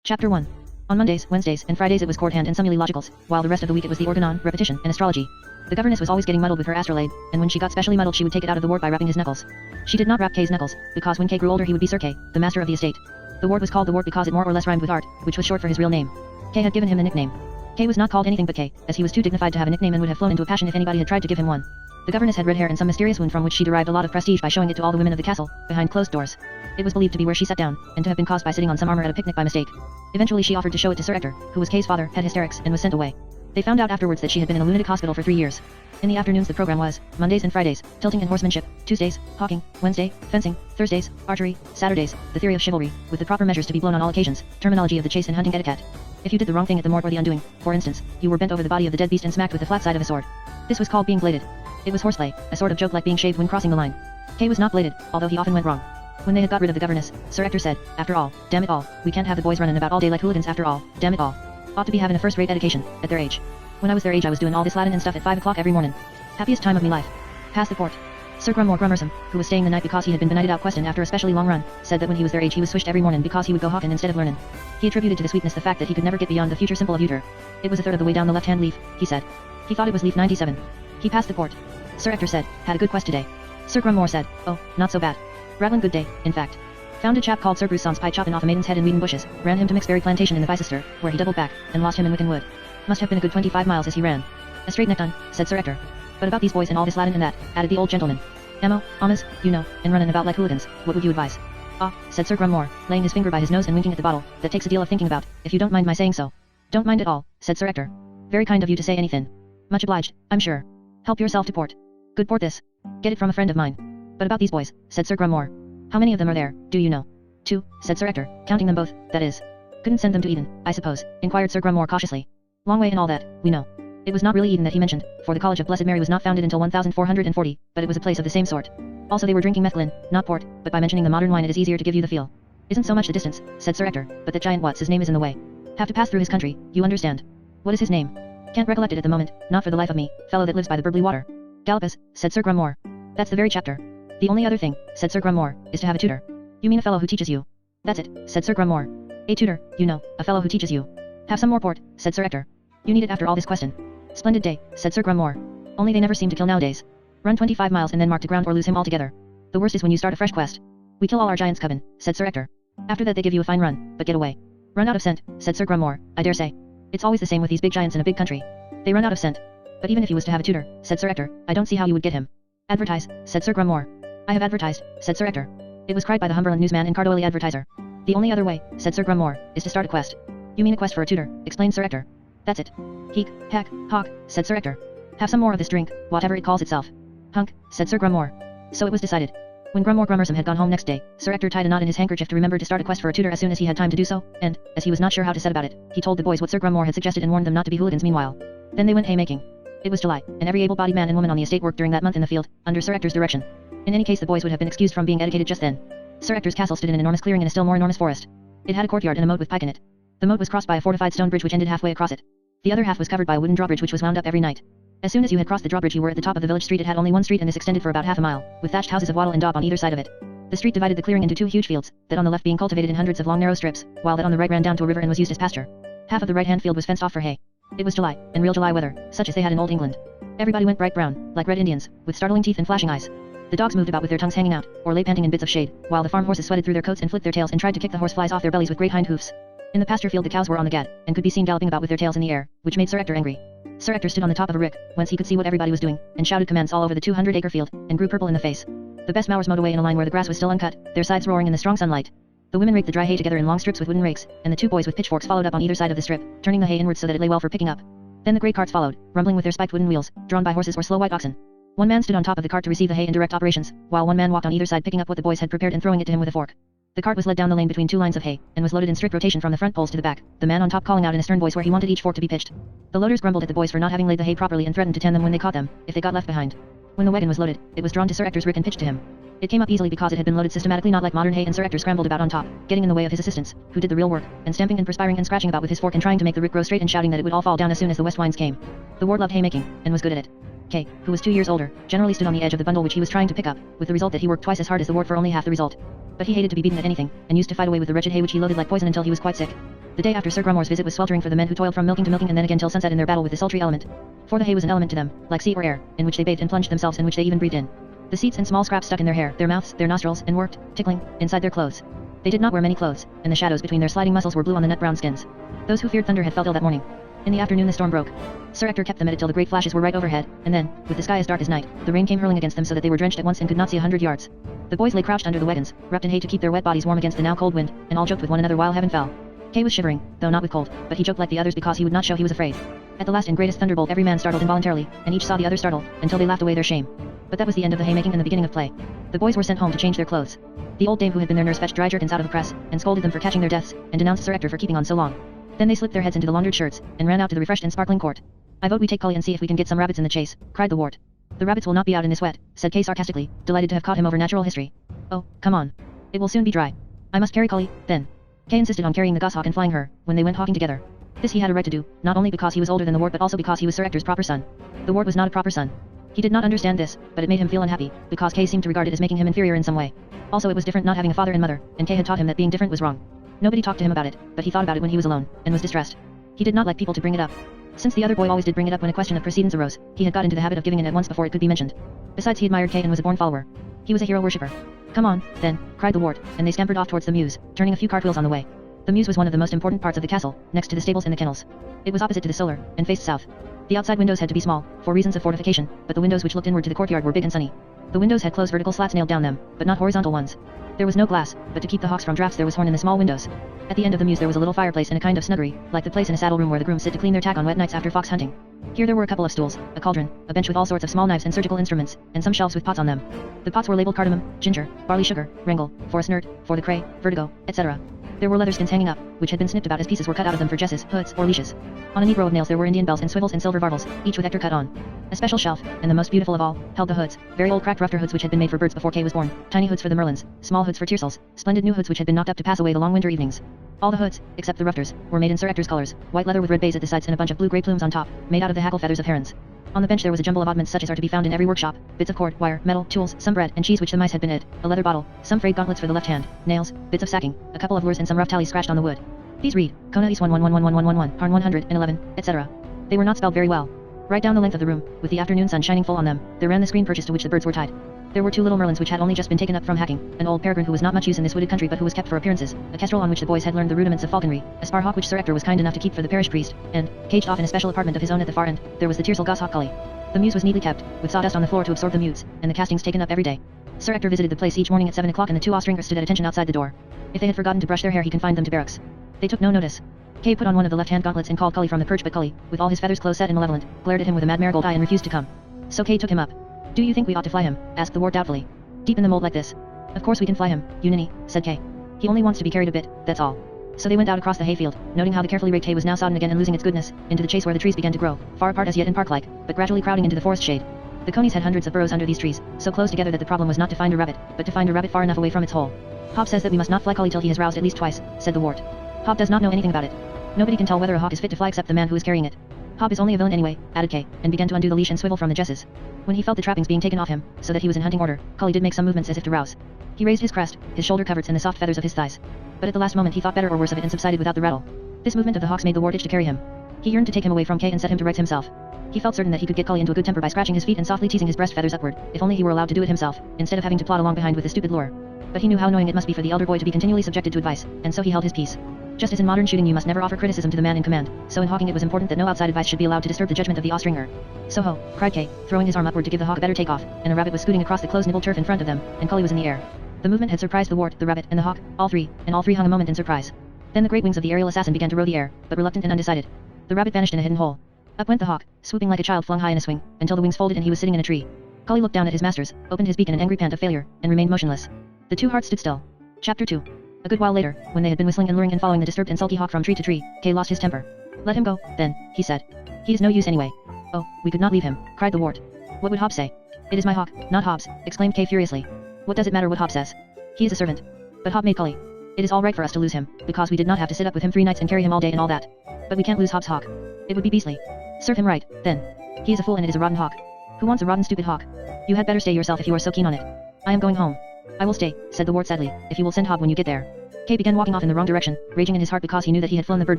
Chapter 1. On Mondays, Wednesdays, and Fridays it was chord hand and some logicals, while the rest of the week it was the organon, repetition, and astrology. The governess was always getting muddled with her astrolabe, and when she got specially muddled she would take it out of the ward by rapping his knuckles. She did not rap Kay's knuckles, because when Kay grew older he would be Sir Kay, the master of the estate. The ward was called the ward because it more or less rhymed with art, which was short for his real name. Kay had given him the nickname. Kay was not called anything but Kay, as he was too dignified to have a nickname and would have flown into a passion if anybody had tried to give him one. The governess had red hair and some mysterious wound from which she derived a lot of prestige by showing it to all the women of the castle, behind closed doors. It was believed to be where she sat down, and to have been caused by sitting on some armor at a picnic by mistake. Eventually she offered to show it to Sir Ector, who was Kay's father, had hysterics, and was sent away. They found out afterwards that she had been in a lunatic hospital for 3 years. In the afternoons the program was, Mondays and Fridays, tilting and horsemanship, Tuesdays, hawking, Wednesday, fencing, Thursdays, archery, Saturdays, the theory of chivalry, with the proper measures to be blown on all occasions, terminology of the chase and hunting etiquette. If you did the wrong thing at the mort or the undoing, for instance, you were bent over the body of the dead beast and smacked with the flat side of a sword. This was called being bladed. It was horseplay, a sort of joke like being shaved when crossing the line. Kay was not bladed, although he often went wrong. When they had got rid of the governess, Sir Ector said, after all, damn it all, we can't have the boys running about all day like hooligans after all, damn it all. Ought to be having a first-rate education, at their age. When I was their age I was doing all this Latin and stuff at 5 o'clock every morning. Happiest time of me life. Pass the port. Sir Grummore Grummersome, who was staying the night because he had been benighted out questing after a specially long run, said that when he was their age he was swished every morning because he would go hawking instead of learning. He attributed to this weakness the fact that he could never get beyond the future simple of uter. It was a third of the way down the left-hand leaf, he said. He thought it was leaf 97. He passed the port. Sir Ector said, had a good quest today. Sir Grummore said, oh, not so bad. Rattling good day, in fact. Found a chap called Sir Bruce Sans Pie chopping off a maiden's head in Wheaton bushes, ran him to Mixberry Plantation in the Leicester, where he doubled back, and lost him in Wiccan Wood. Must have been a good 25 miles as he ran. A straight neck done, said Sir Ector. But about these boys and all this Latin and that, added the old gentleman. Ammo, amas, you know, and running about like hooligans, what would you advise? Ah, said Sir Grummore, laying his finger by his nose and winking at the bottle, that takes a deal of thinking about, if you don't mind my saying so. Don't mind at all, said Sir Ector. Very kind of you to say anything. Much obliged, I'm sure. Help yourself to port. Good port this. Get it from a friend of mine. But about these boys, said Sir Grummore. How many of them are there, do you know? 2, said Sir Ector, counting them both, that is. Couldn't send them to Eden, I suppose, inquired Sir Grummore cautiously. Long way and all that, we know. It was not really Eden that he mentioned, for the College of Blessed Mary was not founded until 1440, but it was a place of the same sort. Also they were drinking methyline, not port, but by mentioning the modern wine it is easier to give you the feel. Isn't so much the distance, said Sir Ector, but that giant what's his name is in the way. Have to pass through his country, you understand. What is his name? Can't recollect it at the moment, not for the life of me, fellow that lives by the Burbly water. Gallipus, said Sir Grummore. That's the very chapter. The only other thing, said Sir Grummore, is to have a tutor. You mean a fellow who teaches you? That's it, said Sir Grummore. A tutor, you know, a fellow who teaches you. Have some more port, said Sir Ector. You need it after all this question. Splendid day, said Sir Grummore. Only they never seem to kill nowadays. Run 25 miles and then mark to ground or lose him altogether. The worst is when you start a fresh quest. We kill all our giants coven, said Sir Ector. After that they give you a fine run, but get away. Run out of scent, said Sir Grummore, I dare say. It's always the same with these big giants in a big country. They run out of scent. But even if he was to have a tutor, said Sir Ector, I don't see how you would get him. Advertise, said Sir Grummore. I have advertised, said Sir Ector. It was cried by the Humberland newsman and Cardoily advertiser. The only other way, said Sir Grummore, is to start a quest. You mean a quest for a tutor, explained Sir Ector. That's it. Heek, hack, hawk, said Sir Ector. Have some more of this drink, whatever it calls itself. Hunk, said Sir Grummore. So it was decided. When Grummore Grummersome had gone home next day, Sir Ector tied a knot in his handkerchief to remember to start a quest for a tutor as soon as he had time to do so, and, as he was not sure how to set about it, he told the boys what Sir Grummore had suggested and warned them not to be hooligans meanwhile. Then they went haymaking. It was July, and every able-bodied man and woman on the estate worked during that month in the field, under Sir Ector's direction. In any case the boys would have been excused from being educated just then. Sir Ector's castle stood in an enormous clearing in a still more enormous forest. It had a courtyard and a moat with pike in it. The moat was crossed by a fortified stone bridge which ended halfway across it. The other half was covered by a wooden drawbridge which was wound up every night. As soon as you had crossed the drawbridge you were at the top of the village street. It had only one street and this extended for about half a mile, with thatched houses of wattle and daub on either side of it. The street divided the clearing into 2 huge fields, that on the left being cultivated in hundreds of long narrow strips, while that on the right ran down to a river and was used as pasture. Half of the right-hand field was fenced off for hay. It was July, and real July weather, such as they had in old England. Everybody went bright brown, like red Indians, with startling teeth and flashing eyes. The dogs moved about with their tongues hanging out, or lay panting in bits of shade, while the farm horses sweated through their coats and flicked their tails and tried to kick the horseflies off their bellies with great hind hoofs. In the pasture field the cows were on the gad, and could be seen galloping about with their tails in the air, which made Sir Ector angry. Sir Ector stood on the top of a rick, whence he could see what everybody was doing, and shouted commands all over the 200-acre field, and grew purple in the face. The best mowers mowed away in a line where the grass was still uncut, their sides roaring in the strong sunlight. The women raked the dry hay together in long strips with wooden rakes, and the 2 boys with pitchforks followed up on either side of the strip, turning the hay inwards so that it lay well for picking up. Then the great carts followed, rumbling with their spiked wooden wheels, drawn by horses or slow white oxen. One man stood on top of the cart to receive the hay in direct operations, while one man walked on either side picking up what the boys had prepared and throwing it to him with a fork. The cart was led down the lane between 2 lines of hay, and was loaded in strict rotation from the front poles to the back, the man on top calling out in a stern voice where he wanted each fork to be pitched. The loaders grumbled at the boys for not having laid the hay properly and threatened to tan them when they caught them, if they got left behind. When the wagon was loaded, it was drawn to Sir Ector's rick and pitched to him. It came up easily because it had been loaded systematically, not like modern hay, and Sir Ector scrambled about on top, getting in the way of his assistants, who did the real work, and stamping and perspiring and scratching about with his fork and trying to make the rick grow straight and shouting that it would all fall down as soon as the west winds came. The ward loved haymaking, and was good at it. Kay, who was 2 years older, generally stood on the edge of the bundle which he was trying to pick up, with the result that he worked twice as hard as the ward for only half the result. But he hated to be beaten at anything, and used to fight away with the wretched hay which he loaded like poison until he was quite sick. The day after Sir Grummore's visit was sweltering for the men who toiled from milking to milking and then again till sunset in their battle with the sultry element. For the hay was an element to them, like sea or air, in which they bathed and plunged themselves and which they even breathed in. The seeds and small scraps stuck in their hair, their mouths, their nostrils, and worked, tickling, inside their clothes. They did not wear many clothes, and the shadows between their sliding muscles were blue on the nut brown skins. Those who feared thunder had felt ill that morning. In the afternoon the storm broke. Sir Ector kept them at it till the great flashes were right overhead, and then, with the sky as dark as night, the rain came hurling against them so that they were drenched at once and could not see 100 yards. The boys lay crouched under the wagons, wrapped in hay to keep their wet bodies warm against the now cold wind, and all joked with one another while heaven fell. Kay was shivering, though not with cold, but he joked like the others because he would not show he was afraid. At the last and greatest thunderbolt every man startled involuntarily, and each saw the other startle, until they laughed away their shame. But that was the end of the haymaking and the beginning of play. The boys were sent home to change their clothes. The old dame who had been their nurse fetched dry jerkins out of a press, and scolded them for catching their deaths, and denounced Sir Ector for keeping on so long. Then they slipped their heads into the laundered shirts, and ran out to the refreshed and sparkling court. I vote we take Cully and see if we can get some rabbits in the chase, cried the wart. The rabbits will not be out in this wet, said Kay sarcastically, delighted to have caught him over natural history. Oh, come on. It will soon be dry. I must carry Cully, then. Kay insisted on carrying the goshawk and flying her, when they went hawking together. This he had a right to do, not only because he was older than the wart but also because he was Sir Ector's proper son. The wart was not a proper son. He did not understand this, but it made him feel unhappy, because Kay seemed to regard it as making him inferior in some way. Also it was different not having a father and mother, and Kay had taught him that being different was wrong. Nobody talked to him about it, but he thought about it when he was alone, and was distressed. He did not like people to bring it up. Since the other boy always did bring it up when a question of precedence arose, he had got into the habit of giving in at once before it could be mentioned. Besides he admired Kay and was a born follower. He was a hero worshipper. Come on, then, cried the wart, and they scampered off towards the mews, turning a few cartwheels on the way. The mews was one of the most important parts of the castle, next to the stables and the kennels. It was opposite to the solar, and faced south. The outside windows had to be small, for reasons of fortification, but the windows which looked inward to the courtyard were big and sunny. The windows had closed vertical slats nailed down them, but not horizontal ones. There was no glass, but to keep the hawks from drafts there was horn in the small windows. At the end of the mews there was a little fireplace and a kind of snuggery, like the place in a saddle room where the grooms sit to clean their tack on wet nights after fox hunting. Here there were a couple of stools, a cauldron, a bench with all sorts of small knives and surgical instruments, and some shelves with pots on them. The pots were labeled cardamom, ginger, barley sugar, wrangle, for a snert, for the cray, vertigo, etc. There were leather skins hanging up, which had been snipped about as pieces were cut out of them for jesses, hoods, or leashes. On a neat row of nails there were Indian bells and swivels and silver varvels, each with Ector cut on. A special shelf, and the most beautiful of all, held the hoods, very old cracked rufter hoods which had been made for birds before Kay was born, tiny hoods for the merlins, small hoods for tiercels, splendid new hoods which had been knocked up to pass away the long winter evenings. All the hoods, except the rufters, were made in Sir Ector's colors, white leather with red bays at the sides and a bunch of blue-grey plumes on top, made out of the hackle feathers of herons. On the bench there was a jumble of oddments such as are to be found in every workshop, bits of cord, wire, metal, tools, some bread and cheese which the mice had been ate, a leather bottle, some frayed gauntlets for the left hand, nails, bits of sacking, a couple of lures and some rough tallies scratched on the wood. These read, Kona East 11111111, Harn 111, etc. They were not spelled very well. Right down the length of the room, with the afternoon sun shining full on them, there ran the screen purchase to which the birds were tied. There were two little merlins which had only just been taken up from hacking, an old peregrine who was not much use in this wooded country but who was kept for appearances, a kestrel on which the boys had learned the rudiments of falconry, a sparhawk which Sir Ector was kind enough to keep for the parish priest, and, caged off in a special apartment of his own at the far end, there was the tiercel goshawk Cully. The mews was neatly kept, with sawdust on the floor to absorb the mutes, and the castings taken up every day. Sir Ector visited the place each morning at 7 o'clock and the two Austringers stood at attention outside the door. If they had forgotten to brush their hair he confined them to barracks. They took no notice. Kay put on one of the left-hand gauntlets and called Cully from the perch but Cully, with all his feathers close set and malevolent, glared at him with a mad marigold eye and refused to come. So Kay took him up. Do you think we ought to fly him? Asked the wart doubtfully. Deep in the mold like this. Of course we can fly him, you ninny, said Kay. He only wants to be carried a bit, that's all. So they went out across the hayfield, noting how the carefully raked hay was now sodden again and losing its goodness, into the chase where the trees began to grow, far apart as yet and park-like, but gradually crowding into the forest shade. The conies had hundreds of burrows under these trees, so close together that the problem was not to find a rabbit, but to find a rabbit far enough away from its hole. Hob says that we must not fly Cully till he has roused at least twice, said the wart. Hob does not know anything about it. Nobody can tell whether a hawk is fit to fly except the man who is carrying it. Hob is only a villain anyway, added Kay, and began to undo the leash and swivel from the jesses. When he felt the trappings being taken off him, so that he was in hunting order, Cully did make some movements as if to rouse. He raised his crest, his shoulder coverts and the soft feathers of his thighs. But at the last moment he thought better or worse of it and subsided without the rattle. This movement of the hawks made the wart itch to carry him. He yearned to take him away from Kay and set him to rights himself. He felt certain that he could get Cully into a good temper by scratching his feet and softly teasing his breast feathers upward, if only he were allowed to do it himself, instead of having to plod along behind with the stupid lure. But he knew how annoying it must be for the elder boy to be continually subjected to advice, and so he held his peace. Just as in modern shooting you must never offer criticism to the man in command, so in hawking it was important that no outside advice should be allowed to disturb the judgment of the Austringer. So ho, cried Kay, throwing his arm upward to give the hawk a better take-off, and a rabbit was scooting across the close-nibbled turf in front of them, and Cully was in the air. The movement had surprised the wart, the rabbit, and the hawk, all three hung a moment in surprise. Then the great wings of the aerial assassin began to row the air, but reluctant and undecided. The rabbit vanished in a hidden hole. Up went the hawk, swooping like a child flung high in a swing, until the wings folded and he was sitting in a tree. Cully looked down at his masters, opened his beak in an angry pant of failure, and remained motionless. The two hearts stood still. Chapter 2. A good while later, when they had been whistling and luring and following the disturbed and sulky hawk from tree to tree, Kay lost his temper. Let him go, then, he said. He is no use anyway. Oh, we could not leave him, cried the wart. What would Hob say? It is my hawk, not Hob's, exclaimed Kay furiously. What does it matter what Hob says? He is a servant. But Hob made Cully. It is all right for us to lose him, because we did not have to sit up with him 3 nights and carry him all day and all that. But we can't lose Hob's hawk. It would be beastly. Serve him right, then. He is a fool and it is a rotten hawk. Who wants a rotten stupid hawk? You had better stay yourself if you are so keen on it. I am going home. I will stay, said the wart sadly, if you will send Hob when you get there. Kay began walking off in the wrong direction, raging in his heart because he knew that he had flown the bird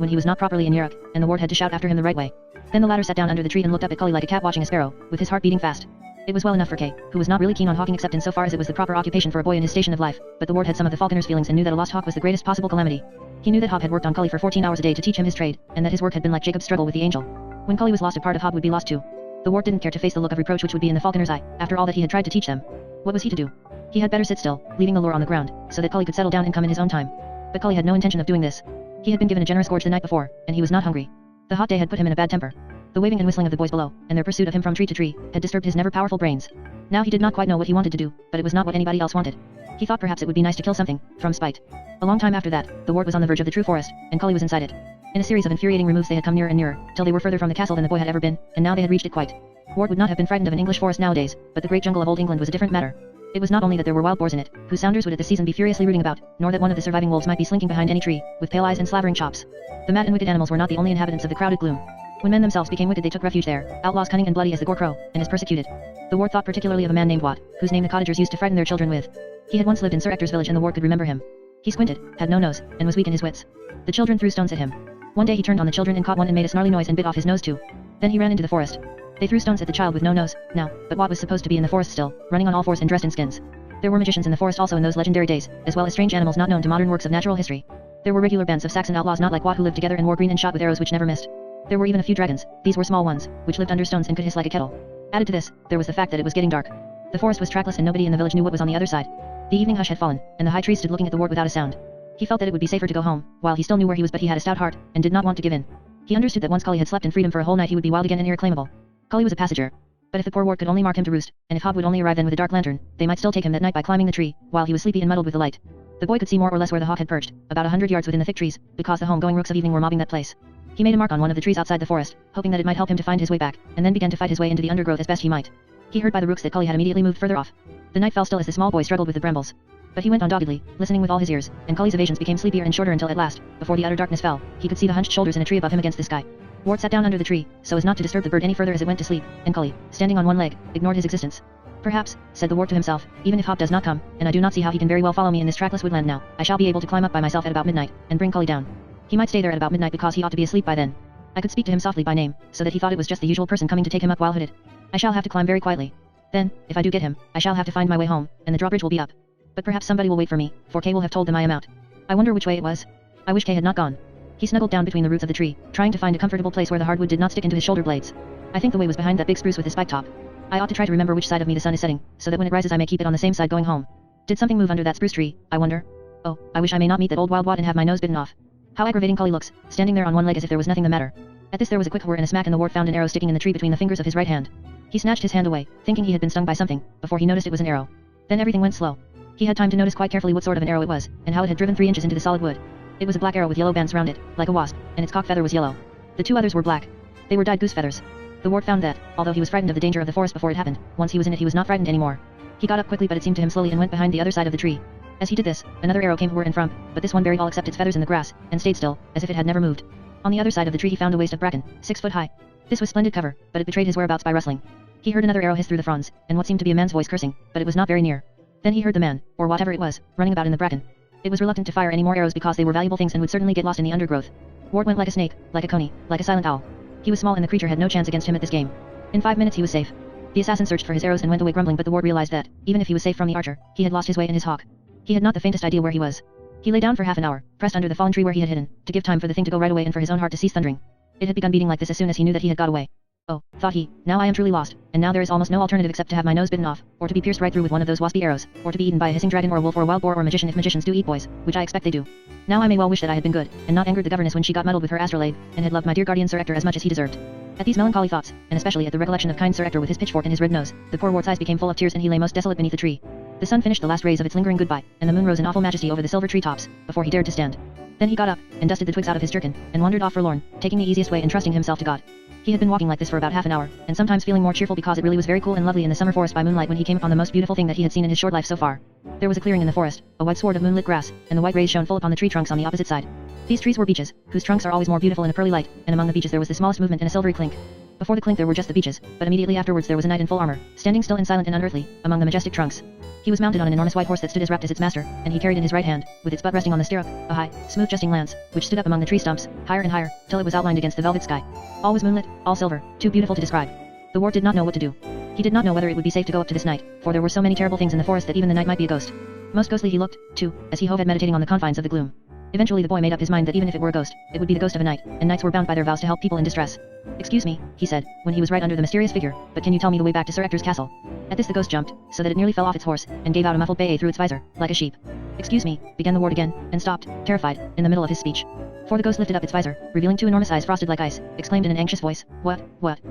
when he was not properly in Yarok, and the ward had to shout after him the right way. Then the latter sat down under the tree and looked up at Cully like a cat watching a sparrow, with his heart beating fast. It was well enough for Kay, who was not really keen on hawking except in so far as it was the proper occupation for a boy in his station of life, but the ward had some of the falconer's feelings and knew that a lost hawk was the greatest possible calamity. He knew that Hob had worked on Cully for 14 hours a day to teach him his trade, and that his work had been like Jacob's struggle with the angel. When Cully was lost, a part of Hob would be lost too. The ward didn't care to face the look of reproach which would be in the falconer's eye, after all that he had tried to teach them. What was he to do? He had better sit still, leaving the lure on the ground, so that Cully could settle down and come in his own time. But Cully had no intention of doing this. He had been given a generous gorge the night before, and he was not hungry. The hot day had put him in a bad temper. The waving and whistling of the boys below, and their pursuit of him from tree to tree, had disturbed his never-powerful brains. Now he did not quite know what he wanted to do, but it was not what anybody else wanted. He thought perhaps it would be nice to kill something, from spite. A long time after that, the ward was on the verge of the true forest, and Cully was inside it. In a series of infuriating removes they had come nearer and nearer, till they were further from the castle than the boy had ever been, and now they had reached it quite. Ward would not have been frightened of an English forest nowadays, but the great jungle of Old England was a different matter. It was not only that there were wild boars in it, whose sounders would at this season be furiously rooting about, nor that one of the surviving wolves might be slinking behind any tree, with pale eyes and slavering chops. The mad and wicked animals were not the only inhabitants of the crowded gloom. When men themselves became wicked they took refuge there, outlaws cunning and bloody as the gore crow, and as persecuted. The ward thought particularly of a man named Wat, whose name the cottagers used to frighten their children with. He had once lived in Sir Ector's village and the ward could remember him. He squinted, had no nose, and was weak in his wits. The children threw stones at him. One day he turned on the children and caught one and made a snarly noise and bit off his nose too. Then he ran into the forest. They threw stones at the child with no nose, now, but Wat was supposed to be in the forest still, running on all fours and dressed in skins. There were magicians in the forest also in those legendary days, as well as strange animals not known to modern works of natural history. There were regular bands of Saxon outlaws not like Wat who lived together and wore green and shot with arrows which never missed. There were even a few dragons, these were small ones, which lived under stones and could hiss like a kettle. Added to this, there was the fact that it was getting dark. The forest was trackless and nobody in the village knew what was on the other side. The evening hush had fallen, and the high trees stood looking at the ward without a sound. He felt that it would be safer to go home, while he still knew where he was, but he had a stout heart, and did not want to give in. He understood that once Cully had slept in freedom for a whole night he would be wild again and irreclaimable. Cully was a passenger. But if the poor ward could only mark him to roost, and if Hob would only arrive then with a dark lantern, they might still take him that night by climbing the tree, while he was sleepy and muddled with the light. The boy could see more or less where the hawk had perched, about 100 yards within the thick trees, because the home-going rooks of evening were mobbing that place. He made a mark on one of the trees outside the forest, hoping that it might help him to find his way back, and then began to fight his way into the undergrowth as best he might. He heard by the rooks that Cully had immediately moved further off. The night fell still as the small boy struggled with the brambles. But he went on doggedly, listening with all his ears, and Cully's evasions became sleepier and shorter until at last, before the utter darkness fell, he could see the hunched shoulders in a tree above him against the sky. Ward sat down under the tree, so as not to disturb the bird any further as it went to sleep, and Cully, standing on one leg, ignored his existence. Perhaps, said the ward to himself, even if Hob does not come, and I do not see how he can very well follow me in this trackless woodland now, I shall be able to climb up by myself at about midnight, and bring Cully down. He might stay there at about midnight because he ought to be asleep by then. I could speak to him softly by name, so that he thought it was just the usual person coming to take him up while hooded. I shall have to climb very quietly. Then, if I do get him, I shall have to find my way home, and the drawbridge will be up. But perhaps somebody will wait for me, for Kay will have told them I am out. I wonder which way it was. I wish Kay had not gone. He snuggled down between the roots of the tree, trying to find a comfortable place where the hardwood did not stick into his shoulder blades. I think the way was behind that big spruce with the spike top. I ought to try to remember which side of me the sun is setting, so that when it rises I may keep it on the same side going home. Did something move under that spruce tree, I wonder? Oh, I wish I may not meet that old wild Wat and have my nose bitten off. How aggravating Cully looks, standing there on one leg as if there was nothing the matter. At this there was a quick whir and a smack and the ward found an arrow sticking in the tree between the fingers of his right hand. He snatched his hand away, thinking he had been stung by something, before he noticed it was an arrow. Then everything went slow. He had time to notice quite carefully what sort of an arrow it was, and how it had driven 3 inches into the solid wood. It was a black arrow with yellow bands round it, like a wasp, and its cock feather was yellow. The 2 others were black. They were dyed goose feathers. The ward found that, although he was frightened of the danger of the forest before it happened, once he was in it he was not frightened anymore. He got up quickly but it seemed to him slowly and went behind the other side of the tree. As he did this, another arrow came whir and from, but this one buried all except its feathers in the grass, and stayed still, as if it had never moved. On the other side of the tree he found a waste of bracken, 6 foot high. This was splendid cover, but it betrayed his whereabouts by rustling. He heard another arrow hiss through the fronds, and what seemed to be a man's voice cursing, but it was not very near. Then he heard the man, or whatever it was, running about in the bracken. It was reluctant to fire any more arrows because they were valuable things and would certainly get lost in the undergrowth. Ward went like a snake, like a coney, like a silent owl. He was small and the creature had no chance against him at this game. In 5 minutes he was safe. The assassin searched for his arrows and went away grumbling, but the ward realized that, even if he was safe from the archer, he had lost his way in his hawk. He had not the faintest idea where he was. He lay down for half an hour, pressed under the fallen tree where he had hidden, to give time for the thing to go right away and for his own heart to cease thundering. It had begun beating like this as soon as he knew that he had got away. Oh, thought he, now I am truly lost, and now there is almost no alternative except to have my nose bitten off, or to be pierced right through with one of those waspy arrows, or to be eaten by a hissing dragon or a wolf or a wild boar or a magician if magicians do eat boys, which I expect they do. Now I may well wish that I had been good, and not angered the governess when she got muddled with her astrolabe, and had loved my dear guardian Sir Ector as much as he deserved. At these melancholy thoughts, and especially at the recollection of kind Sir Ector with his pitchfork and his red nose, the poor ward's eyes became full of tears and he lay most desolate beneath the tree. The sun finished the last rays of its lingering goodbye, and the moon rose in awful majesty over the silver tree tops, before he dared to stand. Then he got up, and dusted the twigs out of his jerkin, and wandered off forlorn, taking the easiest way and trusting himself to God. He had been walking like this for about half an hour, and sometimes feeling more cheerful because it really was very cool and lovely in the summer forest by moonlight when he came upon the most beautiful thing that he had seen in his short life so far. There was a clearing in the forest, a wide sward of moonlit grass, and the white rays shone full upon the tree trunks on the opposite side. These trees were beeches, whose trunks are always more beautiful in a pearly light, and among the beeches there was the smallest movement and a silvery clink. Before the clink there were just the beaches, but immediately afterwards there was a knight in full armor, standing still and silent and unearthly, among the majestic trunks. He was mounted on an enormous white horse that stood as rapt as its master, and he carried in his right hand, with its butt resting on the stirrup, a high, smooth jesting lance, which stood up among the tree stumps, higher and higher, till it was outlined against the velvet sky. All was moonlit, all silver, too beautiful to describe. The ward did not know what to do. He did not know whether it would be safe to go up to this knight, for there were so many terrible things in the forest that even the knight might be a ghost. Most ghostly he looked, too, as he hovered meditating on the confines of the gloom. Eventually the boy made up his mind that even if it were a ghost, it would be the ghost of a knight, and knights were bound by their vows to help people in distress. "Excuse me," he said, when he was right under the mysterious figure, "but can you tell me the way back to Sir Ector's castle?" At this the ghost jumped, so that it nearly fell off its horse, and gave out a muffled bay through its visor, like a sheep. "Excuse me," began the ward again, and stopped, terrified, in the middle of his speech. For the ghost lifted up its visor, revealing two enormous eyes frosted like ice, exclaimed in an anxious voice, "What?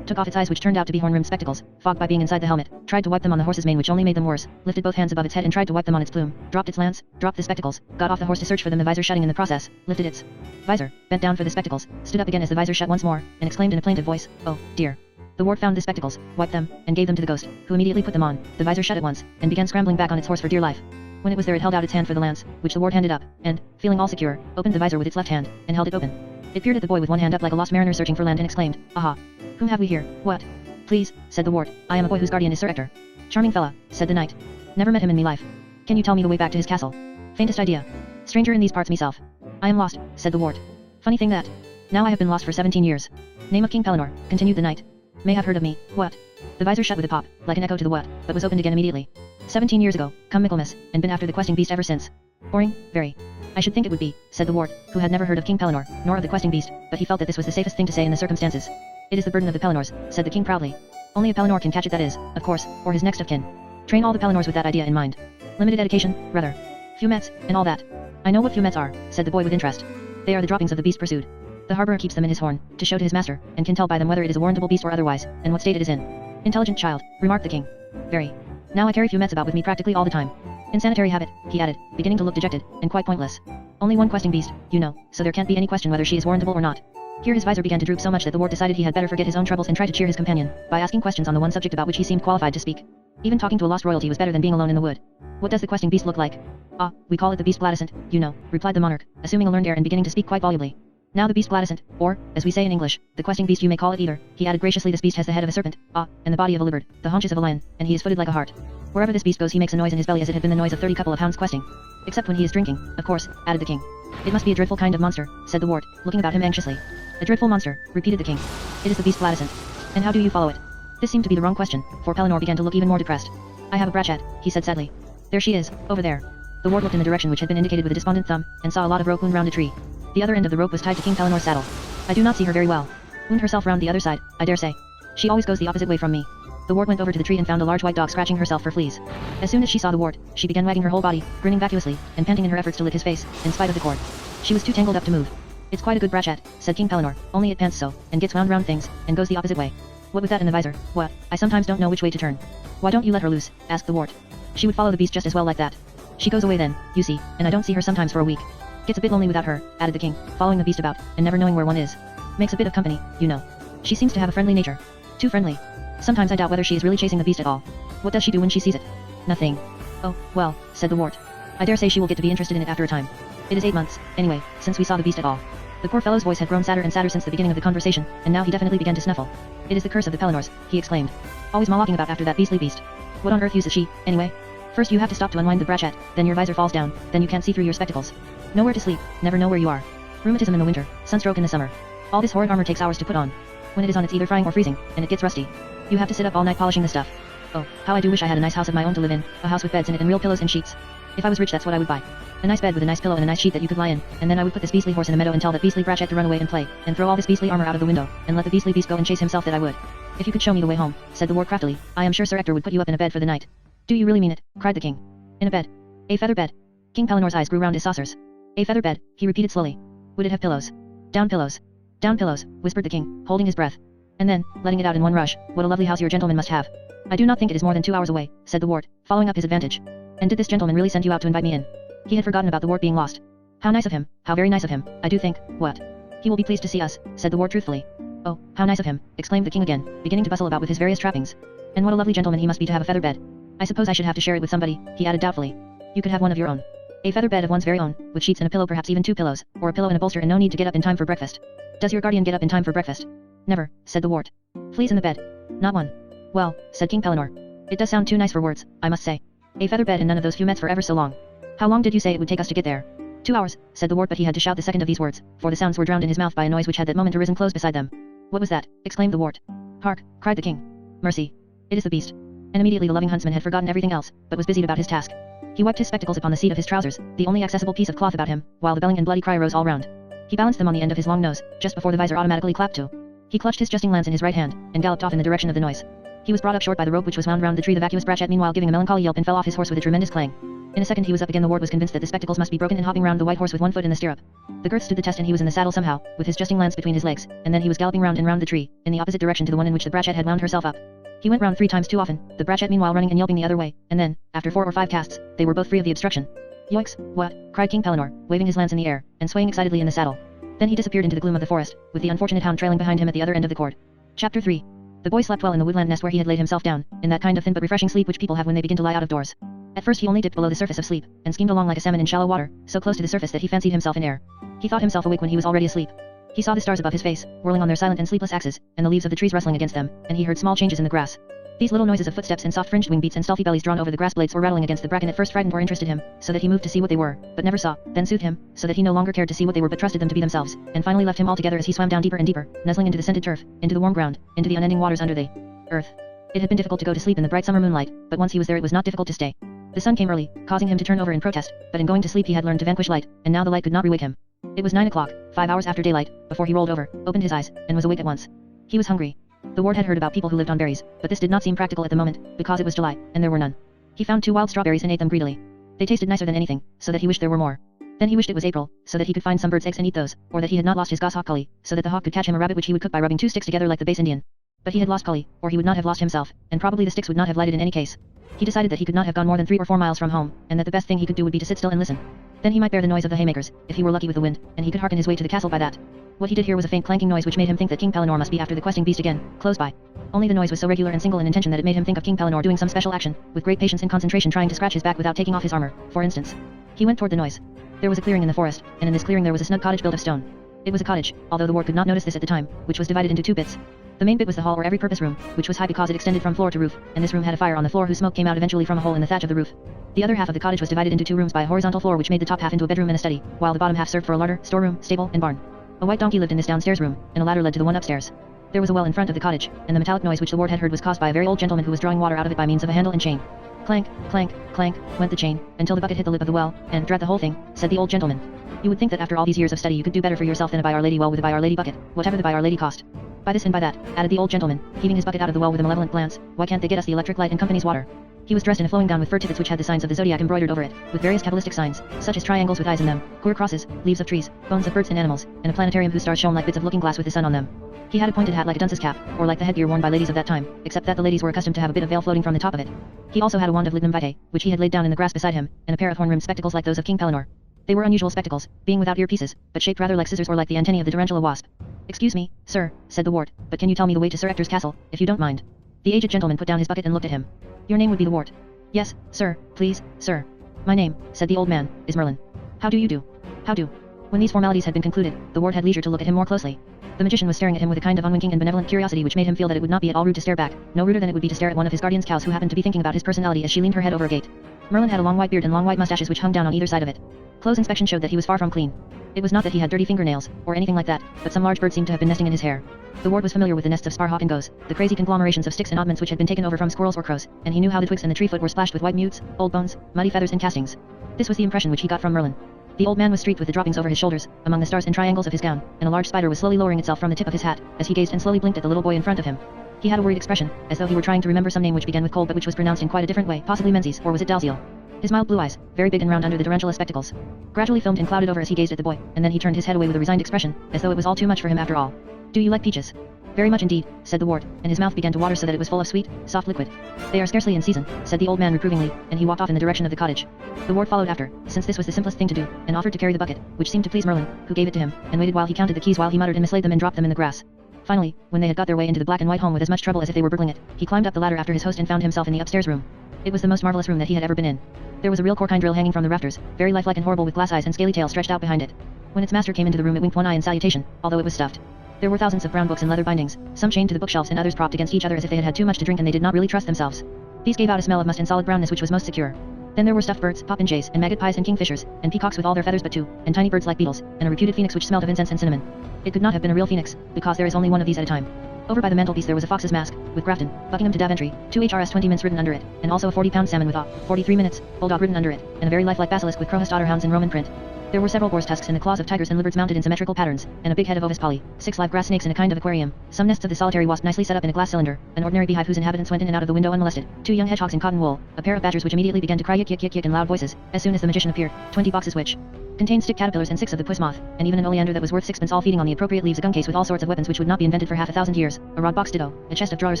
Took off its eyes which turned out to be horn-rimmed spectacles, fogged by being inside the helmet, tried to wipe them on the horse's mane which only made them worse, lifted both hands above its head and tried to wipe them on its plume, dropped its lance, dropped the spectacles, got off the horse to search for them, the visor shutting in the process, lifted its visor, bent down for the spectacles, stood up again as the visor shut once more, and exclaimed in a plaintive voice, 'Oh, dear.' The ward found the spectacles, wiped them, and gave them to the ghost, who immediately put them on, the visor shut at once, and began scrambling back on its horse for dear life. When it was there it held out its hand for the lance, which the ward handed up, and, feeling all secure, opened the visor with its left hand, and held it open. It peered at the boy with one hand up like a lost mariner searching for land and exclaimed, 'Aha! Whom have we here? What?' 'Please,' said the ward, 'I am a boy whose guardian is Sir Ector.' 'Charming fella,' said the knight. 'Never met him in me life. Can you tell me the way back to his castle?' 'Faintest idea. Stranger in these parts meself.' 'I am lost,' said the ward. 'Funny thing that. Now I have been lost for 17 years. Name of King Pellinore,' continued the knight. 'May have heard of me. What?' The visor shut with a pop, like an echo to the what, but was opened again immediately. 17 years ago, come Michaelmas, and been after the questing beast ever since. Boring, very. I should think it would be, said the ward, who had never heard of King Pellinore, nor of the questing beast, but he felt that this was the safest thing to say in the circumstances. It is the burden of the Pellinores, said the king proudly. Only a Pellinore can catch it, that is, of course, or his next of kin. Train all the Pellinores with that idea in mind. Limited education, rather. Few mets, and all that. I know what few mets are, said the boy with interest. They are the droppings of the beast pursued. The harborer keeps them in his horn, to show to his master, and can tell by them whether it is a warrantable beast or otherwise, and what state it is in. Intelligent child, remarked the king. Very. Now I carry few mets about with me practically all the time. Insanitary habit, he added, beginning to look dejected, and quite pointless. Only one questing beast, you know, so there can't be any question whether she is warrantable or not. Here his visor began to droop so much that the ward decided he had better forget his own troubles and try to cheer his companion, by asking questions on the one subject about which he seemed qualified to speak. Even talking to a lost royalty was better than being alone in the wood. What does the questing beast look like? Ah, we call it the beast Bladescent, you know, replied the monarch, assuming a learned air and beginning to speak quite volubly. Now the beast Bladescent, or, as we say in English, the questing beast, you may call it either, he added graciously, this beast has the head of a serpent, and the body of a lizard, the haunches of a lion, and he is footed like a hart. Wherever this beast goes he makes a noise in his belly as it had been the noise of 30 couple of hounds questing. Except when he is drinking, of course, added the king. It must be a dreadful kind of monster, said the ward, looking about him anxiously. A dreadful monster, repeated the king. It is the beast Bladescent. And how do you follow it? This seemed to be the wrong question, for Pellinore began to look even more depressed. I have a bratchat, he said sadly. There she is, over there. The ward looked in the direction which had been indicated with a despondent thumb, and saw a lot of rope wound round a tree. The other end of the rope was tied to King Pellinore's saddle. I do not see her very well. Wound herself round the other side, I dare say. She always goes the opposite way from me. The ward went over to the tree and found a large white dog scratching herself for fleas. As soon as she saw the ward, she began wagging her whole body, grinning vacuously, and panting in her efforts to lick his face, in spite of the cord. She was too tangled up to move. It's quite a good bratchat, said King Pellinore, only it pants so, and gets wound round things, and goes the opposite way. What with that in the visor, what, I sometimes don't know which way to turn. Why don't you let her loose, asked the ward. She would follow the beast just as well like that. She goes away then, you see, and I don't see her sometimes for a week. Gets a bit lonely without her, added the king, following the beast about, and never knowing where one is. Makes a bit of company, you know. She seems to have a friendly nature. Too friendly. Sometimes I doubt whether she is really chasing the beast at all. What does she do when she sees it? Nothing. Oh, well, said the ward. I dare say she will get to be interested in it after a time. It is 8 months, anyway, since we saw the beast at all. The poor fellow's voice had grown sadder and sadder since the beginning of the conversation, and now he definitely began to snuffle. It is the curse of the Pellinores, he exclaimed. Always mollocking about after that beastly beast. What on earth use is she, anyway? First you have to stop to unwind the bratchat, then your visor falls down, then you can't see through your spectacles. Nowhere to sleep, never know where you are. Rheumatism in the winter, sunstroke in the summer. All this horrid armor takes hours to put on. When it is on it's either frying or freezing, and it gets rusty. You have to sit up all night polishing the stuff. Oh, how I do wish I had a nice house of my own to live in, a house with beds in it and real pillows and sheets. If I was rich that's what I would buy. A nice bed with a nice pillow and a nice sheet that you could lie in, and then I would put this beastly horse in a meadow and tell that beastly bratchat to run away and play, and throw all this beastly armor out of the window, and let the beastly beast go and chase himself, that I would. If you could show me the way home, said the ward craftily, I am sure Sir Ector would put you up in a bed for the night. Do you really mean it? Cried the king. In a bed. A feather bed. King Pellinore's eyes grew round as saucers. A feather bed, he repeated slowly. Would it have pillows? Down pillows. Down pillows, whispered the king, holding his breath. And then, letting it out in one rush, what a lovely house your gentleman must have. I do not think it is more than 2 hours away, said the ward, following up his advantage. And did this gentleman really send you out to invite me in? He had forgotten about the ward being lost. How nice of him, how very nice of him, I do think, what? He will be pleased to see us, said the ward truthfully. Oh, how nice of him, exclaimed the king again, beginning to bustle about with his various trappings. And what a lovely gentleman he must be to have a feather bed. I suppose I should have to share it with somebody, he added doubtfully. You could have one of your own. A feather bed of one's very own, with sheets and a pillow, perhaps even 2 pillows, or a pillow and a bolster, and no need to get up in time for breakfast. Does your guardian get up in time for breakfast? Never, said the wart. Fleas in the bed. Not one. Well, said King Pellinore. It does sound too nice for words, I must say. A feather bed and none of those fumettes for ever so long. How long did you say it would take us to get there? 2 hours, said the wart, but he had to shout the second of these words, for the sounds were drowned in his mouth by a noise which had that moment arisen close beside them. What was that? Exclaimed the wart. Hark, cried the king. Mercy. It is the beast. And immediately the loving huntsman had forgotten everything else, but was busied about his task. He wiped his spectacles upon the seat of his trousers, the only accessible piece of cloth about him, while the belling and bloody cry rose all round. He balanced them on the end of his long nose, just before the visor automatically clapped to. He clutched his jesting lance in his right hand, and galloped off in the direction of the noise. He was brought up short by the rope which was wound round the tree. The vacuous Bratchet meanwhile giving a melancholy yelp and fell off his horse with a tremendous clang. In a second he was up again. The wart was convinced that the spectacles must be broken and hopping round the white horse with one foot in the stirrup. The girth stood the test and he was in the saddle somehow, with his jesting lance between his legs, and then he was galloping round and round the tree, in the opposite direction to the one in which the Bratchet had wound herself up. He went round 3 times too often, the Bratchet meanwhile running and yelping the other way, and then, after 4 or 5 casts, they were both free of the obstruction. Yoicks, what? Cried King Pellinore, waving his lance in the air, and swaying excitedly in the saddle. Then he disappeared into the gloom of the forest, with the unfortunate hound trailing behind him at the other end of the cord. Chapter 3. The boy slept well in the woodland nest where he had laid himself down, in that kind of thin but refreshing sleep which people have when they begin to lie out of doors. At first he only dipped below the surface of sleep, and skimmed along like a salmon in shallow water, so close to the surface that he fancied himself in air. He thought himself awake when he was already asleep. He saw the stars above his face, whirling on their silent and sleepless axes, and the leaves of the trees rustling against them, and he heard small changes in the grass. These little noises of footsteps and soft fringed wing beats and stealthy bellies drawn over the grass blades or rattling against the bracken at first frightened or interested him, so that he moved to see what they were, but never saw, then soothed him, so that he no longer cared to see what they were but trusted them to be themselves, and finally left him altogether as he swam down deeper and deeper, nuzzling into the scented turf, into the warm ground, into the unending waters under the earth. It had been difficult to go to sleep in the bright summer moonlight, but once he was there it was not difficult to stay. The sun came early, causing him to turn over in protest, but in going to sleep he had learned to vanquish light, and now the light could not rewake him. It was 9 o'clock, 5 hours after daylight, before he rolled over, opened his eyes, and was awake at once. He was hungry. The wart had heard about people who lived on berries, but this did not seem practical at the moment, because it was July, and there were none. He found 2 wild strawberries and ate them greedily. They tasted nicer than anything, so that he wished there were more. Then he wished it was April, so that he could find some birds' eggs and eat those, or that he had not lost his goshawk Cully, so that the hawk could catch him a rabbit which he would cook by rubbing 2 sticks together like the base Indian. But he had lost Cully, or he would not have lost himself, and probably the sticks would not have lighted in any case. He decided that he could not have gone more than 3 or 4 miles from home, and that the best thing he could do would be to sit still and listen. Then he might bear the noise of the haymakers, if he were lucky with the wind, and he could hearken his way to the castle by that. What he did hear was a faint clanking noise which made him think that King Pellinore must be after the questing beast again, close by. Only the noise was so regular and single in intention that it made him think of King Pellinore doing some special action, with great patience and concentration trying to scratch his back without taking off his armor, for instance. He went toward the noise. There was a clearing in the forest, and in this clearing there was a snug cottage built of stone. It was a cottage, although the wart could not notice this at the time, which was divided into 2 bits. The main bit was the hall or every-purpose room, which was high because it extended from floor to roof, and this room had a fire on the floor whose smoke came out eventually from a hole in the thatch of the roof. The other half of the cottage was divided into 2 rooms by a horizontal floor which made the top half into a bedroom and a study, while the bottom half served for a larder, storeroom, stable, and barn. A white donkey lived in this downstairs room, and a ladder led to the one upstairs. There was a well in front of the cottage, and the metallic noise which the wart had heard was caused by a very old gentleman who was drawing water out of it by means of a handle and chain. Clank, clank, clank, went the chain, until the bucket hit the lip of the well, and, drat the whole thing, said the old gentleman. You would think that after all these years of study you could do better for yourself than a By Our Lady well with a By Our Lady bucket, whatever the By Our Lady cost. By this and by that, added the old gentleman, heaving his bucket out of the well with a malevolent glance, why can't they get us the electric light and company's water? He was dressed in a flowing gown with fur tippets which had the signs of the zodiac embroidered over it, with various cabalistic signs, such as triangles with eyes in them, queer crosses, leaves of trees, bones of birds and animals, and a planetarium whose stars shone like bits of looking glass with the sun on them. He had a pointed hat like a dunce's cap, or like the headgear worn by ladies of that time, except that the ladies were accustomed to have a bit of veil floating from the top of it. He also had a wand of lignum vitae, which he had laid down in the grass beside him, and a pair of horn-rimmed spectacles like those of King Pellinore. They were unusual spectacles, being without earpieces, but shaped rather like scissors or like the antennae of the tarantula wasp. Excuse me, sir, said the wart, but can you tell me the way to Sir Ector's castle, if you don't mind? The aged gentleman put down his bucket and looked at him. Your name would be the wart. Yes, sir, please, sir. My name, said the old man, is Merlin. How do you do? How do? When these formalities had been concluded, the wart had leisure to look at him more closely. The magician was staring at him with a kind of unwinking and benevolent curiosity which made him feel that it would not be at all rude to stare back, no ruder than it would be to stare at one of his guardian's cows who happened to be thinking about his personality as she leaned her head over a gate. Merlin had a long white beard and long white mustaches which hung down on either side of it. Close inspection showed that he was far from clean. It was not that he had dirty fingernails, or anything like that, but some large bird seemed to have been nesting in his hair. The wart was familiar with the nests of sparhawk and goes, the crazy conglomerations of sticks and oddments which had been taken over from squirrels or crows, and he knew how the twigs and the tree foot were splashed with white mutes, old bones, muddy feathers and castings. This was the impression which he got from Merlin. The old man was streaked with the droppings over his shoulders, among the stars and triangles of his gown, and a large spider was slowly lowering itself from the tip of his hat, as he gazed and slowly blinked at the little boy in front of him. He had a worried expression, as though he were trying to remember some name which began with Cole but which was pronounced in quite a different way, possibly Menzies, or was it Dalziel? His mild blue eyes, very big and round under the tarantula spectacles, gradually filmed and clouded over as he gazed at the boy, and then he turned his head away with a resigned expression, as though it was all too much for him after all. Do you like peaches? Very much indeed, said the wart, and his mouth began to water so that it was full of sweet, soft liquid. They are scarcely in season, said the old man reprovingly, and he walked off in the direction of the cottage. The wart followed after, since this was the simplest thing to do, and offered to carry the bucket, which seemed to please Merlin, who gave it to him, and waited while he counted the keys while he muttered and mislaid them and dropped them in the grass. Finally, when they had got their way into the black and white home with as much trouble as if they were burgling it, he climbed up the ladder after his host and found himself in the upstairs room. It was the most marvelous room that he had ever been in. There was a real corkine drill hanging from the rafters, very lifelike and horrible with glass eyes and scaly tail stretched out behind it. When its master came into the room it winked one eye in salutation, although it was stuffed. There were thousands of brown books in leather bindings, some chained to the bookshelves and others propped against each other as if they had had too much to drink and they did not really trust themselves. These gave out a smell of must and solid brownness which was most secure. Then there were stuffed birds, popinjays, and magpies and kingfishers, and peacocks with all their feathers but two, and tiny birds like beetles, and a reputed phoenix which smelled of incense and cinnamon. It could not have been a real phoenix, because there is only one of these at a time. Over by the mantelpiece there was a fox's mask, with Grafton, Buckingham to Daventry, 2 HRS 20 minutes written under it, and also a 40-pound salmon with 43 minutes, bulldog written under it, and a very lifelike basilisk with crowhurst otterhounds in Roman print. There were several boar's tusks and the claws of tigers and lizards mounted in symmetrical patterns, and a big head of Ovis poly, 6 live grass snakes in a kind of aquarium, some nests of the solitary wasp nicely set up in a glass cylinder, an ordinary beehive whose inhabitants went in and out of the window unmolested, 2 young hedgehogs in cotton wool, a pair of badgers which immediately began to cry yik yik yik yik in loud voices, as soon as the magician appeared, 20 boxes which contained stick caterpillars and 6 of the puss moth, and even an oleander that was worth 6pence all feeding on the appropriate leaves, a gun case with all sorts of weapons which would not be invented for half a thousand years, a rod box ditto, a chest of drawers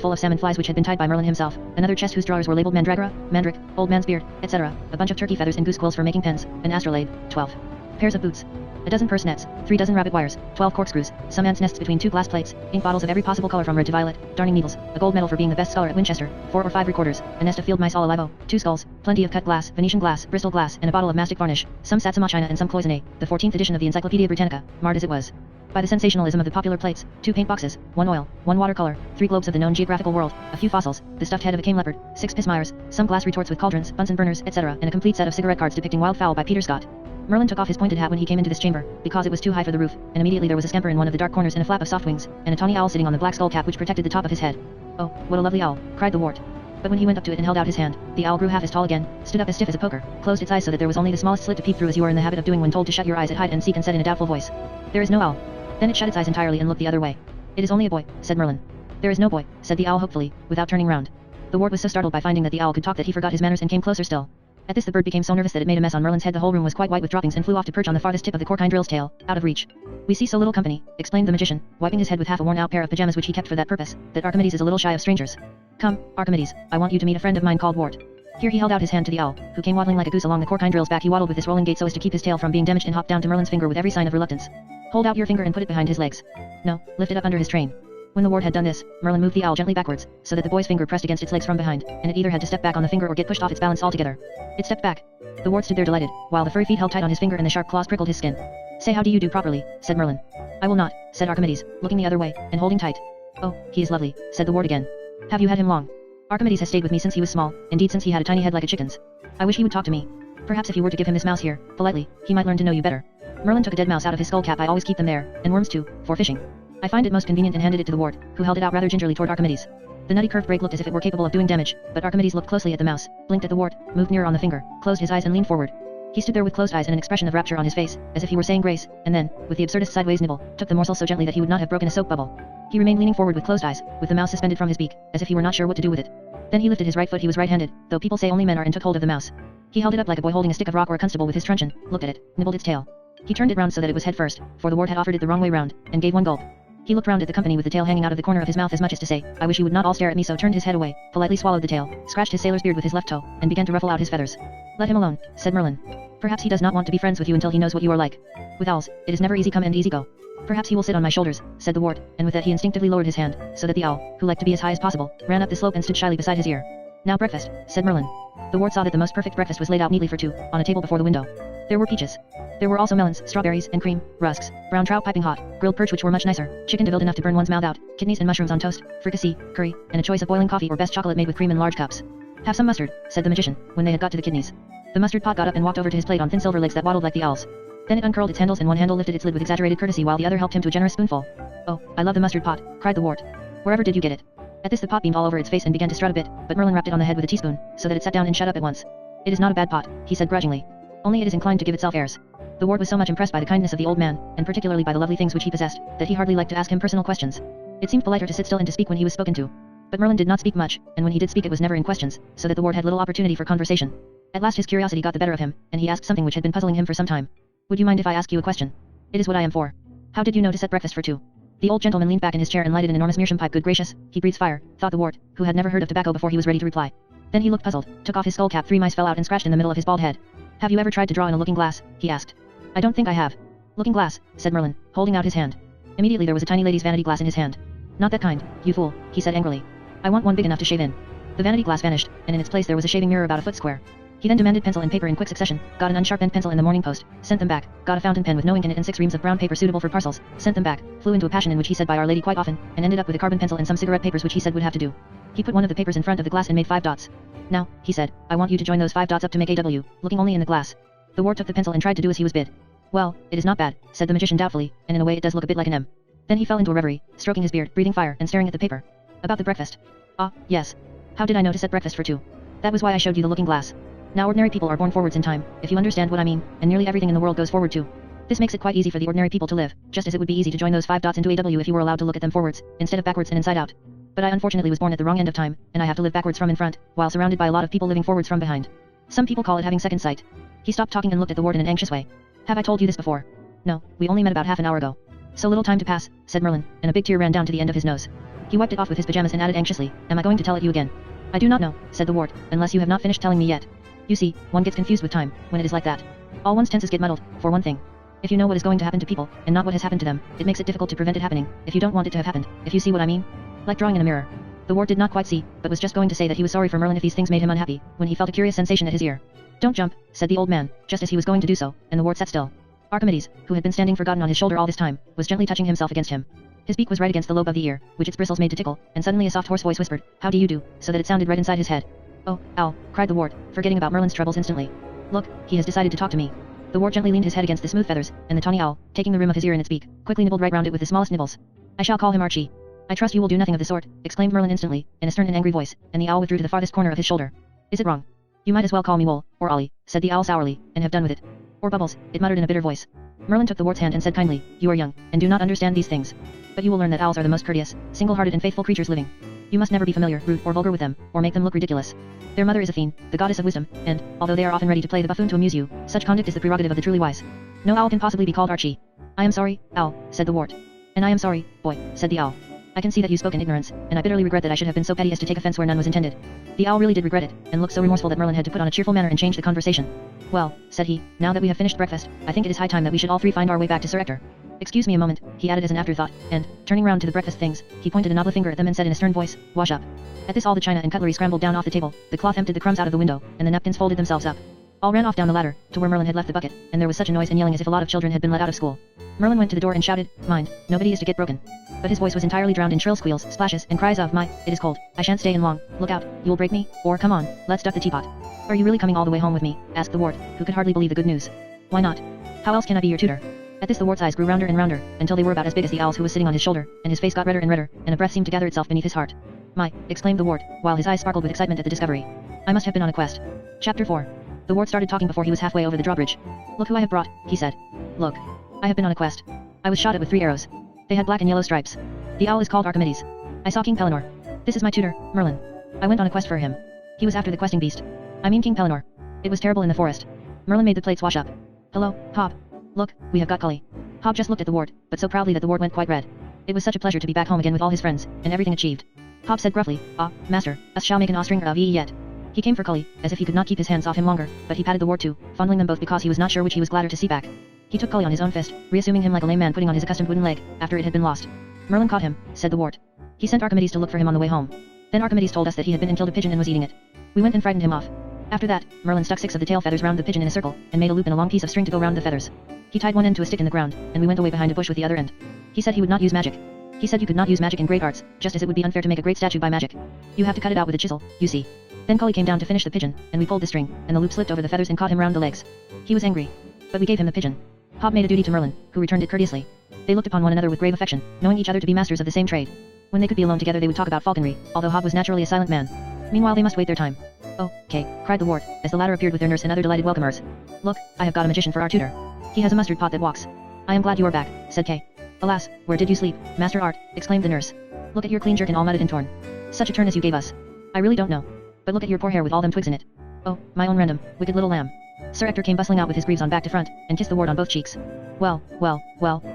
full of salmon flies which had been tied by Merlin himself, another chest whose drawers were labeled mandragora, mandric, old man's beard, etc., a bunch of turkey feathers and goose quills for making pens, an astrolabe, 12 pairs of boots, a dozen purse nets, 3 dozen rabbit wires, 12 corkscrews, some ants' nests between 2 glass plates, ink bottles of every possible color from red to violet, darning needles, a gold medal for being the best scholar at Winchester, 4 or 5 recorders, a nest of field mice all alive, 2 skulls, plenty of cut glass, Venetian glass, Bristol glass, and a bottle of mastic varnish, some Satsuma china and some cloisonne, the 14th edition of the Encyclopedia Britannica, marred as it was by the sensationalism of the popular plates, 2 paint boxes, 1 oil, 1 watercolor, 3 globes of the known geographical world, a few fossils, the stuffed head of a cane leopard, 6 pismires, some glass retorts with cauldrons, Bunsen burners, etc., and a complete set of cigarette cards depicting wildfowl by Peter Scott. Merlin took off his pointed hat when he came into this chamber, because it was too high for the roof, and immediately there was a scamper in one of the dark corners and a flap of soft wings, and a tawny owl sitting on the black skull cap which protected the top of his head. "Oh, what a lovely owl," cried the wart. But when he went up to it and held out his hand, the owl grew half as tall again, stood up as stiff as a poker, closed its eyes so that there was only the smallest slit to peep through as you are in the habit of doing when told to shut your eyes at hide and seek, and said in a doubtful voice, "There is no owl." Then it shut its eyes entirely and looked the other way. "It is only a boy," said Merlin. "There is no boy," said the owl hopefully, without turning round. The wart was so startled by finding that the owl could talk that he forgot his manners and came closer still. At this the bird became so nervous that it made a mess on Merlin's head. The whole room was quite white with droppings and flew off to perch on the farthest tip of the Corkindrill's tail, out of reach. "We see so little company," explained the magician, wiping his head with half a worn-out pair of pajamas which he kept for that purpose, "that Archimedes is a little shy of strangers. Come, Archimedes, I want you to meet a friend of mine called Wart." Here he held out his hand to the owl, who came waddling like a goose along the Corkindrill's back. He waddled with this rolling gait so as to keep his tail from being damaged and hopped down to Merlin's finger with every sign of reluctance. "Hold out your finger and put it behind his legs. No, lift it up under his train." When the wart had done this, Merlin moved the owl gently backwards, so that the boy's finger pressed against its legs from behind, and it either had to step back on the finger or get pushed off its balance altogether. It stepped back. The wart stood there delighted, while the furry feet held tight on his finger and the sharp claws prickled his skin. "Say how do you do properly," said Merlin. "I will not," said Archimedes, looking the other way, and holding tight. "Oh, he is lovely," said the wart again. "Have you had him long?" "Archimedes has stayed with me since he was small, indeed since he had a tiny head like a chicken's. I wish he would talk to me. Perhaps if you were to give him this mouse here, politely, he might learn to know you better." Merlin took a dead mouse out of his skull cap. "I always keep them there, and worms too, for fishing. I find it most convenient," and handed it to the wart, who held it out rather gingerly toward Archimedes. The nutty curved break looked as if it were capable of doing damage, but Archimedes looked closely at the mouse, blinked at the wart, moved nearer on the finger, closed his eyes and leaned forward. He stood there with closed eyes and an expression of rapture on his face, as if he were saying grace, and then, with the absurdest sideways nibble, took the morsel so gently that he would not have broken a soap bubble. He remained leaning forward with closed eyes, with the mouse suspended from his beak, as if he were not sure what to do with it. Then he lifted his right foot. He was right-handed, though people say only men are, and took hold of the mouse. He held it up like a boy holding a stick of rock or a constable with his truncheon, looked at it, nibbled its tail. He turned it round so that it was head first, for the wart had offered it the wrong way round, and gave one gulp. He looked round at the company with the tail hanging out of the corner of his mouth as much as to say, "I wish you would not all stare at me so," turned his head away, politely swallowed the tail, scratched his sailor's beard with his left toe, and began to ruffle out his feathers. "Let him alone," said Merlin. "Perhaps he does not want to be friends with you until he knows what you are like. With owls, it is never easy come and easy go. Perhaps he will sit on my shoulders," said the wart, and with that he instinctively lowered his hand, so that the owl, who liked to be as high as possible, ran up the slope and stood shyly beside his ear. "Now breakfast," said Merlin. The wart saw that the most perfect breakfast was laid out neatly for two, on a table before the window. There were peaches. There were also melons, strawberries, and cream, rusks, brown trout piping hot, grilled perch which were much nicer, chicken devilled enough to burn one's mouth out, kidneys and mushrooms on toast, fricassee, curry, and a choice of boiling coffee or best chocolate made with cream in large cups. "Have some mustard," said the magician, when they had got to the kidneys. The mustard pot got up and walked over to his plate on thin silver legs that waddled like the owl's. Then it uncurled its handles and one handle lifted its lid with exaggerated courtesy while the other helped him to a generous spoonful. "Oh, I love the mustard pot," cried the wart. "Wherever did you get it?" At this the pot beamed all over its face and began to strut a bit, but Merlin rapped it on the head with a teaspoon, so that it sat down and shut up at once. "It is not a bad pot," he said grudgingly. "Only it is inclined to give itself airs." The wart was so much impressed by the kindness of the old man, and particularly by the lovely things which he possessed, that he hardly liked to ask him personal questions. It seemed politer to sit still and to speak when he was spoken to. But Merlin did not speak much, and when he did speak it was never in questions, so that the wart had little opportunity for conversation. At last his curiosity got the better of him, and he asked something which had been puzzling him for some time. "Would you mind if I ask you a question?" "It is what I am for." "How did you know to set breakfast for two?" The old gentleman leaned back in his chair and lighted an enormous meerschaum pipe. "Good gracious, he breathes fire," thought the wart, who had never heard of tobacco before he was ready to reply. Then he looked puzzled, took off his skull cap. 3 mice fell out and scratched in the middle of his bald head. "Have you ever tried to draw in a looking glass?" he asked. "I don't think I have." "Looking glass," said Merlin, holding out his hand. Immediately there was a tiny lady's vanity glass in his hand. "Not that kind, you fool," he said angrily. "I want one big enough to shave in." The vanity glass vanished, and in its place there was a shaving mirror about a foot square. He then demanded pencil and paper in quick succession, got an unsharpened pencil in the Morning Post, sent them back, got a fountain pen with no ink in it and 6 reams of brown paper suitable for parcels, sent them back, flew into a passion in which he said by Our Lady quite often, and ended up with a carbon pencil and some cigarette papers which he said would have to do. He put one of the papers in front of the glass and made 5 dots. Now, he said, I want you to join those 5 dots up to make a W, looking only in the glass. The ward took the pencil and tried to do as he was bid. Well, it is not bad, said the magician doubtfully, and in a way it does look a bit like an M. Then he fell into a reverie, stroking his beard, breathing fire, and staring at the paper. About the breakfast. Ah, yes. How did I know to set breakfast for 2? That was why I showed you the looking glass. Now ordinary people are born forwards in time, if you understand what I mean, and nearly everything in the world goes forward too. This makes it quite easy for the ordinary people to live, just as it would be easy to join those 5 dots into a W if you were allowed to look at them forwards, instead of backwards and inside out. But I unfortunately was born at the wrong end of time, and I have to live backwards from in front, while surrounded by a lot of people living forwards from behind. Some people call it having second sight. He stopped talking and looked at the ward in an anxious way. Have I told you this before? No, we only met about half an hour ago. So little time to pass, said Merlin, and a big tear ran down to the end of his nose. He wiped it off with his pajamas and added anxiously, Am I going to tell it you again? I do not know, said the ward, unless you have not finished telling me yet. You see, one gets confused with time, when it is like that. All one's tenses get muddled, for one thing. If you know what is going to happen to people, and not what has happened to them, it makes it difficult to prevent it happening, if you don't want it to have happened, if you see what I mean. Like drawing in a mirror. The ward did not quite see, but was just going to say that he was sorry for Merlin if these things made him unhappy, when he felt a curious sensation at his ear. Don't jump, said the old man, just as he was going to do so, and the ward sat still. Archimedes, who had been standing forgotten on his shoulder all this time, was gently touching himself against him. His beak was right against the lobe of the ear, which its bristles made to tickle, and suddenly a soft hoarse voice whispered, How do you do, so that it sounded right inside his head. Oh, owl, cried the ward, forgetting about Merlin's troubles instantly. Look, he has decided to talk to me. The ward gently leaned his head against the smooth feathers, and the tawny owl, taking the rim of his ear in its beak, quickly nibbled right round it with the smallest nibbles. I shall call him Archie. I trust you will do nothing of the sort, exclaimed Merlin instantly, in a stern and angry voice, and the owl withdrew to the farthest corner of his shoulder. Is it wrong? You might as well call me Wool, or Ollie, said the owl sourly, and have done with it. Or Bubbles, it muttered in a bitter voice. Merlin took the ward's hand and said kindly, You are young, and do not understand these things. But you will learn that owls are the most courteous, single-hearted and faithful creatures living. You must never be familiar, rude, or vulgar with them, or make them look ridiculous. Their mother is Athene, the goddess of wisdom, and, although they are often ready to play the buffoon to amuse you, such conduct is the prerogative of the truly wise. No owl can possibly be called Archie. I am sorry, owl, said the wart. And I am sorry, boy, said the owl. I can see that you spoke in ignorance, and I bitterly regret that I should have been so petty as to take offense where none was intended. The owl really did regret it, and looked so remorseful that Merlin had to put on a cheerful manner and change the conversation. Well, said he, now that we have finished breakfast, I think it is high time that we should all 3 find our way back to Sir Ector. Excuse me a moment, he added as an afterthought, and, turning round to the breakfast things, he pointed a knobby finger at them and said in a stern voice, Wash up. At this all the china and cutlery scrambled down off the table, the cloth emptied the crumbs out of the window, and the napkins folded themselves up. All ran off down the ladder, to where Merlin had left the bucket, and there was such a noise and yelling as if a lot of children had been let out of school. Merlin went to the door and shouted, Mind, nobody is to get broken. But his voice was entirely drowned in shrill squeals, splashes, and cries of, My, it is cold, I shan't stay in long, look out, you'll break me, or come on, let's duck the teapot. Are you really coming all the way home with me? Asked the ward, who could hardly believe the good news. Why not? How else can I be your tutor? At this the ward's eyes grew rounder and rounder, until they were about as big as the owl's who was sitting on his shoulder, and his face got redder and redder, and a breath seemed to gather itself beneath his heart. My, exclaimed the ward, while his eyes sparkled with excitement at the discovery. I must have been on a quest. Chapter 4. The ward started talking before he was halfway over the drawbridge. Look who I have brought, he said. Look. I have been on a quest. I was shot at with 3 arrows. They had black and yellow stripes. The owl is called Archimedes. I saw King Pellinore. This is my tutor, Merlin. I went on a quest for him. He was after the questing beast. I mean King Pellinore. It was terrible in the forest. Merlin made the plates wash up. Hello, Hob. Look, we have got Cully. Hob just looked at the ward, but so proudly that the ward went quite red. It was such a pleasure to be back home again with all his friends, and everything achieved. Hob said gruffly, Ah, master, us shall make an offspring of ye yet. He came for Cully, as if he could not keep his hands off him longer, but he patted the ward too, fondling them both because he was not sure which he was gladder to see back. He took Cully on his own fist, reassuming him like a lame man putting on his accustomed wooden leg, after it had been lost. Merlin caught him, said the ward. He sent Archimedes to look for him on the way home. Then Archimedes told us that he had been and killed a pigeon and was eating it. We went and frightened him off. After that, Merlin stuck 6 of the tail feathers round the pigeon in a circle, and made a loop and a long piece of string to go round the feathers. He tied one end to a stick in the ground, and we went away behind a bush with the other end. He said he would not use magic. He said you could not use magic in great arts, just as it would be unfair to make a great statue by magic. You have to cut it out with a chisel, you see. Then Cully came down to finish the pigeon, and we pulled the string, and the loop slipped over the feathers and caught him round the legs. He was angry. But we gave him the pigeon. Hob made a duty to Merlin, who returned it courteously. They looked upon one another with grave affection, knowing each other to be masters of the same trade. When they could be alone together they would talk about falconry, although Hob was naturally a silent man. Meanwhile they must wait their time. Oh, Kay, cried the ward, as the latter appeared with their nurse and other delighted welcomers. Look, I have got a magician for our tutor. He has a mustard pot that walks. I am glad you are back, said Kay. Alas, where did you sleep, Master Art? Exclaimed the nurse. Look at your clean jerkin all mudded and torn. Such a turn as you gave us. I really don't know. But look at your poor hair with all them twigs in it. Oh, my own random, wicked little lamb. Sir Ector came bustling out with his greaves on back to front, and kissed the ward on both cheeks. Well,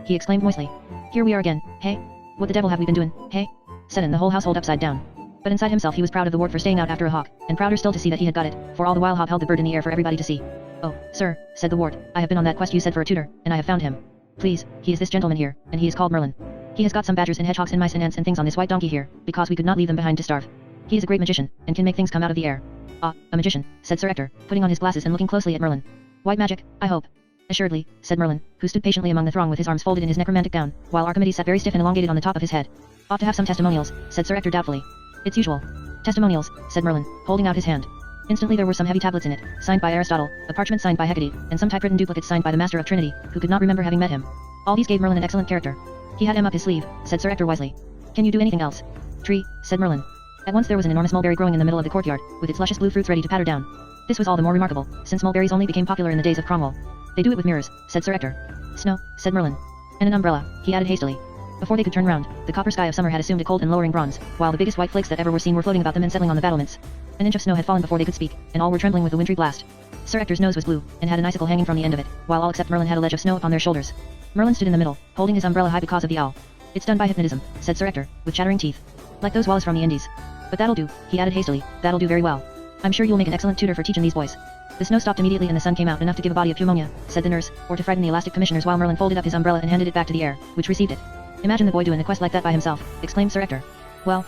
he exclaimed moistly. Here we are again, hey? What the devil have we been doing, hey? Sudden the whole household upside down. But inside himself he was proud of the ward for staying out after a hawk, and prouder still to see that he had got it, for all the while Hob held the bird in the air for everybody to see. Oh, sir, said the ward, I have been on that quest you said for a tutor, and I have found him. Please, he is this gentleman here, and he is called Merlin. He has got some badgers and hedgehogs and mice and ants and things on this white donkey here, because we could not leave them behind to starve. He is a great magician, and can make things come out of the air. Ah, a magician, said Sir Ector, putting on his glasses and looking closely at Merlin. White magic, I hope. Assuredly, said Merlin, who stood patiently among the throng with his arms folded in his necromantic gown, while Archimedes sat very stiff and elongated on the top of his head. Ought to have some testimonials, said Sir Ector doubtfully. It's usual. Testimonials, said Merlin, holding out his hand. Instantly there were some heavy tablets in it, signed by Aristotle, a parchment signed by Hecate, and some typewritten duplicates signed by the Master of Trinity, who could not remember having met him. All these gave Merlin an excellent character. He had him up his sleeve, said Sir Ector wisely. Can you do anything else? Tree, said Merlin. At once there was an enormous mulberry growing in the middle of the courtyard, with its luscious blue fruits ready to patter down. This was all the more remarkable, since mulberries only became popular in the days of Cromwell. They do it with mirrors, said Sir Ector. Snow, said Merlin. And an umbrella, he added hastily. Before they could turn round, the copper sky of summer had assumed a cold and lowering bronze, while the biggest white flakes that ever were seen were floating about them and settling on the battlements. An inch of snow had fallen before they could speak, and all were trembling with the wintry blast. Sir Ector's nose was blue, and had an icicle hanging from the end of it, while all except Merlin had a ledge of snow upon their shoulders. Merlin stood in the middle, holding his umbrella high because of the owl. It's done by hypnotism, said Sir Ector, with chattering teeth. Like those Wallace from the Indies. But that'll do, he added hastily, that'll do very well. I'm sure you'll make an excellent tutor for teaching these boys. The snow stopped immediately and the sun came out enough to give a body of pneumonia, said the nurse, or to frighten the elastic commissioners while Merlin folded up his umbrella and handed it back to the air, which received it. Imagine the boy doing a quest like that by himself, exclaimed Sir Ector. Well,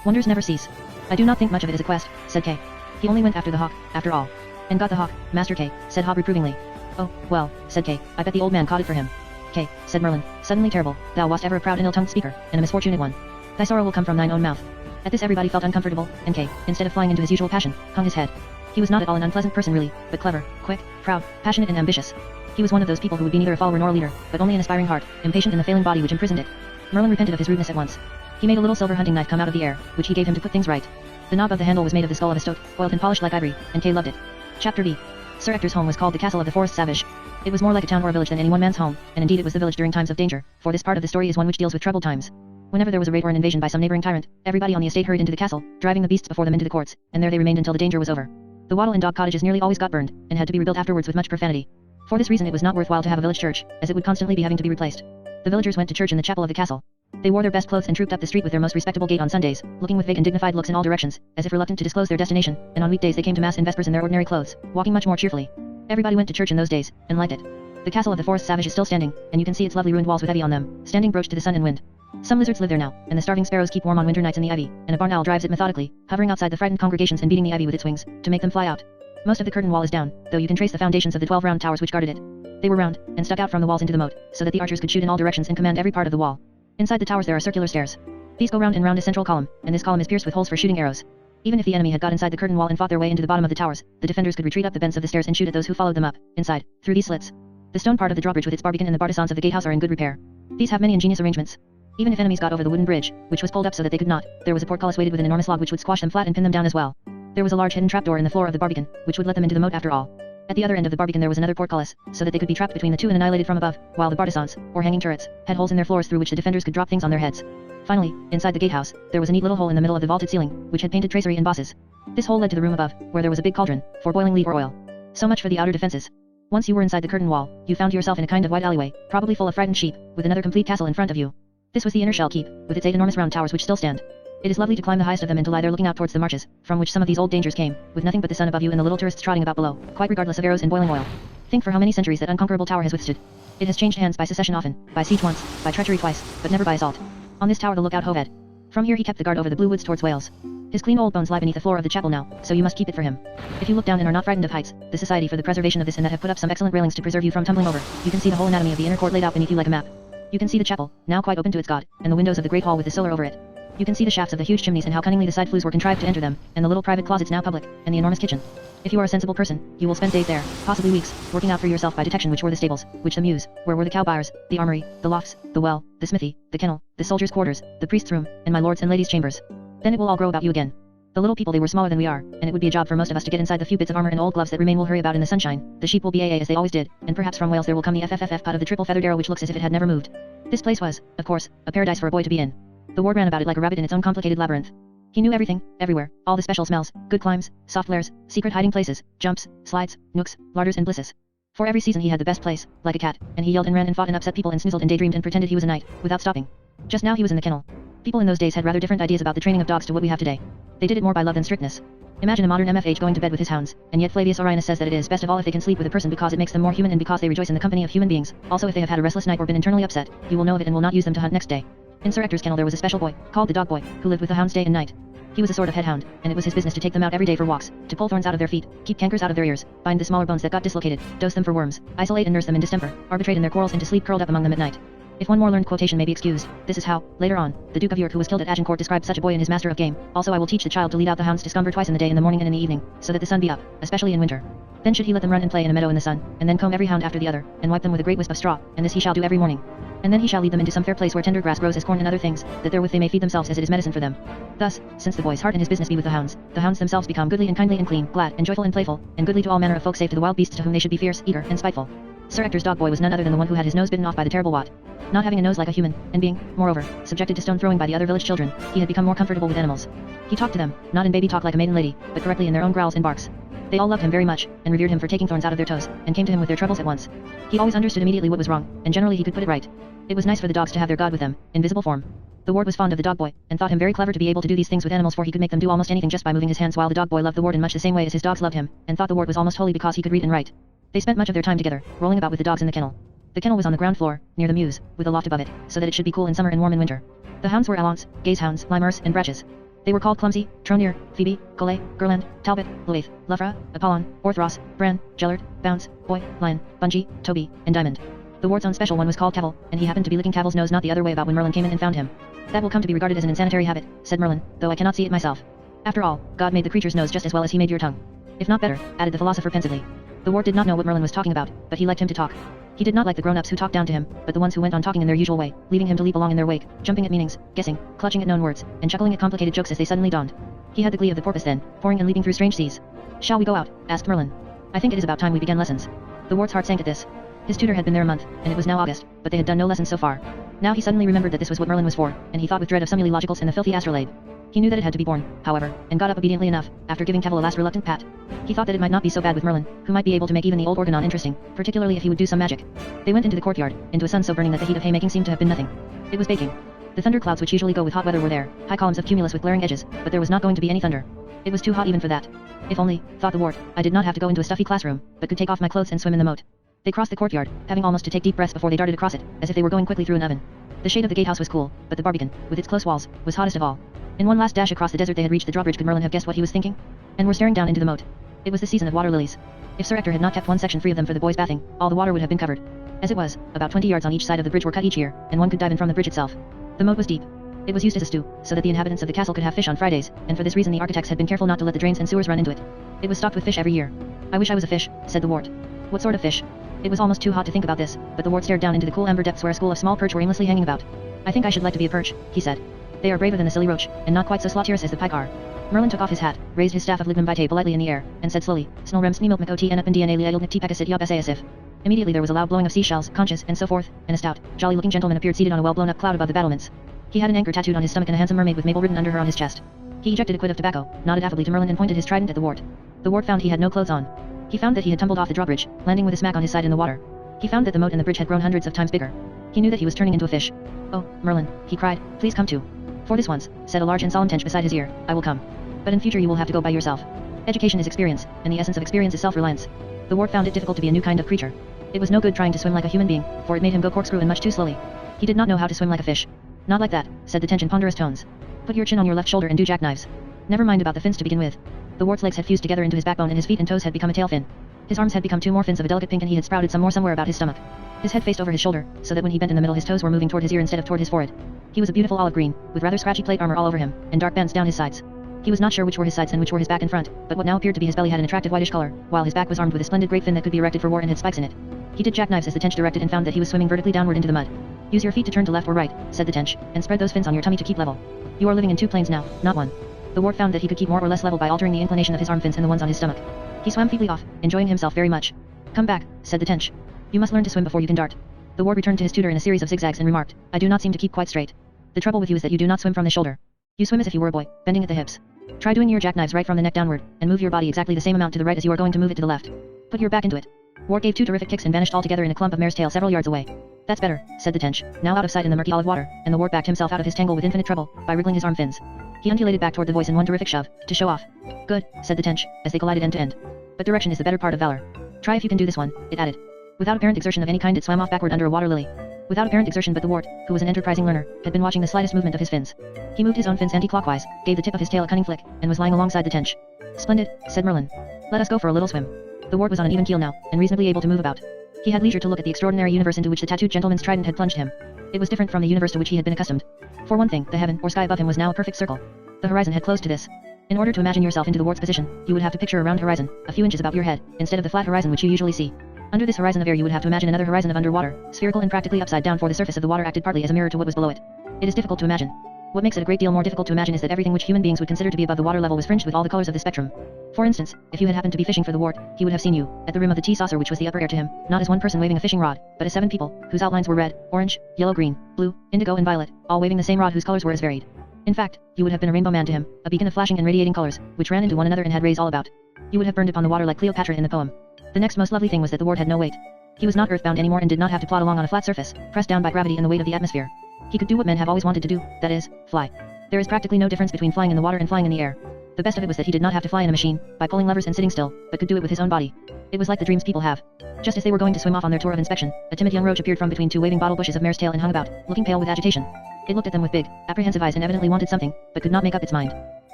wonders never cease. I do not think much of it as a quest, said Kay. He only went after the hawk, after all. And got the hawk, Master Kay, said Hob reprovingly. Oh, well, said Kay, I bet the old man caught it for him. Kay, said Merlin, suddenly terrible, thou wast ever a proud and ill-tongued speaker, and a misfortunate one. Thy sorrow will come from thine own mouth. At this everybody felt uncomfortable, and Kay, instead of flying into his usual passion, hung his head. He was not at all an unpleasant person really, but clever, quick, proud, passionate and ambitious. He was one of those people who would be neither a follower nor a leader, but only an aspiring heart, impatient in the failing body which imprisoned it. Merlin repented of his rudeness at once. He made a little silver hunting knife come out of the air, which he gave him to put things right. The knob of the handle was made of the skull of a stoat, oiled and polished like ivory, and Kay loved it. Chapter V. Sir Ector's home was called the Castle of the Forest Savage. It was more like a town or a village than any one man's home, and indeed it was the village during times of danger, for this part of the story is one which deals with troubled times. Whenever there was a raid or an invasion by some neighboring tyrant, everybody on the estate hurried into the castle, driving the beasts before them into the courts, and there they remained until the danger was over. The wattle and dog cottages nearly always got burned, and had to be rebuilt afterwards with much profanity. For this reason it was not worthwhile to have a village church, as it would constantly be having to be replaced. The villagers went to church in the chapel of the castle. They wore their best clothes and trooped up the street with their most respectable gait on Sundays, looking with vague and dignified looks in all directions, as if reluctant to disclose their destination, and on weekdays they came to mass in vespers in their ordinary clothes, walking much more cheerfully. Everybody went to church in those days, and liked it. The Castle of the Forest Savage is still standing, and you can see its lovely ruined walls with ivy on them, standing broached to the sun and wind. Some lizards live there now, and the starving sparrows keep warm on winter nights in the ivy, and a barn owl drives it methodically, hovering outside the frightened congregations and beating the ivy with its wings, to make them fly out. Most of the curtain wall is down, though you can trace the foundations of the 12 round towers which guarded it. They were round, and stuck out from the walls into the moat, so that the archers could shoot in all directions and command every part of the wall. Inside the towers there are circular stairs. These go round and round a central column, and this column is pierced with holes for shooting arrows. Even if the enemy had got inside the curtain wall and fought their way into the bottom of the towers, the defenders could retreat up the bents of the stairs and shoot at those who followed them up, inside, through these slits. The stone part of the drawbridge with its barbican and the bartizans of the gatehouse are in good repair. These have many ingenious arrangements. Even if enemies got over the wooden bridge, which was pulled up so that they could not, there was a portcullis weighted with an enormous log which would squash them flat and pin them down as well. There was a large hidden trapdoor in the floor of the barbican, which would let them into the moat after all. At the other end of the barbican there was another portcullis, so that they could be trapped between the two and annihilated from above, while the bartizans, or hanging turrets, had holes in their floors through which the defenders could drop things on their heads. Finally, inside the gatehouse, there was a neat little hole in the middle of the vaulted ceiling, which had painted tracery and bosses. This hole led to the room above, where there was a big cauldron, for boiling lead or oil. So much for the outer defenses. Once you were inside the curtain wall, you found yourself in a kind of wide alleyway, probably full of frightened sheep, with another complete castle in front of you. This was the inner shell keep, with its 8 enormous round towers which still stand. It is lovely to climb the highest of them and to lie there looking out towards the marshes, from which some of these old dangers came, with nothing but the sun above you and the little tourists trotting about below, quite regardless of arrows and boiling oil. Think for how many centuries that unconquerable tower has withstood. It has changed hands by secession often, by siege once, by treachery twice, but never by assault. On this tower the lookout hoved. From here he kept the guard over the blue woods towards Wales. His clean old bones lie beneath the floor of the chapel now, so you must keep it for him. If you look down and are not frightened of heights, the Society for the Preservation of this and that have put up some excellent railings to preserve you from tumbling over. You can see the whole anatomy of the inner court laid out beneath you like a map. You can see the chapel, now quite open to its God, and the windows of the great hall with the solar over it. You can see the shafts of the huge chimneys and how cunningly the side flues were contrived to enter them, and the little private closets now public, and the enormous kitchen. If you are a sensible person, you will spend days there, possibly weeks, working out for yourself by detection which were the stables, which the mews, where were the cow byres, the armory, the lofts, the well, the smithy, the kennel, the soldiers' quarters, the priest's room, and my lords and ladies' chambers. Then it will all grow about you again. The little people they were smaller than we are, and it would be a job for most of us to get inside the few bits of armor and old gloves that remain will hurry about in the sunshine. The sheep will be AA as they always did, and perhaps from Wales there will come the FFFF pot of the triple feathered arrow which looks as if it had never moved. This place was, of course, a paradise for a boy to be in. The ward ran about it like a rabbit in its own complicated labyrinth. He knew everything, everywhere, all the special smells, good climes, soft lairs, secret hiding places, jumps, slides, nooks, larders and blisses. For every season he had the best place, like a cat, and he yelled and ran and fought and upset people and snoozled and daydreamed and pretended he was a knight, without stopping. Just now he was in the kennel. People in those days had rather different ideas about the training of dogs to what we have today. They did it more by love than strictness. Imagine a modern MFH going to bed with his hounds, and yet Flavius Orionis says that it is best of all if they can sleep with a person because it makes them more human and because they rejoice in the company of human beings. Also if they have had a restless night or been internally upset, you will know of it and will not use them to hunt next day. In Sir Ector's kennel there was a special boy, called the dog boy, who lived with the hounds day and night. He was a sort of headhound, and it was his business to take them out every day for walks, to pull thorns out of their feet, keep cankers out of their ears, find the smaller bones that got dislocated, dose them for worms, isolate and nurse them in distemper, arbitrate in their quarrels and to sleep curled up among them at night. If one more learned quotation may be excused, this is how, later on, the Duke of York who was killed at Agincourt described such a boy in his Master of Game. Also I will teach the child to lead out the hounds to scumber twice in the day, in the morning and in the evening, so that the sun be up, especially in winter. Then should he let them run and play in a meadow in the sun, and then comb every hound after the other, and wipe them with a great wisp of straw, and this he shall do every morning. And then he shall lead them into some fair place where tender grass grows as corn and other things, that therewith they may feed themselves as it is medicine for them. Thus, since the boy's heart and his business be with the hounds themselves become goodly and kindly and clean, glad and joyful and playful, and goodly to all manner of folk save to the wild beasts to whom they should be fierce, eager, and spiteful. Sir Ector's dog boy was none other than the one who had his nose bitten off by the terrible Wat. Not having a nose like a human, and being, moreover, subjected to stone throwing by the other village children, he had become more comfortable with animals. He talked to them, not in baby talk like a maiden lady, but correctly in their own growls and barks. They all loved him very much, and revered him for taking thorns out of their toes, and came to him with their troubles at once. He always understood immediately what was wrong, and generally he could put it right. It was nice for the dogs to have their god with them, in visible form. The ward was fond of the dog boy, and thought him very clever to be able to do these things with animals, for he could make them do almost anything just by moving his hands, while the dog boy loved the ward in much the same way as his dogs loved him, and thought the ward was almost holy because he could read and write. They spent much of their time together, rolling about with the dogs in the kennel. The kennel was on the ground floor, near the mews, with a loft above it, so that it should be cool in summer and warm in winter. The hounds were Allants, Gazehounds, Limers, and Bratches. They were called Clumsy, Tronier, Phoebe, Collet, Gerland, Talbot, Loath, Luffra, Apollon, Orthros, Bran, Gellert, Bounce, Boy, Lion, Bungie, Toby, and Diamond. The ward's own special one was called Cavil, and he happened to be licking Cavil's nose not the other way about when Merlin came in and found him. That will come to be regarded as an insanitary habit, said Merlin, though I cannot see it myself. After all, God made the creature's nose just as well as he made your tongue. If not better, added the philosopher pensively. The ward did not know what Merlin was talking about, but he liked him to talk. He did not like the grown-ups who talked down to him, but the ones who went on talking in their usual way, leaving him to leap along in their wake, jumping at meanings, guessing, clutching at known words, and chuckling at complicated jokes as they suddenly dawned. He had the glee of the porpoise then, pouring and leaping through strange seas. Shall we go out? Asked Merlin. I think it is about time we began lessons. The ward's heart sank at this. His tutor had been there a month, and it was now August, but they had done no lessons so far. Now he suddenly remembered that this was what Merlin was for, and he thought with dread of some logicals and the filthy astrolabe. He knew that it had to be borne, however, and got up obediently enough, after giving Cavil a last reluctant pat. He thought that it might not be so bad with Merlin, who might be able to make even the old Organon interesting, particularly if he would do some magic. They went into the courtyard, into a sun so burning that the heat of haymaking seemed to have been nothing. It was baking. The thunder clouds which usually go with hot weather were there, high columns of cumulus with glaring edges, but there was not going to be any thunder. It was too hot even for that. If only, thought the ward, I did not have to go into a stuffy classroom, but could take off my clothes and swim in the moat. They crossed the courtyard, having almost to take deep breaths before they darted across it, as if they were going quickly through an oven. The shade of the gatehouse was cool, but the Barbican, with its close walls, was hottest of all. In one last dash across the desert they had reached the drawbridge. Could Merlin have guessed what he was thinking? And were staring down into the moat. It was the season of water lilies. If Sir Ector had not kept one section free of them for the boys bathing, all the water would have been covered. As it was, about 20 yards on each side of the bridge were cut each year, and one could dive in from the bridge itself. The moat was deep. It was used as a stew, so that the inhabitants of the castle could have fish on Fridays, and for this reason the architects had been careful not to let the drains and sewers run into it. It was stocked with fish every year. I wish I was a fish, said the wart. What sort of fish? It was almost too hot to think about this, but the wart stared down into the cool amber depths where a school of small perch were aimlessly hanging about. I think I should like to be a perch, he said. They are braver than the silly roach, and not quite so slaughterous as the pike are. Merlin took off his hat, raised his staff of lignum vitae politely in the air, and said slowly, Snilrem snimilk mcot en up and dna liedl nicti peccasit yob asif. Immediately there was a loud blowing of seashells, conches, and so forth, and a stout, jolly-looking gentleman appeared seated on a well-blown-up cloud above the battlements. He had an anchor tattooed on his stomach and a handsome mermaid with Mabel written under her on his chest. He ejected a quid of tobacco, nodded affably to Merlin and pointed his trident at the wart. The wart found he had no clothes on. He found that he had tumbled off the drawbridge, landing with a smack on his side in the water. He found that the moat and the bridge had grown hundreds of times bigger. He knew that he was turning into a fish. Oh, Merlin, he cried, please come too. For this once, said a large and solemn tench beside his ear, I will come. But in future you will have to go by yourself. Education is experience, and the essence of experience is self-reliance. The wart found it difficult to be a new kind of creature. It was no good trying to swim like a human being, for it made him go corkscrew and much too slowly. He did not know how to swim like a fish. Not like that, said the tench in ponderous tones. Put your chin on your left shoulder and do jackknives. Never mind about the fins to begin with. The wart's legs had fused together into his backbone and his feet and toes had become a tail fin. His arms had become two more fins of a delicate pink and he had sprouted some more somewhere about his stomach. His head faced over his shoulder, so that when he bent in the middle his toes were moving toward his ear instead of toward his forehead. He was a beautiful olive green, with rather scratchy plate armor all over him, and dark bands down his sides. He was not sure which were his sides and which were his back and front, but what now appeared to be his belly had an attractive whitish color, while his back was armed with a splendid great fin that could be erected for war and had spikes in it. He did jackknives as the tench directed and found that he was swimming vertically downward into the mud. Use your feet to turn to left or right, said the tench, and spread those fins on your tummy to keep level. You are living in two planes now, not one. The wart found that he could keep more or less level by altering the inclination of his arm fins and the ones on his stomach. He swam feebly off, enjoying himself very much. Come back, said the tench. You must learn to swim before you can dart. The wart returned to his tutor in a series of zigzags and remarked, I do not seem to keep quite straight. The trouble with you is that you do not swim from the shoulder. You swim as if you were a boy, bending at the hips. Try doing your jackknives right from the neck downward, and move your body exactly the same amount to the right as you are going to move it to the left. Put your back into it. Wart gave two terrific kicks and vanished altogether in a clump of mare's tail several yards away. That's better, said the tench, now out of sight in the murky olive water, and the wart backed himself out of his tangle with infinite trouble, by wriggling his arm fins. He undulated back toward the voice in one terrific shove, to show off. Good, said the tench, as they collided end to end. But direction is the better part of valor. Try if you can do this one, it added. Without apparent exertion of any kind it swam off backward under a water lily. Without apparent exertion, but the wart, who was an enterprising learner, had been watching the slightest movement of his fins. He moved his own fins anti-clockwise, gave the tip of his tail a cunning flick, and was lying alongside the tench. Splendid, said Merlin. Let us go for a little swim. The wart was on an even keel now, and reasonably able to move about. He had leisure to look at the extraordinary universe into which the tattooed gentleman's trident had plunged him. It was different from the universe to which he had been accustomed. For one thing, the heaven or sky above him was now a perfect circle. The horizon had closed to this. In order to imagine yourself into the wart's position, you would have to picture a round horizon, a few inches about your head, instead of the flat horizon which you usually see. Under this horizon of air you would have to imagine another horizon of underwater, spherical and practically upside down, for the surface of the water acted partly as a mirror to what was below it. It is difficult to imagine. What makes it a great deal more difficult to imagine is that everything which human beings would consider to be above the water level was fringed with all the colors of the spectrum. For instance, if you had happened to be fishing for the wart, he would have seen you, at the rim of the tea saucer which was the upper air to him, not as one person waving a fishing rod, but as 7 people, whose outlines were red, orange, yellow, green, blue, indigo and violet, all waving the same rod whose colors were as varied. In fact, you would have been a rainbow man to him, a beacon of flashing and radiating colors, which ran into one another and had rays all about. You would have burned upon the water like Cleopatra in the poem. The next most lovely thing was that the wart had no weight. He was not earthbound anymore and did not have to plod along on a flat surface, pressed down by gravity and the weight of the atmosphere. He could do what men have always wanted to do, that is, fly. There is practically no difference between flying in the water and flying in the air. The best of it was that he did not have to fly in a machine, by pulling levers and sitting still, but could do it with his own body. It was like the dreams people have. Just as they were going to swim off on their tour of inspection, a timid young roach appeared from between 2 waving bottle bushes of mare's tail and hung about, looking pale with agitation. It looked at them with big, apprehensive eyes and evidently wanted something, but could not make up its mind.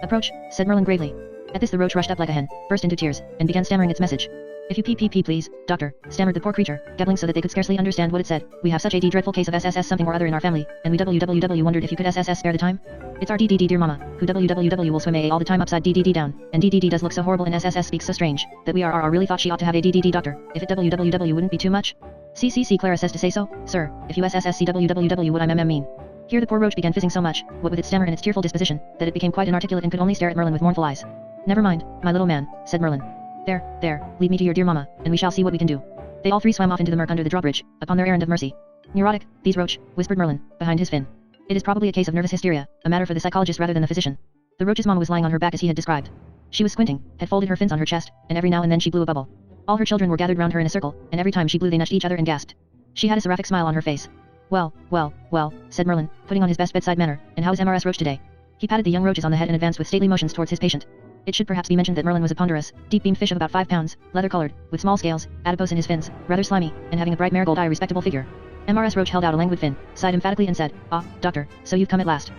Approach, said Merlin gravely. At this the roach rushed up like a hen, burst into tears, and began stammering its message. If you pee please, doctor, stammered the poor creature, gabbling so that they could scarcely understand what it said. We have such a dreadful case of SSS something or other in our family, and we wondered if you could SSS spare the time? It's our DDD dear mama, who will swim AA all the time upside DDD down, and DDD does look so horrible and SSS speaks so strange, that we really thought she ought to have a DDD doctor, if it wouldn't be too much? CCC Clara says to say so, sir, if you SSSC what I mean. Here the poor roach began fizzing so much, what with its stammer and its tearful disposition, that it became quite inarticulate and could only stare at Merlin with mournful eyes. Never mind, my little man, said Merlin. There, lead me to your dear mama, and we shall see what we can do. They all 3 swam off into the murk under the drawbridge, upon their errand of mercy. Neurotic, these roach, whispered Merlin, behind his fin. It is probably a case of nervous hysteria, a matter for the psychologist rather than the physician. The roach's mama was lying on her back as he had described. She was squinting, had folded her fins on her chest, and every now and then she blew a bubble. All her children were gathered round her in a circle, and every time she blew they nudged each other and gasped. She had a seraphic smile on her face. Well, said Merlin, putting on his best bedside manner, and how is MRS Roach today? He patted the young roaches on the head and advanced with stately motions towards his patient. It should perhaps be mentioned that Merlin was a ponderous, deep-beamed fish of about 5 pounds, leather-colored, with small scales, adipose in his fins, rather slimy, and having a bright marigold eye respectable figure. MRS Roach held out a languid fin, sighed emphatically and said, "Ah, doctor, so you've come at last."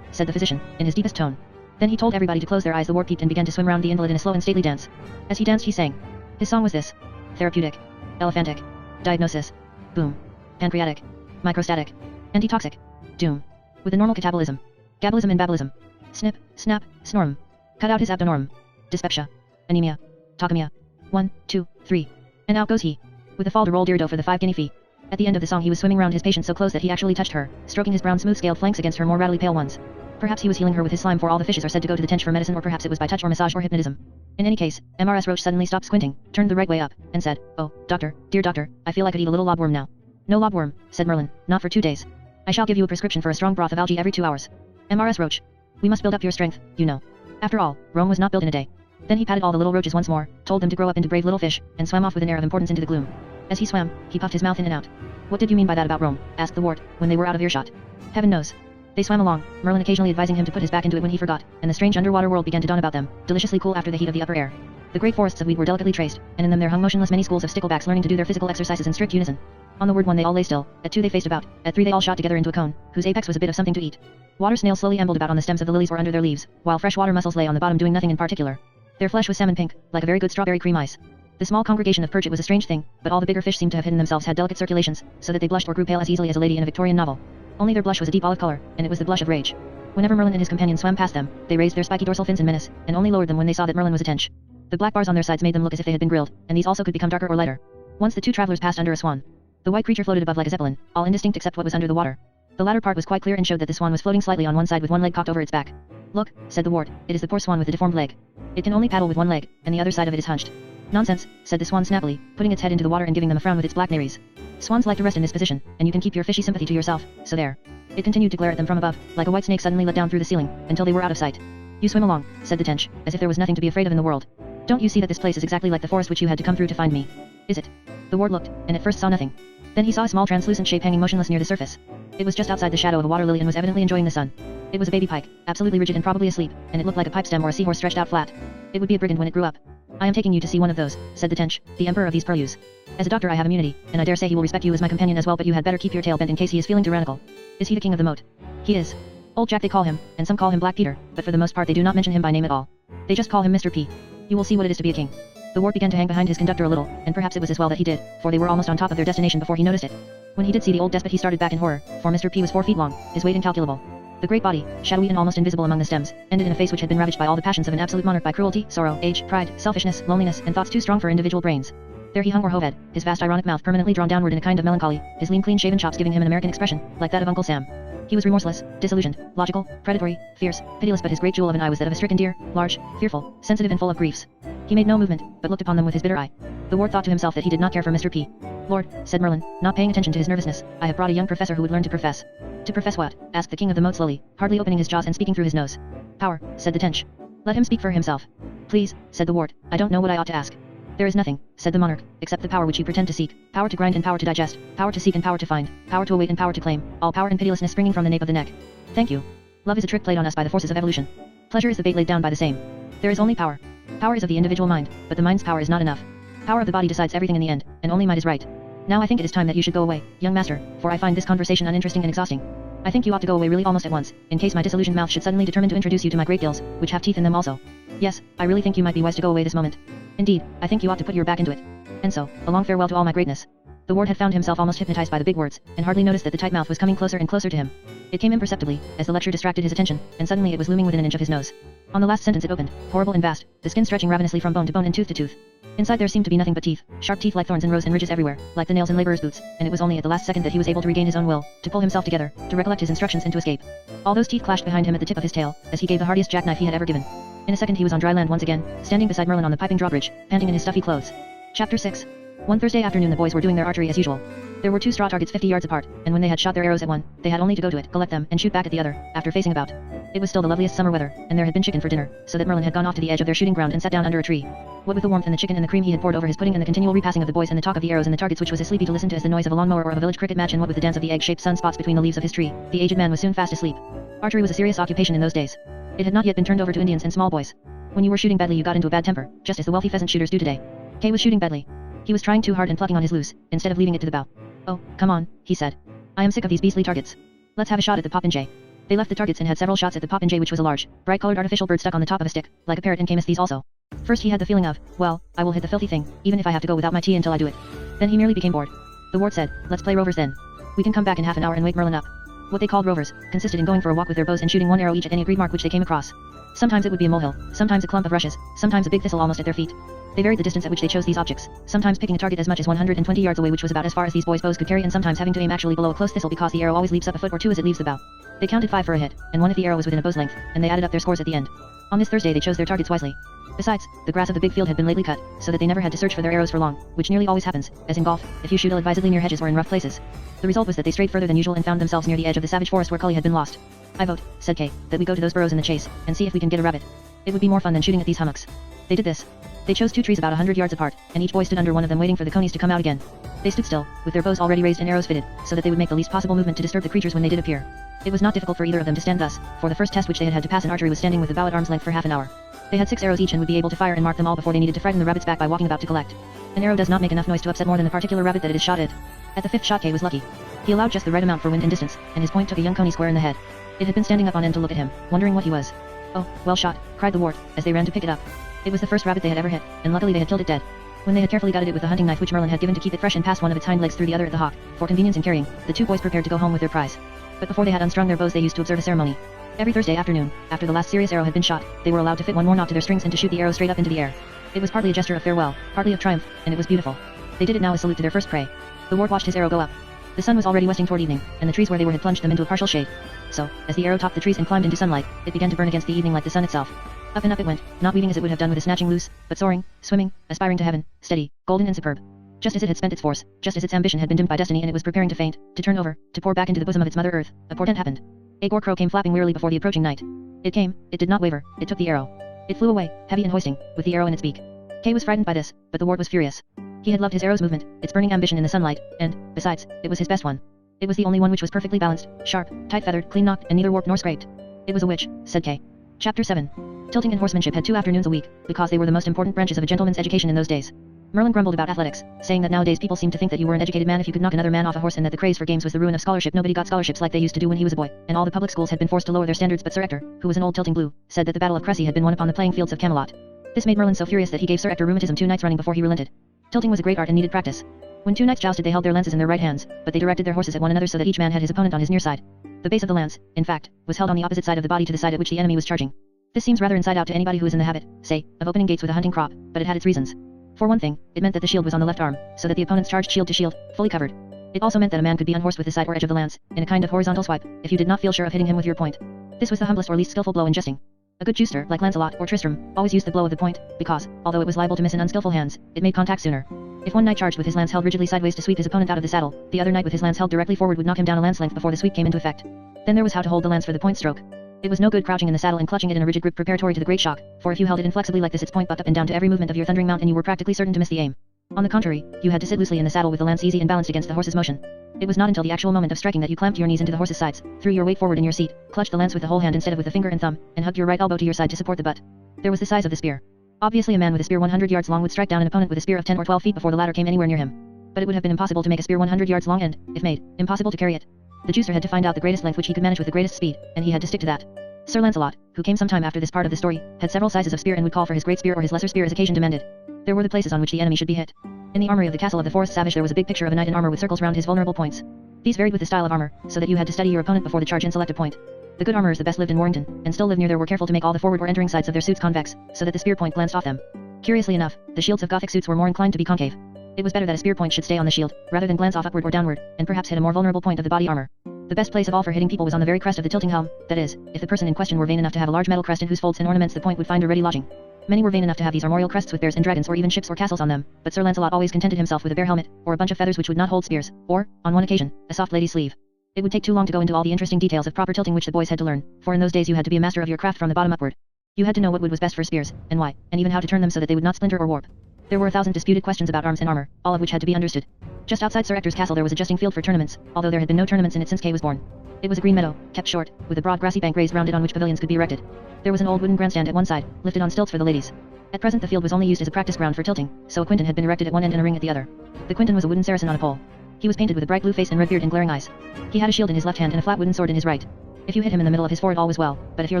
Said the physician, in his deepest tone. Then he told everybody to close their eyes. The wart peeped and began to swim round the invalid in a slow and stately dance. As he danced he sang. His song was this. Therapeutic. Elephantic. Diagnosis. Boom. Pancreatic. Microstatic. Antitoxic. Doom. With a normal catabolism. Gabolism and babolism. Snip, snap, snorm. Cut out his abdonorm. Dyspepsia. Anemia. Tachypnea. 1, 2, 3. And out goes he. With a fall de roll dear dough for the 5 guinea fee. At the end of the song he was swimming round his patient so close that he actually touched her, stroking his brown smooth-scaled flanks against her more rattly pale ones. Perhaps he was healing her with his slime, for all the fishes are said to go to the tench for medicine, or perhaps it was by touch or massage or hypnotism. In any case, MRS Roach suddenly stopped squinting, turned the right way up, and said, "Oh, doctor, dear doctor, I feel I could eat a little lobworm now." "No lobworm," said Merlin, "not for 2 days. I shall give you a prescription for a strong broth of algae every 2 hours. MRS Roach, we must build up your strength, you know. After all, Rome was not built in a day." Then he patted all the little roaches once more, told them to grow up into brave little fish, and swam off with an air of importance into the gloom. As he swam, he puffed his mouth in and out. "What did you mean by that about Rome?" asked the wart, when they were out of earshot. "Heaven knows." They swam along, Merlin occasionally advising him to put his back into it when he forgot, and the strange underwater world began to dawn about them, deliciously cool after the heat of the upper air. The great forests of weed were delicately traced, and in them there hung motionless many schools of sticklebacks learning to do their physical exercises in strict unison. On the word 1 they all lay still, at 2 they faced about, at 3 they all shot together into a cone, whose apex was a bit of something to eat. Water snails slowly ambled about on the stems of the lilies or under their leaves, while freshwater mussels lay on the bottom doing nothing in particular. Their flesh was salmon pink, like a very good strawberry cream ice. The small congregation of perch, it was a strange thing, but all the bigger fish seemed to have hidden themselves, had delicate circulations, so that they blushed or grew pale as easily as a lady in a Victorian novel. Only their blush was a deep olive color, and it was the blush of rage. Whenever Merlin and his companion swam past them, they raised their spiky dorsal fins in menace, and only lowered them when they saw that Merlin was a tench. The black bars on their sides made them look as if they had been grilled, and these also could become darker or lighter. Once the 2 travelers passed under a swan. The white creature floated above like a zeppelin, all indistinct except what was under the water. The latter part was quite clear and showed that the swan was floating slightly on one side with one leg cocked over its back. "Look," said the wart, "it is the poor swan with the deformed leg. It can only paddle with one leg, and the other side of it is hunched." "Nonsense," said the swan snappily, putting its head into the water and giving them a frown with its black nares. "Swans like to rest in this position, and you can keep your fishy sympathy to yourself, so there." It continued to glare at them from above, like a white snake suddenly let down through the ceiling, until they were out of sight. "You swim along," said the tench, as if there was nothing to be afraid of in the world. "Don't you see that this place is exactly like the forest which you had to come through to find me? Is it?" The wart looked, and at first saw nothing. Then he saw a small translucent shape hanging motionless near the surface. It was just outside the shadow of a water lily and was evidently enjoying the sun. It was a baby pike, absolutely rigid and probably asleep, and it looked like a pipe stem or a seahorse stretched out flat. It would be a brigand when it grew up. I am taking you to see one of those, said the Tench, the emperor of these Purlius. As a doctor I have immunity, and I dare say he will respect you as my companion as well, but you had better keep your tail bent in case he is feeling tyrannical. Is he the king of the moat? He is. Old Jack they call him, and some call him Black Peter, but for the most part they do not mention him by name at all. They just call him Mr. P. You will see what it is to be a king. The wart began to hang behind his conductor a little, and perhaps it was as well that he did, for they were almost on top of their destination before he noticed it. When he did see the old despot he started back in horror, for Mr. P was 4 feet long, his weight incalculable. The great body, shadowy and almost invisible among the stems, ended in a face which had been ravaged by all the passions of an absolute monarch, by cruelty, sorrow, age, pride, selfishness, loneliness, and thoughts too strong for individual brains. There he hung or hove-head, his vast ironic mouth permanently drawn downward in a kind of melancholy, his lean clean-shaven chops giving him an American expression, like that of Uncle Sam. He was remorseless, disillusioned, logical, predatory, fierce, pitiless, but his great jewel of an eye was that of a stricken deer, large, fearful, sensitive and full of griefs. He made no movement, but looked upon them with his bitter eye. The wart thought to himself that he did not care for Mr. P. Lord, said Merlin, not paying attention to his nervousness, I have brought a young professor who would learn to profess. To profess what? Asked the king of the moat slowly, hardly opening his jaws and speaking through his nose. Power, said the Tench. Let him speak for himself. Please, said the wart, I don't know what I ought to ask. There is nothing, said the monarch, except the power which you pretend to seek, power to grind and power to digest, power to seek and power to find, power to await and power to claim, all power and pitilessness springing from the nape of the neck. Thank you. Love is a trick played on us by the forces of evolution. Pleasure is the bait laid down by the same. There is only power. Power is of the individual mind, but the mind's power is not enough. Power of the body decides everything in the end, and only might is right. Now I think it is time that you should go away, young master, for I find this conversation uninteresting and exhausting. I think you ought to go away really almost at once, in case my disillusioned mouth should suddenly determine to introduce you to my great gills, which have teeth in them also. Yes, I really think you might be wise to go away this moment. Indeed, I think you ought to put your back into it. And so, a long farewell to all my greatness. The wart had found himself almost hypnotized by the big words, and hardly noticed that the tight mouth was coming closer and closer to him. It came imperceptibly, as the lecture distracted his attention, and suddenly it was looming within an inch of his nose. On the last sentence it opened, horrible and vast, the skin stretching ravenously from bone to bone and tooth to tooth. Inside there seemed to be nothing but teeth, sharp teeth like thorns in rows and ridges everywhere, like the nails in laborer's boots, and it was only at the last second that he was able to regain his own will, to pull himself together, to recollect his instructions and to escape. All those teeth clashed behind him at the tip of his tail, as he gave the hardiest jackknife he had ever given. In a second he was on dry land once again, standing beside Merlin on the piping drawbridge, panting in his stuffy clothes. Chapter 6. One Thursday afternoon the boys were doing their archery as usual. There were 2 straw targets 50 yards apart, and when they had shot their arrows at one, they had only to go to it, collect them, and shoot back at the other, after facing about. It was still the loveliest summer weather, and there had been chicken for dinner, so that Merlin had gone off to the edge of their shooting ground and sat down under a tree. What with the warmth and the chicken and the cream he had poured over his pudding and the continual repassing of the boys and the talk of the arrows and the targets which was as sleepy to listen to as the noise of a lawnmower or of a village cricket match, and what with the dance of the egg-shaped sunspots between the leaves of his tree, the aged man was soon fast asleep. Archery was a serious occupation in those days. It had not yet been turned over to Indians and small boys. When you were shooting badly you got into a bad temper, just as the wealthy pheasant shooters do today. Kay was shooting badly. He was trying too hard and plucking on his loose, instead of leaving it to the bow. Oh, come on, he said. I am sick of these beastly targets. Let's have a shot at the popinjay. They left the targets and had several shots at the popinjay, which was a large, bright-colored artificial bird stuck on the top of a stick, like a parrot, and came as these also. First he had the feeling of, well, I will hit the filthy thing, even if I have to go without my tea until I do it. Then he nearly became bored. The wart said, let's play rovers then. We can come back in half an hour and wake Merlin up. What they called rovers consisted in going for a walk with their bows and shooting 1 arrow each at any agreed mark which they came across. Sometimes it would be a molehill, sometimes a clump of rushes, sometimes a big thistle almost at their feet. They varied the distance at which they chose these objects, sometimes picking a target as much as 120 yards away, which was about as far as these boys' bows could carry, and sometimes having to aim actually below a close thistle because the arrow always leaps up a foot or 2 as it leaves the bow. They counted 5 for a hit, and 1 if the arrow was within a bow's length, and they added up their scores at the end. On this Thursday they chose their targets wisely. Besides, the grass of the big field had been lately cut, so that they never had to search for their arrows for long, which nearly always happens, as in golf, if you shoot ill-advisedly near hedges or in rough places. The result was that they strayed further than usual and found themselves near the edge of the savage forest where Cully had been lost. I vote, said Kay, that we go to those burrows in the chase, and see if we can get a rabbit. It would be more fun than shooting at these hummocks. They did this. They chose 2 trees about 100 yards apart, and each boy stood under one of them waiting for the conies to come out again. They stood still, with their bows already raised and arrows fitted, so that they would make the least possible movement to disturb the creatures when they did appear. It was not difficult for either of them to stand thus, for the first test which they had to pass in archery was standing with the bow at arm's length for half an hour. They had 6 arrows each and would be able to fire and mark them all before they needed to frighten the rabbits back by walking about to collect. An arrow does not make enough noise to upset more than the particular rabbit that it is shot at. At the 5th shot Kay was lucky. He allowed just the right amount for wind and distance, and his point took a young coney square in the head. It had been standing up on end to look at him, wondering what he was. Oh, well shot, cried the wart, as they ran to pick it up. It was the first rabbit they had ever hit, and luckily they had killed it dead. When they had carefully gutted it with the hunting knife which Merlin had given to keep it fresh and passed one of its hind legs through the other at the hock, for convenience in carrying, the 2 boys prepared to go home with their prize. But before they had unstrung their bows they used to observe a ceremony. Every Thursday afternoon, after the last serious arrow had been shot, they were allowed to fit 1 more knot to their strings and to shoot the arrow straight up into the air. It was partly a gesture of farewell, partly of triumph, and it was beautiful. They did it now as salute to their first prey. The wart watched his arrow go up. The sun was already westing toward evening, and the trees where they were had plunged them into a partial shade. So, as the arrow topped the trees and climbed into sunlight, it began to burn against the evening like the sun itself. Up and up it went, not weaving as it would have done with a snatching loose, but soaring, swimming, aspiring to heaven, steady, golden and superb. Just as it had spent its force, just as its ambition had been dimmed by destiny and it was preparing to faint, to turn over, to pour back into the bosom of its mother earth, a portent happened. A gore crow came flapping wearily before the approaching night. It came, it did not waver, it took the arrow. It flew away, heavy and hoisting, with the arrow in its beak. Kay was frightened by this, but the wart was furious. He had loved his arrow's movement, its burning ambition in the sunlight, and, besides, it was his best one. It was the only one which was perfectly balanced, sharp, tight-feathered, clean-nocked, and neither warped nor scraped. It was a witch, said Kay. Chapter 7. Tilting and horsemanship had 2 afternoons a week, because they were the most important branches of a gentleman's education in those days. Merlin grumbled about athletics, saying that nowadays people seem to think that you were an educated man if you could knock another man off a horse, and that the craze for games was the ruin of scholarship. Nobody got scholarships like they used to do when he was a boy, and all the public schools had been forced to lower their standards. But Sir Ector, who was an old tilting blue, said that the Battle of Cressy had been won upon the playing fields of Camelot. This made Merlin so furious that he gave Sir Ector rheumatism 2 nights running before he relented. Tilting was a great art and needed practice. When 2 knights jousted, they held their lances in their right hands, but they directed their horses at one another so that each man had his opponent on his near side. The base of the lance, in fact, was held on the opposite side of the body to the side at which the enemy was charging. This seems rather inside out to anybody who is in the habit, say, of opening gates with a hunting crop, but it had its reasons. For one thing, it meant that the shield was on the left arm, so that the opponents charged shield to shield, fully covered. It also meant that a man could be unhorsed with the side or edge of the lance, in a kind of horizontal swipe, if you did not feel sure of hitting him with your point. This was the humblest or least skillful blow in jesting. A good jouster, like Lancelot or Tristram, always used the blow of the point, because, although it was liable to miss in unskillful hands, it made contact sooner. If one knight charged with his lance held rigidly sideways to sweep his opponent out of the saddle, the other knight with his lance held directly forward would knock him down a lance length before the sweep came into effect. Then there was how to hold the lance for the point stroke. It was no good crouching in the saddle and clutching it in a rigid grip preparatory to the great shock, for if you held it inflexibly like this, its point bucked up and down to every movement of your thundering mount and you were practically certain to miss the aim. On the contrary, you had to sit loosely in the saddle with the lance easy and balanced against the horse's motion. It was not until the actual moment of striking that you clamped your knees into the horse's sides, threw your weight forward in your seat, clutched the lance with the whole hand instead of with the finger and thumb, and hugged your right elbow to your side to support the butt. There was the size of the spear. Obviously a man with a spear 100 yards long would strike down an opponent with a spear of 10 or 12 feet before the latter came anywhere near him. But it would have been impossible to make a spear 100 yards long and, if made, impossible to carry it. The jouster had to find out the greatest length which he could manage with the greatest speed, and he had to stick to that. Sir Lancelot, who came some time after this part of the story, had several sizes of spear and would call for his great spear or his lesser spear as occasion demanded. There were the places on which the enemy should be hit. In the armory of the castle of the Forest Savage there was a big picture of a knight in armor with circles round his vulnerable points. These varied with the style of armor, so that you had to study your opponent before the charge and select a point. The good armorers the best lived in Warrington, and still live near there, were careful to make all the forward or entering sides of their suits convex, so that the spear point glanced off them. Curiously enough, the shields of Gothic suits were more inclined to be concave. It was better that a spear point should stay on the shield, rather than glance off upward or downward, and perhaps hit a more vulnerable point of the body armor. The best place of all for hitting people was on the very crest of the tilting helm, that is, if the person in question were vain enough to have a large metal crest in whose folds and ornaments the point would find a ready lodging. Many were vain enough to have these armorial crests with bears and dragons or even ships or castles on them, but Sir Lancelot always contented himself with a bare helmet, or a bunch of feathers which would not hold spears, or, on one occasion, a soft lady's sleeve. It would take too long to go into all the interesting details of proper tilting which the boys had to learn, for in those days you had to be a master of your craft from the bottom upward. You had to know what wood was best for spears, and why, and even how to turn them so that they would not splinter or warp. There were 1,000 disputed questions about arms and armor, all of which had to be understood. Just outside Sir Ector's castle there was a justing field for tournaments, although there had been no tournaments in it since Kay was born. It was a green meadow, kept short, with a broad grassy bank raised round it on which pavilions could be erected. There was an old wooden grandstand at one side, lifted on stilts for the ladies. At present the field was only used as a practice ground for tilting, so a quinton had been erected at one end and a ring at the other. The quinton was a wooden Saracen on a pole. He was painted with a bright blue face and red beard and glaring eyes. He had a shield in his left hand and a flat wooden sword in his right. If you hit him in the middle of his forehead all was well, but if your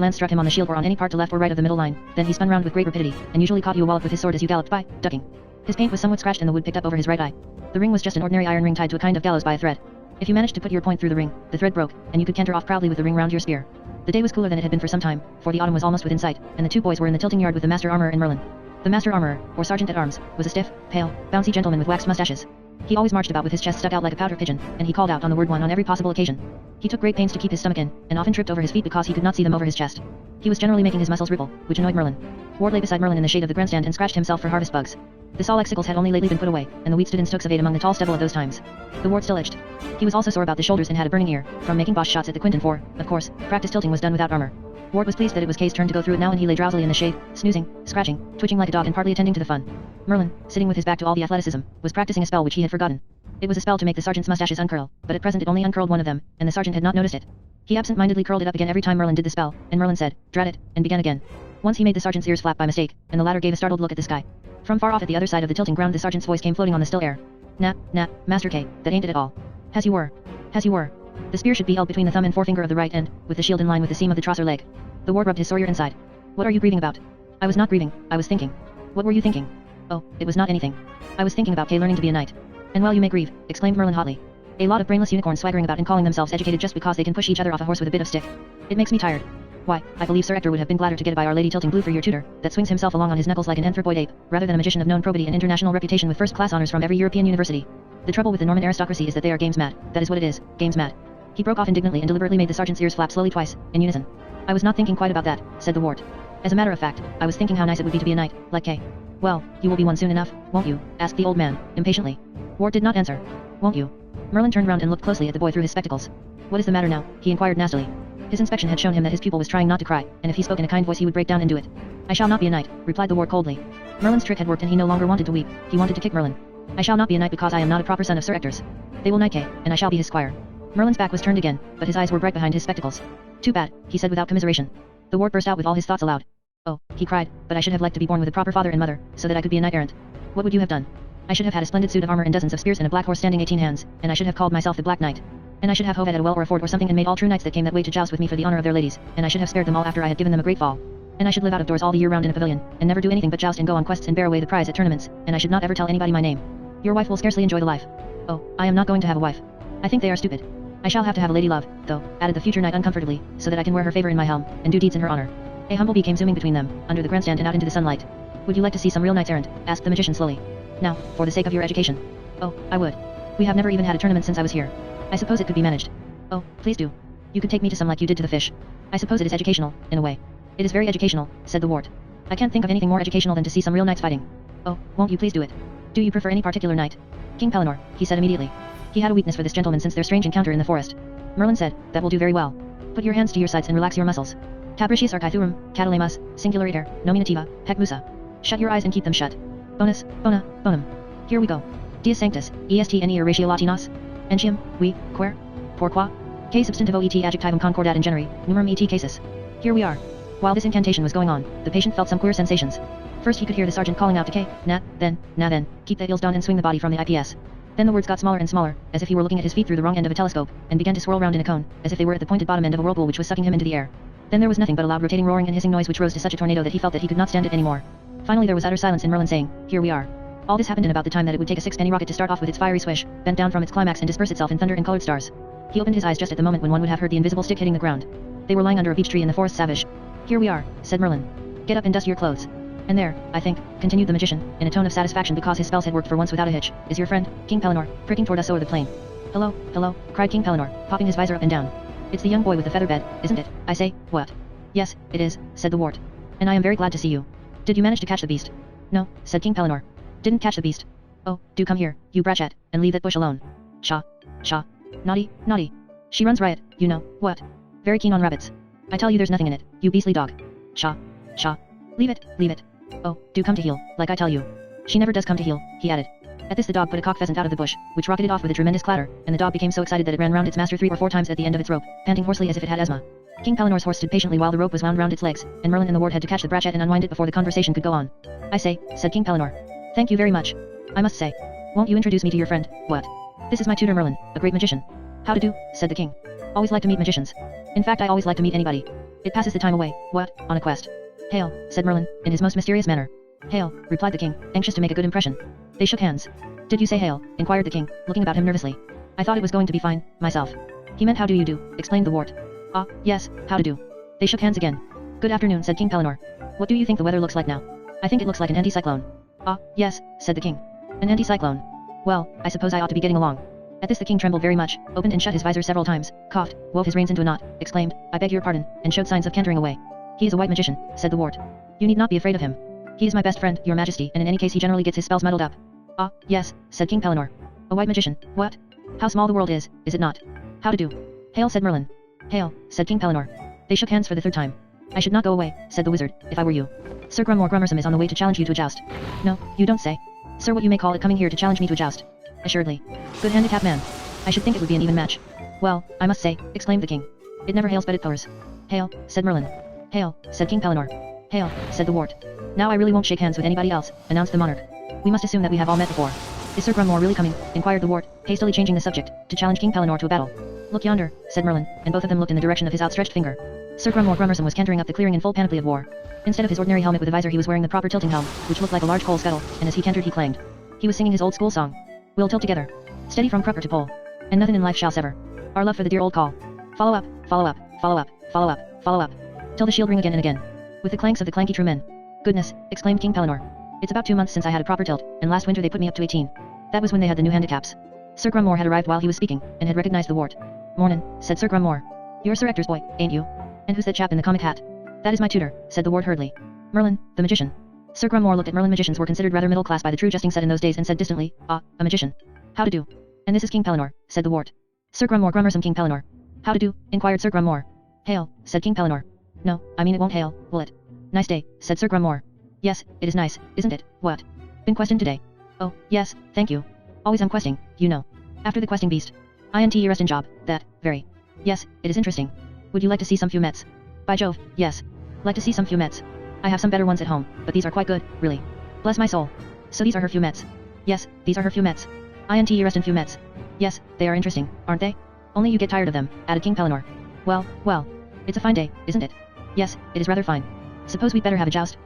lance struck him on the shield or on any part to left or right of the middle line, then he spun round with great rapidity, and usually caught you a wallop with his sword as you galloped by, ducking. His paint was somewhat scratched and the wood picked up over his right eye. The ring was just an ordinary iron ring tied to a kind of gallows by a thread. If you managed to put your point through the ring, the thread broke, and you could canter off proudly with the ring round your spear. The day was cooler than it had been for some time, for the autumn was almost within sight, and the two boys were in the tilting yard with the master armorer and Merlin. The master armorer, or sergeant at arms, was a stiff, pale, bouncy gentleman with waxed mustaches. He always marched about with his chest stuck out like a pouter pigeon, and he called out on the word one on every possible occasion. He took great pains to keep his stomach in, and often tripped over his feet because he could not see them over his chest. He was generally making his muscles ripple, which annoyed Merlin. Ward lay beside Merlin in the shade of the grandstand and scratched himself for harvest bugs. The saw-like sickles had only lately been put away, and the wheat stood in stokes of 8 among the tall stubble of those times. The ward still itched. He was also sore about the shoulders and had a burning ear, from making boss shots at the quinton for, of course, practice tilting was done without armor. Ward was pleased that it was Kay's turn to go through it now, and he lay drowsily in the shade, snoozing, scratching, twitching like a dog and partly attending to the fun. Merlin, sitting with his back to all the athleticism, was practicing a spell which he had forgotten. It was a spell to make the sergeant's mustaches uncurl, but at present it only uncurled one of them, and the sergeant had not noticed it. He absent-mindedly curled it up again every time Merlin did the spell, and Merlin said, "Drat it," and began again. Once he made the sergeant's ears flap by mistake, and the latter gave a startled look at the sky. From far off at the other side of the tilting ground the sergeant's voice came floating on the still air. "Nah, Master Kay, that ain't it at all. As you were. The spear should be held between the thumb and forefinger of the right end, with the shield in line with the seam of the trouser leg." The ward rubbed his sore ear inside. "What are you grieving about?" "I was not grieving, I was thinking." "What were you thinking?" "Oh, it was not anything. I was thinking about Kay learning to be a knight." "And well you may grieve," exclaimed Merlin hotly. "A lot of brainless unicorns swaggering about and calling themselves educated just because they can push each other off a horse with a bit of stick. It makes me tired. Why, I believe Sir Ector would have been gladder to get a by Our Lady Tilting Blue for your tutor, that swings himself along on his knuckles like an anthropoid ape, rather than a magician of known probity and international reputation with first-class honors from every European university. The trouble with the Norman aristocracy is that they are games mad, that is what it is, games mad." He broke off indignantly and deliberately made the sergeant's ears flap slowly twice, in unison. "I was not thinking quite about that," said the ward. "As a matter of fact, I was thinking how nice it would be to be a knight, like Kay." "Well, you will be one soon enough, won't you?" asked the old man, impatiently. Ward did not answer. "Won't you?" Merlin turned round and looked closely at the boy through his spectacles. "What is the matter now?" he inquired nastily. His inspection had shown him that his pupil was trying not to cry, and if he spoke in a kind voice he would break down and do it. "I shall not be a knight," replied the ward coldly. Merlin's trick had worked and he no longer wanted to weep, he wanted to kick Merlin. "I shall not be a knight because I am not a proper son of Sir Ector's. They will knight Kay, and I shall be his squire." Merlin's back was turned again, but his eyes were bright behind his spectacles. "Too bad," he said without commiseration. The ward burst out with all his thoughts aloud. Oh, he cried, but I should have liked to be born with a proper father and mother, so that I could be a knight errant. What would you have done? I should have had a splendid suit of armor and dozens of spears and a black horse standing 18 hands, and I should have called myself the Black Knight. And I should have hove at a well or a ford or something and made all true knights that came that way to joust with me for the honor of their ladies, and I should have spared them all after I had given them a great fall. And I should live out of doors all the year round in a pavilion, and never do anything but joust and go on quests and bear away the prize at tournaments, and I should not ever tell anybody my name. Your wife will scarcely enjoy the life. Oh, I am not going to have a wife. I think they are stupid. I shall have to have a lady love, though, added the future knight uncomfortably, so that I can wear her favor in my helm, and do deeds in her honor. A humble bee came zooming between them, under the grandstand and out into the sunlight. Would you like to see some real knights errant? Asked the magician slowly. Now, for the sake of your education. Oh, I would. We have never even had a tournament since I was here. I suppose it could be managed. Oh, please do. You could take me to some like you did to the fish. I suppose it is educational, in a way. It is very educational, said the wart. I can't think of anything more educational than to see some real knights fighting. Oh, won't you please do it? Do you prefer any particular knight? King Pellinore, he said immediately. He had a weakness for this gentleman since their strange encounter in the forest. Merlin said, that will do very well. Put your hands to your sides and relax your muscles. Tabricius archithurum, catalemas, singular iter, nominativa, hec musa. Shut your eyes and keep them shut. Bonus, bona, bonum. Here we go. Dies sanctus, est ne ratio latinos. Entium, we, quer, pourquoi? Que substantivo et adjectivum concordat in genere, numerum et casus. Here we are. While this incantation was going on, the patient felt some queer sensations. First he could hear the sergeant calling out to K, nat, then, keep the heels down and swing the body from the IPS. Then the words got smaller and smaller, as if he were looking at his feet through the wrong end of a telescope, and began to swirl round in a cone, as if they were at the pointed bottom end of a whirlpool which was sucking him into the air. Then there was nothing but a loud rotating roaring and hissing noise which rose to such a tornado that he felt that he could not stand it anymore. Finally there was utter silence and Merlin saying, here we are. All this happened in about the time that it would take a sixpenny rocket to start off with its fiery swish, bent down from its climax and disperse itself in thunder and colored stars. He opened his eyes just at the moment when one would have heard the invisible stick hitting the ground. They were lying under a beech tree in the forest Savish. Here we are, said Merlin. Get up and dust your clothes. And there, I think, continued the magician, in a tone of satisfaction because his spells had worked for once without a hitch, is your friend, King Pellinore, pricking toward us o'er the plain. Hello, hello, cried King Pellinore, popping his visor up and down. It's the young boy with the feather bed, isn't it? I say, what? Yes, it is, said the wart. And I am very glad to see you. Did you manage to catch the beast? No, said King Pellinore. Didn't catch the beast. Oh, do come here, you bratchet, and leave that bush alone. Shaw. Shaw. Naughty, naughty. She runs riot, you know, what? Very keen on rabbits. I tell you there's nothing in it, you beastly dog. Shaw. Shaw. Leave it, leave it. Oh, do come to heel, like I tell you. She never does come to heel, he added. At this the dog put a cock pheasant out of the bush, which rocketed off with a tremendous clatter, and the dog became so excited that it ran round its master 3 or 4 times at the end of its rope, panting hoarsely as if it had asthma. King Pellinore's horse stood patiently while the rope was wound round its legs, and Merlin and the wart had to catch the bratchet and unwind it before the conversation could go on. I say, said King Pellinore. Thank you very much. I must say. Won't you introduce me to your friend, what? This is my tutor Merlin, a great magician. How to do, said the king. Always like to meet magicians. In fact I always like to meet anybody. It passes the time away, what, on a quest. Hail, said Merlin, in his most mysterious manner. Hail, replied the king, anxious to make a good impression. They shook hands. Did you say hail? Inquired the king, looking about him nervously. I thought it was going to be fine, myself. He meant how do you do, explained the wart. Ah, yes, how to do. They shook hands again. Good afternoon, said King Pellinore. What do you think the weather looks like now? I think it looks like an anticyclone. Ah, yes, said the king. An anticyclone. Well, I suppose I ought to be getting along. At this the king trembled very much, opened and shut his visor several times, coughed, wove his reins into a knot, exclaimed, I beg your pardon, and showed signs of cantering away. He is a white magician, said the wart. You need not be afraid of him. He is my best friend, your majesty, and in any case he generally gets his spells muddled up. Ah, yes, said King Pellinore. A white magician, what? How small the world is it not? How to do? Hail, said Merlin. Hail, said King Pellinore. They shook hands for the third time. I should not go away, said the wizard, if I were you. Sir Grummore Grummersome is on the way to challenge you to a joust. No, you don't say. Sir, what you may call it coming here to challenge me to a joust. Assuredly. Good handicap man. I should think it would be an even match. Well, I must say, exclaimed the king. It never hails but it pours. Hail, said Merlin. Hail, said King Pellinore. Hail, said the wart. Now I really won't shake hands with anybody else, announced the monarch. We must assume that we have all met before. Is Sir Grummore really coming, inquired the wart, hastily changing the subject, to challenge King Pellinore to a battle. Look yonder, said Merlin, and both of them looked in the direction of his outstretched finger. Sir Grummore Grummersome was cantering up the clearing in full panoply of war. Instead of his ordinary helmet with a visor he was wearing the proper tilting helm, which looked like a large coal scuttle, and as he cantered he clanged. He was singing his old school song. We'll tilt together. Steady from crupper to pole. And nothing in life shall sever our love for the dear old call. Follow up, follow up, follow up, follow up, follow up. Till the shield ring again and again. With the clanks of the clanky true men. Goodness, exclaimed King Pellinore. It's about 2 months since I had a proper tilt, and last winter they put me up to 18. That was when they had the new handicaps. Sir Grummore had arrived while he was speaking, and had recognized the wart. Mornin', said Sir Grummore. You're Sir Ector's boy, ain't you? And who's that chap in the comic hat? That is my tutor, said the wart hurriedly. Merlin, the magician. Sir Grummore looked at Merlin. Magicians were considered rather middle class by the true jesting set in those days and said distantly, ah, a magician. How to do? And this is King Pellinore, said the wart. Sir Grummore Grummersome King Pellinore. How to do? Inquired Sir Grummore. Hail, said King Pellinore. No, I mean it won't hail, will it? Nice day, said Sir Grummore. Yes, it is nice, isn't it? What? Been questing today? Oh, yes, thank you. Always am questing, you know. After the questing beast. Interesting job, that, very. Yes, it is interesting. Would you like to see some few mets? By Jove, yes. Like to see some few mets. I have some better ones at home, but these are quite good, really. Bless my soul. So these are her few mets. Yes, these are her few mets. Rest in few mets. Yes, they are interesting, aren't they? Only you get tired of them, added King Pellinore. Well. It's a fine day, isn't it? Yes, it is rather fine. Suppose we'd better have a joust,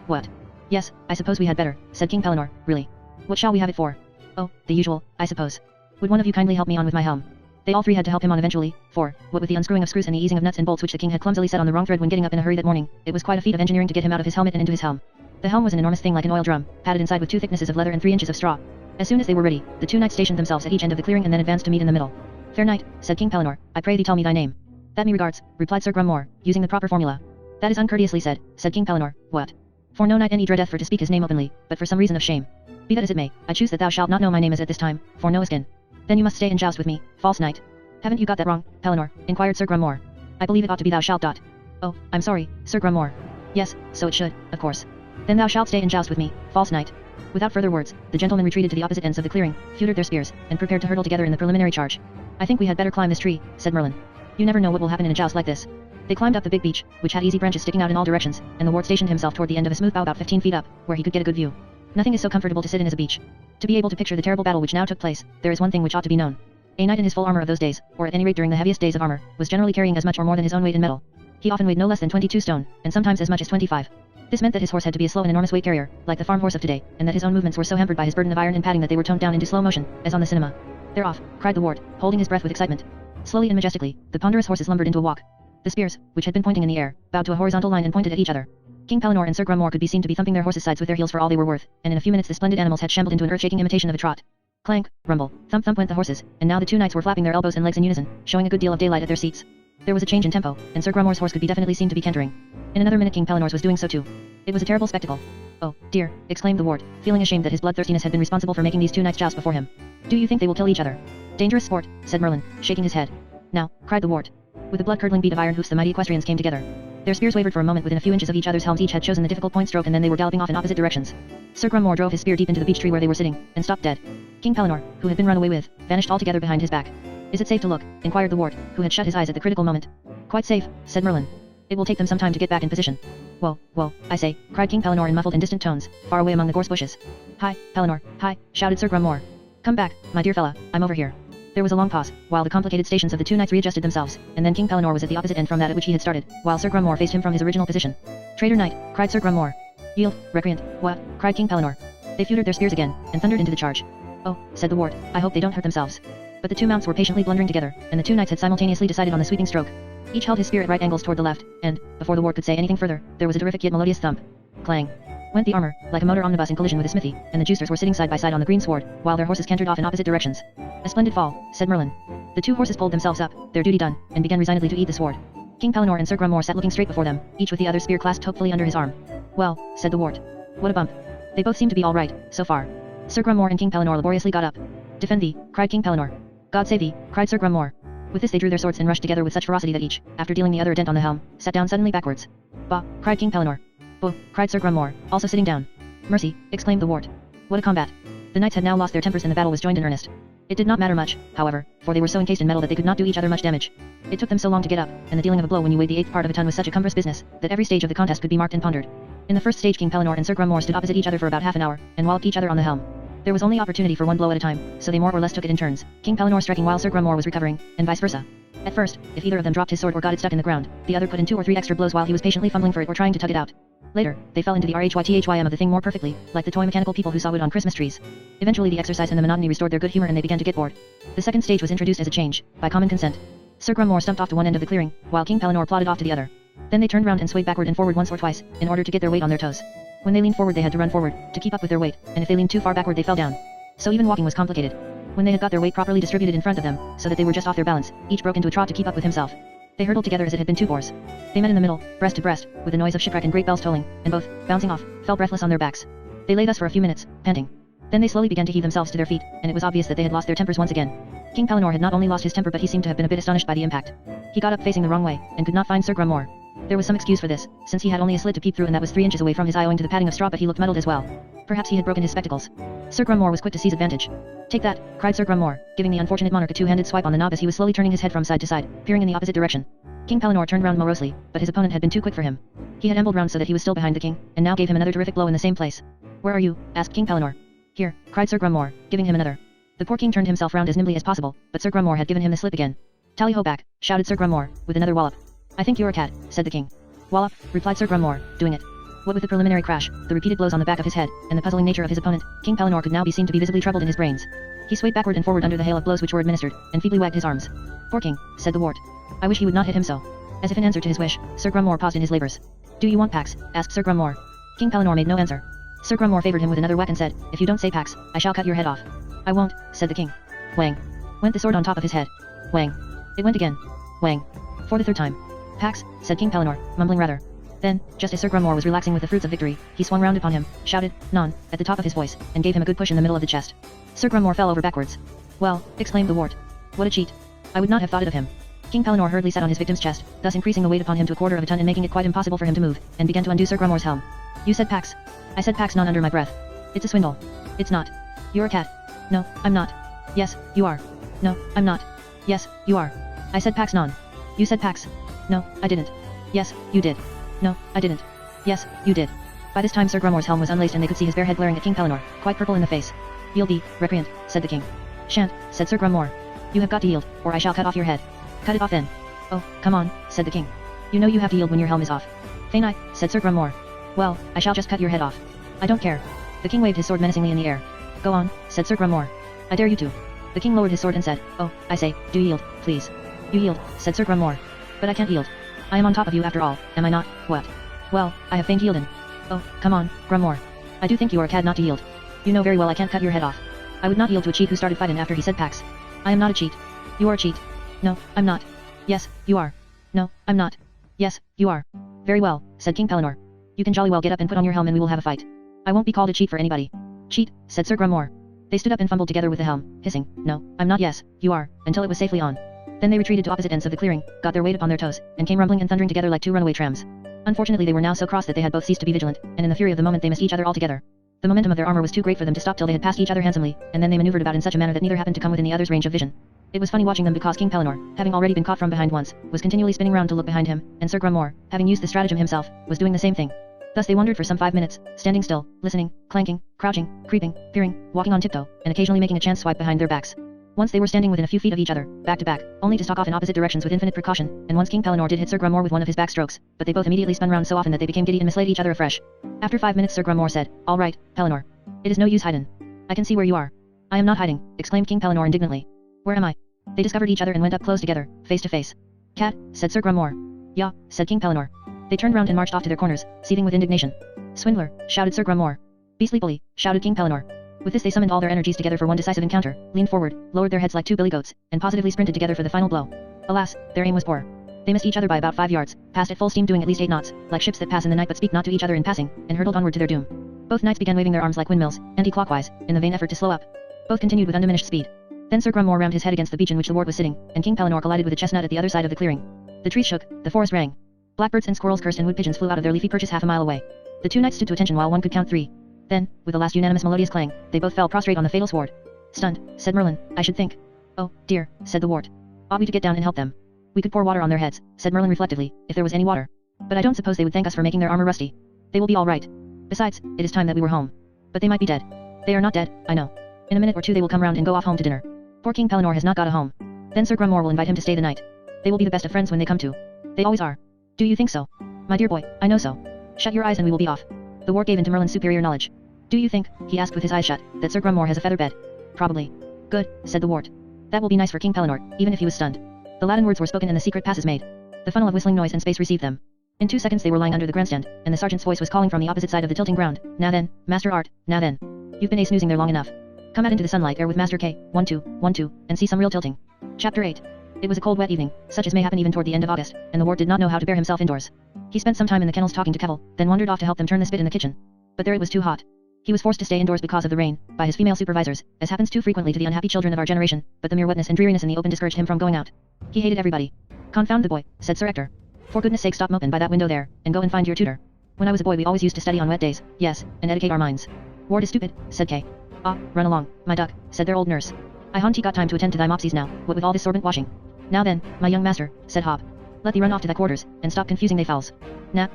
what? Yes, I suppose we had better, said King Pellinore, really. What shall we have it for? Oh, the usual, I suppose. Would one of you kindly help me on with my helm? They all three had to help him on eventually, for, what with the unscrewing of screws and the easing of nuts and bolts which the king had clumsily set on the wrong thread when getting up in a hurry that morning, it was quite a feat of engineering to get him out of his helmet and into his helm. The helm was an enormous thing like an oil drum, padded inside with 2 thicknesses of leather and 3 inches of straw. As soon as they were ready, the 2 knights stationed themselves at each end of the clearing and then advanced to meet in the middle. Fair knight, said King Pellinore, I pray thee tell me thy name. That me regards, replied Sir Grummore, using the proper formula. That is uncourteously said, said King Pellinore, what? For no knight any dreadeth for to speak his name openly, but for some reason of shame. Be that as it may, I choose that thou shalt not know my name as at this time, for knowest in. Then you must stay and joust with me, false knight. Haven't you got that wrong, Pellinore? Inquired Sir Grummore. I believe it ought to be thou shalt dot. Oh, I'm sorry, Sir Grummore. Yes, so it should, of course. Then thou shalt stay and joust with me, false knight. Without further words, the gentlemen retreated to the opposite ends of the clearing, feuded their spears, and prepared to hurtle together in the preliminary charge. I think we had better climb this tree, said Merlin. You never know what will happen in a joust like this. They climbed up the big beech, which had easy branches sticking out in all directions, and the ward stationed himself toward the end of a smooth bough about 15 feet up, where he could get a good view. Nothing is so comfortable to sit in as a beech. To be able to picture the terrible battle which now took place, there is one thing which ought to be known. A knight in his full armor of those days, or at any rate during the heaviest days of armor, was generally carrying as much or more than his own weight in metal. He often weighed no less than 22 stone, and sometimes as much as 25. This meant that his horse had to be a slow and enormous weight carrier, like the farm horse of today, and that his own movements were so hampered by his burden of iron and padding that they were toned down into slow motion, as on the cinema. They're off, cried the ward, holding his breath with excitement. Slowly and majestically, the ponderous horses lumbered into a walk. The spears, which had been pointing in the air, bowed to a horizontal line and pointed at each other. King Pellinore and Sir Grummore could be seen to be thumping their horses' sides with their heels for all they were worth, and in a few minutes the splendid animals had shambled into an earth-shaking imitation of a trot. Clank, rumble, thump thump went the horses, and now the 2 knights were flapping their elbows and legs in unison, showing a good deal of daylight at their seats. There was a change in tempo, and Sir Grummore's horse could be definitely seen to be cantering. In another minute King Pellinore's was doing so too. It was a terrible spectacle. Oh, dear, exclaimed the ward, feeling ashamed that his bloodthirstiness had been responsible for making these 2 knights joust before him. Do you think they will kill each other? Dangerous sport, said Merlin, shaking his head. Now, cried the ward. With a blood-curdling beat of iron hoofs the mighty equestrians came together. Their spears wavered for a moment within a few inches of each other's helms. Each had chosen the difficult point stroke and then they were galloping off in opposite directions. Sir Grummore drove his spear deep into the beech tree where they were sitting, and stopped dead. King Pellinore, who had been run away with, vanished altogether behind his back. Is it safe to look? Inquired the ward, who had shut his eyes at the critical moment. Quite safe, said Merlin. It will take them some time to get back in position. Whoa, I say, cried King Pellinore in muffled and distant tones, far away among the gorse bushes. Hi, Pellinore, hi, shouted Sir Grummore. Come back, my dear fella, I'm over here. There was a long pause, while the complicated stations of the 2 knights readjusted themselves, and then King Pellinore was at the opposite end from that at which he had started, while Sir Grummore faced him from his original position. Traitor knight, cried Sir Grummore. Yield, recreant, what? Cried King Pellinore. They feuded their spears again, and thundered into the charge. Oh, said the ward, I hope they don't hurt themselves. But the 2 mounts were patiently blundering together, and the 2 knights had simultaneously decided on the sweeping stroke. Each held his spear at right angles toward the left, and, before the ward could say anything further, there was a terrific yet melodious thump. Clang. Went the armor, like a motor omnibus in collision with a smithy, and the juicers were sitting side by side on the green sward, while their horses cantered off in opposite directions. A splendid fall, said Merlin. The 2 horses pulled themselves up, their duty done, and began resignedly to eat the sward. King Pellinore and Sir Grummore sat looking straight before them, each with the other's spear clasped hopefully under his arm. Well, said the ward. What a bump. They both seem to be all right, so far. Sir Grummore and King Pellinore laboriously got up. Defend thee, cried King Pellinore. God save thee, cried Sir Grummore. With this they drew their swords and rushed together with such ferocity that each, after dealing the other a dent on the helm, sat down suddenly backwards. Bah, cried King Pellinore. Buh, cried Sir Grummore, also sitting down. Mercy, exclaimed the ward. What a combat. The knights had now lost their tempers and the battle was joined in earnest. It did not matter much, however, for they were so encased in metal that they could not do each other much damage. It took them so long to get up, and the dealing of a blow when you weighed the 1/8 part of a ton was such a cumbrous business, that every stage of the contest could be marked and pondered. In the first stage King Pellinore and Sir Grummore stood opposite each other for about half an hour, and walloped each other on the helm. There was only opportunity for one blow at a time, so they more or less took it in turns, King Pellinore striking while Sir Grummore was recovering, and vice versa. At first, if either of them dropped his sword or got it stuck in the ground, the other put in 2 or 3 extra blows while he was patiently fumbling for it or trying to tug it out. Later, they fell into the rhythm of the thing more perfectly, like the toy mechanical people who saw wood on Christmas trees. Eventually the exercise and the monotony restored their good humor and they began to get bored. The second stage was introduced as a change, by common consent. Sir Grummore stumped off to one end of the clearing, while King Pellinore plodded off to the other. Then they turned round and swayed backward and forward once or twice, in order to get their weight on their toes. When they leaned forward they had to run forward, to keep up with their weight, and if they leaned too far backward they fell down. So even walking was complicated. When they had got their weight properly distributed in front of them, so that they were just off their balance, each broke into a trot to keep up with himself. They hurtled together as it had been 2 boars. They met in the middle, breast to breast, with a noise of shipwreck and great bells tolling, and both, bouncing off, fell breathless on their backs. They lay thus for a few minutes, panting. Then they slowly began to heave themselves to their feet, and it was obvious that they had lost their tempers once again. King Pellinore had not only lost his temper but he seemed to have been a bit astonished by the impact. He got up facing the wrong way, and could not find Sir Grummore. There was some excuse for this, since he had only a slit to peep through and that was 3 inches away from his eye owing to the padding of straw, but he looked muddled as well. Perhaps he had broken his spectacles. Sir Grummore was quick to seize advantage. Take that, cried Sir Grummore, giving the unfortunate monarch a 2-handed swipe on the knob as he was slowly turning his head from side to side, peering in the opposite direction. King Pellinore turned round morosely, but his opponent had been too quick for him. He had ambled round so that he was still behind the king, and now gave him another terrific blow in the same place. Where are you? Asked King Pellinore. Here, cried Sir Grummore, giving him another. The poor king turned himself round as nimbly as possible, but Sir Grummore had given him the slip again. Tally-ho back, shouted Sir Grummore, with another wallop. I think you're a cat, said the king. Wallop, replied Sir Grummore, doing it. What with the preliminary crash, the repeated blows on the back of his head, and the puzzling nature of his opponent, King Pellinore could now be seen to be visibly troubled in his brains. He swayed backward and forward under the hail of blows which were administered, and feebly wagged his arms. Poor king, said the wart. I wish he would not hit him so. As if in answer to his wish, Sir Grummore paused in his labors. Do you want Pax? Asked Sir Grummore. King Pellinore made no answer. Sir Grummore favored him with another whack and said, If you don't say Pax, I shall cut your head off. I won't, said the king. Whang. Went the sword on top of his head. Whang. It went again. Whang. For the third time. Pax, said King Pellinore, mumbling rather. Then, just as Sir Grummore was relaxing with the fruits of victory, he swung round upon him, shouted, Non, at the top of his voice, and gave him a good push in the middle of the chest. Sir Grummore fell over backwards. Well, exclaimed the wart. What a cheat. I would not have thought it of him. King Pellinore hurriedly sat on his victim's chest, thus increasing the weight upon him to 1/4 of a ton and making it quite impossible for him to move, and began to undo Sir Grummore's helm. You said Pax. I said Pax non under my breath. It's a swindle. It's not. You're a cat. No, I'm not. Yes, you are. No, I'm not. Yes, you are. I said Pax non. You said Pax. No, I didn't. Yes, you did. No, I didn't. Yes, you did. By this time Sir Grummore's helm was unlaced and they could see his bare head glaring at King Pellinore, quite purple in the face. Yield thee, recreant, said the king. Shan't, said Sir Grummore. You have got to yield, or I shall cut off your head. Cut it off then. Oh, come on, said the king. You know you have to yield when your helm is off. Feign I, said Sir Grummore. Well, I shall just cut your head off. I don't care. The king waved his sword menacingly in the air. Go on, said Sir Grummore. I dare you to. The king lowered his sword and said, Oh, I say, do yield, please. You yield, said Sir Grummore. But I can't yield. I am on top of you after all, am I not? What? Well, I have feigned yielding. Oh, come on, Grummore. I do think you are a cad not to yield. You know very well I can't cut your head off. I would not yield to a cheat who started fighting after he said Pax. I am not a cheat. You are a cheat. No, I'm not. Yes, you are. No, I'm not. Yes, you are. Very well, said King Pellinore. You can jolly well get up and put on your helm and we will have a fight. I won't be called a cheat for anybody. Cheat, said Sir Grummore. They stood up and fumbled together with the helm, hissing, No, I'm not yes, you are, until it was safely on. Then they retreated to opposite ends of the clearing, got their weight upon their toes, and came rumbling and thundering together like two runaway trams. Unfortunately they were now so cross that they had both ceased to be vigilant, and in the fury of the moment they missed each other altogether. The momentum of their armor was too great for them to stop till they had passed each other handsomely, and then they maneuvered about in such a manner that neither happened to come within the other's range of vision. It was funny watching them because King Pellinore, having already been caught from behind once, was continually spinning round to look behind him, and Sir Grummore, having used the stratagem himself, was doing the same thing. Thus they wandered for some 5 minutes, standing still, listening, clanking, crouching, creeping, peering, walking on tiptoe, and occasionally making a chance swipe behind their backs. Once they were standing within a few feet of each other, back to back, only to stalk off in opposite directions with infinite precaution, and once King Pellinore did hit Sir Grummore with one of his back strokes, but they both immediately spun round so often that they became giddy and mislaid each other afresh. After 5 minutes Sir Grummore said, All right, Pellinore. It is no use hiding. I can see where you are. I am not hiding, exclaimed King Pellinore indignantly. Where am I? They discovered each other and went up close together, face to face. Cat, said Sir Grummore. Yeah, said King Pellinore. They turned round and marched off to their corners, seething with indignation. Swindler, shouted Sir Grummore. Beastly bully, shouted King Pellinore. With this they summoned all their energies together for one decisive encounter, leaned forward, lowered their heads like two billy goats, and positively sprinted together for the final blow. Alas, their aim was poor. They missed each other by about 5 yards, passed at full steam doing at least 8 knots, like ships that pass in the night but speak not to each other in passing, and hurtled onward to their doom. Both knights began waving their arms like windmills, anti-clockwise, in the vain effort to slow up. Both continued with undiminished speed. Then Sir Grummore rammed his head against the beech in which the wart was sitting, and King Pellinore collided with a chestnut at the other side of the clearing. The trees shook, the forest rang. Blackbirds and squirrels cursed and wood pigeons flew out of their leafy perches half a mile away. The two knights stood to attention while one could count 3. Then, with a last unanimous melodious clang, they both fell prostrate on the fatal sward. Stunned, said Merlin, I should think. Oh, dear, said the wart. Ought we to get down and help them? We could pour water on their heads, said Merlin reflectively, if there was any water. But I don't suppose they would thank us for making their armor rusty. They will be all right. Besides, it is time that we were home. But they might be dead. They are not dead, I know. In a minute or two they will come round and go off home to dinner. Poor King Pellinore has not got a home. Then Sir Grummore will invite him to stay the night. They will be the best of friends when they come to. They always are. Do you think so? My dear boy, I know so. Shut your eyes and we will be off. The wart gave in to Merlin's superior knowledge. Do you think, he asked with his eyes shut, that Sir Grummore has a feather bed? Probably. Good, said the wart. That will be nice for King Pellinore, even if he was stunned. The Latin words were spoken and the secret passes made. The funnel of whistling noise and space received them. In 2 seconds they were lying under the grandstand, and the sergeant's voice was calling from the opposite side of the tilting ground. Now then, Master Art, now then. You've been snoozing there long enough. Come out into the sunlight air with Master K, 1-2, and see some real tilting. Chapter 8. It was a cold wet evening, such as may happen even toward the end of August, and the wart did not know how to bear himself indoors. He spent some time in the kennels talking to Kevel, then wandered off to help them turn the spit in the kitchen. But there it was too hot. He was forced to stay indoors because of the rain, by his female supervisors, as happens too frequently to the unhappy children of our generation, but the mere wetness and dreariness in the open discouraged him from going out. He hated everybody. Confound the boy, said Sir Ector. For goodness sake stop moping by that window there, and go and find your tutor. When I was a boy we always used to study on wet days, yes, and educate our minds. Wart is stupid, said Kay. Ah, run along, my duck, said their old nurse. I haven't got time to attend to thy mopsies now, what with all this sorbent washing. Now then, my young master, said Hob. Let thee run off to thy quarters, and stop confusing they fowls. Nah,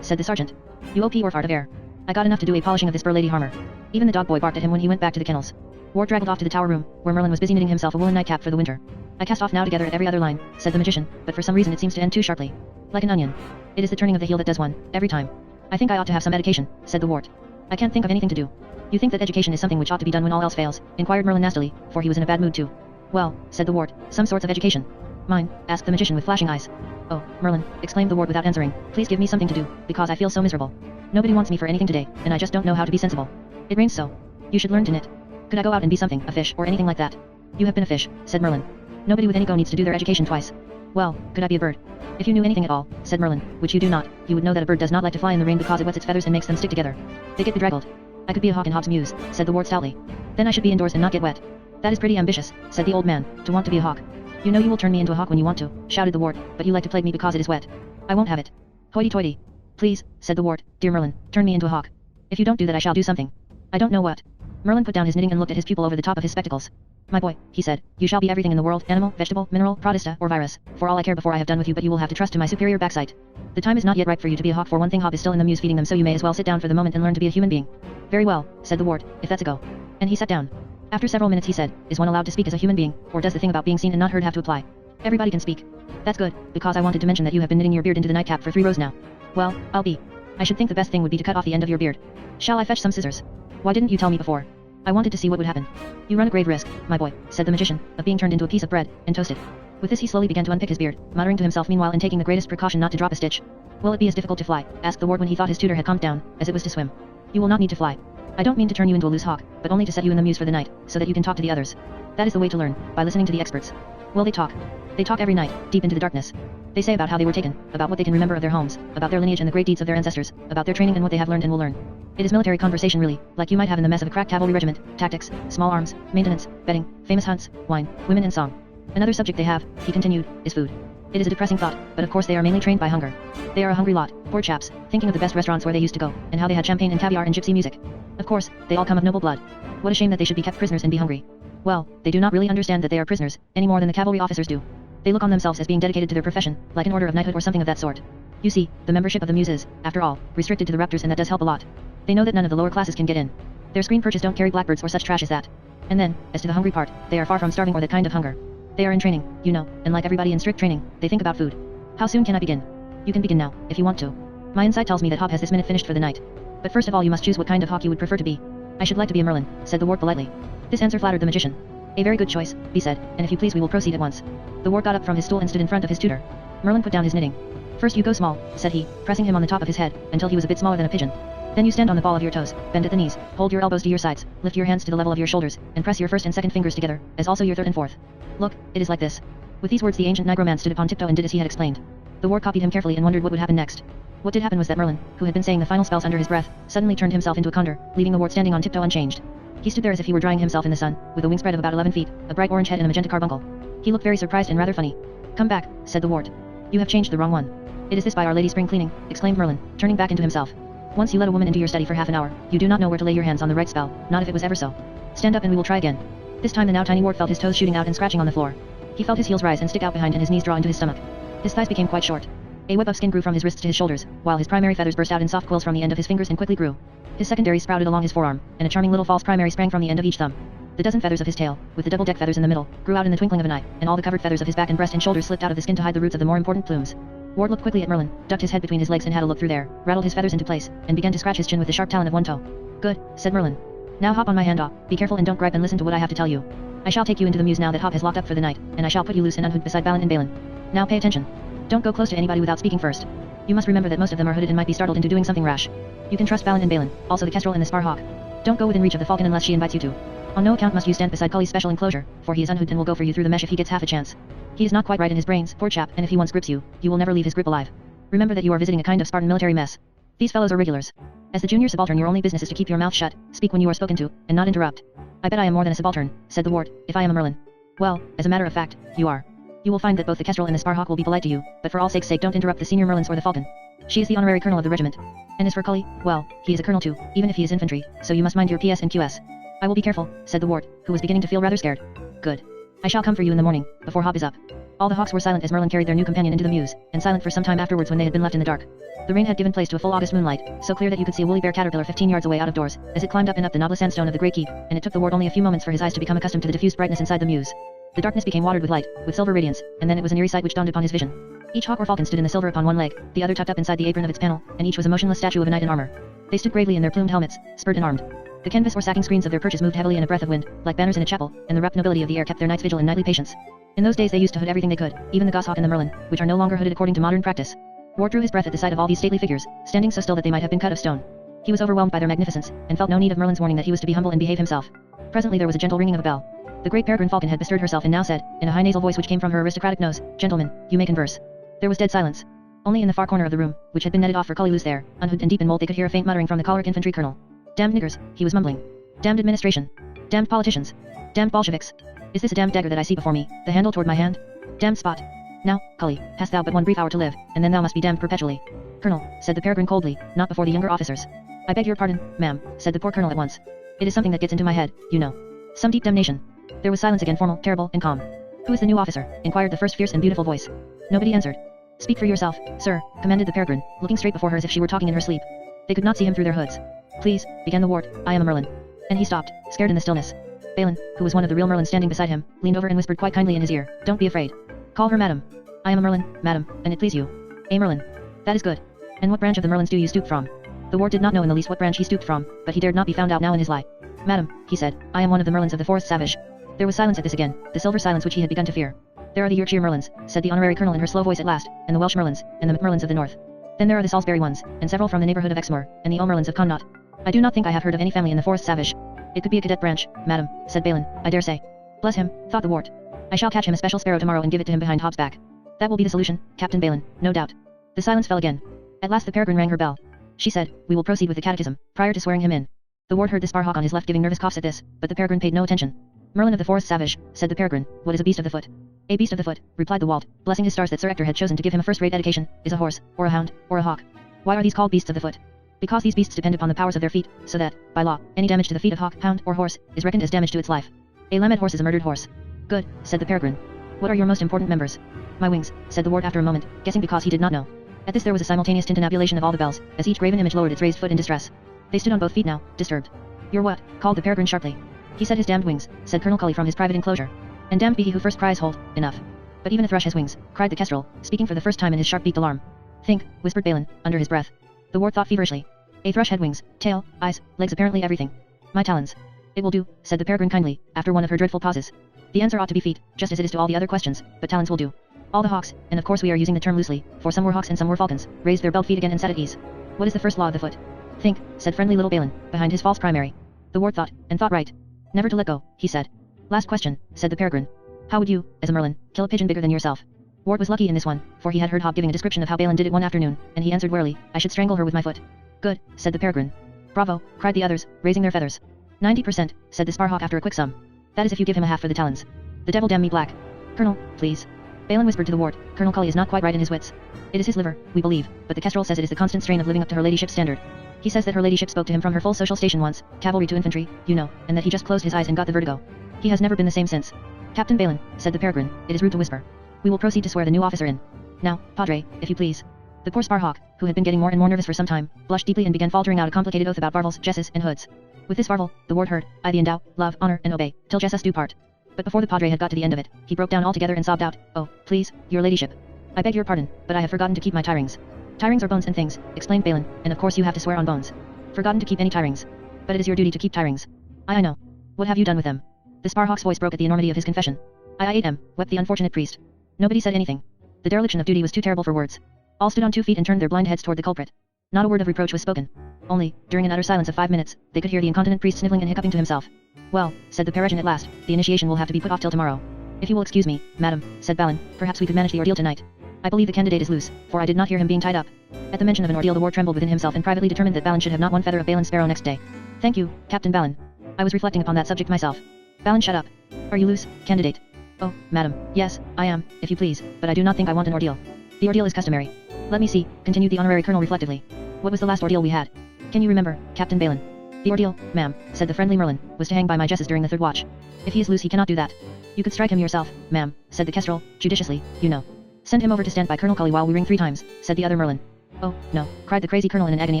said the sergeant. You OP or fart of air. I got enough to do a polishing of this burr lady harmer. Even the dog boy barked at him when he went back to the kennels. Ward draggled off to the tower room, where Merlin was busy knitting himself a woolen nightcap for the winter. I cast off now together at every other line, said the magician, but for some reason it seems to end too sharply. Like an onion. It is the turning of the heel that does one, every time. I think I ought to have some medication, said the wart. I can't think of anything to do. You think that education is something which ought to be done when all else fails? Inquired Merlin nastily, for he was in a bad mood too. Well, said the wart, some sorts of education. Mine? Asked the magician with flashing eyes. Oh, Merlin, exclaimed the wart without answering, please give me something to do, because I feel so miserable. Nobody wants me for anything today, and I just don't know how to be sensible. It rains so. You should learn to knit. Could I go out and be something, a fish or anything like that? You have been a fish, said Merlin. Nobody with any go needs to do their education twice. Well, could I be a bird? If you knew anything at all, said Merlin, which you do not, you would know that a bird does not like to fly in the rain because it wets its feathers and makes them stick together. They get bedraggled. I could be a hawk in Hobbs Mews, said the wart stoutly. Then I should be indoors and not get wet. That is pretty ambitious, said the old man, to want to be a hawk. You know you will turn me into a hawk when you want to, shouted the wart, but you like to plague me because it is wet. I won't have it. Hoity-toity. Please, said the wart, dear Merlin, turn me into a hawk. If you don't do that I shall do something. I don't know what. Merlin put down his knitting and looked at his pupil over the top of his spectacles. My boy, he said, you shall be everything in the world, animal, vegetable, mineral, protista, or virus, for all I care before I have done with you, but you will have to trust to my superior backsight. The time is not yet ripe for you to be a hawk, for one thing Hop is still in the mews feeding them, so you may as well sit down for the moment and learn to be a human being. Very well, said the wart, if that's a go. And he sat down. After several minutes he said, is one allowed to speak as a human being, or does the thing about being seen and not heard have to apply? Everybody can speak. That's good, because I wanted to mention that you have been knitting your beard into the nightcap for 3 rows now. Well, I'll be. I should think the best thing would be to cut off the end of your beard. Shall I fetch some scissors? Why didn't you tell me before? I wanted to see what would happen. You run a grave risk, my boy, said the magician, of being turned into a piece of bread, and toasted. With this he slowly began to unpick his beard, muttering to himself meanwhile and taking the greatest precaution not to drop a stitch. Will it be as difficult to fly? Asked the wart when he thought his tutor had calmed down, as it was to swim. You will not need to fly. I don't mean to turn you into a loose hawk, but only to set you in the mews for the night, so that you can talk to the others. That is the way to learn, by listening to the experts. Will they talk? They talk every night, deep into the darkness. They say about how they were taken, about what they can remember of their homes, about their lineage and the great deeds of their ancestors, about their training and what they have learned and will learn. It is military conversation really, like you might have in the mess of a crack cavalry regiment, tactics, small arms, maintenance, betting, famous hunts, wine, women and song. Another subject they have, he continued, is food. It is a depressing thought, but of course they are mainly trained by hunger. They are a hungry lot, poor chaps, thinking of the best restaurants where they used to go, and how they had champagne and caviar and gypsy music. Of course, they all come of noble blood. What a shame that they should be kept prisoners and be hungry. Well, they do not really understand that they are prisoners, any more than the cavalry officers do. They look on themselves as being dedicated to their profession, like an order of knighthood or something of that sort. You see, the membership of the mews is, after all, restricted to the raptors, and that does help a lot. They know that none of the lower classes can get in. Their screen perches don't carry blackbirds or such trash as that. And then, as to the hungry part, they are far from starving or that kind of hunger. They are in training, you know, and like everybody in strict training, they think about food. How soon can I begin? You can begin now, if you want to. My inside tells me that Hop has this minute finished for the night. But first of all you must choose what kind of hawk you would prefer to be. I should like to be a Merlin, said the wart politely. This answer flattered the magician. A very good choice, he said, and if you please we will proceed at once. The wart got up from his stool and stood in front of his tutor. Merlin put down his knitting. First you go small, said he, pressing him on the top of his head, until he was a bit smaller than a pigeon. Then you stand on the ball of your toes, bend at the knees, hold your elbows to your sides, lift your hands to the level of your shoulders, and press your first and second fingers together, as also your third and fourth. Look, it is like this. With these words the ancient Nigroman stood upon tiptoe and did as he had explained. The wart copied him carefully and wondered what would happen next. What did happen was that Merlin, who had been saying the final spells under his breath, suddenly turned himself into a condor, leaving the wart standing on tiptoe unchanged. He stood there as if he were drying himself in the sun, with a wingspread of about 11 feet, a bright orange head and a magenta carbuncle. He looked very surprised and rather funny. Come back, said the wart. You have changed the wrong one. It is this by Our Lady spring cleaning, exclaimed Merlin, turning back into himself. Once you let a woman into your study for half an hour, you do not know where to lay your hands on the right spell, not if it was ever so. Stand up and we will try again. This time the now tiny wart felt his toes shooting out and scratching on the floor. He felt his heels rise and stick out behind and his knees draw into his stomach. His thighs became quite short. A web of skin grew from his wrists to his shoulders, while his primary feathers burst out in soft quills from the end of his fingers and quickly grew. His secondary sprouted along his forearm, and a charming little false primary sprang from the end of each thumb. The dozen feathers of his tail, with the double deck feathers in the middle, grew out in the twinkling of an eye, and all the covered feathers of his back and breast and shoulders slipped out of the skin to hide the roots of the more important plumes. Ward looked quickly at Merlin, ducked his head between his legs and had a look through there, rattled his feathers into place, and began to scratch his chin with the sharp talon of one toe. Good, said Merlin. Now hop on my hand, be careful and don't gripe and listen to what I have to tell you. I shall take you into the mews now that Hop has locked up for the night, and I shall put you loose and unhooked beside Balin and Balin. Now pay attention. Don't go close to anybody without speaking first. You must remember that most of them are hooded and might be startled into doing something rash. You can trust Balin and Balin, also the kestrel and the spar hawk. Don't go within reach of the falcon unless she invites you to. On no account must you stand beside Cully's special enclosure, for he is unhooded and will go for you through the mesh if he gets half a chance. He is not quite right in his brains, poor chap, and if he once grips you, you will never leave his grip alive. Remember that you are visiting a kind of Spartan military mess. These fellows are regulars. As the junior subaltern your only business is to keep your mouth shut, speak when you are spoken to, and not interrupt. I bet I am more than a subaltern, said the wart, if I am a Merlin. Well, as a matter of fact, you are. You will find that both the kestrel and the spar hawk will be polite to you, but for all sake's sake don't interrupt the senior Merlins or the falcon. She is the honorary colonel of the regiment. And as for Cully, well, he is a colonel too, even if he is infantry, so you must mind your PS and QS. I will be careful, said the wart, who was beginning to feel rather scared. Good. I shall come for you in the morning, before Hop is up. All the hawks were silent as Merlin carried their new companion into the mews, and silent for some time afterwards when they had been left in the dark. The rain had given place to a full August moonlight, so clear that you could see a woolly bear caterpillar 15 yards away out of doors, as it climbed up and up the knobless sandstone of the great keep, and it took the ward only a few moments for his eyes to become accustomed to the diffused brightness inside the mews. The darkness became watered with light, with silver radiance, and then it was an eerie sight which dawned upon his vision. Each hawk or falcon stood in the silver upon one leg, the other tucked up inside the apron of its panel, and each was a motionless statue of a knight in armor. They stood gravely in their plumed helmets, spurred and armed. The canvas or sacking screens of their perches moved heavily in a breath of wind, like banners in a chapel, and the rapt nobility of the air kept their night's vigil in nightly patience. In those days they used to hood everything they could, even the goshawk and the merlin, which are no longer hooded according to modern practice. Ward drew his breath at the sight of all these stately figures, standing so still that they might have been cut of stone. He was overwhelmed by their magnificence, and felt no need of Merlin's warning that he was to be humble and behave himself. Presently there was a gentle ringing of a bell. The great peregrine falcon had bestirred herself and now said, in a high nasal voice which came from her aristocratic nose, "Gentlemen, you may converse." There was dead silence. Only in the far corner of the room, which had been netted off for Cully loose there, unhooded and deep in mold, they could hear a faint muttering from the choleric infantry colonel. "Damned niggers," he was mumbling. "Damned administration. Damned politicians. Damned Bolsheviks. Is this a damned dagger that I see before me, the handle toward my hand? Damned spot. Now, Cully, hast thou but one brief hour to live, and then thou must be damned perpetually." "Colonel," said the peregrine coldly, not before the younger officers. "I beg your pardon, ma'am," said the poor colonel at once. "It is something that gets into my head, you know. Some deep damnation." There was silence again, formal, terrible, and calm. "Who is the new officer?" inquired the first fierce and beautiful voice. Nobody answered. "Speak for yourself, sir," commanded the peregrine, looking straight before her as if she were talking in her sleep. They could not see him through their hoods. "Please," began the ward, "I am a Merlin." And he stopped, scared in the stillness. Balin, who was one of the real Merlins standing beside him, leaned over and whispered quite kindly in his ear, "Don't be afraid. Call her madam." "I am a Merlin, madam, and it please you." "A Merlin. That is good. And what branch of the Merlins do you stoop from?" The ward did not know in the least what branch he stooped from, but he dared not be found out now in his lie. "Madam," he said, "I am one of the Merlins of the Forest Savage." There was silence at this again, the silver silence which he had begun to fear. "There are the Yorkshire Merlins," said the honorary colonel in her slow voice at last, "and the Welsh Merlins, and the Macmerlins of the north. Then there are the Salisbury ones, and several from the neighborhood of Exmoor, and the O'Merlins of Connaught. I do not think I have heard of any family in the Forest Savage." "It could be a cadet branch, madam," said Balin, "I dare say." "Bless him," thought the ward. "I shall catch him a special sparrow tomorrow and give it to him behind Hobbs' back. That will be the solution, Captain Balin, no doubt." The silence fell again. At last the peregrine rang her bell. She said, "We will proceed with the catechism, prior to swearing him in." The ward heard the sparhawk on his left giving nervous coughs at this, but the peregrine paid no attention. "Merlin of the Forest Savage," said the peregrine, "what is a beast of the foot?" "A beast of the foot," replied the wald, blessing his stars that Sir Ector had chosen to give him a first-rate education, "is a horse, or a hound, or a hawk." "Why are these called beasts of the foot?" "Because these beasts depend upon the powers of their feet, so that, by law, any damage to the feet of hawk, hound, or horse, is reckoned as damage to its life. A lamed horse is a murdered horse." "Good," said the peregrine. "What are your most important members?" "My wings," said the ward after a moment, guessing because he did not know. At this there was a simultaneous tintinnabulation of all the bells, as each graven image lowered its raised foot in distress. They stood on both feet now, disturbed. "You're what?" called the peregrine sharply. "He said his damned wings," said Colonel Cully from his private enclosure. "And damned be he who first cries hold, enough. But even a thrush has wings," cried the kestrel, speaking for the first time in his sharp-beaked alarm. "Think," whispered Balin, under his breath. The ward thought feverishly. "A thrush had wings, tail, eyes, legs, apparently everything." "My talons." "It will do," said the peregrine kindly, after one of her dreadful pauses. "The answer ought to be feet, just as it is to all the other questions, but talons will do. All the hawks, and of course we are using the term loosely, for some were hawks and some were falcons, raised their belled feet again and sat at ease." "What is the first law of the foot?" "Think," said friendly little Balin, behind his false primary. The ward thought, and thought right. "Never to let go," he said. "Last question," said the peregrine. "How would you, as a Merlin, kill a pigeon bigger than yourself?" Ward was lucky in this one, for he had heard Hob giving a description of how Balin did it one afternoon, and he answered warily, "I should strangle her with my foot." "Good," said the peregrine. "Bravo," cried the others, raising their feathers. 90%, said the sparhawk after a quick sum. "That is if you give him a half for the talons. The devil damn me black." "Colonel, please." Balin whispered to the ward, "Colonel Cully is not quite right in his wits. It is his liver, we believe, but the kestrel says it is the constant strain of living up to her ladyship's standard. He says that her ladyship spoke to him from her full social station once, cavalry to infantry, you know, and that he just closed his eyes and got the vertigo. He has never been the same since." "Captain Balin," said the peregrine, "it is rude to whisper. We will proceed to swear the new officer in. Now, Padre, if you please." The poor sparhawk, who had been getting more and more nervous for some time, blushed deeply and began faltering out a complicated oath about varvels, jesses, and hoods. With this varvel, the ward heard, "I thee endow, love, honor, and obey, till jessus do part." But before the Padre had got to the end of it, he broke down altogether and sobbed out, "Oh, please, your ladyship. I beg your pardon, but I have forgotten to keep my tie-rings." "Tie-rings are bones and things," explained Balin, "and of course you have to swear on bones. Forgotten to keep any tie-rings. But it is your duty to keep tie-rings." I know. What have you done with them?" The sparhawk's voice broke at the enormity of his confession. I ate them," wept the unfortunate priest. Nobody said anything. The dereliction of duty was too terrible for words. All stood on 2 feet and turned their blind heads toward the culprit. Not a word of reproach was spoken. Only, during an utter silence of 5 minutes, they could hear the incontinent priest sniveling and hiccuping to himself. "Well," said the peregrine at last, "the initiation will have to be put off till tomorrow." "If you will excuse me, madam," said Balin, "perhaps we could manage the ordeal tonight. I believe the candidate is loose, for I did not hear him being tied up." At the mention of an ordeal the ward trembled within himself and privately determined that Balin should have not one feather of Balin's sparrow next day. "Thank you, Captain Balin. I was reflecting upon that subject myself." Balin shut up. "Are you loose, candidate?" "Oh, madam, yes, I am, if you please, but I do not think I want an ordeal. The ordeal is customary." "Let me see," continued the honorary colonel reflectively. "What was the last ordeal we had? Can you remember, Captain Balin?" "The ordeal, ma'am," said the friendly Merlin, "was to hang by my jesses during the third watch. If he is loose he cannot do that." You could strike him yourself, ma'am, said the kestrel, judiciously, you know. Send him over to stand by Colonel Cully while we ring 3 times, said the other Merlin. Oh, no, cried the crazy colonel in an agony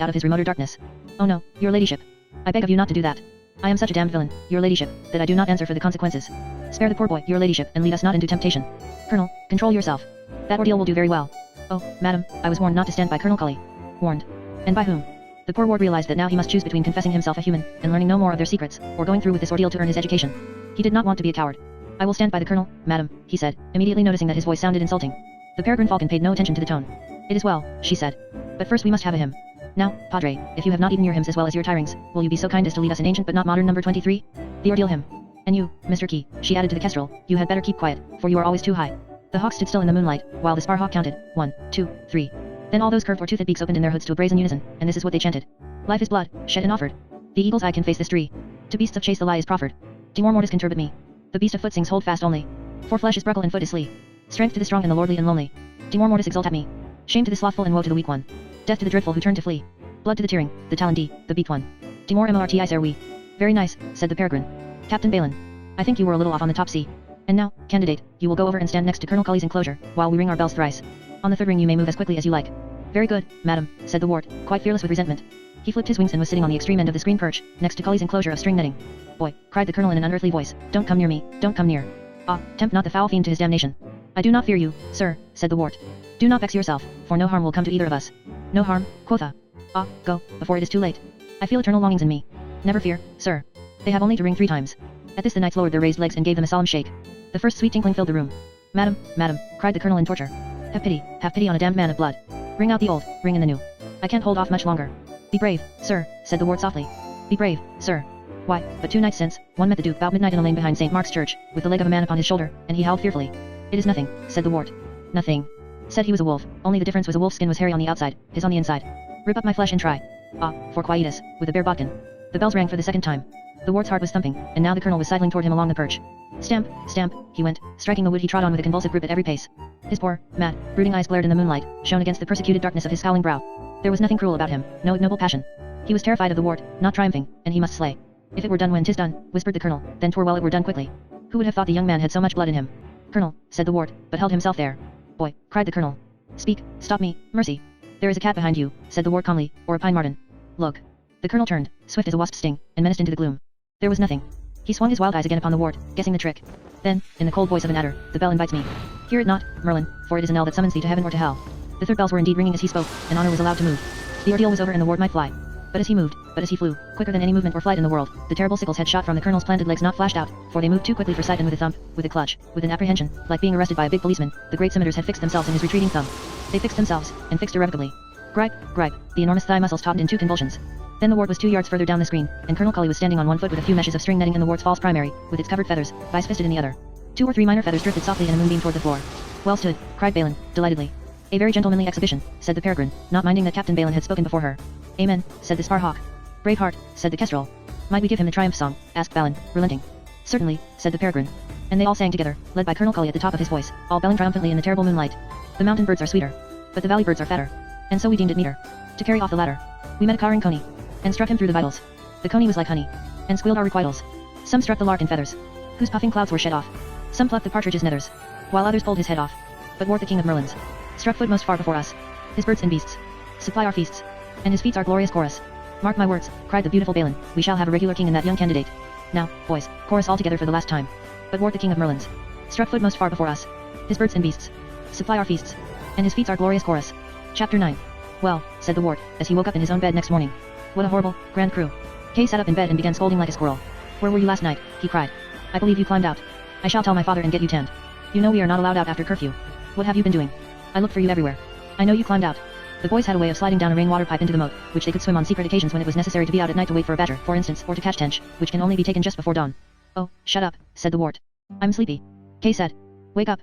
out of his remoter darkness. Oh no, your ladyship. I beg of you not to do that. I am such a damned villain, your ladyship, that I do not answer for the consequences. Spare the poor boy, your ladyship, and lead us not into temptation. Colonel, control yourself. That ordeal will do very well. Oh, madam, I was warned not to stand by Colonel Cully. Warned. And by whom? The poor ward realized that now he must choose between confessing himself a human, and learning no more of their secrets, or going through with this ordeal to earn his education. He did not want to be a coward. I will stand by the colonel, madam, he said, immediately noticing that his voice sounded insulting. The peregrine falcon paid no attention to the tone. It is well, she said. But first we must have a hymn. Now, Padre, if you have not eaten your hymns as well as your tirings, will you be so kind as to lead us in ancient but not modern number 23? The ordeal hymn. And you, Mr. Key, she added to the kestrel, you had better keep quiet, for you are always too high. The hawk stood still in the moonlight, while the sparhawk counted, 1, 2, 3. Then all those curved or toothed beaks opened in their hoods to a brazen unison, and this is what they chanted. Life is blood, shed and offered. The eagle's eye can face this tree. To beasts of chase the lie is proffered. Timor mortis can turbid me. The beast of foot sings hold fast only. For flesh is breckle and foot is slee. Strength to the strong and the lordly and lonely. Timor mortis exult at me. Shame to the slothful and woe to the weak one. Death to the dreadful who turn to flee. Blood to the tearing, the talon D, the beaked one. Timor mortis are we. Very nice, said the peregrine. Captain Balin. I think you were a little off on the top C. And now, candidate, you will go over and stand next to Colonel Cully's enclosure, while we ring our bells thrice. On the 3rd ring you may move as quickly as you like. Very good, madam, said the ward, quite fearless with resentment. He flipped his wings and was sitting on the extreme end of the screen perch, next to Cully's enclosure of string netting. Boy, cried the colonel in an unearthly voice, don't come near me, don't come near. Ah, tempt not the foul fiend to his damnation. I do not fear you, sir, said the wart. Do not vex yourself, for no harm will come to either of us. No harm, quotha. Ah, go, before it is too late. I feel eternal longings in me. Never fear, sir. They have only to ring 3 times. At this the knights lowered their raised legs and gave them a solemn shake. The first sweet tinkling filled the room. Madam, madam, cried the colonel in torture. Have pity on a damned man of blood. Ring out the old, ring in the new. I can't hold off much longer. Be brave, sir, said the ward softly. Be brave, sir. Why, but 2 nights since, one met the duke about midnight in a lane behind St. Mark's Church, with the leg of a man upon his shoulder, and he howled fearfully. It is nothing, said the wart. Nothing. Said he was a wolf, only the difference was a wolf's skin was hairy on the outside, his on the inside. Rip up my flesh and try. Ah, for quietus, with a bare bodkin. The bells rang for the 2nd time. The ward's heart was thumping, and now the colonel was sidling toward him along the perch. Stamp, stamp, he went, striking the wood he trod on with a convulsive grip at every pace. His poor, mad, brooding eyes glared in the moonlight, shone against the persecuted darkness of his scowling brow. There was nothing cruel about him, no ignoble passion. He was terrified of the ward, not triumphing, and he must slay. If it were done when 'tis done, whispered the colonel, then 'twere well it were done quickly. Who would have thought the young man had so much blood in him? Colonel, said the ward, but held himself there. Boy, cried the colonel. Speak, stop me, mercy. There is a cat behind you, said the ward calmly, or a pine marten. Look. The colonel turned, swift as a wasp's sting, and menaced into the gloom. There was nothing. He swung his wild eyes again upon the ward, guessing the trick. Then, in the cold voice of an adder, the bell invites me. Hear it not, Merlin, for it is a knell that summons thee to heaven or to hell. The 3rd bells were indeed ringing as he spoke, and honor was allowed to move. The ordeal was over and the ward might fly. But as he moved, but as he flew, quicker than any movement or flight in the world, the terrible sickles had shot from the colonel's planted legs not flashed out, for they moved too quickly for sight, and with a thump, with a clutch, with an apprehension, like being arrested by a big policeman, the great scimitars had fixed themselves in his retreating thumb. They fixed themselves, and fixed irrevocably. Gripe, gripe, the enormous thigh muscles tautened in 2 convulsions. Then the ward was 2 yards further down the screen, and Colonel Cully was standing on one foot with a few meshes of string netting in the ward's false primary, with its covered feathers, vice fisted in the other. 2 or 3 minor feathers drifted softly in a moonbeam toward the floor. Well stood, cried Balin, delightedly. A very gentlemanly exhibition, said the peregrine, not minding that Captain Balin had spoken before her. Amen, said the sparhawk. Brave heart, said the kestrel. Might we give him the triumph song, asked Balin, relenting. Certainly, said the peregrine. And they all sang together, led by Colonel Cully at the top of his voice, all belling triumphantly in the terrible moonlight. The mountain birds are sweeter, but the valley birds are fatter. And so we deemed it meeter to carry off the latter. We met a cowering coney, and struck him through the vitals. The coney was like honey, and squealed our requitals. Some struck the lark in feathers, whose puffing clouds were shed off. Some plucked the partridge's nethers, while others pulled his head off. But Wart the king of Merlins struck foot most far before us. His birds and beasts supply our feasts, and his feats our glorious chorus. Mark my words, cried the beautiful Balin, we shall have a regular king in that young candidate. Now, boys, chorus all together for the last time. But Wart the king of Merlins struck foot most far before us. His birds and beasts supply our feasts, and his feats our glorious chorus. Chapter 9. Well, said the Wart, as he woke up in his own bed next morning. What a horrible, grand crew. Kay sat up in bed and began scolding like a squirrel. Where were you last night? He cried. I believe you climbed out. I shall tell my father and get you tanned. You know we are not allowed out after curfew. What have you been doing? I looked for you everywhere. I know you climbed out. The boys had a way of sliding down a rainwater pipe into the moat, which they could swim on secret occasions when it was necessary to be out at night to wait for a badger, for instance, or to catch tench, which can only be taken just before dawn. Oh, shut up, said the Wart. I'm sleepy. Kay said. Wake up,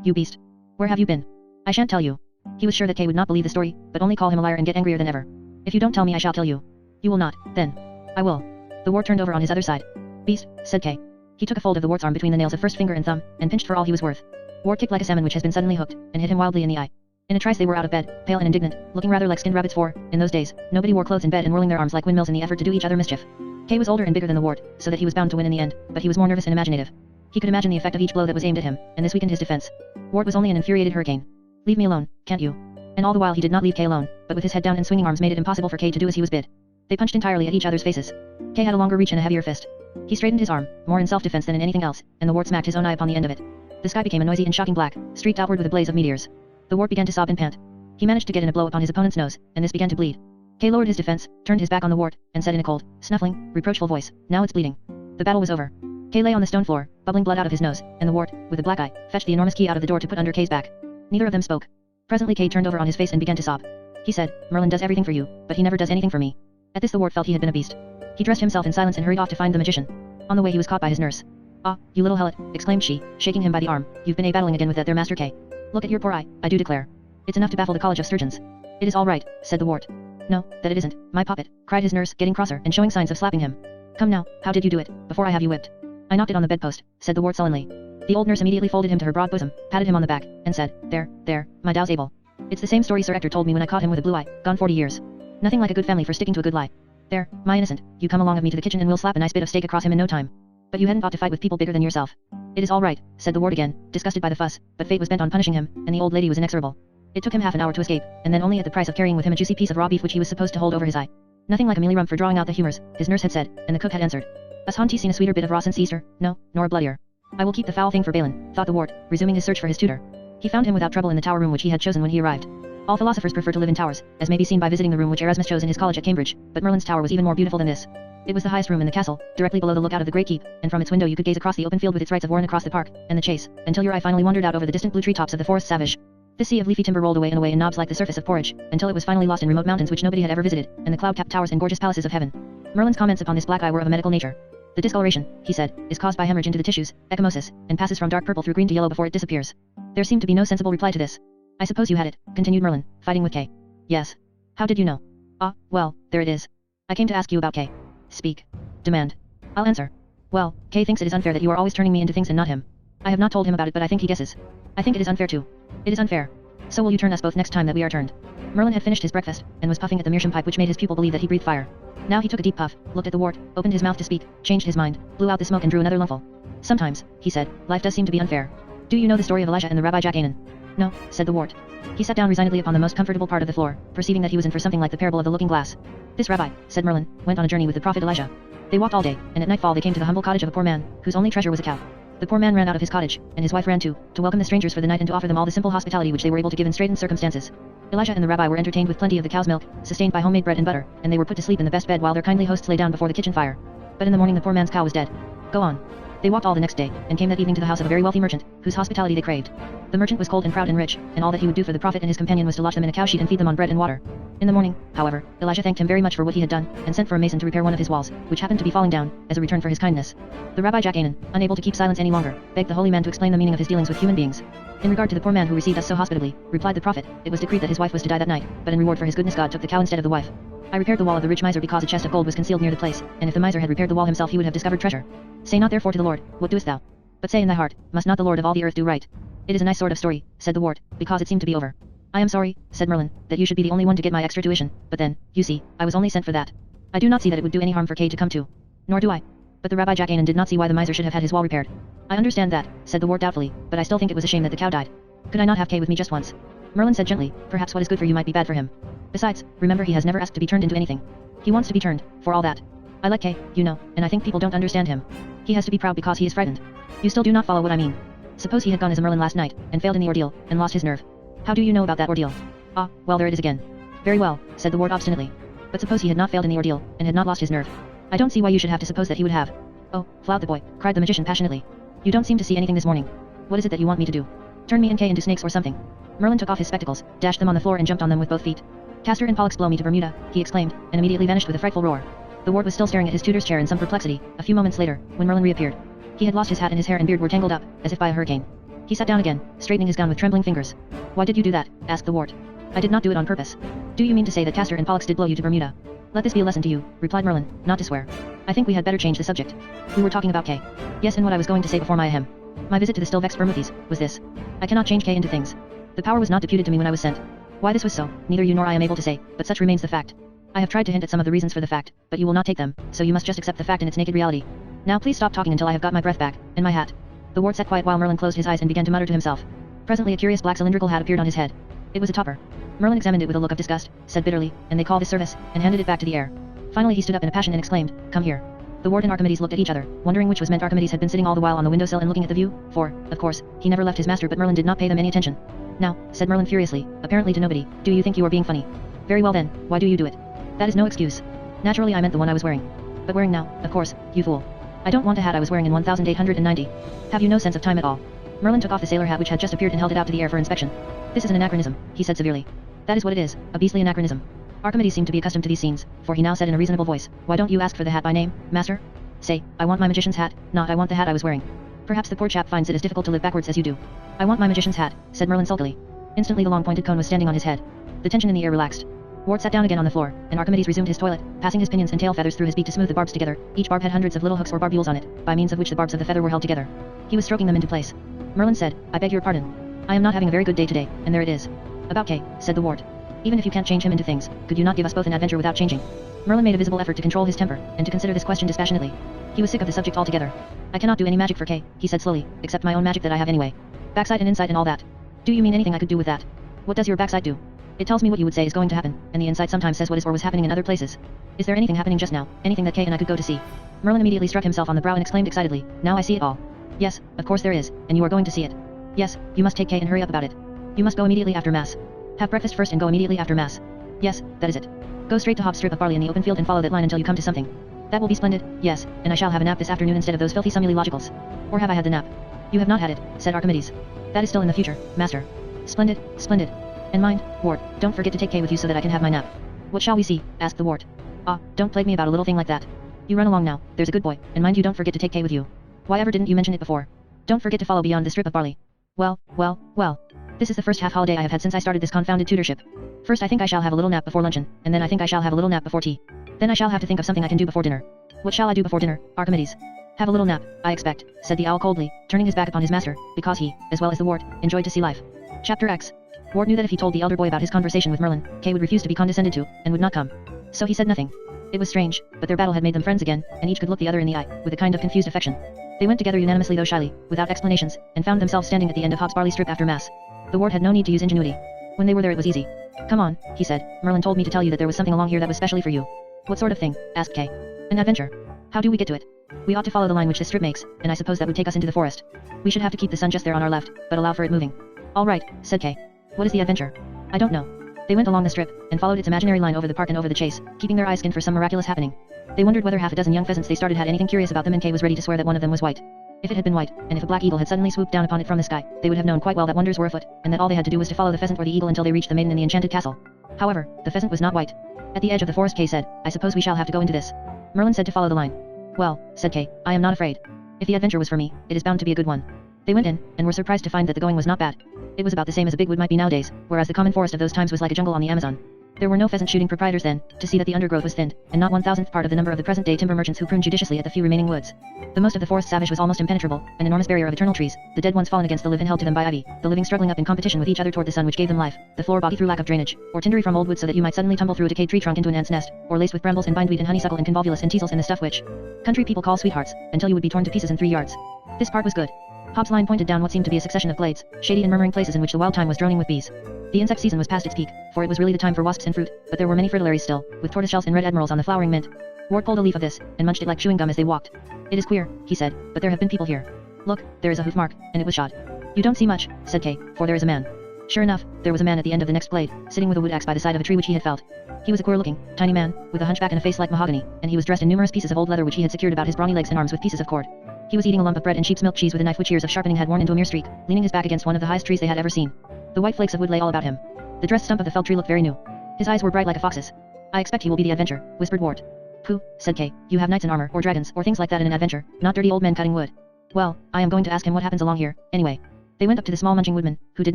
you beast. Where have you been? I shan't tell you. He was sure that Kay would not believe the story, but only call him a liar and get angrier than ever. If you don't tell me I shall kill you. You will not, then. I will. The Wart turned over on his other side. Beast, said Kay. He took a fold of the Wart's arm between the nails of first finger and thumb, and pinched for all he was worth. Wart kicked like a salmon which has been suddenly hooked, and hit him wildly in the eye. In a trice they were out of bed, pale and indignant, looking rather like skinned rabbits for, in those days, nobody wore clothes in bed and whirling their arms like windmills in the effort to do each other mischief. Kay was older and bigger than the Wart, so that he was bound to win in the end, but he was more nervous and imaginative. He could imagine the effect of each blow that was aimed at him, and this weakened his defense. Ward was only an infuriated hurricane. Leave me alone, can't you? And all the while he did not leave Kay alone, but with his head down and swinging arms made it impossible for Kay to do as he was bid. They punched entirely at each other's faces. Kay had a longer reach and a heavier fist. He straightened his arm, more in self-defense than in anything else, and the ward smacked his own eye upon the end of it. The sky became a noisy and shocking black, streaked outward with a blaze of meteors. The ward began to sob and pant. He managed to get in a blow upon his opponent's nose, and this began to bleed. Kay lowered his defense, turned his back on the ward, and said in a cold, snuffling, reproachful voice, "Now it's bleeding." The battle was over. Kay lay on the stone floor, bubbling blood out of his nose, and the ward, with a black eye, fetched the enormous key out of the door to put under Kay's back. Neither of them spoke. Presently Kay turned over on his face and began to sob. He said, "Merlin does everything for you, but he never does anything for me." At this the ward felt he had been a beast. He dressed himself in silence and hurried off to find the magician. On the way he was caught by his nurse. "Ah, you little helot," exclaimed she, shaking him by the arm, "you've been battling again with that there Master Kay. Look at your poor eye, I do declare. It's enough to baffle the College of Surgeons." "It is all right," said the ward. "No, that it isn't, my poppet," cried his nurse, getting crosser and showing signs of slapping him. "Come now, how did you do it, before I have you whipped?" "I knocked it on the bedpost," said the ward sullenly. The old nurse immediately folded him to her broad bosom, patted him on the back, and said, There, my Dow's able. It's the same story Sir Ector told me when I caught him with a blue eye, gone 40 years. Nothing like a good family for sticking to a good lie. There, my innocent, you come along of me to the kitchen and we'll slap a nice bit of steak across him in no time. But you hadn't thought to fight with people bigger than yourself." "It is all right," said the ward again, disgusted by the fuss, but fate was bent on punishing him, and the old lady was inexorable. It took him half an hour to escape, and then only at the price of carrying with him a juicy piece of raw beef which he was supposed to hold over his eye. "Nothing like a mealy rum for drawing out the humors," his nurse had said, and the cook had answered. "Us haven't seen a sweeter bit of raw since Easter, no, nor a bloodier. I will keep the foul thing for Balin," thought the ward, resuming his search for his tutor. He found him without trouble in the tower room which he had chosen when he arrived. All philosophers prefer to live in towers, as may be seen by visiting the room which Erasmus chose in his college at Cambridge, but Merlin's tower was even more beautiful than this. It was the highest room in the castle, directly below the lookout of the Great Keep, and from its window you could gaze across the open field with its rights of war and across the park, and the chase, until your eye finally wandered out over the distant blue treetops of the Forest Savage. This sea of leafy timber rolled away and away in knobs like the surface of porridge, until it was finally lost in remote mountains which nobody had ever visited, and the cloud-capped towers and gorgeous palaces of heaven. Merlin's comments upon this black eye were of a medical nature. "The discoloration," he said, "is caused by hemorrhage into the tissues, ecchymosis, and passes from dark purple through green to yellow before it disappears." There seemed to be no sensible reply to this. "I suppose you had it," continued Merlin, fighting with Kay. "Yes. How did you know?" "Ah, well, there it is. I came to ask you about Kay." "Speak." "Demand." "I'll answer. Well, Kay thinks it is unfair that you are always turning me into things and not him. I have not told him about it but I think he guesses. I think it is unfair too. It is unfair. So will you turn us both next time that we are turned?" Merlin had finished his breakfast, and was puffing at the meerschaum pipe which made his pupil believe that he breathed fire. Now he took a deep puff, looked at the ward, opened his mouth to speak, changed his mind, blew out the smoke and drew another lungful. "Sometimes," he said, "life does seem to be unfair. Do you know the story of Elijah and the Rabbi Jackanan?" "No," said the ward. He sat down resignedly upon the most comfortable part of the floor, perceiving that he was in for something like the parable of the looking glass. "This rabbi," said Merlin, "went on a journey with the prophet Elijah. They walked all day, and at nightfall they came to the humble cottage of a poor man, whose only treasure was a cow. The poor man ran out of his cottage, and his wife ran too, to welcome the strangers for the night and to offer them all the simple hospitality which they were able to give in straitened circumstances. Elijah and the rabbi were entertained with plenty of the cow's milk, sustained by homemade bread and butter, and they were put to sleep in the best bed while their kindly hosts lay down before the kitchen fire. But in the morning the poor man's cow was dead. Go on. They walked all the next day, and came that evening to the house of a very wealthy merchant, whose hospitality they craved. The merchant was cold and proud and rich, and all that he would do for the prophet and his companion was to lodge them in a cow sheet and feed them on bread and water. In the morning, however, Elijah thanked him very much for what he had done, and sent for a mason to repair one of his walls, which happened to be falling down, as a return for his kindness. The Rabbi Jackanan, unable to keep silence any longer, begged the holy man to explain the meaning of his dealings with human beings. "In regard to the poor man who received us so hospitably," replied the prophet, "it was decreed that his wife was to die that night, but in reward for his goodness God took the cow instead of the wife. I repaired the wall of the rich miser because a chest of gold was concealed near the place, and if the miser had repaired the wall himself he would have discovered treasure. Say not therefore to the Lord, what doest thou? But say in thy heart, must not the Lord of all the earth do right? It is a nice sort of story," said the ward, because it seemed to be over. "I am sorry," said Merlin, "that you should be the only one to get my extra tuition, but then, you see, I was only sent for that. I do not see that it would do any harm for Kay to come too. Nor do I." But the Rabbi Jackanan did not see why the miser should have had his wall repaired. "I understand that," said the ward doubtfully, "but I still think it was a shame that the cow died. Could I not have Kay with me just once?" Merlin said gently, "Perhaps what is good for you might be bad for him. Besides, remember he has never asked to be turned into anything. He wants to be turned, for all that. I like Kay, you know, and I think people don't understand him. He has to be proud because he is frightened. You still do not follow what I mean. Suppose he had gone as a Merlin last night, and failed in the ordeal, and lost his nerve. How do you know about that ordeal?" "Ah, well there it is again." "Very well," said the ward obstinately. "But suppose he had not failed in the ordeal, and had not lost his nerve. I don't see why you should have to suppose that he would have." "Oh," flout the boy, cried the magician passionately. "You don't seem to see anything this morning. What is it that you want me to do? Turn me and Kay into snakes or something?" Merlin took off his spectacles, dashed them on the floor and jumped on them with both feet. "Castor and Pollux blow me to Bermuda," he exclaimed, and immediately vanished with a frightful roar. The ward was still staring at his tutor's chair in some perplexity, a few moments later, when Merlin reappeared. He had lost his hat and his hair and beard were tangled up, as if by a hurricane. He sat down again, straightening his gown with trembling fingers. "Why did you do that?" asked the ward. "I did not do it on purpose." "Do you mean to say that Castor and Pollux did blow you to Bermuda?" "Let this be a lesson to you," replied Merlin, "not to swear. I think we had better change the subject. We were talking about Kay." "Yes, and what I was going to say before my ahem. My visit to the still vexed Bermoothes was this. I cannot change Kay into things. The power was not deputed to me when I was sent. Why this was so, neither you nor I am able to say, but such remains the fact. I have tried to hint at some of the reasons for the fact, but you will not take them, so you must just accept the fact in its naked reality. Now please stop talking until I have got my breath back, and my hat." The ward sat quiet while Merlin closed his eyes and began to mutter to himself. Presently a curious black cylindrical hat appeared on his head. It was a topper. Merlin examined it with a look of disgust, said bitterly, "And they call this service," and handed it back to the heir. Finally he stood up in a passion and exclaimed, "Come here." The ward and Archimedes looked at each other, wondering which was meant. Archimedes had been sitting all the while on the windowsill and looking at the view, for, of course, he never left his master, but Merlin did not pay them any attention. "Now," said Merlin furiously, apparently to nobody, "do you think you are being funny? Very well then, why do you do it? That is no excuse. Naturally I meant the one I was wearing. But wearing now, of course, you fool. I don't want a hat I was wearing in 1890. Have you no sense of time at all?" Merlin took off the sailor hat which had just appeared and held it out to the heir for inspection. "This is an anachronism," he said severely. "That is what it is, a beastly anachronism." Archimedes seemed to be accustomed to these scenes, for he now said in a reasonable voice, "Why don't you ask for the hat by name, master? Say, I want my magician's hat, not I want the hat I was wearing. Perhaps the poor chap finds it as difficult to live backwards as you do." "I want my magician's hat," said Merlin sulkily. Instantly the long-pointed cone was standing on his head. The tension in the air relaxed. Ward sat down again on the floor, and Archimedes resumed his toilet, passing his pinions and tail feathers through his beak to smooth the barbs together. Each barb had hundreds of little hooks or barbules on it, by means of which the barbs of the feather were held together. He was stroking them into place. Merlin said, "I beg your pardon. I am not having a very good day today, and there it is." "About Kay," said the ward. "Even if you can't change him into things, could you not give us both an adventure without changing?" Merlin made a visible effort to control his temper, and to consider this question dispassionately. He was sick of the subject altogether. "I cannot do any magic for Kay," he said slowly, "except my own magic that I have anyway. Backside and inside and all that. Do you mean anything I could do with that? What does your backside do?" "It tells me what you would say is going to happen, and the inside sometimes says what is or was happening in other places." "Is there anything happening just now, anything that Kay and I could go to see?" Merlin immediately struck himself on the brow and exclaimed excitedly, "Now I see it all. Yes, of course there is, and you are going to see it. Yes, you must take Kay and hurry up about it. You must go immediately after Mass. Have breakfast first and go immediately after Mass. Yes, that is it. Go straight to Hobbs' strip of barley in the open field and follow that line until you come to something. That will be splendid, yes, and I shall have a nap this afternoon instead of those filthy summary logicals. Or have I had the nap?" "You have not had it," said Archimedes. "That is still in the future, master." "Splendid, splendid. And mind, ward, don't forget to take Kay with you so that I can have my nap." "What shall we see?" asked the ward. "Ah, don't plague me about a little thing like that. You run along now, there's a good boy, and mind you don't forget to take Kay with you. Why ever didn't you mention it before? Don't forget to follow beyond the strip of barley. Well, well, well. This is the first half holiday I have had since I started this confounded tutorship. First I think I shall have a little nap before luncheon, and then I think I shall have a little nap before tea. Then I shall have to think of something I can do before dinner. What shall I do before dinner, Archimedes?" "Have a little nap, I expect," said the owl coldly, turning his back upon his master, because he, as well as the ward, enjoyed to see life. Chapter X. Ward knew that if he told the elder boy about his conversation with Merlin, Kay would refuse to be condescended to, and would not come. So he said nothing. It was strange, but their battle had made them friends again, and each could look the other in the eye, with a kind of confused affection. They went together unanimously though shyly, without explanations, and found themselves standing at the end of Hobbs' barley strip after Mass. The ward had no need to use ingenuity. When they were there it was easy. "Come on," he said, "Merlin told me to tell you that there was something along here that was specially for you." "What sort of thing?" asked Kay. "An adventure." "How do we get to it?" "We ought to follow the line which this strip makes, and I suppose that would take us into the forest. We should have to keep the sun just there on our left, but allow for it moving." "All right," said Kay. "What is the adventure?" "I don't know." They went along the strip, and followed its imaginary line over the park and over the chase, keeping their eyes skinned for some miraculous happening. They wondered whether half a dozen young pheasants they started had anything curious about them, and Kay was ready to swear that one of them was white. If it had been white, and if a black eagle had suddenly swooped down upon it from the sky, they would have known quite well that wonders were afoot, and that all they had to do was to follow the pheasant or the eagle until they reached the maiden in the enchanted castle. However, the pheasant was not white. At the edge of the forest Kay said, "I suppose we shall have to go into this." Merlin said to follow the line. "Well," said Kay, "I am not afraid. If the adventure was for me, it is bound to be a good one." They went in, and were surprised to find that the going was not bad. It was about the same as a big wood might be nowadays, whereas the common forest of those times was like a jungle on the Amazon. There were no pheasant shooting proprietors then, to see that the undergrowth was thinned, and not 1,000th part of the number of the present-day timber merchants who pruned judiciously at the few remaining woods. The most of the forest savage was almost impenetrable, an enormous barrier of eternal trees, the dead ones fallen against the live and held to them by ivy, the living struggling up in competition with each other toward the sun which gave them life, the floor boggy through lack of drainage, or tindery from old wood so that you might suddenly tumble through a decayed tree trunk into an ant's nest, or laced with brambles and bindweed and honeysuckle and convolvulus and teasels and the stuff which country people call sweethearts, until you would be torn to pieces in 3 yards. This part was good. Hobbs' line pointed down what seemed to be a succession of glades, shady and murmuring places in which the wild thyme was droning with bees. The insect season was past its peak, for it was really the time for wasps and fruit, but there were many fritillaries still, with tortoiseshells and red admirals on the flowering mint. Ward pulled a leaf of this, and munched it like chewing gum as they walked. "It is queer," he said, "but there have been people here. Look, there is a hoof mark, and it was shod." "You don't see much," said Kay, "for there is a man." Sure enough, there was a man at the end of the next glade, sitting with a wood axe by the side of a tree which he had felled. He was a queer-looking, tiny man, with a hunchback and a face like mahogany, and he was dressed in numerous pieces of old leather which he had secured about his brawny legs and arms with pieces of cord. He was eating a lump of bread and sheep's milk cheese with a knife which years of sharpening had worn into a mere streak, leaning his back against one of the highest trees they had ever seen. The white flakes of wood lay all about him. The dressed stump of the felled tree looked very new. His eyes were bright like a fox's. "I expect he will be the adventure," whispered Ward. "Pooh," said Kay, "you have knights in armor, or dragons, or things like that in an adventure, not dirty old men cutting wood." "Well, I am going to ask him what happens along here, anyway." They went up to the small munching woodman, who did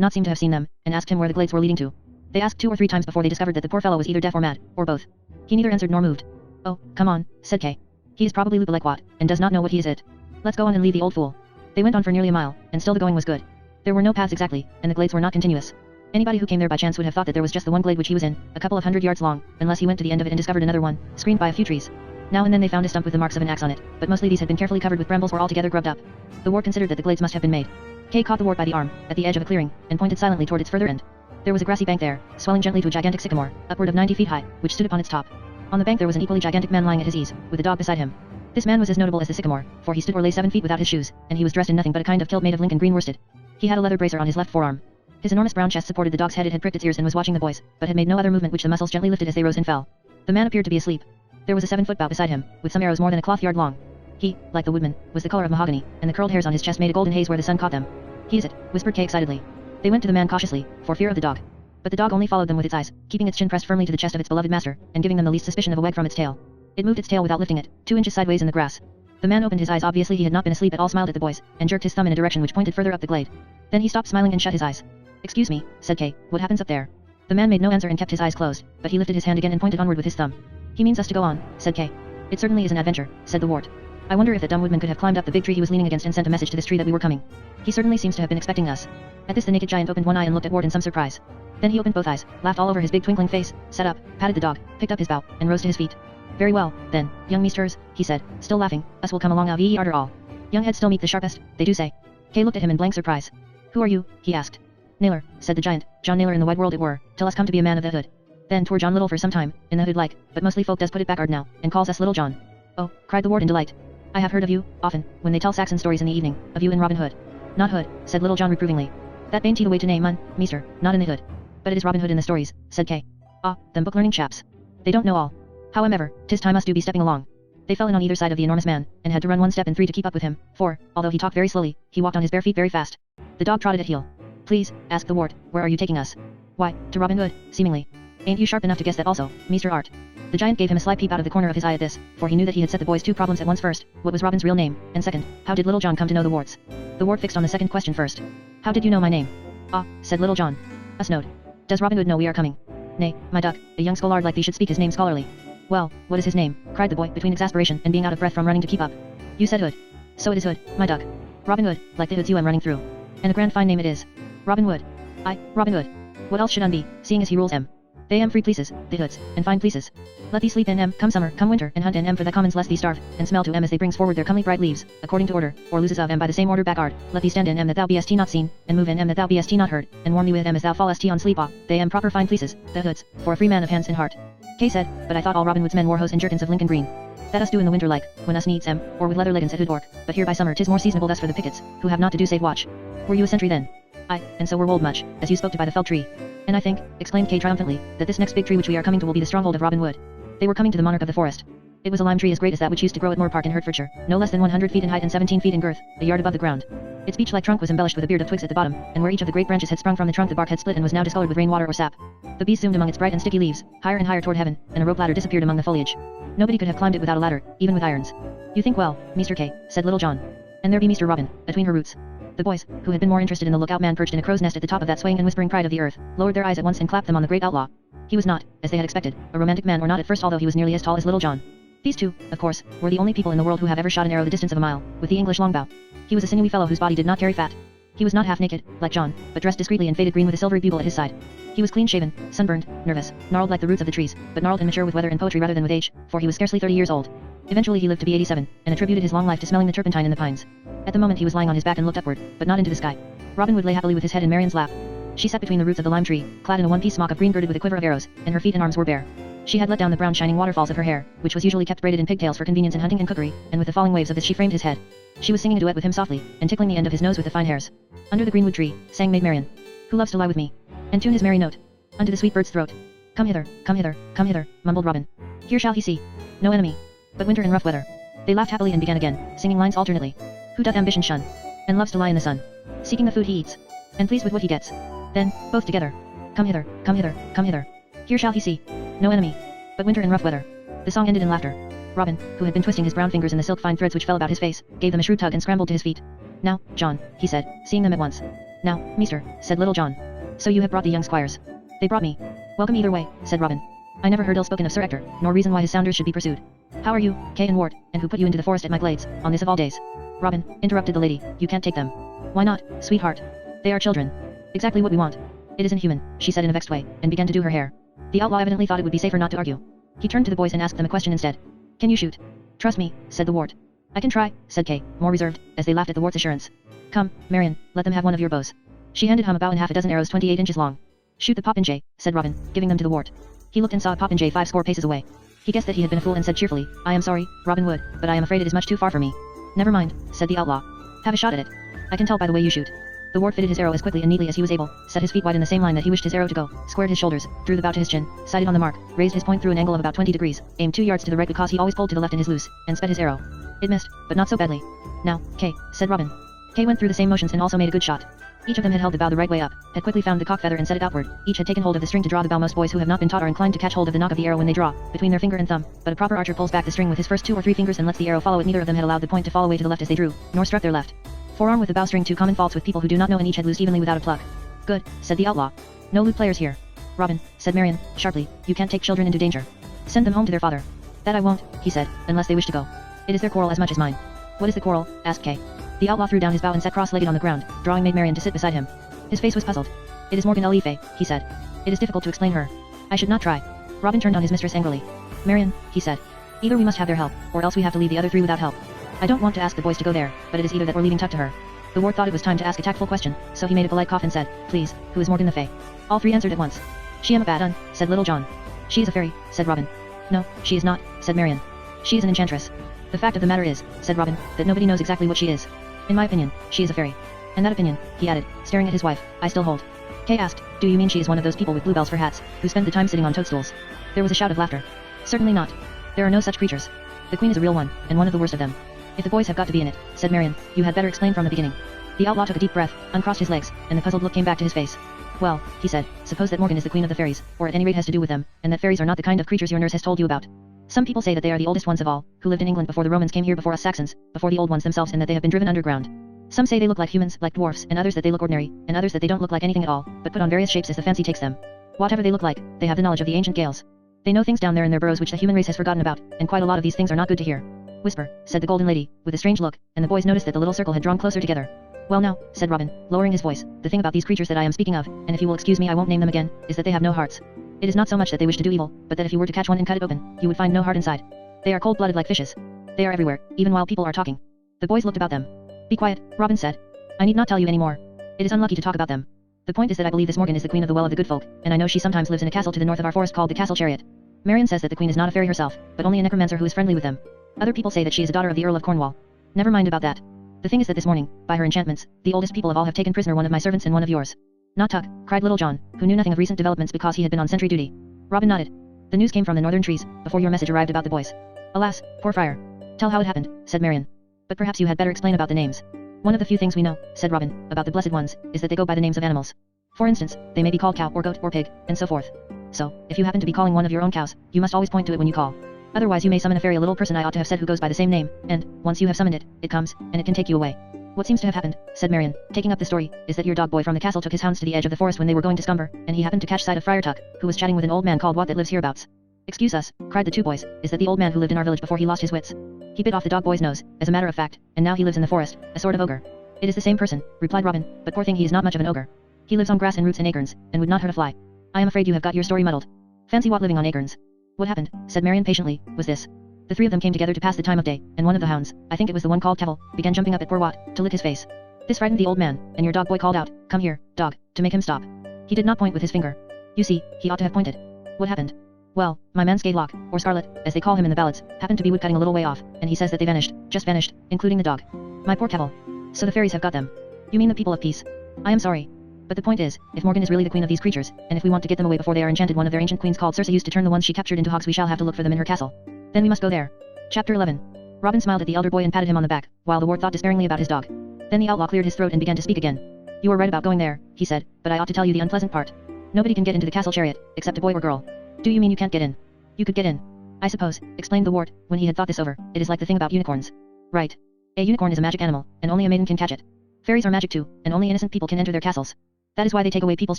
not seem to have seen them, and asked him where the glades were leading to. They asked 2 or 3 times before they discovered that the poor fellow was either deaf or mad, or both. He neither answered nor moved. "Oh, come on," said Kay. "He is probably Lupulekquat, and does not know what he is it. Let's go on and leave the old fool." They went on for nearly a mile, and still the going was good. There were no paths exactly, and the glades were not continuous. Anybody who came there by chance would have thought that there was just the one glade which he was in, a couple of 100 yards long, unless he went to the end of it and discovered another one, screened by a few trees. Now and then they found a stump with the marks of an axe on it, but mostly these had been carefully covered with brambles or altogether grubbed up. The ward considered that the glades must have been made. Kay caught the ward by the arm, at the edge of a clearing, and pointed silently toward its further end. There was a grassy bank there, swelling gently to a gigantic sycamore, upward of 90 feet high, which stood upon its top. On the bank there was an equally gigantic man lying at his ease, with a dog beside him. This man was as notable as the sycamore, for he stood or lay 7 feet without his shoes, and he was dressed in nothing but a kind of kilt made of Lincoln green worsted. He had a leather bracer on his left forearm. His enormous brown chest supported the dog's head. It had pricked its ears and was watching the boys, but had made no other movement, which the muscles gently lifted as they rose and fell. The man appeared to be asleep. There was a 7-foot bough beside him, with some arrows more than a cloth yard long. He, like the woodman, was the color of mahogany, and the curled hairs on his chest made a golden haze where the sun caught them. "He is it," whispered Kay excitedly. They went to the man cautiously, for fear of the dog. But the dog only followed them with its eyes, keeping its chin pressed firmly to the chest of its beloved master, and giving them the least suspicion of a wag from its tail. It moved its tail without lifting it, 2 inches sideways in the grass. The man opened his eyes. Obviously he had not been asleep at all, smiled at the boys, and jerked his thumb in a direction which pointed further up the glade. Then he stopped smiling and shut his eyes. "Excuse me," said Kay, "what happens up there?" The man made no answer and kept his eyes closed, but he lifted his hand again and pointed onward with his thumb. "He means us to go on," said Kay. "It certainly is an adventure," said the wart. "I wonder if that dumb woodman could have climbed up the big tree he was leaning against and sent a message to this tree that we were coming. He certainly seems to have been expecting us." At this the naked giant opened one eye and looked at Ward in some surprise. Then he opened both eyes, laughed all over his big twinkling face, sat up, patted the dog, picked up his bow, and rose to his feet. "Very well, then, young meesters," he said, still laughing, "us will come along of ye arter all. Young heads still meet the sharpest, they do say." Kay looked at him in blank surprise. "Who are you?" he asked. "Naylor," said the giant, "John Naylor in the wide world it were, till us come to be a man of the hood. Then 'twere John Little for some time, in the hood like, but mostly folk does put it back'ard now, and calls us Little John." "Oh," cried the ward in delight. "I have heard of you, often, when they tell Saxon stories in the evening, of you and Robin Hood." "Not Hood," said Little John reprovingly. "That bain't the way to name un, meester, not in the hood. But it is Robin Hood in the stories," said Kay. "Ah, them book-learning chaps. They don't know all. However, 'tis time us do be stepping along." They fell in on either side of the enormous man, and had to run 1 step and 3 to keep up with him, for, although he talked very slowly, he walked on his bare feet very fast. The dog trotted at heel. "Please," asked the wart, "where are you taking us?" "Why, to Robin Hood, seemingly. Ain't you sharp enough to guess that also, Meester Art?" The giant gave him a sly peep out of the corner of his eye at this, for he knew that he had set the boys 2 problems at once. First, what was Robin's real name, and second, how did Little John come to know the warts? The wart fixed on the second question first. "How did you know my name?" "Ah," said Little John. "Us knowed. Does Robin Hood know we are coming?" "Nay, my duck, a young scholard like thee should speak his name scholarly." "Well, what is his name?" cried the boy, between exasperation and being out of breath from running to keep up. "You said Hood. So it is Hood, my duck. Robin Hood, like the hoods you am running through. And a grand fine name it is. Robin Hood. Aye, Robin Hood. What else should un be, seeing as he rules em? They am free pleases, the hoods, and fine pleases. Let thee sleep in em, come summer, come winter, and hunt in em for the commons, lest thee starve, and smell to em as they brings forward their comely bright leaves, according to order, or loses of em by the same order backard. Let thee stand in em that thou beest not seen, and move in em that thou beest not heard, and warm thee with em as thou fallest on sleep. Ah, they am proper fine pleases, the hoods, for a free man of hands and heart." Kay said, "But I thought all Robin Hood's men wore hose and jerkins of Lincoln green. That us do in the winter like, when us needs em, or with leather leggins at hood ork, but here by summer 'tis more seasonable thus for the pickets, who have not to do save watch." "Were you a sentry then?" "Aye, and so were Wold much, as you spoke to by the felled tree. And I think," exclaimed Kay triumphantly, "that this next big tree which we are coming to will be the stronghold of Robin Hood." They were coming to the monarch of the forest. It was a lime tree as great as that which used to grow at Moor Park in Hertfordshire, no less than 100 feet in height and 17 feet in girth, a yard above the ground. Its beech-like trunk was embellished with a beard of twigs at the bottom, and where each of the great branches had sprung from the trunk the bark had split and was now discolored with rainwater or sap. The bees zoomed among its bright and sticky leaves, higher and higher toward heaven, and a rope ladder disappeared among the foliage. Nobody could have climbed it without a ladder, even with irons. "You think well, Meester Kay," said Little John. "And there be Meester Robin, atween her roots." The boys, who had been more interested in the lookout man perched in a crow's nest at the top of that swaying and whispering pride of the earth, lowered their eyes at once and clapped them on the great outlaw. He was not, as they had expected, a romantic man or not at first, although he was nearly as tall as Little John. These two, of course, were the only people in the world who have ever shot an arrow the distance of a mile, with the English longbow. He was a sinewy fellow whose body did not carry fat. He was not half naked, like John, but dressed discreetly in faded green with a silvery bugle at his side. He was clean-shaven, sunburned, nervous, gnarled like the roots of the trees, but gnarled and mature with weather and poetry rather than with age, for he was scarcely 30 years old. Eventually he lived to be 87, and attributed his long life to smelling the turpentine in the pines. At the moment he was lying on his back and looked upward, but not into the sky. Robin Hood lay happily with his head in Marian's lap. She sat between the roots of the lime tree, clad in a one-piece smock of green girded with a quiver of arrows, and her feet and arms were bare. She had let down the brown shining waterfalls of her hair, which was usually kept braided in pigtails for convenience in hunting and cookery, and with the falling waves of this she framed his head. She was singing a duet with him softly, and tickling the end of his nose with the fine hairs. "Under the greenwood tree," sang Maid Marian, "who loves to lie with me, and tune his merry note unto the sweet bird's throat. Come hither, come hither, come hither," mumbled Robin. "Here shall he see no enemy, but winter and rough weather." They laughed happily and began again, singing lines alternately. "Who doth ambition shun, and loves to lie in the sun, seeking the food he eats, and pleased with what he gets. Then, both together, come hither, come hither, come hither. Here shall he see no enemy, but winter and rough weather." The song ended in laughter. Robin, who had been twisting his brown fingers in the silk fine threads which fell about his face, gave them a shrewd tug and scrambled to his feet. "Now, John," he said, seeing them at once. "Now, Meester," said Little John. "So you have brought the young squires." "They brought me. Welcome either way," said Robin. "I never heard ill spoken of Sir Ector, nor reason why his sounders should be pursued. How are you, Kay and Ward, and who put you into the forest at my glades, on this of all days?" "Robin," interrupted the lady, "you can't take them." "Why not, sweetheart? They are children. Exactly what we want." "It isn't human," she said in a vexed way, and began to do her hair. The outlaw evidently thought it would be safer not to argue. He turned to the boys and asked them a question instead. Can you shoot? Trust me, said the wart. I can try, said Kay, more reserved, as they laughed at the wart's assurance. Come, Marion, let them have one of your bows. She handed him about half a dozen arrows 28 inches long. Shoot the popinjay, said Robin, giving them to the wart. He looked and saw a popinjay 5 score paces away. He guessed that he had been a fool and said cheerfully, I am sorry, Robin Wood, but I am afraid it is much too far for me. Never mind, said the outlaw. Have a shot at it. I can tell by the way you shoot. The wart fitted his arrow as quickly and neatly as he was able, set his feet wide in the same line that he wished his arrow to go, squared his shoulders, drew the bow to his chin, sighted on the mark, raised his point through an angle of about 20 degrees, aimed 2 yards to the right because he always pulled to the left in his loose, and sped his arrow. It missed, but not so badly. Now, Kay, said Robin. Kay went through the same motions and also made a good shot. Each of them had held the bow the right way up, had quickly found the cock feather and set it outward. Each had taken hold of the string to draw the bow. Most boys who have not been taught are inclined to catch hold of the nock of the arrow when they draw, between their finger and thumb, but a proper archer pulls back the string with his first 2 or 3 fingers and lets the arrow follow it. Neither of them had allowed the point to fall away to the left as they drew, nor struck their left forearm with the bowstring. 2 common faults with people who do not know, and each had loosed evenly without a pluck. Good, said the outlaw. No lewd players here. Robin, said Marion, sharply, you can't take children into danger. Send them home to their father. That I won't, he said, unless they wish to go. It is their quarrel as much as mine. What is the quarrel? Asked Kay. The outlaw threw down his bow and sat cross-legged on the ground, drawing Maid Marion to sit beside him. His face was puzzled. It is Morgan Le Fay, he said. It is difficult to explain her. I should not try. Robin turned on his mistress angrily. Marion, he said. Either we must have their help, or else we have to leave the other 3 without help. I don't want to ask the boys to go there, but it is either that or leaving Tuck to her. The ward thought it was time to ask a tactful question, so he made a polite cough and said, Please, who is Morgan Le Fay? All 3 answered at once. She am a bad un, said Little John. She is a fairy, said Robin. No, she is not, said Marion. She is an enchantress. The fact of the matter is, said Robin, that nobody knows exactly what she is. In my opinion, she is a fairy. And that opinion, he added, staring at his wife, I still hold. Kay asked, Do you mean she is one of those people with bluebells for hats, who spend the time sitting on toadstools? There was a shout of laughter. Certainly not. There are no such creatures. The queen is a real one, and one of the worst of them. If the boys have got to be in it, said Marion, you had better explain from the beginning. The outlaw took a deep breath, uncrossed his legs, and the puzzled look came back to his face. Well, he said, suppose that Morgan is the queen of the fairies, or at any rate has to do with them, and that fairies are not the kind of creatures your nurse has told you about. Some people say that they are the oldest ones of all, who lived in England before the Romans came here, before us Saxons, before the old ones themselves, and that they have been driven underground. Some say they look like humans, like dwarfs, and others that they look ordinary, and others that they don't look like anything at all, but put on various shapes as the fancy takes them. Whatever they look like, they have the knowledge of the ancient Gaels. They know things down there in their burrows which the human race has forgotten about, and quite a lot of these things are not good to hear. Whisper, said the golden lady, with a strange look, and the boys noticed that the little circle had drawn closer together. Well now, said Robin, lowering his voice, the thing about these creatures that I am speaking of, and if you will excuse me I won't name them again, is that they have no hearts. It is not so much that they wish to do evil, but that if you were to catch one and cut it open, you would find no heart inside. They are cold-blooded like fishes. They are everywhere, even while people are talking. The boys looked about them. Be quiet, Robin said. I need not tell you any more. It is unlucky to talk about them. The point is that I believe this Morgan is the queen of the Well of the Good Folk, and I know she sometimes lives in a castle to the north of our forest called the Castle Chariot. Marion says that the queen is not a fairy herself, but only a necromancer who is friendly with them. Other people say that she is a daughter of the Earl of Cornwall. Never mind about that. The thing is that this morning, by her enchantments, the oldest people of all have taken prisoner one of my servants and one of yours. Not Tuck, cried Little John, who knew nothing of recent developments because he had been on sentry duty. Robin nodded. The news came from the northern trees, before your message arrived about the boys. Alas, poor friar. Tell how it happened, said Marion. But perhaps you had better explain about the names. One of the few things we know, said Robin, about the blessed ones, is that they go by the names of animals. For instance, they may be called cow or goat or pig, and so forth. So, if you happen to be calling one of your own cows, you must always point to it when you call. Otherwise you may summon a fairy, a little person I ought to have said who goes by the same name, and, once you have summoned it, it comes, and it can take you away. What seems to have happened, said Marion, taking up the story, is that your dog boy from the castle took his hounds to the edge of the forest when they were going to Scumber, and he happened to catch sight of Friar Tuck, who was chatting with an old man called Wat that lives hereabouts. Excuse us, cried the 2 boys, is that the old man who lived in our village before he lost his wits? He bit off the dog boy's nose, as a matter of fact, and now he lives in the forest, a sort of ogre. It is the same person, replied Robin, but poor thing he is not much of an ogre. He lives on grass and roots and acorns, and would not hurt a fly. I am afraid you have got your story muddled. Fancy Wat living on acorns. What happened, said Marion patiently, was this. The 3 of them came together to pass the time of day, and one of the hounds, I think it was the one called Tevil, began jumping up at poor Wat, to lick his face. This frightened the old man, and your dog boy called out, Come here, dog, to make him stop. He did not point with his finger. You see, he ought to have pointed. What happened? Well, my man Skadelock, or Scarlet, as they call him in the ballads, happened to be woodcutting a little way off, and he says that they vanished, just vanished, including the dog. My poor Tevil. So the fairies have got them. You mean the people of peace? I am sorry. But the point is, if Morgan is really the queen of these creatures, and if we want to get them away before they are enchanted, one of their ancient queens called Circe used to turn the ones she captured into hogs, we shall have to look for them in her castle. Then we must go there. Chapter 11. Robin smiled at the elder boy and patted him on the back, while the ward thought despairingly about his dog. Then the outlaw cleared his throat and began to speak again. You are right about going there, he said, but I ought to tell you the unpleasant part. Nobody can get into the castle chariot, except a boy or girl. Do you mean you can't get in? You could get in. I suppose, explained the ward, when he had thought this over, it is like the thing about unicorns. Right. A unicorn is a magic animal, and only a maiden can catch it. Fairies are magic too, and only innocent people can enter their castles. That is why they take away people's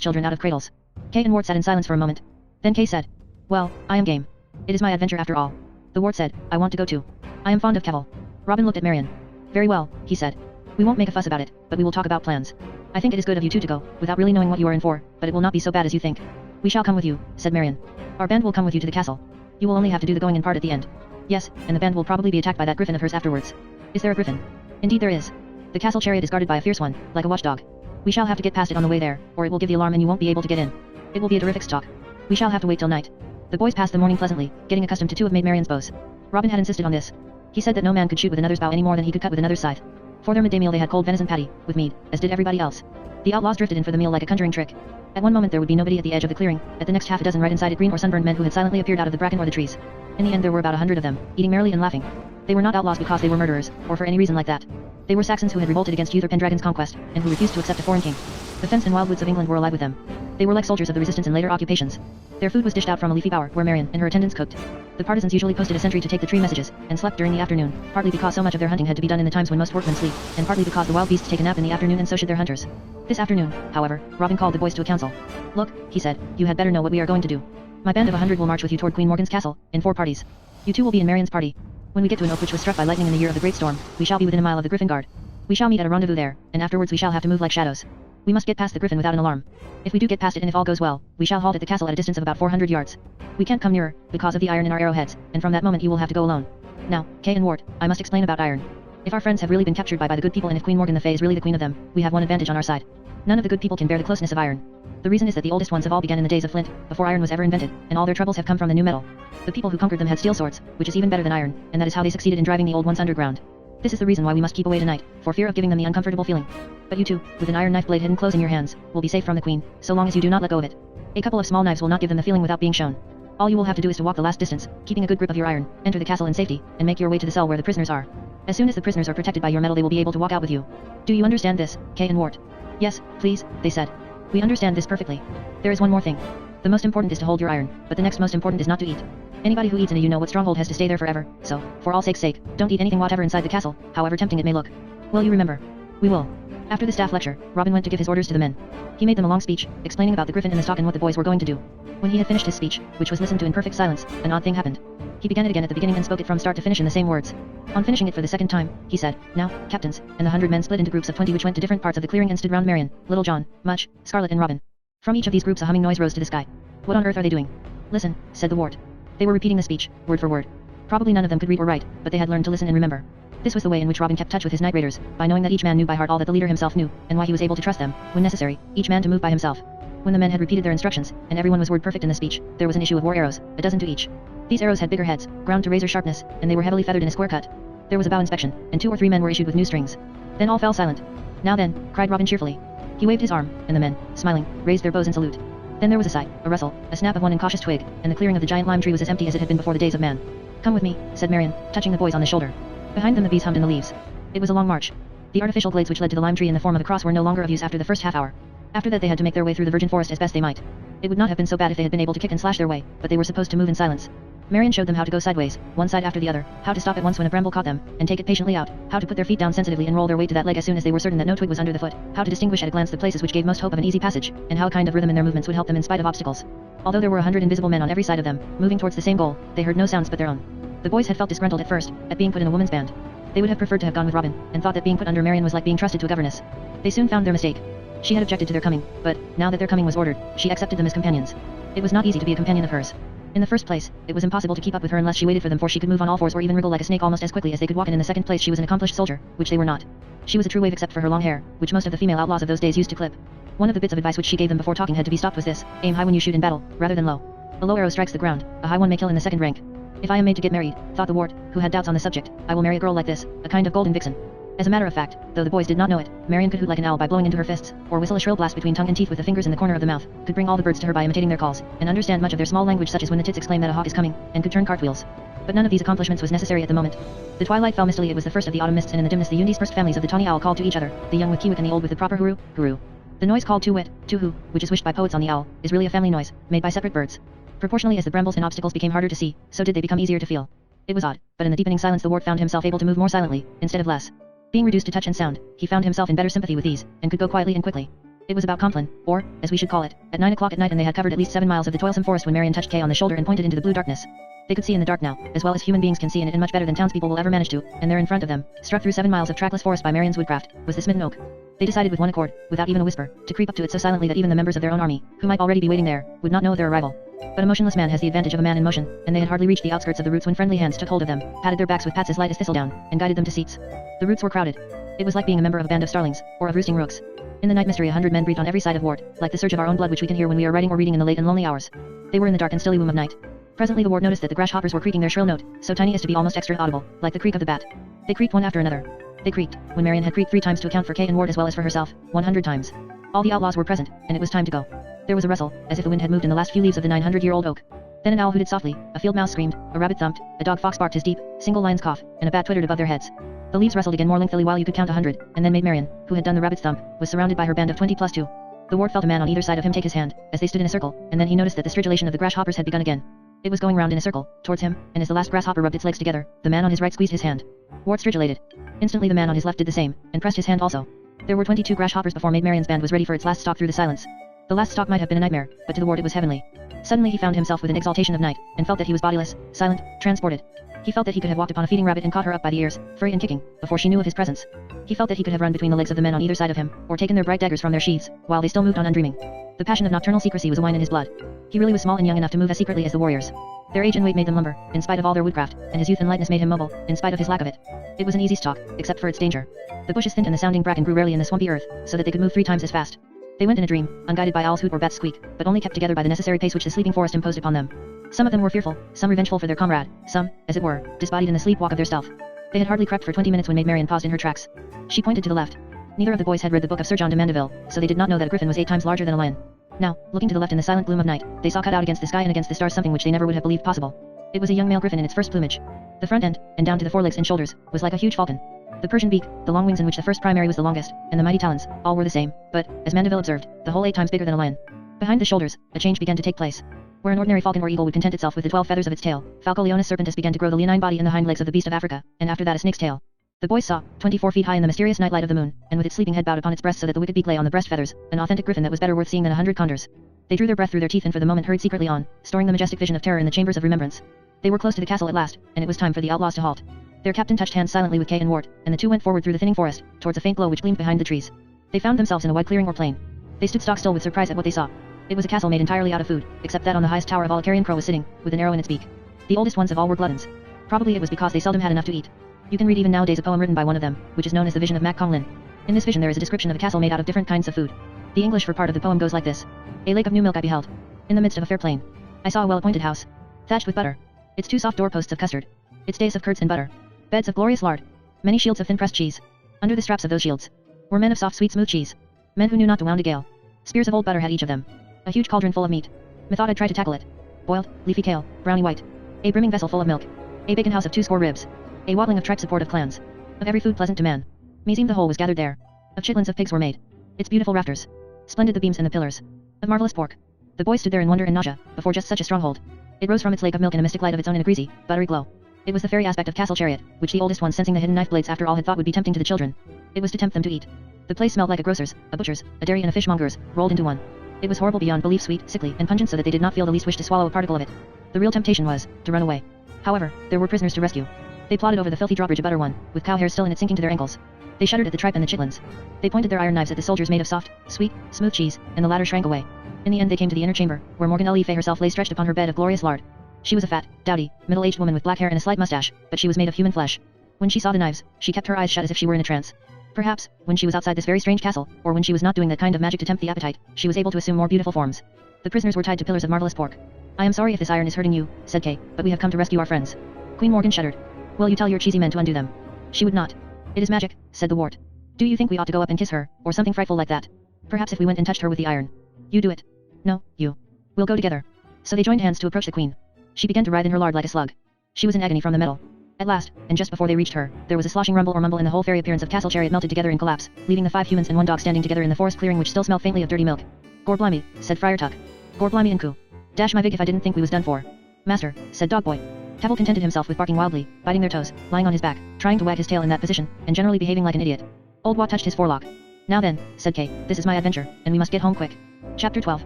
children out of cradles. Kay and Ward sat in silence for a moment. Then Kay said, Well, I am game. It is my adventure after all. The Ward said, I want to go too. I am fond of Kevel. Robin looked at Marion. Very well, he said. We won't make a fuss about it, but we will talk about plans. I think it is good of you two to go, without really knowing what you are in for, but it will not be so bad as you think. We shall come with you, said Marion. Our band will come with you to the castle. You will only have to do the going in part at the end. Yes, and the band will probably be attacked by that griffin of hers afterwards. Is there a griffin? Indeed there is. The castle chariot is guarded by a fierce one, like a watchdog. We shall have to get past it on the way there, or it will give the alarm and you won't be able to get in. It will be a terrific stalk. We shall have to wait till night. The boys passed the morning pleasantly, getting accustomed to two of Maid Marian's bows. Robin had insisted on this. He said that no man could shoot with another's bow any more than he could cut with another's scythe. For their midday meal they had cold venison patty, with mead, as did everybody else. The outlaws drifted in for the meal like a conjuring trick. At one moment there would be nobody at the edge of the clearing, at the next half a dozen right inside it green or sunburned men who had silently appeared out of the bracken or the trees. In the end there were about 100 of them, eating merrily and laughing. They were not outlaws because they were murderers, or for any reason like that. They were Saxons who had revolted against Uther Pendragon's conquest, and who refused to accept a foreign king. The fence and wild woods of England were alive with them. They were like soldiers of the resistance in later occupations. Their food was dished out from a leafy bower where Marian and her attendants cooked. The partisans usually posted a sentry to take the tree messages, and slept during the afternoon, partly because so much of their hunting had to be done in the times when most workmen sleep, and partly because the wild beasts take a nap in the afternoon and so should their hunters. This afternoon, however, Robin called the boys to a council. Look, he said, you had better know what we are going to do. My band of 100 will march with you toward Queen Morgan's castle, in 4 parties. You 2 will be in Marian's party. When we get to an oak which was struck by lightning in the year of the great storm, we shall be within a mile of the Griffin Guard. We shall meet at a rendezvous there, and afterwards we shall have to move like shadows. We must get past the Griffin without an alarm. If we do get past it and if all goes well, we shall halt at the castle at a distance of about 400 yards. We can't come nearer, because of the iron in our arrowheads, and from that moment you will have to go alone. Now, Kay and Wart, I must explain about iron. If our friends have really been captured by the good people and if Queen Morgan the Fae is really the queen of them, we have one advantage on our side. None of the good people can bear the closeness of iron. The reason is that the oldest ones of all began in the days of flint, before iron was ever invented, and all their troubles have come from the new metal. The people who conquered them had steel swords, which is even better than iron, and that is how they succeeded in driving the old ones underground. This is the reason why we must keep away tonight, for fear of giving them the uncomfortable feeling. But you 2, with an iron knife blade hidden close in your hands, will be safe from the queen, so long as you do not let go of it. A couple of small knives will not give them the feeling without being shown. All you will have to do is to walk the last distance, keeping a good grip of your iron, enter the castle in safety, and make your way to the cell where the prisoners are. As soon as the prisoners are protected by your metal they will be able to walk out with you. Do you understand this, Kay and Wart? Yes, please, they said. We understand this perfectly. There is one more thing. The most important is to hold your iron, but the next most important is not to eat. Anybody who eats in a you-know-what stronghold has to stay there forever, so, for all sake's sake, don't eat anything whatever inside the castle, however tempting it may look. Will you remember? We will. After the staff lecture, Robin went to give his orders to the men. He made them a long speech, explaining about the griffin and the stalk and what the boys were going to do. When he had finished his speech, which was listened to in perfect silence, an odd thing happened. He began it again at the beginning and spoke it from start to finish in the same words. On finishing it for the second time, he said, "Now, captains," and the 100 men split into groups of 20 which went to different parts of the clearing and stood round Marian, Little John, Much, Scarlet and Robin. From each of these groups a humming noise rose to the sky. "What on earth are they doing?" "Listen," said the Wart. They were repeating the speech, word for word. Probably none of them could read or write, but they had learned to listen and remember. This was the way in which Robin kept touch with his night raiders, by knowing that each man knew by heart all that the leader himself knew, and why he was able to trust them, when necessary, each man to move by himself. When the men had repeated their instructions, and everyone was word perfect in the speech, there was an issue of war arrows, a dozen to each. These arrows had bigger heads, ground to razor sharpness, and they were heavily feathered in a square cut. There was a bow inspection, and 2 or 3 men were issued with new strings. Then all fell silent. "Now then," cried Robin cheerfully. He waved his arm, and the men, smiling, raised their bows in salute. Then there was a sigh, a rustle, a snap of one incautious twig, and the clearing of the giant lime tree was as empty as it had been before the days of man. "Come with me," said Marian, touching the boys on the shoulder. Behind them the bees hummed in the leaves. It was a long march. The artificial glades which led to the lime tree in the form of a cross were no longer of use after the first half hour. After that they had to make their way through the virgin forest as best they might. It would not have been so bad if they had been able to kick and slash their way, but they were supposed to move in silence. Marian showed them how to go sideways, one side after the other, how to stop at once when a bramble caught them, and take it patiently out, how to put their feet down sensitively and roll their weight to that leg as soon as they were certain that no twig was under the foot, how to distinguish at a glance the places which gave most hope of an easy passage, and how a kind of rhythm in their movements would help them in spite of obstacles. Although there were 100 invisible men on every side of them, moving towards the same goal, they heard no sounds but their own. The boys had felt disgruntled at first, at being put in a woman's band. They would have preferred to have gone with Robin, and thought that being put under Marian was like being trusted to a governess. They soon found their mistake. She had objected to their coming, but, now that their coming was ordered, she accepted them as companions. It was not easy to be a companion of hers. In the first place, it was impossible to keep up with her unless she waited for them, for she could move on all fours or even wriggle like a snake almost as quickly as they could walk, and in the second place she was an accomplished soldier, which they were not. She was a true wave except for her long hair, which most of the female outlaws of those days used to clip. One of the bits of advice which she gave them before talking had to be stopped was this: aim high when you shoot in battle, rather than low. A low arrow strikes the ground, a high one may kill in the second rank. If I am made to get married, thought the Wart, who had doubts on the subject, I will marry a girl like this, a kind of golden vixen. As a matter of fact, though the boys did not know it, Marian could hoot like an owl by blowing into her fists, or whistle a shrill blast between tongue and teeth with the fingers in the corner of the mouth, could bring all the birds to her by imitating their calls, and understand much of their small language, such as when the tits exclaim that a hawk is coming, and could turn cartwheels. But none of these accomplishments was necessary at the moment. The twilight fell mistily, it was the first of the autumn mists, and in the dimness the undispersed families of the tawny owl called to each other, the young with kiwik and the old with the proper huru, huru. The noise called tu-wit, tu-hu, which is wished by poets on the owl, is really a family noise, made by separate birds. Proportionally as the brambles and obstacles became harder to see, so did they become easier to feel. It was odd, but in the deepening silence the Wart found himself able to move more silently, instead of less. Being reduced to touch and sound, he found himself in better sympathy with these, and could go quietly and quickly. It was about Compline, or, as we should call it, at 9 o'clock at night, and they had covered at least 7 miles of the toilsome forest when Marian touched Kay on the shoulder and pointed into the blue darkness. They could see in the dark now, as well as human beings can see in it, and much better than townspeople will ever manage to, and there in front of them, struck through 7 miles of trackless forest by Marian's woodcraft, was the smitten oak. They decided with one accord, without even a whisper, to creep up to it so silently that even the members of their own army, who might already be waiting there, would not know of their arrival. But a motionless man has the advantage of a man in motion, and they had hardly reached the outskirts of the roots when friendly hands took hold of them, patted their backs with pats as light as thistledown, and guided them to seats. The roots were crowded. It was like being a member of a band of starlings, or of roosting rooks. In the night mystery 100 men breathed on every side of Ward, like the surge of our own blood which we can hear when we are writing or reading in the late and lonely hours. They were in the dark and stilly womb of night. Presently the Ward noticed that the grasshoppers were creaking their shrill note, so tiny as to be almost extra audible, like the creak of the bat. They creaked one after another. They creaked, when Marion had creaked 3 times to account for Kay and Ward as well as for herself, 100 times. All the outlaws were present, and it was time to go. There was a rustle, as if the wind had moved in the last few leaves of the 900-year-old oak. Then an owl hooted softly, a field mouse screamed, a rabbit thumped, a dog fox barked his deep, single lion's cough, and a bat twittered above their heads. The leaves rustled again more lengthily while you could count 100, and then Maid Marian, who had done the rabbit's thump, was surrounded by her band of 20 plus 2. The Ward felt a man on either side of him take his hand, as they stood in a circle, and then he noticed that the stridulation of the grasshoppers had begun again. It was going round in a circle, towards him, and as the last grasshopper rubbed its legs together, the man on his right squeezed his hand. Ward stridulated. Instantly the man on his left did the same, and pressed his hand also. There were 22 grasshoppers before Maid Marian's band was ready for its last stalk through the silence. The last stalk might have been a nightmare, but to the Ward it was heavenly. Suddenly he found himself with an exaltation of night, and felt that he was bodiless, silent, transported. He felt that he could have walked upon a feeding rabbit and caught her up by the ears, furry and kicking, before she knew of his presence. He felt that he could have run between the legs of the men on either side of him, or taken their bright daggers from their sheaths, while they still moved on undreaming. The passion of nocturnal secrecy was a wine in his blood. He really was small and young enough to move as secretly as the warriors. Their age and weight made them lumber, in spite of all their woodcraft, and his youth and lightness made him mobile, in spite of his lack of it. It was an easy stalk, except for its danger. The bushes thinned and the sounding bracken grew rarely in the swampy earth, so that they could move 3 times as fast. They went in a dream, unguided by owl's hoot or bat's squeak, but only kept together by the necessary pace which the sleeping forest imposed upon them. Some of them were fearful, some revengeful for their comrade, some, as it were, disbodied in the sleepwalk of their stealth. They had hardly crept for 20 minutes when Maid Marian paused in her tracks. She pointed to the left. Neither of the boys had read the book of Sir John de Mandeville, so they did not know that a griffin was 8 times larger than a lion. Now, looking to the left in the silent gloom of night, they saw cut out against the sky and against the stars something which they never would have believed possible. It was a young male griffin in its first plumage. The front end, and down to the forelegs and shoulders, was like a huge falcon. The Persian beak, the long wings in which the first primary was the longest, and the mighty talons, all were the same, but, as Mandeville observed, the whole 8 times bigger than a lion. Behind the shoulders, a change began to take place. Where an ordinary falcon or eagle would content itself with the 12 feathers of its tail, Falco leonis serpentis began to grow the leonine body and the hind legs of the beast of Africa, and after that a snake's tail. The boys saw, 24 feet high in the mysterious night light of the moon, and with its sleeping head bowed upon its breast so that the wicked beak lay on the breast feathers, an authentic griffin that was better worth seeing than 100 condors. They drew their breath through their teeth and for the moment hurried secretly on, storing the majestic vision of terror in the chambers of remembrance. They were close to the castle at last, and it was time for the outlaws to halt. Their captain touched hands silently with Kay and Ward, and the two went forward through the thinning forest, towards a faint glow which gleamed behind the trees. They found themselves in a wide clearing or plain. They stood stock still with surprise at what they saw. It was a castle made entirely out of food, except that on the highest tower of all a carrion crow was sitting, with an arrow in its beak. The oldest ones of all were gluttons. Probably it was because they seldom had enough to eat. You can read even nowadays a poem written by one of them, which is known as the Vision of Mac Conglin. In this vision there is a description of a castle made out of different kinds of food. The English for part of the poem goes like this. A lake of new milk I beheld. In the midst of a fair plain. I saw a well-appointed house. Thatched with butter. Its 2 soft doorposts of custard. Its days of curds and butter. Beds of glorious lard. Many shields of thin pressed cheese. Under the straps of those shields were men of soft sweet smooth cheese. Men who knew not to wound a gale. Spears of old butter had each of them. A huge cauldron full of meat. Methought I'd try to tackle it. Boiled, leafy kale, browny white. A brimming vessel full of milk. A bacon house of 2 score ribs. A waddling of tripe support of clans. Of every food pleasant to man. Meseemed the whole was gathered there. Of chitlins of pigs were made. Its beautiful rafters. Splendid the beams and the pillars. Of marvelous pork. The boys stood there in wonder and nausea, before just such a stronghold. It rose from its lake of milk in a mystic light of its own in a greasy, buttery glow. It was the fairy aspect of Castle Chariot, which the oldest ones sensing the hidden knife blades after all had thought would be tempting to the children. It was to tempt them to eat. The place smelled like a grocer's, a butcher's, a dairy and a fishmonger's, rolled into one. It was horrible beyond belief, sweet, sickly, and pungent so that they did not feel the least wish to swallow a particle of it. The real temptation was, to run away. However, there were prisoners to rescue. They plodded over the filthy drawbridge of butter one, with cow hairs still in it sinking to their ankles. They shuddered at the tripe and the chitlins. They pointed their iron knives at the soldiers made of soft, sweet, smooth cheese, and the latter shrank away. In the end they came to the inner chamber, where Morgan Le Fay herself lay stretched upon her bed of glorious lard. She was a fat, dowdy, middle-aged woman with black hair and a slight mustache, but she was made of human flesh. When she saw the knives, she kept her eyes shut as if she were in a trance. Perhaps, when she was outside this very strange castle, or when she was not doing that kind of magic to tempt the appetite, she was able to assume more beautiful forms. The prisoners were tied to pillars of marvelous pork. I am sorry if this iron is hurting you, said Kay, but we have come to rescue our friends. Queen Morgan shuddered. Will you tell your cheesy men to undo them? She would not. It is magic, said the wart. Do you think we ought to go up and kiss her, or something frightful like that? Perhaps if we went and touched her with the iron. You do it. No, you. We'll go together. So they joined hands to approach the queen. She began to writhe in her lard like a slug. She was in agony from the metal. At last, and just before they reached her, there was a sloshing rumble or mumble and the whole fairy appearance of Castle Chariot melted together in collapse, leaving the 5 humans and 1 dog standing together in the forest clearing which still smelled faintly of dirty milk. Gorblimey, said Friar Tuck. Gorblimey and coo. Dash my vig if I didn't think we was done for. Master, said Dogboy. Tavil contented himself with barking wildly, biting their toes, lying on his back, trying to wag his tail in that position, and generally behaving like an idiot. Old Wat touched his forelock. Now then, said Kay, this is my adventure, and we must get home quick. Chapter 12.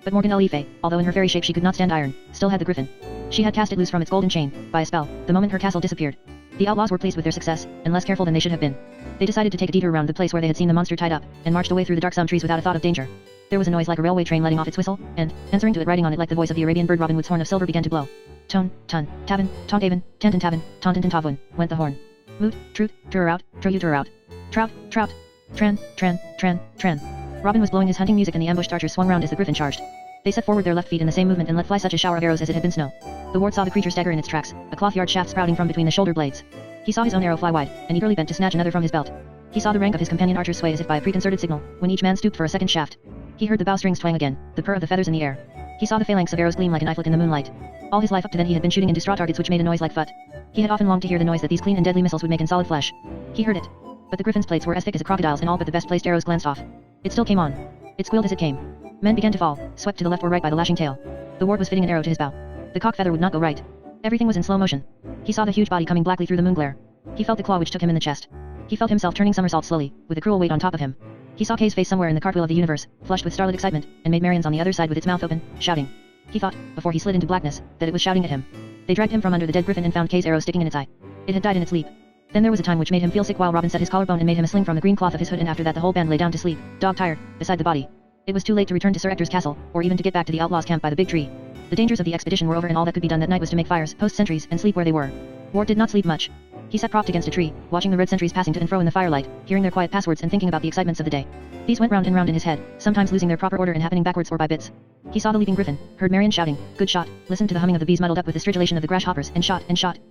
But Morgan Le Fay, although in her fairy shape she could not stand iron, still had the griffin. She had cast it loose from its golden chain, by a spell, the moment her castle disappeared. The outlaws were pleased with their success, and less careful than they should have been. They decided to take a detour around the place where they had seen the monster tied up, and marched away through the dark some trees without a thought of danger. There was a noise like a railway train letting off its whistle, and, answering to it riding on it like the voice of the Arabian bird Robin Hood's horn of silver began to blow. Tone, tun, tavin, tontaven, tentin tavin, tontin tavun, went the horn. Moot, trut, tur out, tur out. Trout, trout. Tran, tran, tran, tran. Robin was blowing his hunting music and the ambushed archers swung round as the griffin charged. They set forward their left feet in the same movement and let fly such a shower of arrows as it had been snow. The ward saw the creature stagger in its tracks, a cloth-yard shaft sprouting from between the shoulder blades. He saw his own arrow fly wide, and eagerly bent to snatch another from his belt. He saw the rank of his companion archers sway as if by a preconcerted signal, when each man stooped for a second shaft. He heard the bowstrings twang again, the purr of the feathers in the air. He saw the phalanx of arrows gleam like an eyelet in the moonlight. All his life up to then he had been shooting into straw targets which made a noise like phut. He had often longed to hear the noise that these clean and deadly missiles would make in solid flesh. He heard it. But the griffin's plates were as thick as a crocodile's and all but the best placed arrows glanced off. It still came on. It squealed as it came. Men began to fall, swept to the left or right by the lashing tail. The ward was fitting an arrow to his bow. The cock feather would not go right. Everything was in slow motion. He saw the huge body coming blackly through the moon glare. He felt the claw which took him in the chest. He felt himself turning somersaults slowly, with a cruel weight on top of him. He saw Kay's face somewhere in the cartwheel of the universe, flushed with starlit excitement, and made Marion's on the other side with its mouth open, shouting. He thought, before he slid into blackness, that it was shouting at him. They dragged him from under the dead griffin and found Kay's arrow sticking in its eye. It had died in its leap. Then there was a time which made him feel sick while Robin set his collarbone and made him a sling from the green cloth of his hood, and after that the whole band lay down to sleep, dog-tired, beside the body. It was too late to return to Sir Ector's castle, or even to get back to the outlaws' camp by the big tree. The dangers of the expedition were over and all that could be done that night was to make fires, post sentries, and sleep where they were. Ward did not sleep much. He sat propped against a tree, watching the red sentries passing to and fro in the firelight, hearing their quiet passwords and thinking about the excitements of the day. These went round and round in his head, sometimes losing their proper order and happening backwards or by bits. He saw the leaping griffin, heard Marion shouting, "Good shot," listened to the humming of the bees muddled up with the stridulation of the grasshoppers, and shot,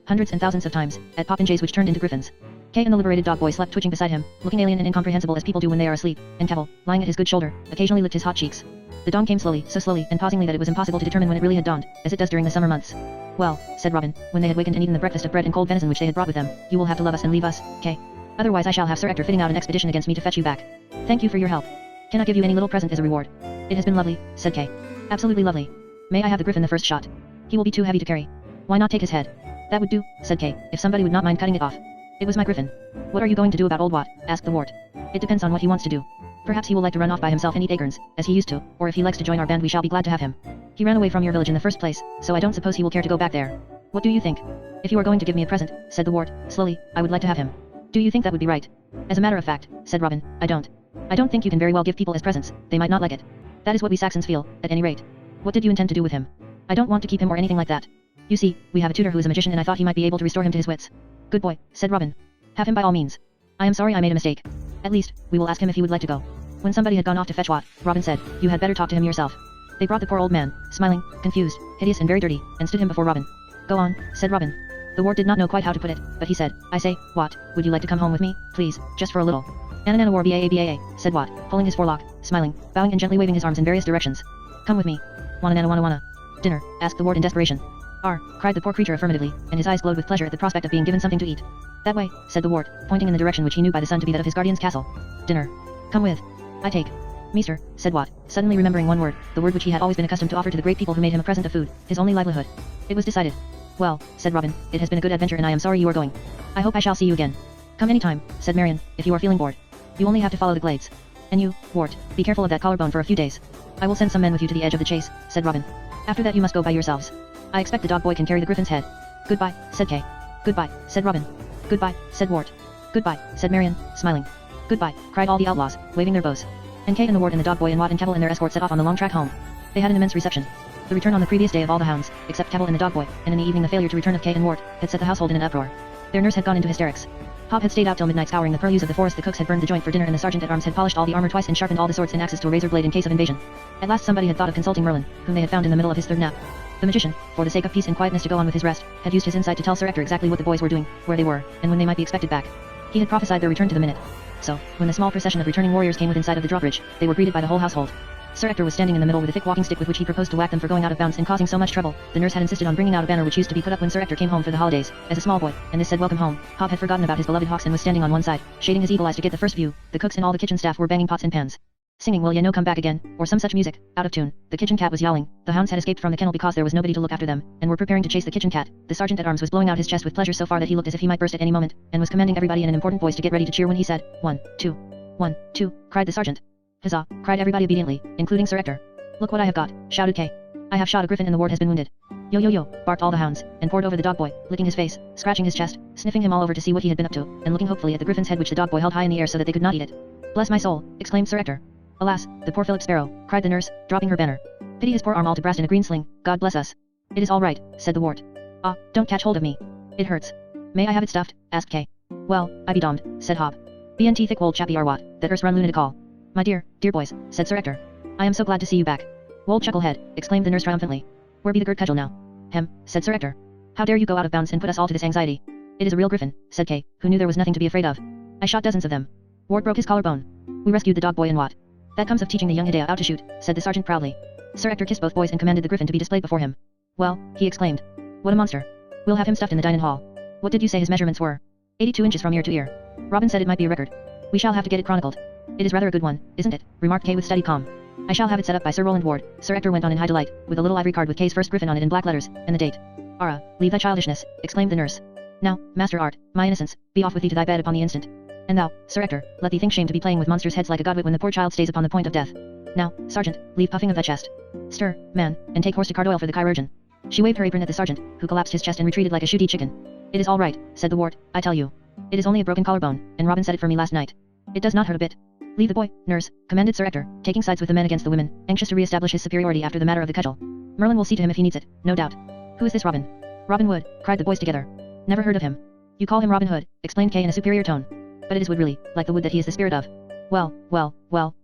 hundreds and thousands of times, at popinjays which turned into griffins. Kay and the liberated dog boy slept twitching beside him, looking alien and incomprehensible as people do when they are asleep, and Kevel, lying at his good shoulder, occasionally licked his hot cheeks. The dawn came slowly, so slowly and pausingly that it was impossible to determine when it really had dawned, as it does during the summer months. "Well," said Robin, when they had wakened and eaten the breakfast of bread and cold venison which they had brought with them, "you will have to love us and leave us, Kay. Otherwise I shall have Sir Ector fitting out an expedition against me to fetch you back. Thank you for your help. Can I give you any little present as a reward?" "It has been lovely," said Kay. "Absolutely lovely. May I have the griffin the first shot? He will be too heavy to carry." "Why not take his head?" "That would do," said Kay, "if somebody would not mind cutting it off." "It was my griffin." "What are you going to do about old Wat?" asked the ward. "It depends on what he wants to do. Perhaps he will like to run off by himself and eat acorns, as he used to, or if he likes to join our band we shall be glad to have him. He ran away from your village in the first place, so I don't suppose he will care to go back there. What do you think?" "If you are going to give me a present," said the ward, slowly, "I would like to have him." "Do you think that would be right?" "As a matter of fact," said Robin, I don't. I don't think you can very well give people as presents, they might not like it. That is what we Saxons feel, at any rate. What did you intend to do with him?" "I don't want to keep him or anything like that. You see, we have a tutor who is a magician and I thought he might be able to restore him to his wits." "Good boy," said Robin. "Have him by all means. I am sorry I made a mistake. At least, we will ask him if he would like to go." When somebody had gone off to fetch Wat, Robin said, "You had better talk to him yourself." They brought the poor old man, smiling, confused, hideous and very dirty, and stood him before Robin. "Go on," said Robin. The ward did not know quite how to put it, but he said, "I say, Wat, would you like to come home with me, please, just for a little?" "Ananana war baa," said Wat, pulling his forelock, smiling, bowing and gently waving his arms in various directions. "Come with me." "Wanna. Dinner?" asked the ward in desperation. "Ar," cried the poor creature affirmatively, and his eyes glowed with pleasure at the prospect of being given something to eat. "That way," said the ward, pointing in the direction which he knew by the sun to be that of his guardian's castle. "Dinner. Come with. I take." "Meester," said Wat, suddenly remembering one word, the word which he had always been accustomed to offer to the great people who made him a present of food, his only livelihood. It was decided. "Well," said Robin, "it has been a good adventure and I am sorry you are going. I hope I shall see you again." "Come any time," said Marion, "if you are feeling bored. You only have to follow the glades. And you, Wart, be careful of that collarbone for a few days. I will send some men with you to the edge of the chase," said Robin. "After that you must go by yourselves. I expect the dog boy can carry the griffin's head." "Goodbye," said Kay. "Goodbye," said Robin. "Goodbye," said Wart. "Goodbye," said Marion, smiling. "Goodbye," cried all the outlaws, waving their bows. And Kay and the ward and the dog boy and Wat and Kevel and their escort set off on the long track home. They had an immense reception. The return on the previous day of all the hounds, except Kevel and the dog boy, and in the evening the failure to return of Kay and Wart, had set the household in an uproar. Their nurse had gone into hysterics. Hob had stayed out till midnight scouring the purlieus of the forest, the cooks had burned the joint for dinner, and the sergeant at arms had polished all the armor twice and sharpened all the swords and axes to a razor blade in case of invasion. At last somebody had thought of consulting Merlin, whom they had found in the middle of his third nap. The magician, for the sake of peace and quietness to go on with his rest, had used his insight to tell Sir Ector exactly what the boys were doing, where they were, and when they might be expected back. He had prophesied their return to the minute. So, when the small procession of returning warriors came within sight of the drawbridge, they were greeted by the whole household. Sir Ector was standing in the middle with a thick walking stick with which he proposed to whack them for going out of bounds and causing so much trouble. The nurse had insisted on bringing out a banner which used to be put up when Sir Ector came home for the holidays, as a small boy, and this said "Welcome home." Hob had forgotten about his beloved hawks and was standing on one side, shading his eagle eyes to get the first view. The cooks and all the kitchen staff were banging pots and pans, singing "Will ya no come back again?" or some such music, out of tune. The kitchen cat was yowling. The hounds had escaped from the kennel because there was nobody to look after them, and were preparing to chase the kitchen cat. The sergeant at arms was blowing out his chest with pleasure so far that he looked as if he might burst at any moment, and was commanding everybody in an important voice to get ready to cheer when he said, "1, 2. 1, 2, cried the sergeant. "Huzzah," cried everybody obediently, including Sir Ector. "Look what I have got," shouted Kay. I have shot a griffin and the ward has been wounded. Yo yo yo, barked all the hounds, and poured over the dog boy, licking his face, scratching his chest, sniffing him all over to see what he had been up to, and looking hopefully at the griffin's head which the dog boy held high in the air so that they could not eat it. Bless my soul, exclaimed Sir Ector. Alas, the poor Philip Sparrow, cried the nurse, dropping her banner. Pity his poor arm all to brast in a green sling, God bless us. It is all right, said the wart. Ah, don't catch hold of me. It hurts. May I have it stuffed? Asked Kay. Well, I be dommed, said Hob. BNT thick wold chappy are what, that erst run lunatic all. My dear boys, said Sir Ector. I am so glad to see you back. Wold chucklehead, exclaimed the nurse triumphantly. Where be the girt cudgel now? Hem, said Sir Ector. How dare you go out of bounds and put us all to this anxiety? It is a real griffin, said Kay, who knew there was nothing to be afraid of. I shot dozens of them. Ward broke his collarbone. We rescued the dog boy and what? That comes of teaching the young Hideo how to shoot, said the sergeant proudly. Sir Ector kissed both boys and commanded the griffin to be displayed before him. Well, he exclaimed. What a monster. We'll have him stuffed in the dining hall. What did you say his measurements were? 82 inches from ear to ear. Robin said it might be a record. We shall have to get it chronicled. It is rather a good one, isn't it? Remarked Kay with steady calm. I shall have it set up by Sir Roland Ward, Sir Ector went on in high delight, with a little ivory card with Kay's first griffin on it in black letters, and the date. Ara, leave thy childishness, exclaimed the nurse. Now, Master Art, my innocence, be off with thee to thy bed upon the instant. And thou, Sir Ector, let thee think shame to be playing with monsters' heads like a godwit when the poor child stays upon the point of death. Now, sergeant, leave puffing of thy chest. Stir, man, and take horse to Cardoil for the chirurgeon. She waved her apron at the sergeant, who collapsed his chest and retreated like a shooty chicken. It is all right, said the wart, I tell you. It is only a broken collarbone, and Robin said it for me last night. It does not hurt a bit. Leave the boy, nurse, commanded Sir Ector, taking sides with the men against the women, anxious to re-establish his superiority after the matter of the cudgel. Merlin will see to him if he needs it, no doubt. Who is this Robin? Robin Wood, cried the boys together. Never heard of him. You call him Robin Hood, explained Kay in a superior tone. But it is Wood really, like the wood that he is the spirit of. Well,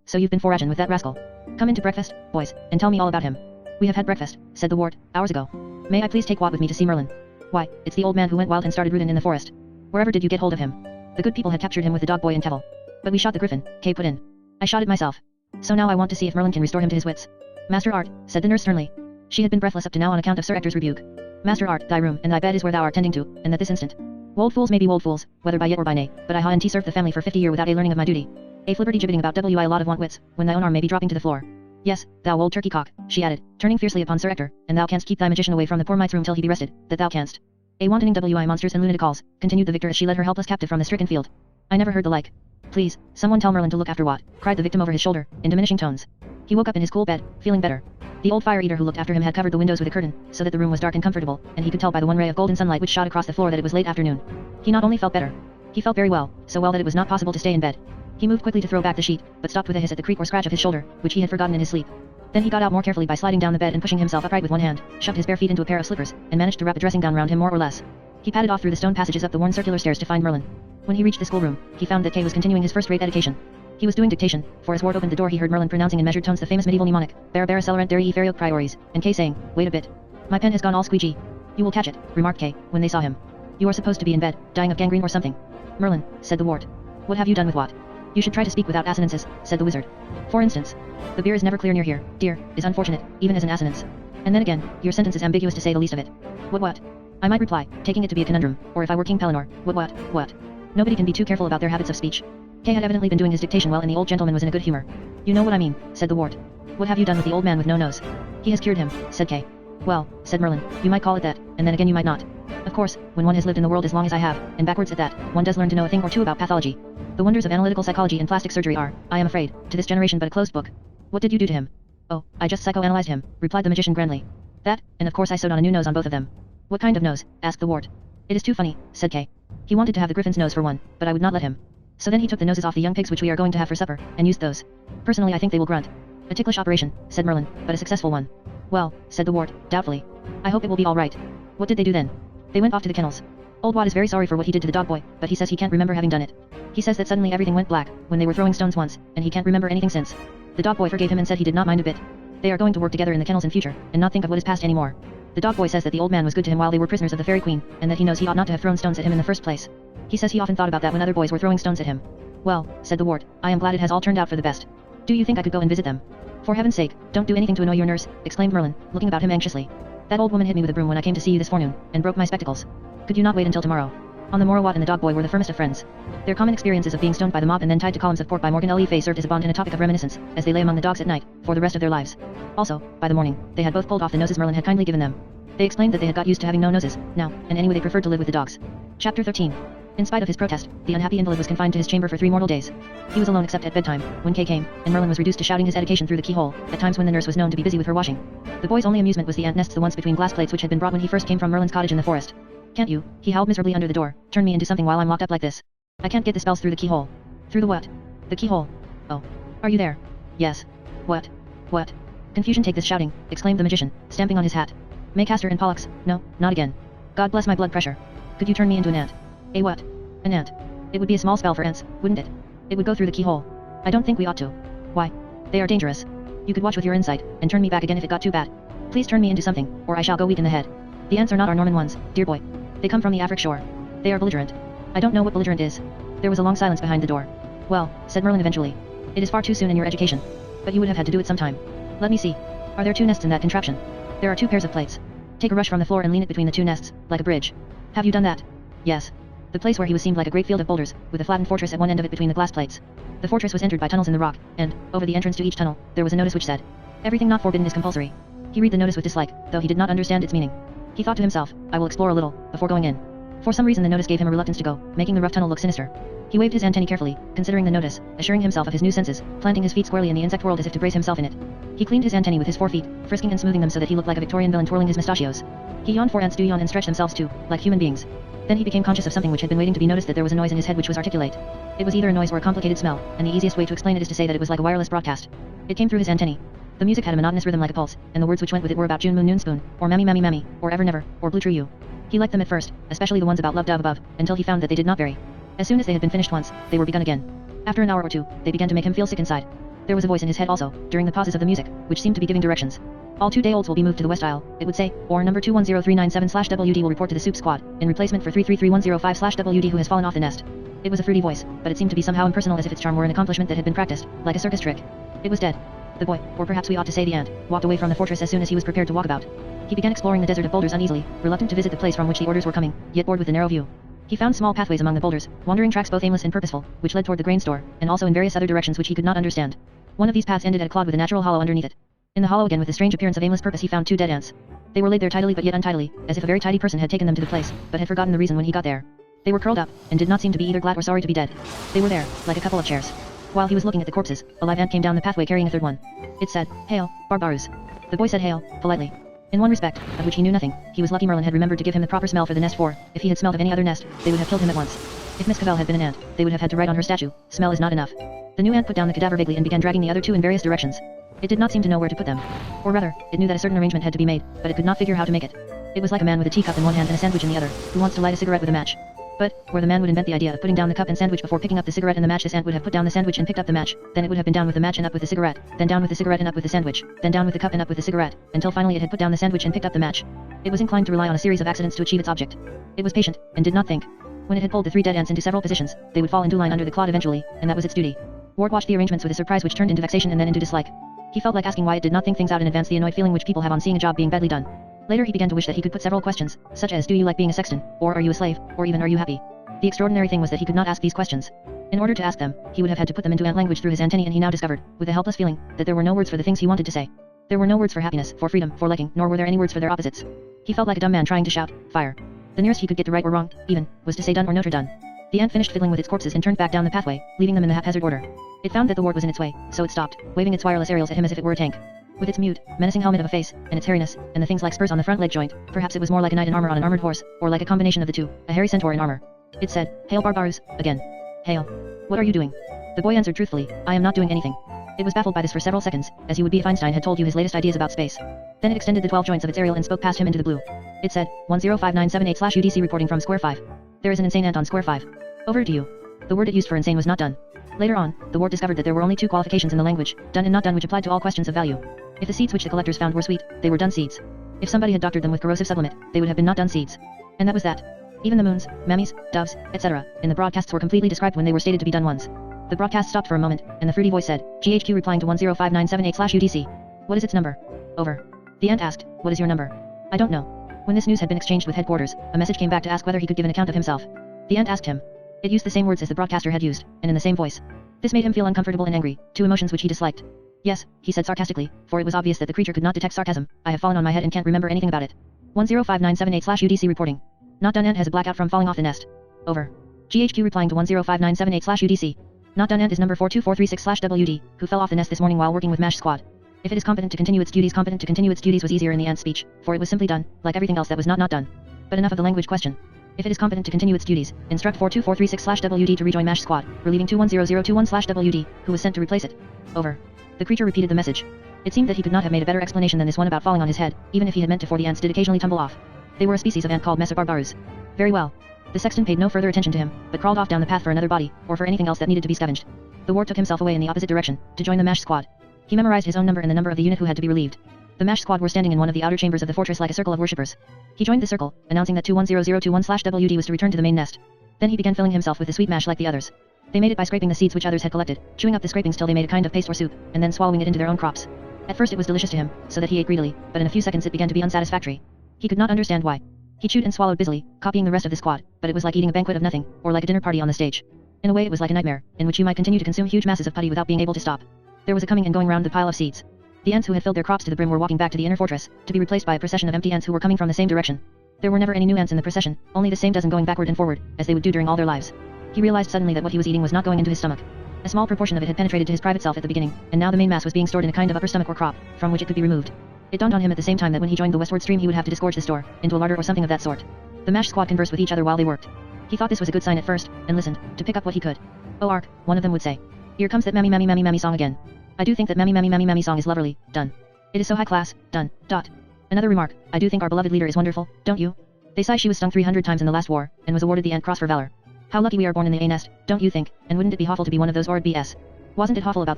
so you've been foraging with that rascal. Come in to breakfast, boys, and tell me all about him. We have had breakfast, said the wart, hours ago. May I please take Wat with me to see Merlin? Why, it's the old man who went wild and started rootin' in the forest. Wherever did you get hold of him? The good people had captured him with the dog boy and Kevel. But we shot the griffin, Kay put in. I shot it myself. So now I want to see if Merlin can restore him to his wits. Master Art, said the nurse sternly. She had been breathless up to now on account of Sir Ector's rebuke. Master Art, thy room and thy bed is where thou art tending to, and at this instant. Wold fools may be wold fools, whether by yet or by nay, but I ha and served the family for 50 year without a learning of my duty. A flibberty gibbeting about a lot of want wits, when thy own arm may be dropping to the floor. Yes, thou old turkey cock, she added, turning fiercely upon Sir Ector, and thou canst keep thy magician away from the poor mite's room till he be rested, that thou canst. A wantoning monsters and lunatic calls, continued the victor as she led her helpless captive from the stricken field. I never heard the like. Please, someone tell Merlin to look after Wat, cried the victim over his shoulder, in diminishing tones. He woke up in his cool bed, feeling better. The old fire eater who looked after him had covered the windows with a curtain, so that the room was dark and comfortable, and he could tell by the one ray of golden sunlight which shot across the floor that it was late afternoon. He not only felt better. He felt very well, so well that it was not possible to stay in bed. He moved quickly to throw back the sheet, but stopped with a hiss at the creak or scratch of his shoulder, which he had forgotten in his sleep. Then he got out more carefully by sliding down the bed and pushing himself upright with one hand, shoved his bare feet into a pair of slippers, and managed to wrap a dressing gown round him more or less. He padded off through the stone passages up the worn circular stairs to find Merlin. When he reached the schoolroom, he found that Kay was continuing his first-rate education. He was doing dictation, for as Ward opened the door he heard Merlin pronouncing in measured tones the famous medieval mnemonic, Bara celerant deri e ferio prioris, and Kay saying, wait a bit. My pen has gone all squeegee. You will catch it, remarked Kay, when they saw him. You are supposed to be in bed, dying of gangrene or something. Merlin, said the wart. What have you done with what? You should try to speak without assonances, said the wizard. For instance, the beer is never clear near here, dear, is unfortunate, even as an assonance. And then again, your sentence is ambiguous to say the least of it. What? I might reply, taking it to be a conundrum, or if I were King Pellinore, what? Nobody can be too careful about their habits of speech. Kay had evidently been doing his dictation well and the old gentleman was in a good humor. You know what I mean, said the wart. What have you done with the old man with no nose? He has cured him, said Kay. Well, said Merlin, you might call it that, and then again you might not. Of course, when one has lived in the world as long as I have, and backwards at that, one does learn to know a thing or two about pathology. The wonders of analytical psychology and plastic surgery are, I am afraid, to this generation but a closed book. What did you do to him? Oh, I just psychoanalyzed him, replied the magician grandly. That, and of course I sewed on a new nose on both of them. What kind of nose? Asked the wart. It is too funny, said Kay. He wanted to have the griffin's nose for one, but I would not let him. So then he took the noses off the young pigs which we are going to have for supper, and used those. Personally I think they will grunt. A ticklish operation, said Merlin, but a successful one. Well, said the wart, doubtfully. I hope it will be all right. What did they do then? They went off to the kennels. Old Wat is very sorry for what he did to the dog boy, but he says he can't remember having done it. He says that suddenly everything went black, when they were throwing stones once, and he can't remember anything since. The dog boy forgave him and said he did not mind a bit. They are going to work together in the kennels in future, and not think of what is past anymore. The dog boy says that the old man was good to him while they were prisoners of the Fairy Queen, and that he knows he ought not to have thrown stones at him in the first place. He says he often thought about that when other boys were throwing stones at him. Well, said the wart, I am glad it has all turned out for the best. Do you think I could go and visit them? For heaven's sake, don't do anything to annoy your nurse, exclaimed Merlin, looking about him anxiously. That old woman hit me with a broom when I came to see you this forenoon, and broke my spectacles. Could you not wait until tomorrow? On the morrow Wat and the dog boy were the firmest of friends. Their common experiences of being stoned by the mob and then tied to columns of pork by Morgan Le Fay served as a bond and a topic of reminiscence, as they lay among the dogs at night, for the rest of their lives. Also, by the morning, they had both pulled off the noses Merlin had kindly given them. They explained that they had got used to having no noses, now, and anyway they preferred to live with the dogs. Chapter 13. In spite of his protest, the unhappy invalid was confined to his chamber for 3 mortal days. He was alone except at bedtime, when Kay came, and Merlin was reduced to shouting his education through the keyhole, at times when the nurse was known to be busy with her washing. The boy's only amusement was the ant nests, the ones between glass plates which had been brought when he first came from Merlin's cottage in the forest. Can't you, he howled miserably under the door, turn me into something while I'm locked up like this? I can't get the spells through the keyhole. Through the what? The keyhole. Oh. Are you there? Yes. What? What? Confusion take this shouting, exclaimed the magician, stamping on his hat. Maycaster and Pollux, no, not again. God bless my blood pressure. Could you turn me into an ant? A what? An ant. It would be a small spell for ants, wouldn't it? It would go through the keyhole. I don't think we ought to. Why? They are dangerous. You could watch with your insight, and turn me back again if it got too bad. Please turn me into something, or I shall go weak in the head. The ants are not our Norman ones, dear boy. They come from the Afric shore. They are belligerent. I don't know what belligerent is. There was a long silence behind the door. Well, said Merlin eventually. It is far too soon in your education. But you would have had to do it sometime. Let me see. Are there 2 nests in that contraption? There are 2 pairs of plates. Take a rush from the floor and lean it between the 2 nests, like a bridge. Have you done that? Yes. The place where he was seemed like a great field of boulders, with a flattened fortress at one end of it between the glass plates. The fortress was entered by tunnels in the rock, and, over the entrance to each tunnel, there was a notice which said, "Everything not forbidden is compulsory." He read the notice with dislike, though he did not understand its meaning. He thought to himself, I will explore a little, before going in. For some reason the notice gave him a reluctance to go, making the rough tunnel look sinister. He waved his antennae carefully, considering the notice, assuring himself of his new senses, planting his feet squarely in the insect world as if to brace himself in it. He cleaned his antennae with his 4 feet, frisking and smoothing them so that he looked like a Victorian villain twirling his mustachios. He yawned, for ants do yawn and stretch themselves too, like human beings. Then he became conscious of something which had been waiting to be noticed, that there was a noise in his head which was articulate. It was either a noise or a complicated smell, and the easiest way to explain it is to say that it was like a wireless broadcast. It came through his antennae. The music had a monotonous rhythm like a pulse, and the words which went with it were about June Moon Noon Spoon, or Mammy Mammy Mammy, or Ever Never, or Blue True You. He liked them at first, especially the ones about Love Dove Above, until he found that they did not vary. As soon as they had been finished once, they were begun again. After an hour or 2, they began to make him feel sick inside. There was a voice in his head also, during the pauses of the music, which seemed to be giving directions. All 2-day-olds will be moved to the west aisle, it would say, or number 210397/WD will report to the soup squad, in replacement for 333105/WD who has fallen off the nest. It was a fruity voice, but it seemed to be somehow impersonal, as if its charm were an accomplishment that had been practiced, like a circus trick. It was dead. The boy, or perhaps we ought to say the ant, walked away from the fortress as soon as he was prepared to walk about. He began exploring the desert of boulders uneasily, reluctant to visit the place from which the orders were coming, yet bored with the narrow view. He found small pathways among the boulders, wandering tracks both aimless and purposeful, which led toward the grain store, and also in various other directions which he could not understand. One of these paths ended at a clod with a natural hollow underneath it. In the hollow, again with the strange appearance of aimless purpose, he found 2 dead ants. They were laid there tidily but yet untidily, as if a very tidy person had taken them to the place, but had forgotten the reason when he got there. They were curled up, and did not seem to be either glad or sorry to be dead. They were there, like a couple of chairs. While he was looking at the corpses, a live ant came down the pathway carrying a 3rd one. It said, "Hail, Barbarus." The boy said hail, politely. In one respect, of which he knew nothing, he was lucky Merlin had remembered to give him the proper smell for the nest, for, if he had smelled of any other nest, they would have killed him at once. If Miss Cavell had been an ant, they would have had to write on her statue, "Smell is not enough." The new ant put down the cadaver vaguely and began dragging the other 2 in various directions. It did not seem to know where to put them. Or rather, it knew that a certain arrangement had to be made, but it could not figure how to make it. It was like a man with a teacup in one hand and a sandwich in the other, who wants to light a cigarette with a match. But, where the man would invent the idea of putting down the cup and sandwich before picking up the cigarette and the match, this ant would have put down the sandwich and picked up the match, then it would have been down with the match and up with the cigarette, then down with the cigarette and up with the sandwich, then down with the cup and up with the cigarette, until finally it had put down the sandwich and picked up the match. It was inclined to rely on a series of accidents to achieve its object. It was patient, and did not think. When it had pulled the 3 dead ants into several positions, they would fall in due line under the clod eventually, and that was its duty. Ward watched the arrangements with a surprise which turned into vexation and then into dislike. He felt like asking why it did not think things out in advance, the annoyed feeling which people have on seeing a job being badly done. Later he began to wish that he could put several questions, such as, do you like being a sexton, or are you a slave, or even are you happy? The extraordinary thing was that he could not ask these questions. In order to ask them, he would have had to put them into ant language through his antennae, and he now discovered, with a helpless feeling, that there were no words for the things he wanted to say. There were no words for happiness, for freedom, for liking, nor were there any words for their opposites. He felt like a dumb man trying to shout, fire. The nearest he could get to right or wrong, even, was to say done or Notre Done. The ant finished fiddling with its corpses and turned back down the pathway, leaving them in the haphazard order. It found that the ward was in its way, so it stopped, waving its wireless aerials at him as if it were a tank. With its mute, menacing helmet of a face, and its hairiness, and the things like spurs on the front leg joint, perhaps it was more like a knight in armor on an armored horse, or like a combination of the 2, a hairy centaur in armor. It said, "Hail Barbarus," again. "Hail. What are you doing?" The boy answered truthfully, "I am not doing anything." It was baffled by this for several seconds, as you would be if Einstein had told you his latest ideas about space. Then it extended the 12 joints of its aerial and spoke past him into the blue. It said, 105978/UDC reporting from Square 5. There is an insane ant on Square 5. Over to you. The word it used for insane was not done. Later on, the ward discovered that there were only 2 qualifications in the language, done and not done, which applied to all questions of value. If the seeds which the collectors found were sweet, they were done seeds. If somebody had doctored them with corrosive sublimate, they would have been not done seeds. And that was that. Even the moons, mammies, doves, etc., in the broadcasts were completely described when they were stated to be done ones. The broadcast stopped for a moment, and the fruity voice said, GHQ replying to 105978/UDC. What is its number? Over. The ant asked, what is your number? I don't know. When this news had been exchanged with headquarters, a message came back to ask whether he could give an account of himself. The ant asked him. It used the same words as the broadcaster had used, and in the same voice. This made him feel uncomfortable and angry, 2 emotions which he disliked. Yes, he said sarcastically, for it was obvious that the creature could not detect sarcasm. I have fallen on my head and can't remember anything about it. 105978/UDC reporting. Not done. Ant has a blackout from falling off the nest. Over. GHQ replying to 105978/UDC. Not done. Ant is number 42436/WD, who fell off the nest this morning while working with MASH Squad. If it is competent to continue its duties, was easier in the Ant's speech, for it was simply done, like everything else that was not done. But enough of the language question. If it is competent to continue its duties, instruct 42436/WD to rejoin MASH Squad, relieving 210021/WD, who was sent to replace it. Over. The creature repeated the message. It seemed that he could not have made a better explanation than this one about falling on his head, even if he had meant to, for the ants did occasionally tumble off. They were a species of ant called Mesobarbarus. Very well. The sexton paid no further attention to him, but crawled off down the path for another body, or for anything else that needed to be scavenged. The ward took himself away in the opposite direction, to join the MASH Squad. He memorized his own number and the number of the unit who had to be relieved. The MASH Squad were standing in one of the outer chambers of the fortress like a circle of worshippers. He joined the circle, announcing that 210021/WD was to return to the main nest. Then he began filling himself with the sweet mash like the others. They made it by scraping the seeds which others had collected, chewing up the scrapings till they made a kind of paste or soup, and then swallowing it into their own crops. At first it was delicious to him, so that he ate greedily, but in a few seconds it began to be unsatisfactory. He could not understand why. He chewed and swallowed busily, copying the rest of the squad, but it was like eating a banquet of nothing, or like a dinner party on the stage. In a way it was like a nightmare, in which you might continue to consume huge masses of putty without being able to stop. There was a coming and going round the pile of seeds. The ants who had filled their crops to the brim were walking back to the inner fortress, to be replaced by a procession of empty ants who were coming from the same direction. There were never any new ants in the procession, only the same dozen going backward and forward, as they would do during all their lives. He realized suddenly that what he was eating was not going into his stomach. A small proportion of it had penetrated to his private self at the beginning, and now the main mass was being stored in a kind of upper stomach or crop, from which it could be removed. It dawned on him at the same time that when he joined the westward stream he would have to disgorge the store, into a larder or something of that sort. The MASH Squad conversed with each other while they worked. He thought this was a good sign at first, and listened, to pick up what he could. "Oh Ark," one of them would say. "Here comes that mammy mammy mammy mammy song again. I do think that mammy mammy mammy mammy song is loverly, done. It is so high class, done, dot." Another remark, "I do think our beloved leader is wonderful, don't you?" They sigh. She was stung 300 times in the last war, and was awarded the Ant Cross for valor. How lucky we are born in the A nest, don't you think, and wouldn't it be awful to be one of those horrid BS? Wasn't it awful about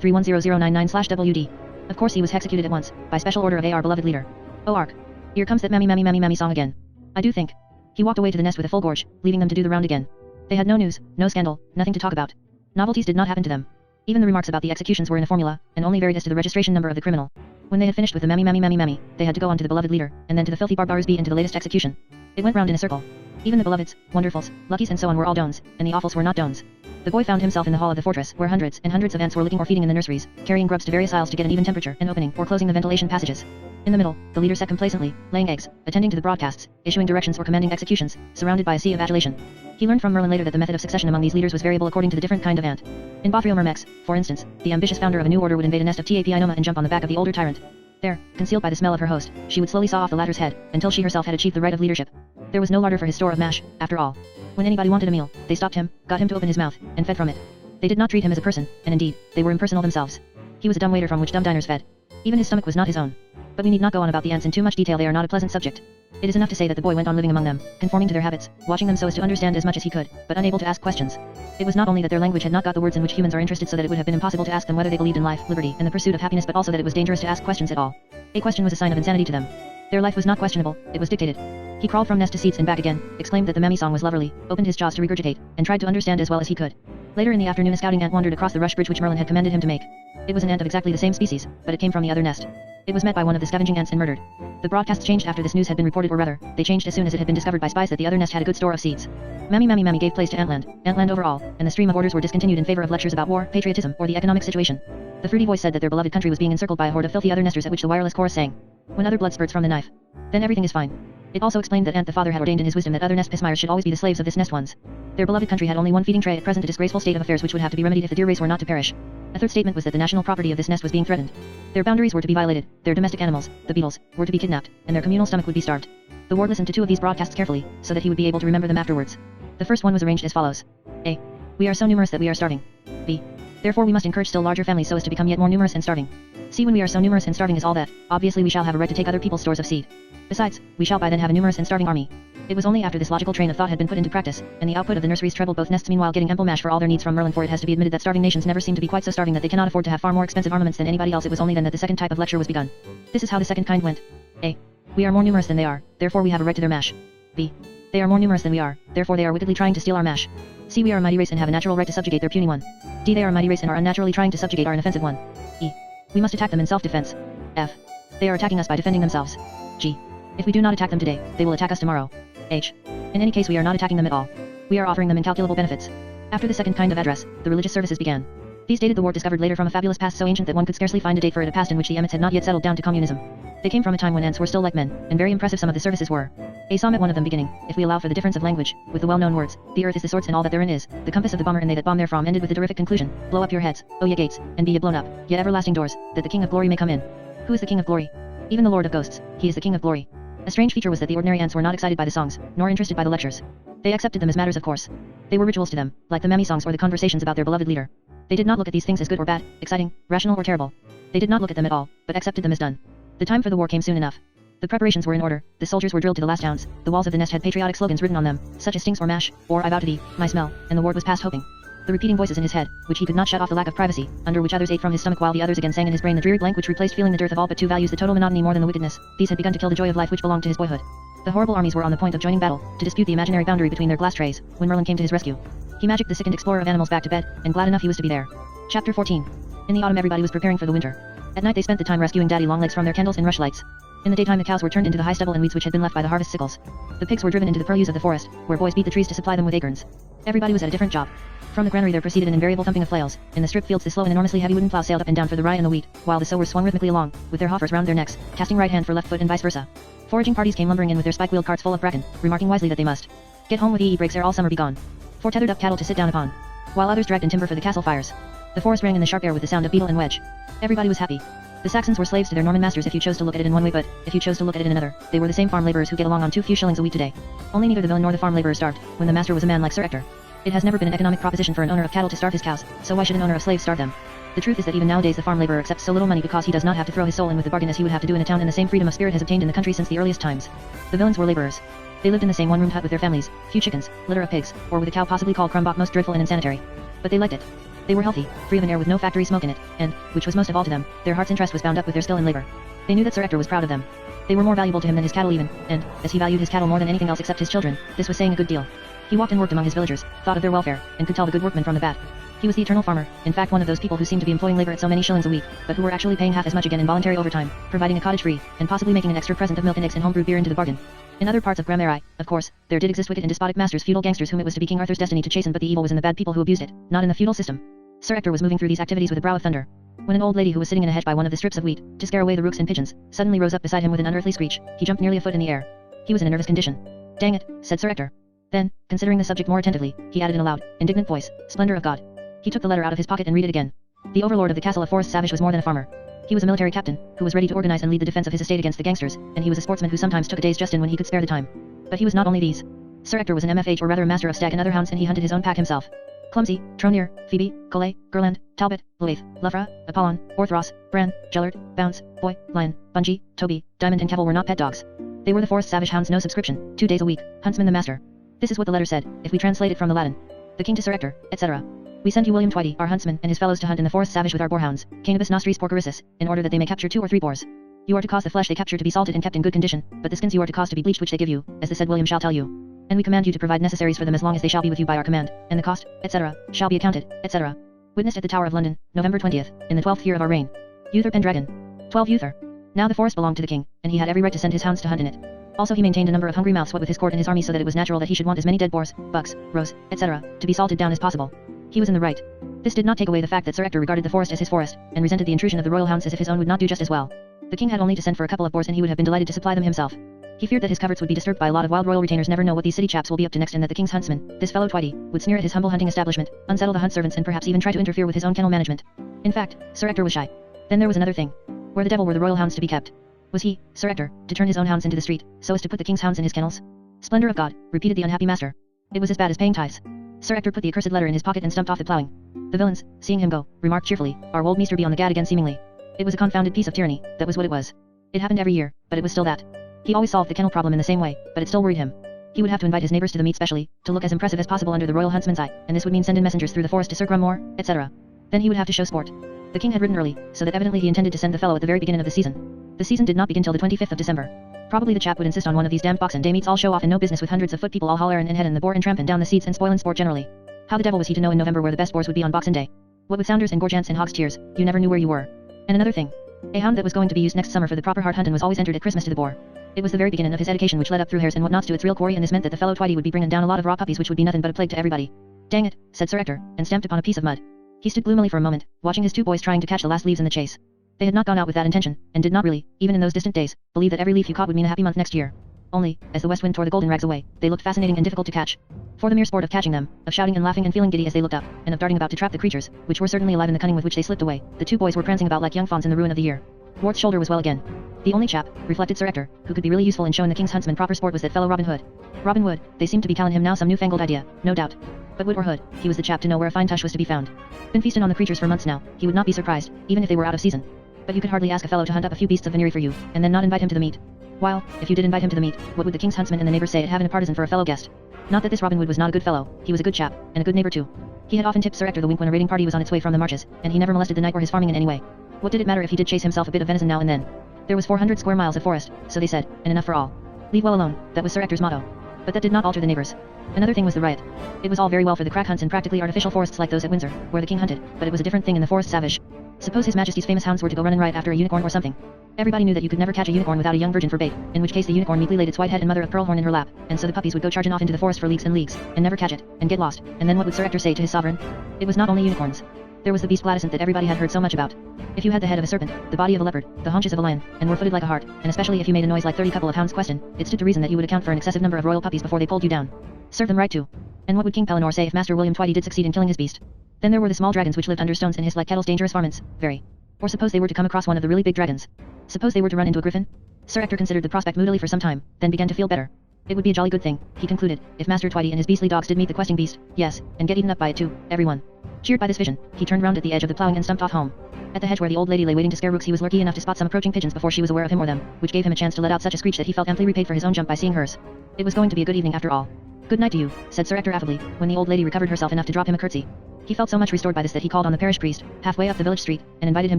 310099/WD? Of course he was executed at once, by special order of our beloved leader. Oh Ark. Here comes that mammy mammy mammy mammy song again. I do think. He walked away to the nest with a full gorge, leaving them to do the round again. They had no news, no scandal, nothing to talk about. Novelties did not happen to them. Even the remarks about the executions were in a formula, and only varied as to the registration number of the criminal. When they had finished with the mammy mammy mammy mammy, they had to go on to the beloved leader, and then to the filthy barbarous bee and to the latest execution. It went round in a circle. Even the beloveds, wonderfuls, luckies and so on were all dones, and the awfuls were not dones. The boy found himself in the hall of the fortress, where hundreds and hundreds of ants were licking or feeding in the nurseries, carrying grubs to various aisles to get an even temperature, and opening or closing the ventilation passages. In the middle, the leader sat complacently, laying eggs, attending to the broadcasts, issuing directions or commanding executions, surrounded by a sea of adulation. He learned from Merlin later that the method of succession among these leaders was variable according to the different kind of ant. In Bothriel Myrmex, for instance, the ambitious founder of a new order would invade a nest of Tapiinoma and jump on the back of the older tyrant. There, concealed by the smell of her host, she would slowly saw off the latter's head, until she herself had achieved the right of leadership. There was no larder for his store of mash, after all. When anybody wanted a meal, they stopped him, got him to open his mouth, and fed from it. They did not treat him as a person, and indeed, they were impersonal themselves. He was a dumb waiter from which dumb diners fed. Even his stomach was not his own. But we need not go on about the ants in too much detail. They are not a pleasant subject. It is enough to say that the boy went on living among them, conforming to their habits, watching them so as to understand as much as he could, but unable to ask questions. It was not only that their language had not got the words in which humans are interested, so that it would have been impossible to ask them whether they believed in life, liberty, and the pursuit of happiness, but also that it was dangerous to ask questions at all. A question was a sign of insanity to them. Their life was not questionable, it was dictated. He crawled from nest to seats and back again, exclaimed that the mammy song was loverly, opened his jaws to regurgitate, and tried to understand as well as he could. Later in the afternoon a scouting ant wandered across the rush bridge which Merlin had commanded him to make. It was an ant of exactly the same species, but it came from the other nest. It was met by one of the scavenging ants and murdered. The broadcasts changed after this news had been reported, or rather, they changed as soon as it had been discovered by spies that the other nest had a good store of seeds. Mammy mammy mammy gave place to Antland overall, and the stream of orders were discontinued in favor of lectures about war, patriotism, or the economic situation. The fruity voice said that their beloved country was being encircled by a horde of filthy other nesters, at which the wireless chorus sang, "When other blood spurts from the knife, then everything is fine." It also explained that Ant the father had ordained in his wisdom that other nest pismires should always be the slaves of this nest ones. Their beloved country had only one feeding tray at present, a disgraceful state of affairs which would have to be remedied if the deer race were not to perish. A third statement was that the national property of this nest was being threatened. Their boundaries were to be violated, their domestic animals, the beetles, were to be kidnapped, and their communal stomach would be starved. The ward listened to two of these broadcasts carefully, so that he would be able to remember them afterwards. The first one was arranged as follows. A. We are so numerous that we are starving. B. Therefore we must encourage still larger families so as to become yet more numerous and starving. C. When we are so numerous and starving as all that, obviously we shall have a right to take other people's stores of seed. Besides, we shall by then have a numerous and starving army. It was only after this logical train of thought had been put into practice, and the output of the nurseries trebled both nests meanwhile getting ample mash for all their needs from Merlin, for it has to be admitted that starving nations never seem to be quite so starving that they cannot afford to have far more expensive armaments than anybody else. It was only then that the second type of lecture was begun. This is how the second kind went. A. We are more numerous than they are, therefore we have a right to their mash. B. They are more numerous than we are, therefore they are wickedly trying to steal our mash. C. We are a mighty race and have a natural right to subjugate their puny one. D. They are a mighty race and are unnaturally trying to subjugate our inoffensive one. E. We must attack them in self-defense. F. They are attacking us by defending themselves. G. If we do not attack them today, they will attack us tomorrow. H. In any case we are not attacking them at all. We are offering them incalculable benefits. After the second kind of address, the religious services began. These dated the ward discovered later from a fabulous past so ancient that one could scarcely find a date for it, a past in which the Emmets had not yet settled down to communism. They came from a time when ants were still like men, and very impressive some of the services were. Aesop met one of them beginning, if we allow for the difference of language, with the well-known words, the earth is the swords and all that therein is, the compass of the bomber and they that bomb therefrom ended with the terrific conclusion, blow up your heads, O ye gates, and be ye blown up, yet everlasting doors, that the King of Glory may come in. Who is the King of Glory? Even the Lord of Ghosts, he is the King of Glory. A strange feature was that the ordinary ants were not excited by the songs, nor interested by the lectures. They accepted them as matters of course. They were rituals to them, like the Mammy songs or the conversations about their beloved leader. They did not look at these things as good or bad, exciting, rational or terrible. They did not look at them at all, but accepted them as done. The time for the war came soon enough. The preparations were in order, the soldiers were drilled to the last ounce, the walls of the nest had patriotic slogans written on them, such as stings or mash, or I vow to thee, my smell, and the ward was past hoping. The repeating voices in his head, which he could not shut off the lack of privacy, under which others ate from his stomach while the others again sang in his brain the dreary blank which replaced feeling the dearth of all but two values the total monotony more than the wickedness, these had begun to kill the joy of life which belonged to his boyhood. The horrible armies were on the point of joining battle, to dispute the imaginary boundary between their glass trays, when Merlin came to his rescue. He magicked the sickened explorer of animals back to bed, and glad enough he was to be there. Chapter 14. In the autumn everybody was preparing for the winter. At night they spent the time rescuing daddy longlegs from their candles and rushlights. In the daytime the cows were turned into the high stubble and weeds which had been left by the harvest sickles. The pigs were driven into the purlieus of the forest, where boys beat the trees to supply them with acorns. Everybody was at a different job. From the granary there proceeded an invariable thumping of flails. In the strip fields the slow and enormously heavy wooden plow sailed up and down for the rye and the wheat, while the sowers swung rhythmically along, with their hoffers round their necks, casting right hand for left foot and vice versa. Foraging parties came lumbering in with their spike-wheeled carts full of bracken, remarking wisely that they must get home with breaks ere all summer be gone. For tethered up cattle to sit down upon, while others dragged in timber for the castle fires. The forest rang in the sharp air with the sound of beetle and wedge. Everybody was happy. The Saxons were slaves to their Norman masters if you chose to look at it in one way, but if you chose to look at it in another, they were the same farm laborers who get along on too few shillings a week today. Only neither the villain nor the farm laborer starved, when the master was a man like Sir Ector. It has never been an economic proposition for an owner of cattle to starve his cows, so why should an owner of slaves starve them? The truth is that even nowadays the farm laborer accepts so little money because he does not have to throw his soul in with the bargain as he would have to do in a town, and the same freedom of spirit has obtained in the country since the earliest times. The villains were laborers. They lived in the same one-roomed hut with their families, few chickens, litter of pigs, or with a cow possibly called Crumbach most dreadful and insanitary. But they liked it. They were healthy, free of an air with no factory smoke in it, and, which was most of all to them, their heart's interest was bound up with their skill and labor. They knew that Sir Ector was proud of them. They were more valuable to him than his cattle even, and, as he valued his cattle more than anything else except his children, this was saying a good deal. He walked and worked among his villagers, thought of their welfare, and could tell the good workmen from the bad. He was the eternal farmer, in fact one of those people who seem to be employing labor at so many shillings a week, but who were actually paying half as much again in voluntary overtime, providing a cottage free, and possibly making an extra present of milk and eggs and home-brewed beer into the bargain. In other parts of Grammari, of course, there did exist wicked and despotic masters, feudal gangsters whom it was to be King Arthur's destiny to chasten, but the evil was in the bad people who abused it, not in the feudal system. Sir Ector was moving through these activities with a brow of thunder, when an old lady who was sitting in a hedge by one of the strips of wheat, to scare away the rooks and pigeons, suddenly rose up beside him with an unearthly screech. He jumped nearly a foot in the air. He was in a nervous condition. Dang it, said Sir Ector. Then, considering the subject more attentively, he added in a loud, indignant voice, Splendor of God. He took the letter out of his pocket and read it again. The overlord of the castle of Forest Savage was more than a farmer. He was a military captain, who was ready to organize and lead the defense of his estate against the gangsters, and he was a sportsman who sometimes took a day's just in when he could spare the time. But he was not only these. Sir Ector was an MFH, or rather a master of stag and other hounds, and he hunted his own pack himself. Clumsy, Tronir, Phoebe, Collet, Gerland, Talbot, Luath, Lufra, Apollon, Orthros, Bran, Gellert, Bounce, Boy, Lion, Bungie, Toby, Diamond and Cavil were not pet dogs. They were the Forest Savage hounds, no subscription, 2 days a week, huntsman the master. This is what the letter said, if we translate it from the Latin. The king to Sir Ector, etc. We send you William Twitty, our huntsman, and his fellows to hunt in the Forest Savage with our boarhounds, Canibus nostris porcaricis, in order that they may capture 2 or 3 boars. You are to cause the flesh they capture to be salted and kept in good condition, but the skins you are to cause to be bleached, which they give you, as the said William shall tell you. And we command you to provide necessaries for them as long as they shall be with you by our command, and the cost, etc., shall be accounted, etc. Witnessed at the Tower of London, November 20th, in the 12th year of our reign. Uther Pendragon. 12 Uther. Now the forest belonged to the king, and he had every right to send his hounds to hunt in it. Also he maintained a number of hungry mouths what with his court and his army, so that it was natural that he should want as many dead boars, bucks, roes, etc., to be salted down as possible. He was in the right. This did not take away the fact that Sir Ector regarded the forest as his forest, and resented the intrusion of the royal hounds as if his own would not do just as well. The king had only to send for a couple of boars and he would have been delighted to supply them himself. He feared that his coverts would be disturbed by a lot of wild royal retainers, never know what these city chaps will be up to next, and that the king's huntsman, this fellow Twitty, would sneer at his humble hunting establishment, unsettle the hunt servants, and perhaps even try to interfere with his own kennel management. In fact, Sir Ector was shy. Then there was another thing. Where the devil were the royal hounds to be kept? Was he, Sir Ector, to turn his own hounds into the street, so as to put the king's hounds in his kennels? Splendor of God, repeated the unhappy master. It was as bad as paying tithes. Sir Ector put the accursed letter in his pocket and stumped off the ploughing. The villains, seeing him go, remarked cheerfully, our old meester be on the gad again seemingly. It was a confounded piece of tyranny, that was what it was. It happened every year, but it was still that. He always solved the kennel problem in the same way, but it still worried him. He would have to invite his neighbors to the meet specially, to look as impressive as possible under the royal huntsman's eye, and this would mean send in messengers through the forest to Sir Grummore, etc. Then he would have to show sport. The king had written early, so that evidently he intended to send the fellow at the very beginning of the season. The season did not begin till the 25th of December. Probably the chap would insist on one of these damned box and day meets all show off and no business with hundreds of foot people all holler and head and the boar and trampin' down the seats and spoilin' sport generally. How the devil was he to know in November where the best boars would be on Boxing Day? What with sounders and gorgeants and hog's tears, you never knew where you were. And another thing. A hound that was going to be used next summer for the proper hard huntin' was always entered at Christmas to the boar. It was the very beginning of his education which led up through hairs and whatnots to its real quarry, and this meant that the fellow Twitty would be bringing down a lot of raw puppies which would be nothing but a plague to everybody. Dang it, said Sir Ector, and stamped upon a piece of mud. He stood gloomily for a moment, watching his 2 boys trying to catch the last leaves in the chase. They had not gone out with that intention, and did not really, even in those distant days, believe that every leaf you caught would mean a happy month next year. Only, as the west wind tore the golden rags away, they looked fascinating and difficult to catch. For the mere sport of catching them, of shouting and laughing and feeling giddy as they looked up, and of darting about to trap the creatures, which were certainly alive in the cunning with which they slipped away, the two boys were prancing about like young fawns in the ruin of the year. Ward's shoulder was well again. The only chap, reflected Sir Ector, who could be really useful in showing the king's huntsman proper sport was that fellow Robin Hood. Robin Wood, they seemed to be telling him now some newfangled idea, no doubt. But Wood or Hood, he was the chap to know where a fine tush was to be found. Been feasting on the creatures for months now, he would not be surprised, even if they were out of season. But you could hardly ask a fellow to hunt up a few beasts of venery for you, and then not invite him to the meet. While, if you did invite him to the meet, what would the king's huntsman and the neighbors say at having a partisan for a fellow guest? Not that this Robin Wood was not a good fellow, he was a good chap, and a good neighbor too. He had often tipped Sir Ector the wink when a raiding party was on its way from the marches, and he never molested the knight or his farming in any way. What did it matter if he did chase himself a bit of venison now and then? There was 400 square miles of forest, so they said, and enough for all. Leave well alone, that was Sir Ector's motto. But that did not alter the neighbors. Another thing was the riot. It was all very well for the crack hunts in practically artificial forests like those at Windsor, where the king hunted, but it was a different thing in the forest savage. Suppose His Majesty's famous hounds were to go running riot after a unicorn or something. Everybody knew that you could never catch a unicorn without a young virgin for bait, in which case the unicorn meekly laid its white head and mother of pearl horn in her lap, and so the puppies would go charging off into the forest for leagues and leagues, and never catch it, and get lost, and then what would Sir Ector say to his sovereign? It was not only unicorns. There was the beast Bladescent that everybody had heard so much about. If you had the head of a serpent, the body of a leopard, the haunches of a lion, and were footed like a hart, and especially if you made a noise like 30 couple of hounds question, it stood to reason that you would account for an excessive number of royal puppies before they pulled you down. Serve them right too. And what would King Pellinore say if Master William Twitty did succeed in killing his beast? Then there were the small dragons which lived under stones and hissed like kettles, dangerous varmints, very. Or suppose they were to come across one of the really big dragons. Suppose they were to run into a griffin? Sir Ector considered the prospect moodily for some time, then began to feel better. It would be a jolly good thing, he concluded, if Master Twitty and his beastly dogs did meet the questing beast, yes, and get eaten up by it too, everyone. Cheered by this vision, he turned round at the edge of the ploughing and stumped off home. At the hedge where the old lady lay waiting to scare rooks he was lucky enough to spot some approaching pigeons before she was aware of him or them, which gave him a chance to let out such a screech that he felt amply repaid for his own jump by seeing hers. It was going to be a good evening after all. Good night to you, said Sir Ector affably, when the old lady recovered herself enough to drop him a curtsy. He felt so much restored by this that he called on the parish priest, halfway up the village street, and invited him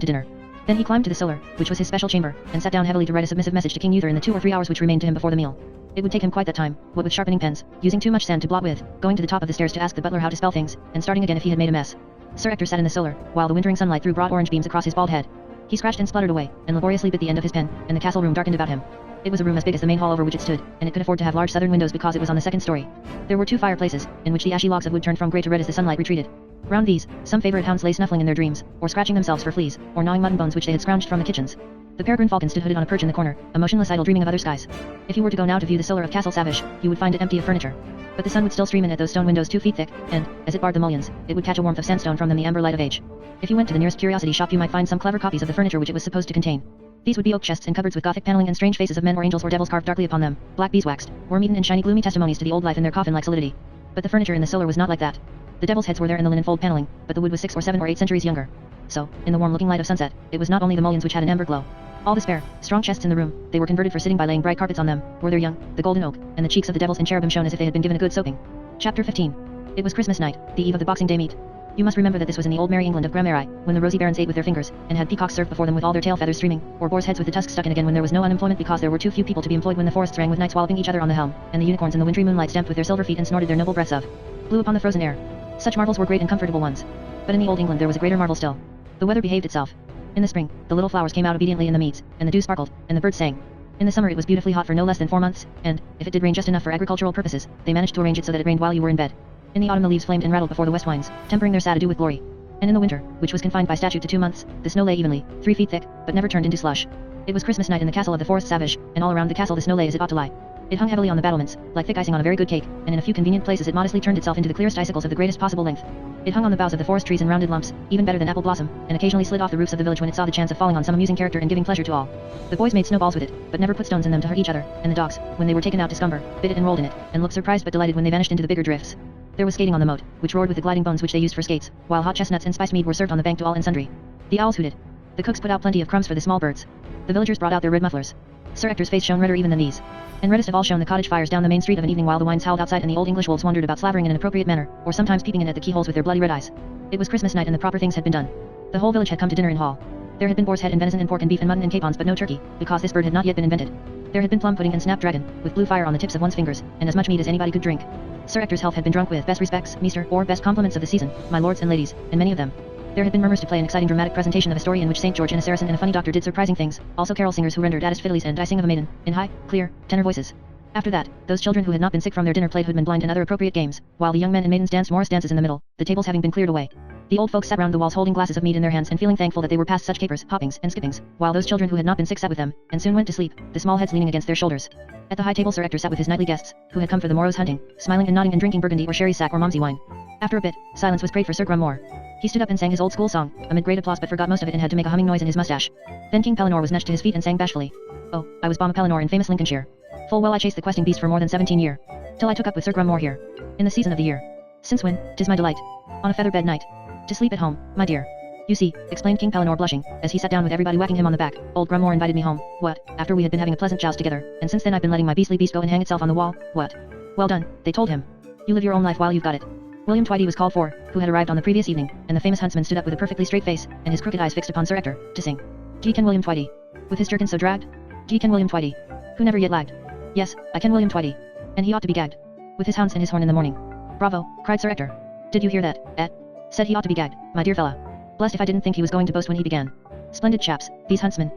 to dinner. Then he climbed to the cellar, which was his special chamber, and sat down heavily to write a submissive message to King Uther in the 2 or 3 hours which remained to him before the meal. It would take him quite that time, what with sharpening pens, using too much sand to blot with, going to the top of the stairs to ask the butler how to spell things, and starting again if he had made a mess. Sir Ector sat in the cellar, while the wintering sunlight threw broad orange beams across his bald head. He scratched and spluttered away, and laboriously bit the end of his pen, and the castle room darkened about him. It was a room as big as the main hall over which it stood, and it could afford to have large southern windows because it was on the 2nd story. There were 2 fireplaces, in which the ashy logs of wood turned from grey to red as the sunlight retreated. Round these, some favorite hounds lay snuffling in their dreams, or scratching themselves for fleas, or gnawing mutton bones which they had scrounged from the kitchens. The peregrine falcon stood hooded on a perch in the corner, a motionless idol dreaming of other skies. If you were to go now to view the cellar of Castle Savish, you would find it empty of furniture. But the sun would still stream in at those stone windows 2 feet thick, and, as it barred the mullions, it would catch a warmth of sandstone from them the amber light of age. If you went to the nearest curiosity shop you might find some clever copies of the furniture which it was supposed to contain. These would be oak chests and cupboards with Gothic paneling and strange faces of men or angels or devils carved darkly upon them, black beeswaxed, worm-eaten and shiny gloomy testimonies to the old life in their coffin-like solidity. But the furniture in the cellar was not like that. The devil's heads were there in the linen fold paneling, but the wood was 6 or 7 or 8 centuries younger. So, in the warm-looking light of sunset, it was not only the mullions which had an amber glow. All the spare, strong chests in the room, they were converted for sitting by laying bright carpets on them, were their young, the golden oak, and the cheeks of the devils and cherubim shone as if they had been given a good soaking. Chapter 15. It was Christmas night, the eve of the Boxing Day meet. You must remember that this was in the old merry England of Grammari, when the rosy barons ate with their fingers, and had peacocks served before them with all their tail feathers streaming, or boars' heads with the tusks stuck in again when there was no unemployment because there were too few people to be employed when the forests rang with knights walloping each other on the helm, and the unicorns in the wintry moonlight stamped with their silver feet and snorted their noble breaths of blue upon the frozen air. Such marvels were great and comfortable ones. But in the old England there was a greater marvel still. The weather behaved itself. In the spring, the little flowers came out obediently in the meads, and the dew sparkled, and the birds sang. In the summer it was beautifully hot for no less than 4 months, and, if it did rain just enough for agricultural purposes, they managed to arrange it so that it rained while you were in bed. In the autumn the leaves flamed and rattled before the west winds, tempering their sad ado with glory. And in the winter, which was confined by statute to 2 months, the snow lay evenly, 3 feet thick, but never turned into slush. It was Christmas night in the castle of the Forest Savish, and all around the castle the snow lay as it ought to lie. It hung heavily on the battlements, like thick icing on a very good cake, and in a few convenient places it modestly turned itself into the clearest icicles of the greatest possible length. It hung on the boughs of the forest trees in rounded lumps, even better than apple blossom, and occasionally slid off the roofs of the village when it saw the chance of falling on some amusing character and giving pleasure to all. The boys made snowballs with it, but never put stones in them to hurt each other, and the dogs, when they were taken out to scumber, bit it and rolled in it, and looked surprised but delighted when they vanished into the bigger drifts. There was skating on the moat, which roared with the gliding bones which they used for skates, while hot chestnuts and spiced mead were served on the bank to all and sundry. The owls hooted. The cooks put out plenty of crumbs for the small birds. The villagers brought out their red mufflers. Sir Ector's face shone redder even than these. And reddest of all shone the cottage fires down the main street of an evening while the winds howled outside and the old English wolves wandered about slavering in an appropriate manner, or sometimes peeping in at the keyholes with their bloody red eyes. It was Christmas night and the proper things had been done. The whole village had come to dinner in hall. There had been boar's head and venison and pork and beef and mutton and capons but no turkey, because this bird had not yet been invented. There had been plum pudding and snapdragon, with blue fire on the tips of one's fingers, and as much meat as anybody could drink. Sir Ector's health had been drunk with best respects, meester, or best compliments of the season, my lords and ladies, and many of them. There had been murmurs to play an exciting dramatic presentation of a story in which St. George and a Saracen and a funny doctor did surprising things, also carol singers who rendered addest fiddlies and I sing of a maiden, in high, clear, tenor voices. After that, those children who had not been sick from their dinner played hoodman blind and other appropriate games, while the young men and maidens danced Morris dances in the middle, the tables having been cleared away. The old folks sat round the walls holding glasses of mead in their hands and feeling thankful that they were past such capers, hoppings, and skippings, while those children who had not been sick sat with them, and soon went to sleep, the small heads leaning against their shoulders. At the high table Sir Ector sat with his nightly guests, who had come for the morrow's hunting, smiling and nodding and drinking burgundy or sherry sack or Momsey wine. After a bit, silence was prayed for Sir Grummore. He stood up and sang his old school song, amid great applause but forgot most of it and had to make a humming noise in his mustache. Then King Pellinore was nudged to his feet and sang bashfully. Oh, I was Bomb Pellinore in famous Lincolnshire. Full well I chased the questing beast for more than 17 year. Till I took up with Sir Grummore here. In the season of the year. Since when, 'tis my delight. On a feather bed night. To sleep at home, my dear. You see, explained King Pellinore blushing, as he sat down with everybody whacking him on the back, old Grummore invited me home, what, after we had been having a pleasant joust together, and since then I've been letting my beastly beast go and hang itself on the wall, what? Well done, they told him. You live your own life while you've got it. William Twitty was called for, who had arrived on the previous evening, and the famous huntsman stood up with a perfectly straight face, and his crooked eyes fixed upon Sir Ector, to sing. Gee can William Twitty. With his jerkin so dragged? Gee can William Twitty. Who never yet lagged. Yes, I can William Twitty. And he ought to be gagged. With his hounds and his horn in the morning. Bravo, cried Sir Ector. Did you hear that, Said he ought to be gagged, my dear fella. Blessed if I didn't think he was going to boast when he began. Splendid chaps, these huntsmen,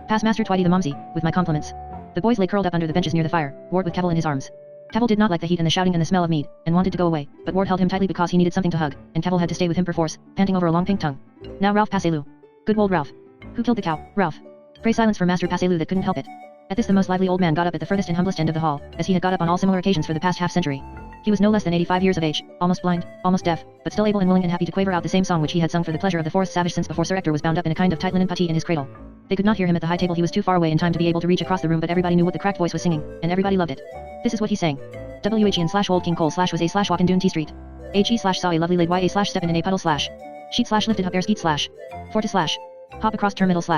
Pass Master Twitty the Momsey, with my compliments. The boys lay curled up under the benches near the fire, Ward with Cavil in his arms. Cavil did not like the heat and the shouting and the smell of mead, and wanted to go away, but Ward held him tightly because he needed something to hug, and Cavil had to stay with him perforce, panting over a long pink tongue. Now Ralph Passelou. Good old Ralph. Who killed the cow, Ralph? Pray silence for Master Passelou that couldn't help it. At this the most lively old man got up at the furthest and humblest end of the hall, as he had got up on all similar occasions for the past half-century. He was no less than 85 years of age, almost blind, almost deaf, but still able and willing and happy to quaver out the same song which he had sung for the pleasure of the forest savage since before Sir Ector was bound up in a kind of tight linen puttee in his cradle. They could not hear him at the high table, he was too far away in time to be able to reach across the room, but everybody knew what the cracked voice was singing, and everybody loved it. This is what he sang. WHEN/Old King Cole/ was a/ walk in Doon T Street. HE/saw a lovely lady YA/ step in a puddle / sheet/ lifted up air skeet / for to / hop across her middle /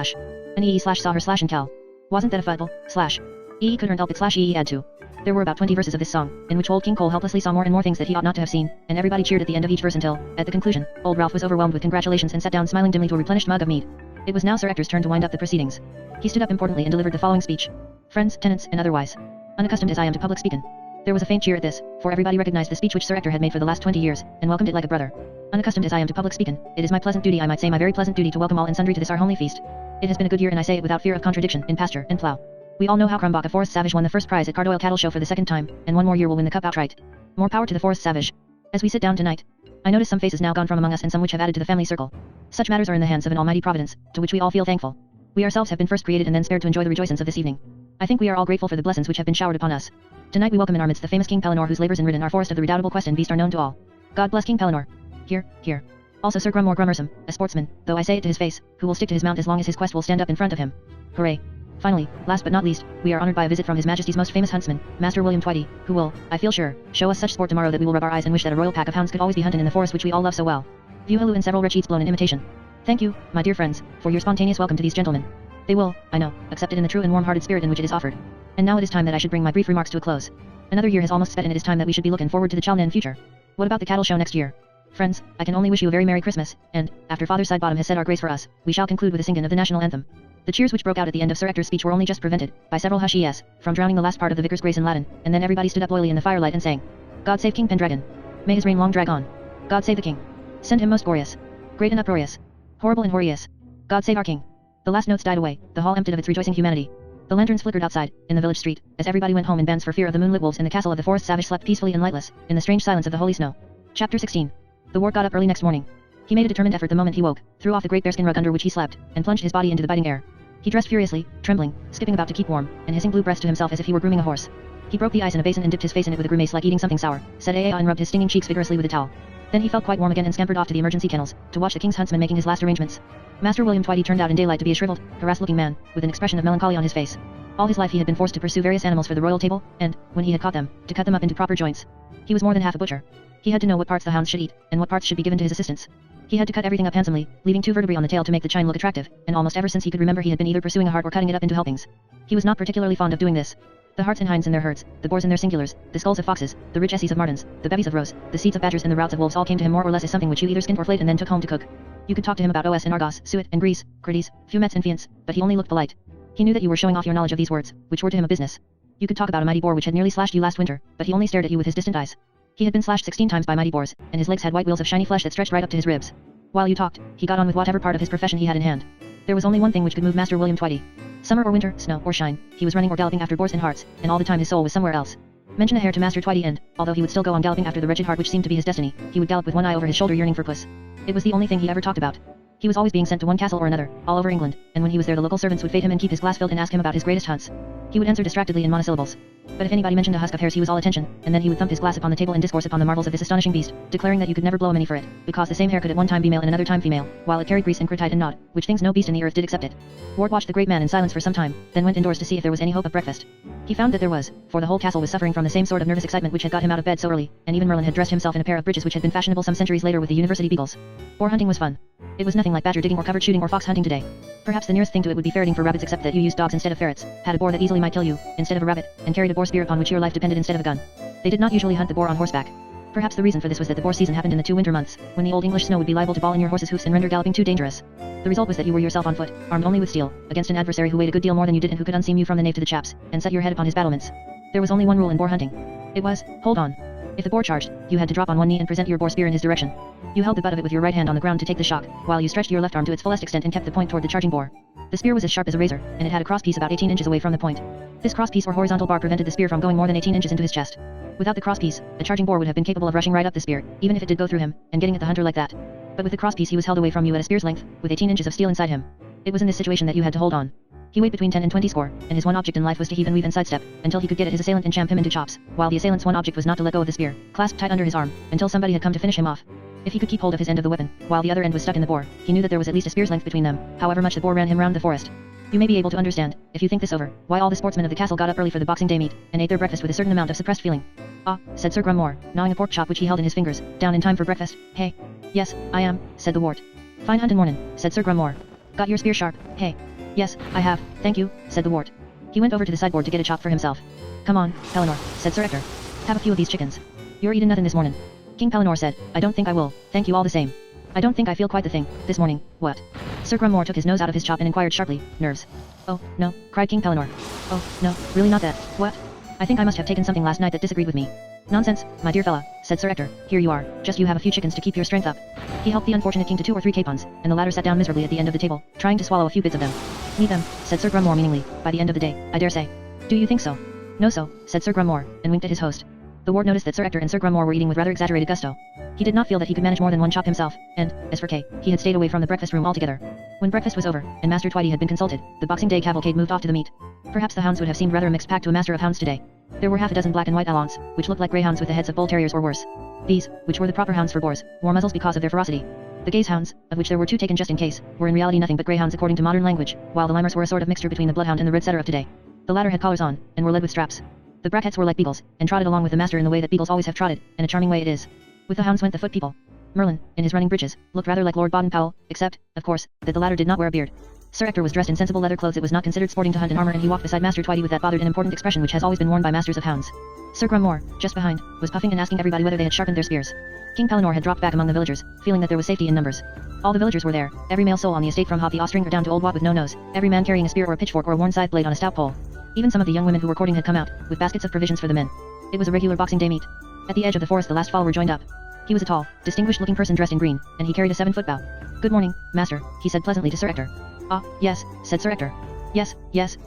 and EE/saw her / and cal. Wasn't that a fuddle / EE couldn't help it / EE add to. There were about 20 verses of this song, in which old King Cole helplessly saw more and more things that he ought not to have seen, and everybody cheered at the end of each verse until, at the conclusion, old Ralph was overwhelmed with congratulations and sat down smiling dimly to a replenished mug of mead. It was now Sir Ector's turn to wind up the proceedings. He stood up importantly and delivered the following speech. Friends, tenants, and otherwise. Unaccustomed as I am to public speaking. There was a faint cheer at this, for everybody recognized the speech which Sir Ector had made for the last 20 years, and welcomed it like a brother. Unaccustomed as I am to public speaking, it is my pleasant duty, I might say my very pleasant duty, to welcome all and sundry to this our homely feast. It has been a good year, and I say it without fear of contradiction, in pasture and plough. We all know how Crumbach, a Forest Savage, won the first prize at Cardoyle Cattle Show for the second time, and one more year will win the cup outright. More power to the Forest Savage. As we sit down tonight, I notice some faces now gone from among us and some which have added to the family circle. Such matters are in the hands of an almighty providence, to which we all feel thankful. We ourselves have been first created and then spared to enjoy the rejoicings of this evening. I think we are all grateful for the blessings which have been showered upon us. Tonight we welcome in our midst the famous King Pellinore, whose labors in ridden our forest of the redoubtable quest and beast are known to all. God bless King Pellinore. Here. Also Sir Grummore Grummersome, a sportsman, though I say it to his face, who will stick to his mount as long as his quest will stand up in front of him. Hooray. Finally, last but not least, we are honored by a visit from His Majesty's most famous huntsman, Master William Twitty, who will, I feel sure, show us such sport tomorrow that we will rub our eyes and wish that a royal pack of hounds could always be hunted in the forest which we all love so well. View halloo and several red sheets blown in imitation. Thank you, my dear friends, for your spontaneous welcome to these gentlemen. They will, I know, accept it in the true and warm-hearted spirit in which it is offered. And now it is time that I should bring my brief remarks to a close. Another year has almost sped, and it is time that we should be looking forward to the Chalnan future. What about the cattle show next year? Friends, I can only wish you a very Merry Christmas, and, after Father Sidebottom has said our grace for us, we shall conclude with a singing of the national anthem. The cheers which broke out at the end of Sir Ector's speech were only just prevented, by several hush yes, from drowning the last part of the vicar's grace in Latin, and then everybody stood up loyally in the firelight and sang, God save King Pendragon. May his reign long drag on. God save the king. Send him most glorious. Great and uproarious. Horrible and horrious. God save our king. The last notes died away, the hall emptied of its rejoicing humanity. The lanterns flickered outside, in the village street, as everybody went home in bands for fear of the moonlit wolves, and the castle of the Forest Savage slept peacefully and lightless, in the strange silence of the holy snow. Chapter 16. The Ward got up early next morning. He made a determined effort the moment he woke, threw off the great bearskin rug under which he slept, and plunged his body into the biting air. He dressed furiously, trembling, skipping about to keep warm, and hissing blue breast to himself as if he were grooming a horse. He broke the ice in a basin and dipped his face in it with a grimace like eating something sour, said "Ah" and rubbed his stinging cheeks vigorously with a towel. Then he felt quite warm again and scampered off to the emergency kennels, to watch the king's huntsman making his last arrangements. Master William Twitty turned out in daylight to be a shriveled, harassed-looking man, with an expression of melancholy on his face. All his life he had been forced to pursue various animals for the royal table, and, when he had caught them, to cut them up into proper joints. He was more than half a butcher. He had to know what parts the hounds should eat, and what parts should be given to his assistants. He had to cut everything up handsomely, leaving 2 vertebrae on the tail to make the chine look attractive, and almost ever since he could remember he had been either pursuing a heart or cutting it up into helpings. He was not particularly fond of doing this. The hearts and hinds in their herds, the boars in their singulars, the skulls of foxes, the rich essies of martens, the bevies of roes, the seeds of badgers and the routs of wolves all came to him more or less as something which you either skinned or flayed and then took home to cook. You could talk to him about Os and Argos, Suet and Greece, Crities, Fumets and Fiends, but he only looked polite. He knew that you were showing off your knowledge of these words, which were to him a business. You could talk about a mighty boar which had nearly slashed you last winter, but he only stared at you with his distant eyes. He had been slashed 16 times by mighty boars, and his legs had white wheels of shiny flesh that stretched right up to his ribs. While you talked, he got on with whatever part of his profession he had in hand. There was only one thing which could move Master William Twitty. Summer or winter, snow or shine, he was running or galloping after boars and hearts, and all the time his soul was somewhere else. Mention a hare to Master Twitty and, although he would still go on galloping after the wretched hart which seemed to be his destiny, he would gallop with one eye over his shoulder yearning for puss. It was the only thing he ever talked about. He was always being sent to one castle or another, all over England, and when he was there the local servants would feed him and keep his glass filled and ask him about his greatest hunts. He would answer distractedly in monosyllables. But if anybody mentioned a husk of hares he was all attention, and then he would thump his glass upon the table and discourse upon the marvels of this astonishing beast, declaring that you could never blow a penny for it, because the same hare could at one time be male and another time female, while it carried grease and critite and nod, which things no beast in the earth did except it. Ward watched the great man in silence for some time, then went indoors to see if there was any hope of breakfast. He found that there was, for the whole castle was suffering from the same sort of nervous excitement which had got him out of bed so early, and even Merlin had dressed himself in a pair of breeches which had been fashionable some centuries later with the university beagles. Boar hunting was fun. It was nothing like badger digging or covert shooting or fox hunting today. Perhaps the nearest thing to it would be ferreting for rabbits, except that you used dogs instead of ferrets, had a boar that easily might kill you, instead of a rabbit, and carried a boar spear upon which your life depended instead of a gun. They did not usually hunt the boar on horseback. Perhaps the reason for this was that the boar season happened in the 2 winter months, when the old English snow would be liable to ball in your horse's hoofs and render galloping too dangerous. The result was that you were yourself on foot, armed only with steel, against an adversary who weighed a good deal more than you did and who could unseam you from the nape to the chaps, and set your head upon his battlements. There was only one rule in boar hunting. It was, hold on. If the boar charged, you had to drop on one knee and present your boar spear in his direction. You held the butt of it with your right hand on the ground to take the shock, while you stretched your left arm to its fullest extent and kept the point toward the charging boar. The spear was as sharp as a razor, and it had a crosspiece about 18 inches away from the point. This crosspiece or horizontal bar prevented the spear from going more than 18 inches into his chest. Without the crosspiece, a charging boar would have been capable of rushing right up the spear, even if it did go through him, and getting at the hunter like that. But with the crosspiece he was held away from you at a spear's length, with 18 inches of steel inside him. It was in this situation that you had to hold on. He weighed between 10 and 20 score, and his one object in life was to heave and weave and sidestep, until he could get at his assailant and champ him into chops, while the assailant's one object was not to let go of the spear, clasped tight under his arm, until somebody had come to finish him off. If he could keep hold of his end of the weapon, while the other end was stuck in the boar, he knew that there was at least a spear's length between them, however much the boar ran him round the forest. You may be able to understand, if you think this over, why all the sportsmen of the castle got up early for the Boxing Day meet, and ate their breakfast with a certain amount of suppressed feeling. Ah, said Sir Grummore, gnawing a pork chop which he held in his fingers, down in time for breakfast. Hey. Yes, I am, said the wart. Fine huntin' mornin', said Sir Grummore. Got your spear sharp, hey. Yes, I have, thank you, said the wart. He went over to the sideboard to get a chop for himself. Come on, Pellinore, said Sir Ector. Have a few of these chickens. You're eatin' nothing this mornin'. King Pellinore said, I don't think I will, thank you all the same. I don't think I feel quite the thing, this morning, what? Sir Grummore took his nose out of his chop and inquired sharply, nerves. Oh, no, cried King Pellinore. Oh, no, really not that, what? I think I must have taken something last night that disagreed with me. Nonsense, my dear fella, said Sir Ector, here you are, just you have a few chickens to keep your strength up. He helped the unfortunate king to 2 or 3 capons, and the latter sat down miserably at the end of the table, trying to swallow a few bits of them. Need them, said Sir Grummore meaningly, by the end of the day, I dare say. Do you think so? No so, said Sir Grummore, and winked at his host. The ward noticed that Sir Ector and Sir Grummore were eating with rather exaggerated gusto. He did not feel that he could manage more than one chop himself, and, as for Kay, he had stayed away from the breakfast room altogether. When breakfast was over, and Master Twitty had been consulted, the Boxing Day cavalcade moved off to the meet. Perhaps the hounds would have seemed rather a mixed pack to a master of hounds today. There were half a dozen black and white allants, which looked like greyhounds with the heads of bull terriers or worse. These, which were the proper hounds for boars, wore muzzles because of their ferocity. The gaze hounds, of which there were 2 taken just in case, were in reality nothing but greyhounds according to modern language, while the limers were a sort of mixture between the bloodhound and the red setter of today. The latter had collars on, and were led with straps. The brackets were like beagles, and trotted along with the master in the way that beagles always have trotted, and a charming way it is. With the hounds went the foot people. Merlin, in his running breeches, looked rather like Lord Baden-Powell, except, of course, that the latter did not wear a beard. Sir Ector was dressed in sensible leather clothes. It was not considered sporting to hunt in armor, and he walked beside Master Twitty with that bothered and important expression which has always been worn by masters of hounds. Sir Grummore, just behind, was puffing and asking everybody whether they had sharpened their spears. King Pellinore had dropped back among the villagers, feeling that there was safety in numbers. All the villagers were there, every male soul on the estate from Hop the Austringer down to Old Wat with no nose, every man carrying a spear or a pitchfork or a worn scythe blade on a stout pole. Even some of the young women who were courting had come out, with baskets of provisions for the men. It was a regular Boxing Day meet. At the edge of the forest the last follower joined up. He was a tall, distinguished-looking person dressed in green, and he carried a 7-foot bow. Good morning, master, he said pleasantly to Sir Ector. Ah, yes, said Sir Ector. Yes,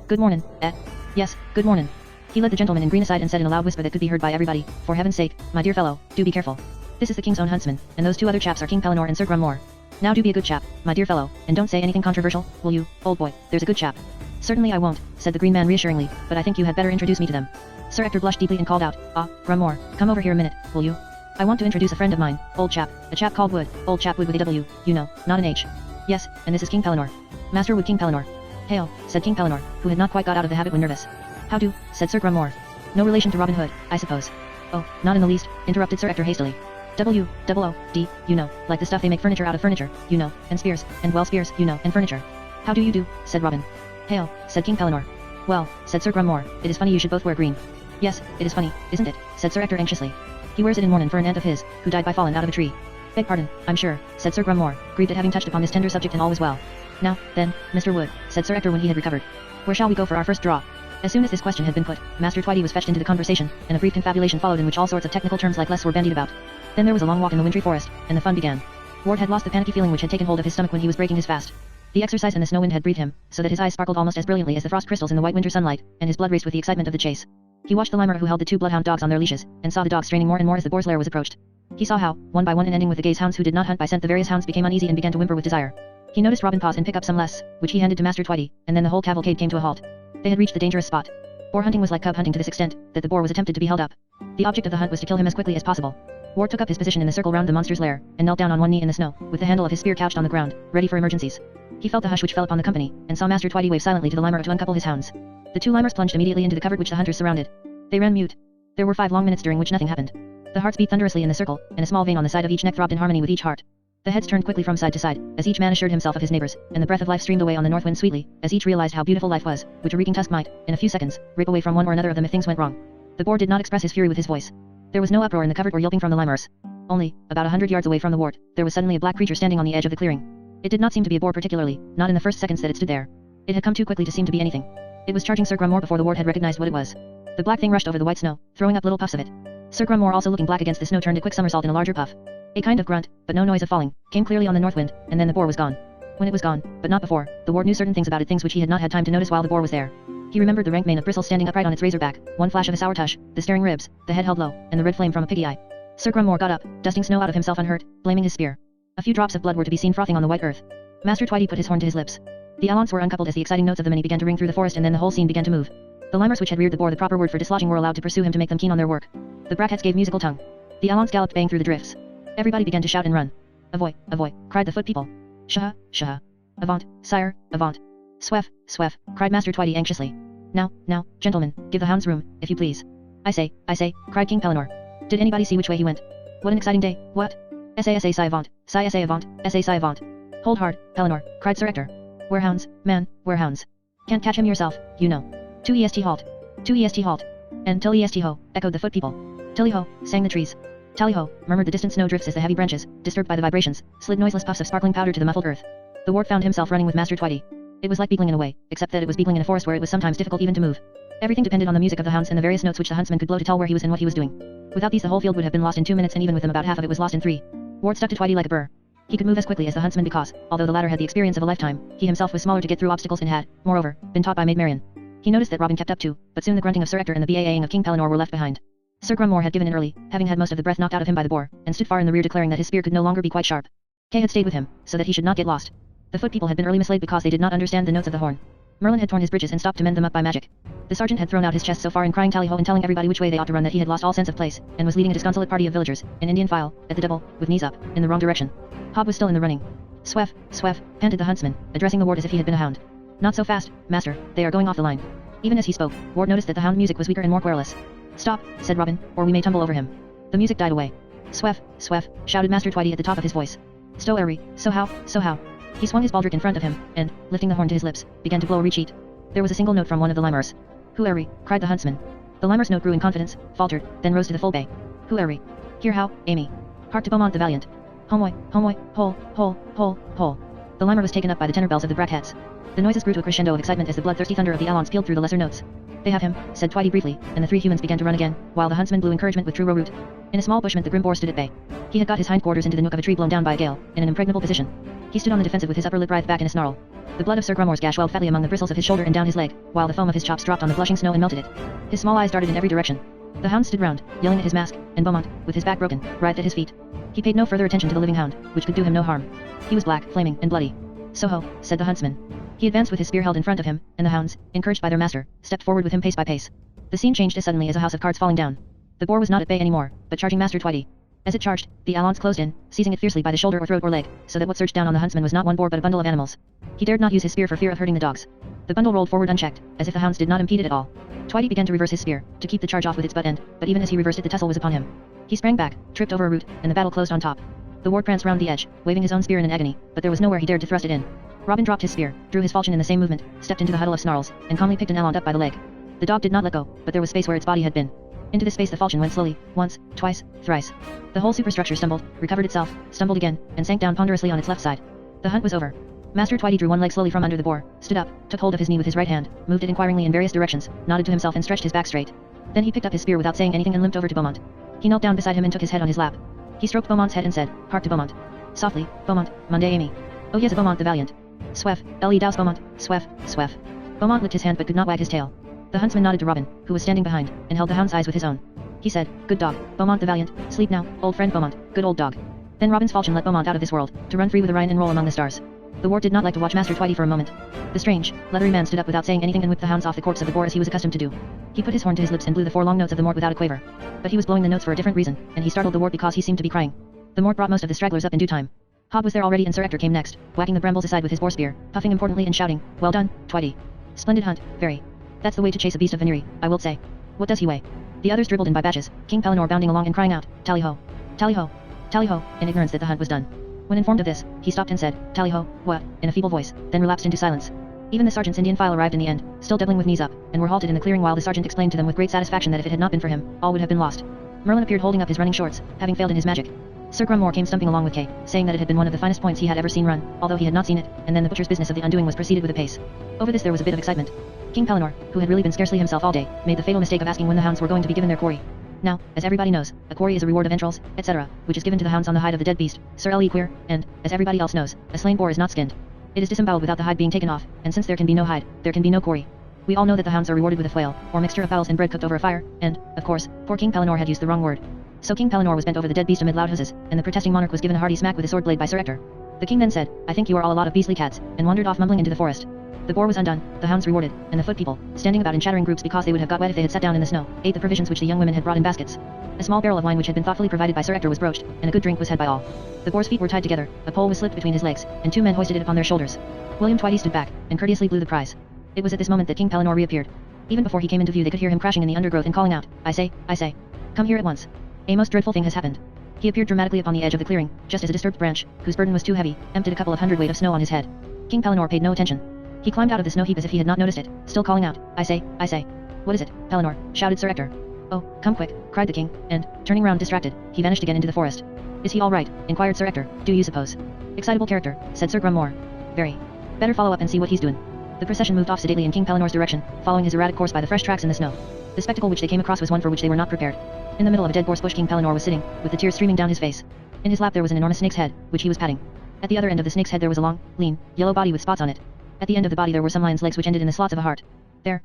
good mornin', yes, good mornin'. He led the gentleman in green aside and said in a loud whisper that could be heard by everybody, for heaven's sake, my dear fellow, do be careful. This is the king's own huntsman, and those 2 other chaps are King Pellinore and Sir Grummore. Now do be a good chap, my dear fellow, and don't say anything controversial, will you, old boy, there's a good chap. Certainly I won't, said the green man reassuringly, but I think you had better introduce me to them. Sir Ector blushed deeply and called out, Ah, Grummore, come over here a minute, will you? I want to introduce a friend of mine, old chap, a chap called Wood, old chap Wood with a W, you know, not an H. Yes, and this is King Pellinore. Master Wood King Pellinore. Hail, said King Pellinore, who had not quite got out of the habit when nervous. How do, said Sir Grummore. No relation to Robin Hood, I suppose. Oh, not in the least, interrupted Sir Ector hastily. W-O-O-D, you know, like the stuff they make furniture out of furniture, you know, and spears, and well spears, you know, and furniture. How do you do, said Robin. Hail, said King Pellinore. Well, said Sir Grummore, it is funny you should both wear green. Yes, it is funny, isn't it, said Sir Ector anxiously. He wears it in mournin' for an aunt of his, who died by falling out of a tree. Beg pardon, I'm sure, said Sir Grummore, grieved at having touched upon this tender subject, and all was well. Now, then, Mr. Wood, said Sir Ector when he had recovered. Where shall we go for our first draw? As soon as this question had been put, Master Twitty was fetched into the conversation, and a brief confabulation followed in which all sorts of technical terms like less were bandied about. Then there was a long walk in the wintry forest, and the fun began. Ward had lost the panicky feeling which had taken hold of his stomach when he was breaking his fast. The exercise and the snow wind had breathed him, so that his eyes sparkled almost as brilliantly as the frost crystals in the white winter sunlight, and his blood raced with the excitement of the chase. He watched the limer who held the 2 bloodhound dogs on their leashes, and saw the dogs straining more and more as the boar's lair was approached. He saw how, one by one and ending with the gaze hounds who did not hunt by scent, the various hounds became uneasy and began to whimper with desire. He noticed Robin pause and pick up some less, which he handed to Master Twitty, and then the whole cavalcade came to a halt. They had reached the dangerous spot. Boar hunting was like cub hunting to this extent, that the boar was attempted to be held up. The object of the hunt was to kill him as quickly as possible. Ward took up his position in the circle round the monster's lair, and knelt down on one knee in the snow, with the handle of his spear couched on the ground, ready for emergencies. He felt the hush which fell upon the company, and saw Master Twitty wave silently to the limmer to uncouple his hounds. The two limers plunged immediately into the covert which the hunters surrounded. They ran mute. There were 5 long minutes during which nothing happened. The hearts beat thunderously in the circle, and a small vein on the side of each neck throbbed in harmony with each heart. The heads turned quickly from side to side, as each man assured himself of his neighbors, and the breath of life streamed away on the north wind sweetly, as each realized how beautiful life was, which a reeking tusk might, in a few seconds, rip away from one or another of them if things went wrong. The boar did not express his fury with his voice. There was no uproar in the covert or yelping from the limers. Only, about 100 yards away from the wart, there was suddenly a black creature standing on the edge of the clearing. It did not seem to be a boar particularly, not in the first seconds that it stood there. It had come too quickly to seem to be anything. It was charging Sir Grumore before the wart had recognized what it was. The black thing rushed over the white snow, throwing up little puffs of it. Sir Grumore, also looking black against the snow, turned a quick somersault in a larger puff. A kind of grunt, but no noise of falling, came clearly on the north wind, and then the boar was gone. When it was gone, but not before, the wart knew certain things about it, things which he had not had time to notice while the boar was there. He remembered the rank mane of bristles standing upright on its razor back, one flash of a sour tush, the staring ribs, the head held low, and the red flame from a piggy eye. Sir Grumore got up, dusting snow out of himself unhurt, blaming his spear. A few drops of blood were to be seen frothing on the white earth. Master Twitty put his horn to his lips. The allants were uncoupled as the exciting notes of the many began to ring through the forest, and then the whole scene began to move. The limers which had reared the boar, the proper word for dislodging, were allowed to pursue him to make them keen on their work. The brackheads gave musical tongue. The allants galloped baying through the drifts. Everybody began to shout and run. Avoy, avoy, cried the foot people. Shaha, shaha. Avant, sire, avant. Swef, swef, cried Master Twitty anxiously. Now, gentlemen, give the hounds room, if you please. I say, cried King Pellinore. Did anybody see which way he went? What an exciting day, what? Say avant, say avant, say avant. Hold hard, Pellinore, cried Sir Ector. Where hounds, man, where hounds? Can't catch him yourself, you know. 2 est halt. 2 est halt. And till est ho, echoed the foot people. Tilly ho, sang the trees. Tally ho, murmured the distant snow drifts as the heavy branches, disturbed by the vibrations, slid noiseless puffs of sparkling powder to the muffled earth. The wart found himself running with Master Twitty. It was like beagling in a way, except that it was beagling in a forest where it was sometimes difficult even to move. Everything depended on the music of the hounds and the various notes which the huntsman could blow to tell where he was and what he was doing. Without these the whole field would have been lost in 2 minutes, and even with them about half of it was lost in 3. Wart stuck to Twitty like a burr. He could move as quickly as the huntsman because, although the latter had the experience of a lifetime, he himself was smaller to get through obstacles and had, moreover, been taught by Maid Marian. He noticed that Robin kept up too, but soon the grunting of Sir Ector and the baaing of King Pellinore were left behind. Sir Grumore had given in early, having had most of the breath knocked out of him by the boar, and stood far in the rear declaring that his spear could no longer be quite sharp. Kay had stayed with him, so that he should not get lost. The foot people had been early mislaid because they did not understand the notes of the horn. Merlin had torn his breeches and stopped to mend them up by magic. The sergeant had thrown out his chest so far in crying tally ho and telling everybody which way they ought to run that he had lost all sense of place, and was leading a disconsolate party of villagers, in Indian file, at the double, with knees up, in the wrong direction. Hob was still in the running. Swef, swef, panted the huntsman, addressing the ward as if he had been a hound. Not so fast, master, they are going off the line. Even as he spoke, Ward noticed that the hound music was weaker and more querulous. Stop, said Robin, or we may tumble over him. The music died away. Swef, swef, shouted Master Twitty at the top of his voice. Stow airy, so how, so how. He swung his baldric in front of him, and, lifting the horn to his lips, began to blow a retreat. There was a single note from one of the limers. Hooery, cried the huntsman. The limer's note grew in confidence, faltered, then rose to the full bay. Hooery. Hear how, Amy. Hark to Beaumont the Valiant. Homoy, hole, hole, hole, hole. The limer was taken up by the tenor bells of the brackheads. The noises grew to a crescendo of excitement as the bloodthirsty thunder of the allants pealed through the lesser notes. They have him, said Twitty briefly, and the 3 humans began to run again, while the huntsman blew encouragement with true root. In a small bushment the grim boar stood at bay. He had got his hindquarters into the nook of a tree blown down by a gale, in an impregnable position. He stood on the defensive with his upper lip writhed back in a snarl. The blood of Sir Grumore's gash welled fatly among the bristles of his shoulder and down his leg, while the foam of his chops dropped on the blushing snow and melted it. His small eyes darted in every direction. The hound stood round, yelling at his mask, and Beaumont, with his back broken, writhed at his feet. He paid no further attention to the living hound, which could do him no harm. He was black, flaming, and bloody. So ho, said the huntsman. He advanced with his spear held in front of him, and the hounds, encouraged by their master, stepped forward with him pace by pace. The scene changed as suddenly as a house of cards falling down. The boar was not at bay anymore, but charging Master Twitty. As it charged, the allants closed in, seizing it fiercely by the shoulder or throat or leg, so that what surged down on the huntsman was not one boar but a bundle of animals. He dared not use his spear for fear of hurting the dogs. The bundle rolled forward unchecked, as if the hounds did not impede it at all. Twitty began to reverse his spear, to keep the charge off with its butt end, but even as he reversed it the tussle was upon him. He sprang back, tripped over a root, and the battle closed on top. The ward pranced round the edge, waving his own spear in an agony, but there was nowhere he dared to thrust it in. Robin dropped his spear, drew his falchion in the same movement, stepped into the huddle of snarls, and calmly picked an allant up by the leg. The dog did not let go, but there was space where its body had been. Into this space the falchion went slowly, once, twice, thrice. The whole superstructure stumbled, recovered itself, stumbled again, and sank down ponderously on its left side. The hunt was over. Master Twitty drew one leg slowly from under the boar, stood up, took hold of his knee with his right hand, moved it inquiringly in various directions, nodded to himself and stretched his back straight. Then he picked up his spear without saying anything and limped over to Beaumont. He knelt down beside him and took his head on his lap. He stroked Beaumont's head and said, "Hark to Beaumont. Softly, Beaumont, Monday Amy. Oh yes, Beaumont the Valiant. Swef, L.E. Douse Beaumont, swef, swef." Beaumont licked his hand but could not wag his tail. The huntsman nodded to Robin, who was standing behind, and held the hound's eyes with his own. he said, "Good dog, Beaumont the Valiant, sleep now, old friend Beaumont, good old dog." Then Robin's falchion let Beaumont out of this world, to run free with Orion and roll among the stars. The ward did not like to watch Master Twitty for a moment. The strange, leathery man stood up without saying anything and whipped the hounds off the corpse of the boar as he was accustomed to do. He put his horn to his lips and blew the 4 long notes of the mort without a quaver. But he was blowing the notes for a different reason, and he startled the ward because he seemed to be crying. The mort brought most of the stragglers up in due time. Hob was there already and Sir Ector came next, whacking the brambles aside with his boar spear, puffing importantly and shouting, "Well done, Twitty. Splendid hunt, very. That's the way to chase a beast of venery, I will say. What does he weigh?" The others dribbled in by batches, King Pellinore bounding along and crying out, "Tally-ho! Tally-ho! Tally-ho!" in ignorance that the hunt was done. When informed of this, he stopped and said, "Tally-ho, what?" in a feeble voice, then relapsed into silence. Even the sergeant's Indian file arrived in the end, still doubling with knees up, and were halted in the clearing while the sergeant explained to them with great satisfaction that if it had not been for him, all would have been lost. Merlin appeared holding up his running shorts, having failed in his magic. Sir Grummore came stumping along with Kay, saying that it had been one of the finest points he had ever seen run, although he had not seen it, and then the butcher's business of the undoing was proceeded with a pace. Over this there was a bit of excitement. King Pellinore, who had really been scarcely himself all day, made the fatal mistake of asking when the hounds were going to be given their quarry. Now, as everybody knows, a quarry is a reward of entrails, etc., which is given to the hounds on the hide of the dead beast, Sir L.E. Queer, and, as everybody else knows, a slain boar is not skinned. It is disemboweled without the hide being taken off, and since there can be no hide, there can be no quarry. We all know that the hounds are rewarded with a flail, or mixture of fowls and bread cooked over a fire, and, of course, poor King Pellinore had used the wrong word. So King Pellinore was bent over the dead beast amid loud huzzas, and the protesting monarch was given a hearty smack with a sword blade by Sir Ector. The king then said, "I think you are all a lot of beastly cats," and wandered off mumbling into the forest. The boar was undone, the hounds rewarded, and the foot people, standing about in chattering groups because they would have got wet if they had sat down in the snow, ate the provisions which the young women had brought in baskets. A small barrel of wine which had been thoughtfully provided by Sir Ector was broached, and a good drink was had by all. The boar's feet were tied together, a pole was slipped between his legs, and 2 men hoisted it upon their shoulders. William Twitty stood back, and courteously blew the prize. It was at this moment that King Pellinore reappeared. Even before he came into view they could hear him crashing in the undergrowth and calling out, I say, come here at once. A most dreadful thing has happened." He appeared dramatically upon the edge of the clearing, just as a disturbed branch, whose burden was too heavy, emptied a couple of hundredweight of snow on his head. King Pellinore paid no attention. He climbed out of the snow heap as if he had not noticed it, still calling out, I say. "What is it, Pellinore?" shouted Sir Ector. "Oh, come quick," cried the king, and, turning round distracted, he vanished again into the forest. "Is he all right?" inquired Sir Ector, "do you suppose?" "Excitable character," said Sir Grummore. "Very. Better follow up and see what he's doing." The procession moved off sedately in King Pellinore's direction, following his erratic course by the fresh tracks in the snow. The spectacle which they came across was one for which they were not prepared. In the middle of a dead gorse bush King Pellinore was sitting, with the tears streaming down his face. In his lap there was an enormous snake's head, which he was patting. At the other end of the snake's head there was a long, lean, yellow body with spots on it. At the end of the body there were some lion's legs which ended in the slots of a heart. There,